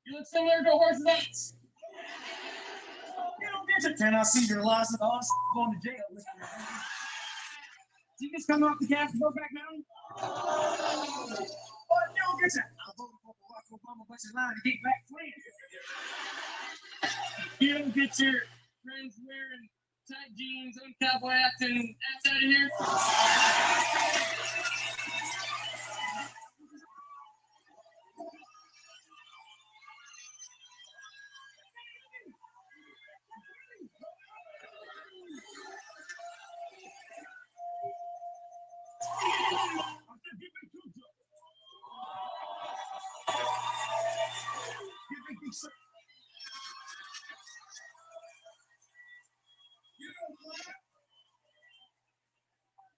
You look similar to a horse's ass. You don't get it. Can I see your license? Oh, going to jail. Did you just come off the gas and go back down? Oh, you don't get it. I voted for Barack Obama, but you're lying to get back friends. You don't get your friends wearing tight jeans and cowboy hats and ass out of here.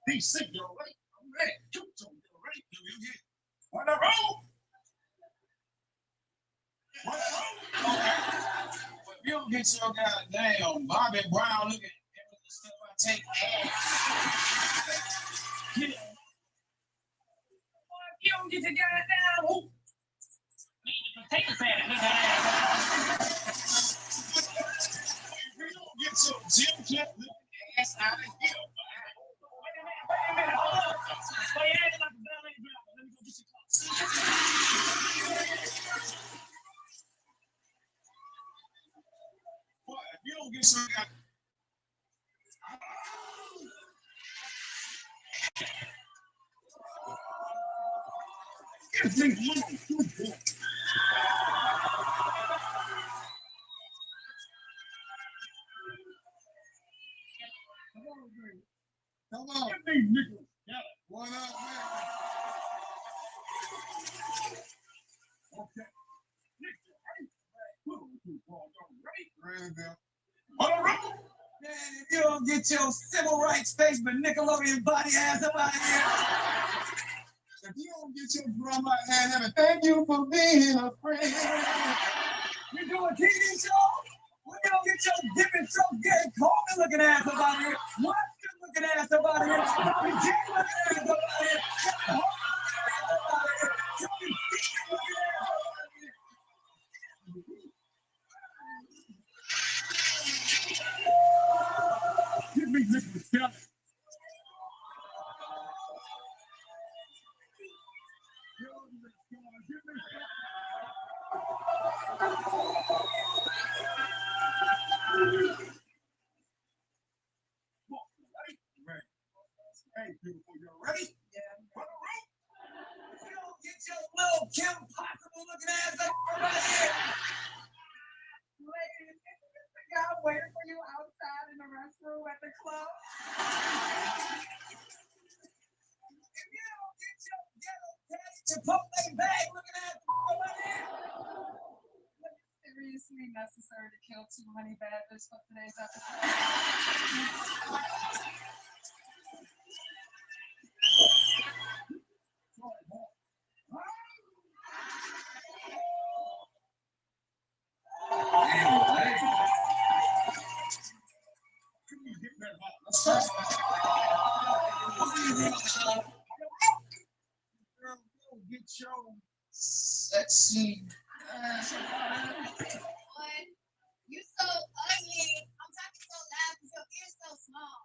Be sick, you're right. I'm ready. You're right. You get on the road. If you don't get your goddamn Bobby Brown looking at every step I take ass. Yeah. Boy, if you don't get your goddamn hoop, need the potato salad. If you don't get your Jim Cat don't get some guy. Come on. Give me Nicholas. Yeah. What up, man? Okay. Ready, Bill. All right. Man, if you don't get your civil rights Facebook Nickelodeon body ass up out of here. If you don't get your drama hand heaven, thank you for being a friend. You do a TV show? When you don't get your dipping so gay, Coleman looking ass up out of here. Watson looking ass up out of here. Bobby J looking ass up out of here. Kevin Hart looking ass up out of here. Tony Stevens looking ass up out of here. Give me Nicholas Kelly. Hey, beautiful, you ready? Yeah. You don't get your little Kim Possible looking ass up right here. Ladies, isn't this the guy waiting for you outside in the restroom at the club? If you don't get your yellow daddy Chipotle bag looking ass right here. Seriously necessary to kill 2 honey badgers for today's episode? Get your sexy ass. You so ugly. I'm talking so loud because your ear's so small.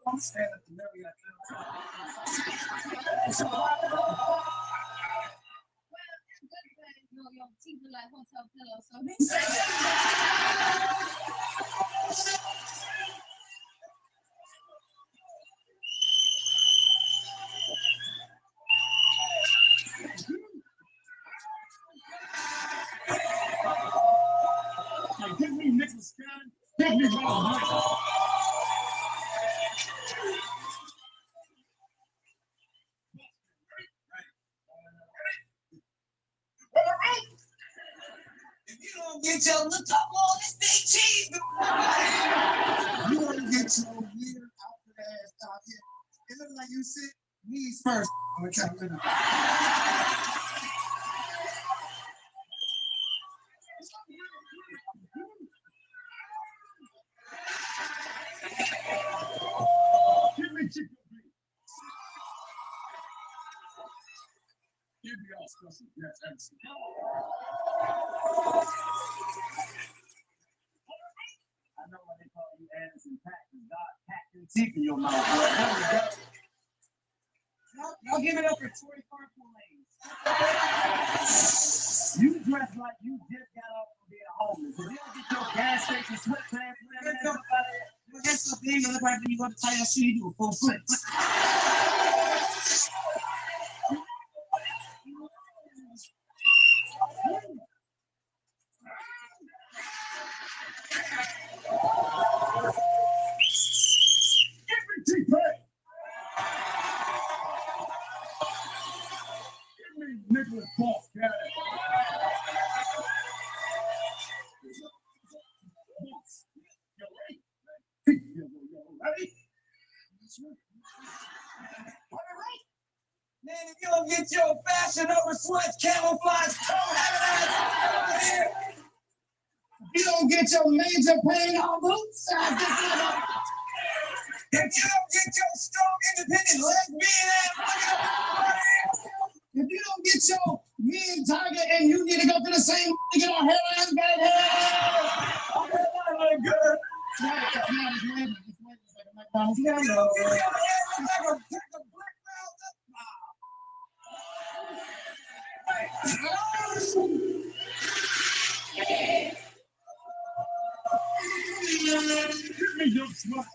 I'm standing at the Marriott. Your teeth look like hotel pillows. So Hey, give me Nicholas Cannon. Give me Ronald. If you don't get your look up on this big cheese, You don't get your weird outfit ass out here. It looks like you sit knees first. I'm gonna count it. Give me chicken feet. Give me all special guest MC. I know why they call you Anderson Paak, because God packed them teeth in your mouth. Y'all give it up for Tory Purple Lanes. You dress like you just got off from being homeless. If you don't get your gas station sweatpants, whatever, that's so big, you look like when you go to tie your shoe, you do a full flip. Give me T-Pain. Give me Nicholas Boss Cannon. Ready? Man, if you don't get your fashion over sweats, camouflage, coat, here. If you don't get your major pain on boots, If you don't get your strong, independent lesbian ass, if you don't get your me and Tiger and you need to go to the same to get on hairlines, baby. Everybody look good. Give me your swag.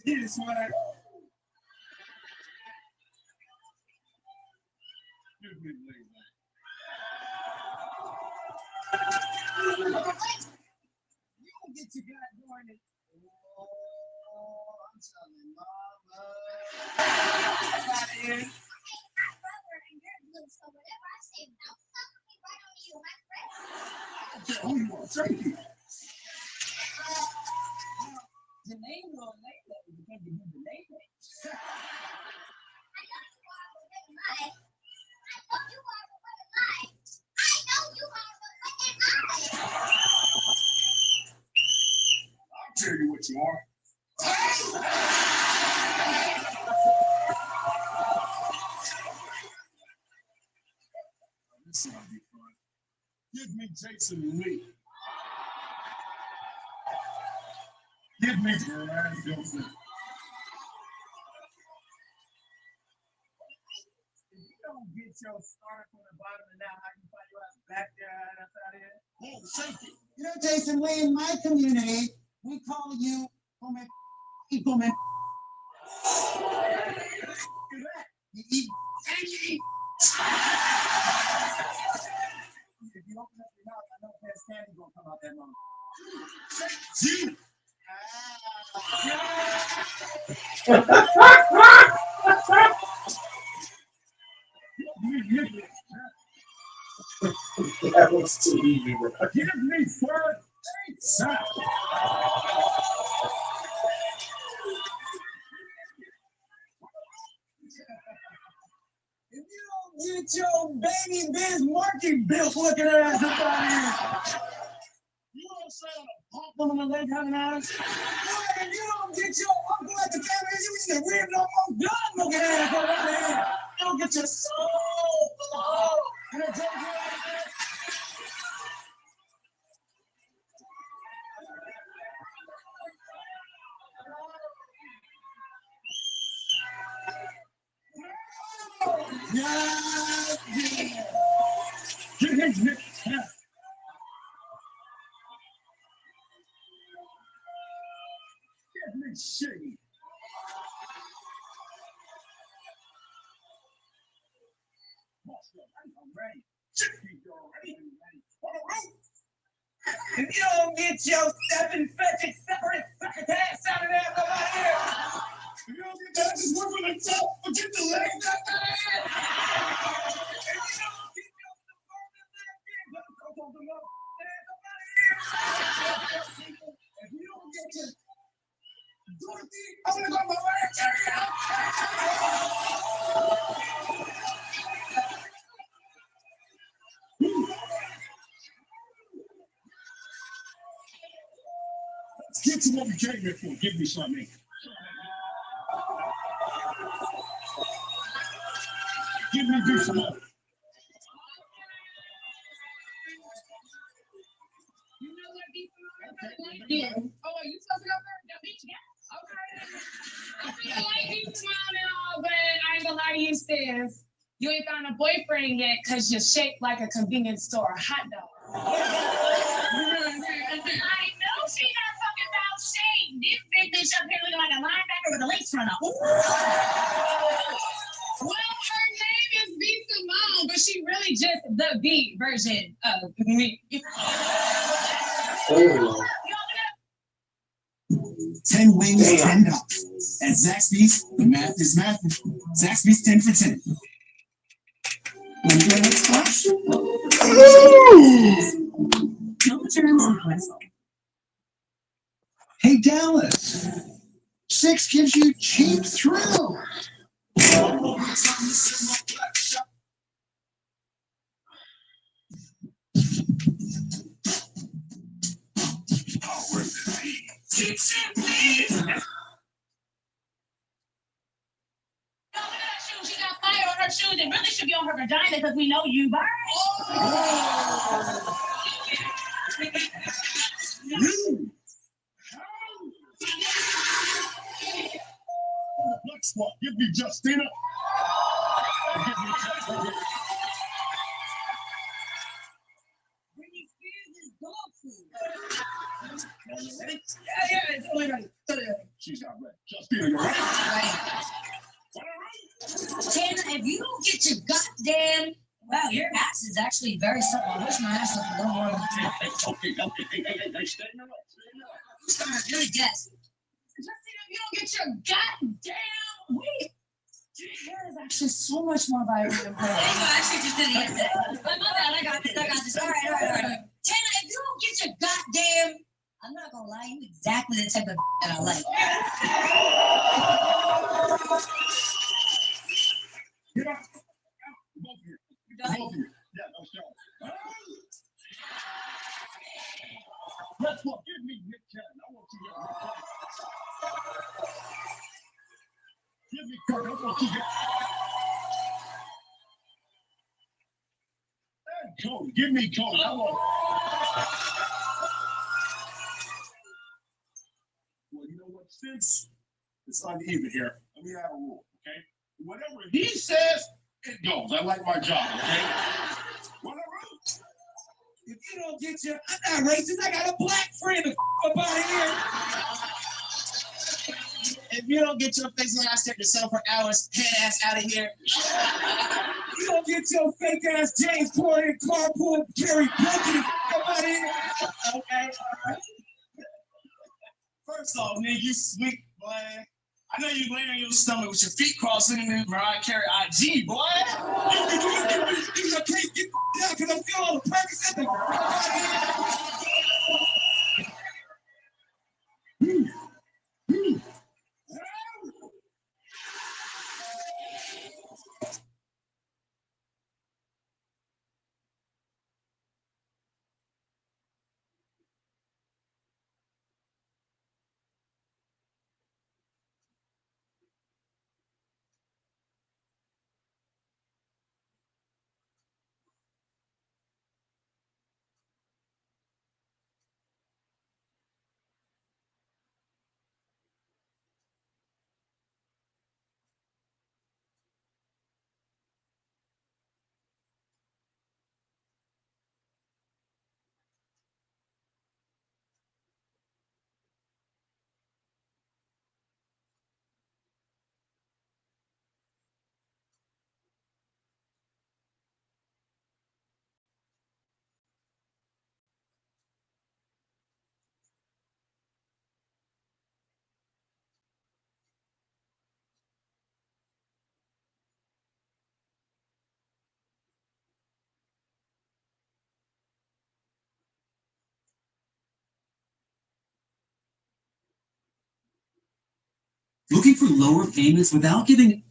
Get it, swag. Give me laid back. You don't get your guy doing it. Oh, I'm telling mama. Get out of here. Who you want? Thank you. The name on Layla is because you do the Layla. I'll tell you what you are. This ought to be fun. Give me Jason Lee. Give me Brad Wilson. If you don't get your starter from the bottom and now how you find your ass back there outside of here? Oh, safety. You know, Jason Lee, in my community, we call you come. You eat. If you open up your mouth, I know Past Candy's gonna come out that moment. That was too easy. Give me first. If you don't get your baby Biz Market built looking ass up out here, you don't say on a pump on the leg having ass. If you don't get your uncle at the camera, you either weird no more gun looking ass up out here. You don't get your soul below. And it's over. Yeah. Give me shady. I'm ready. If you don't get your stepping, fetching, separate, second ass out of there, come out here. If you don't get that, just work on the top, but get the legs out there. If you don't get your suburban leg, come on, if you don't get your Dorothy, I'm gonna go my way. Let's get to what we came here for. Give me something. Give me this one. You know what be yeah. Oh, you supposed to go first? That bitch, yeah. Okay. I feel like you smile and all, but I ain't gonna lie to you, sis. You ain't found a boyfriend yet because you're shaped like a convenience store hot dog. I know she not talking about shape. This big bitch up here looking like a linebacker with a lace front up. Well, her name is B Simone, but she really just the B version of me. 10 wings, $10. At Zaxby's, the math is math. Zaxby's 10 for 10. Hey, Dallas. 6 gives you cheap thrills. She got fire on her shoes. It really should be on her vagina because we know you burn. Next one, give me Justina. Give me Justina. Britney Spears is dog food. Yeah. She's not ready. Justina, you're right. Tana, if you don't get your goddamn, wow, your ass is actually very simple. I wish my ass was a little more. Okay. Stay in the way. You sound really gassy. Justina, if you don't get your goddamn wait. Your hair is actually so much more vibrant and There you pretty. go. I actually just did it yesterday. My bad. I got this. All right. Tana, if you don't get your goddamn, I'm not gonna lie, you exactly the type of that I like. Get out. Both of you. Both of you. Yeah, no show. Guess what? Give me Nick Cannon. I want you to give me Kirk. I want you to and Cody. Give me Cody. I want. Well, you know what, Sticks? It's uneven here. Let me have a rule, okay? Whatever he says, it goes. I like my job, okay? Whatever. If you don't get your, I'm not racist. I got a black friend up out of here. If you don't get your face when I step yourself for hours, head ass out of here. You don't get your fake ass James Corden carpool Kerry Brooklyn up out of here. Okay. First off, nigga, you sweet, boy. I know you laying on your stomach with your feet crossed in the Mariah Carey IG, boy. I can't get down because I feel all the practice at the. Looking for lower payments without giving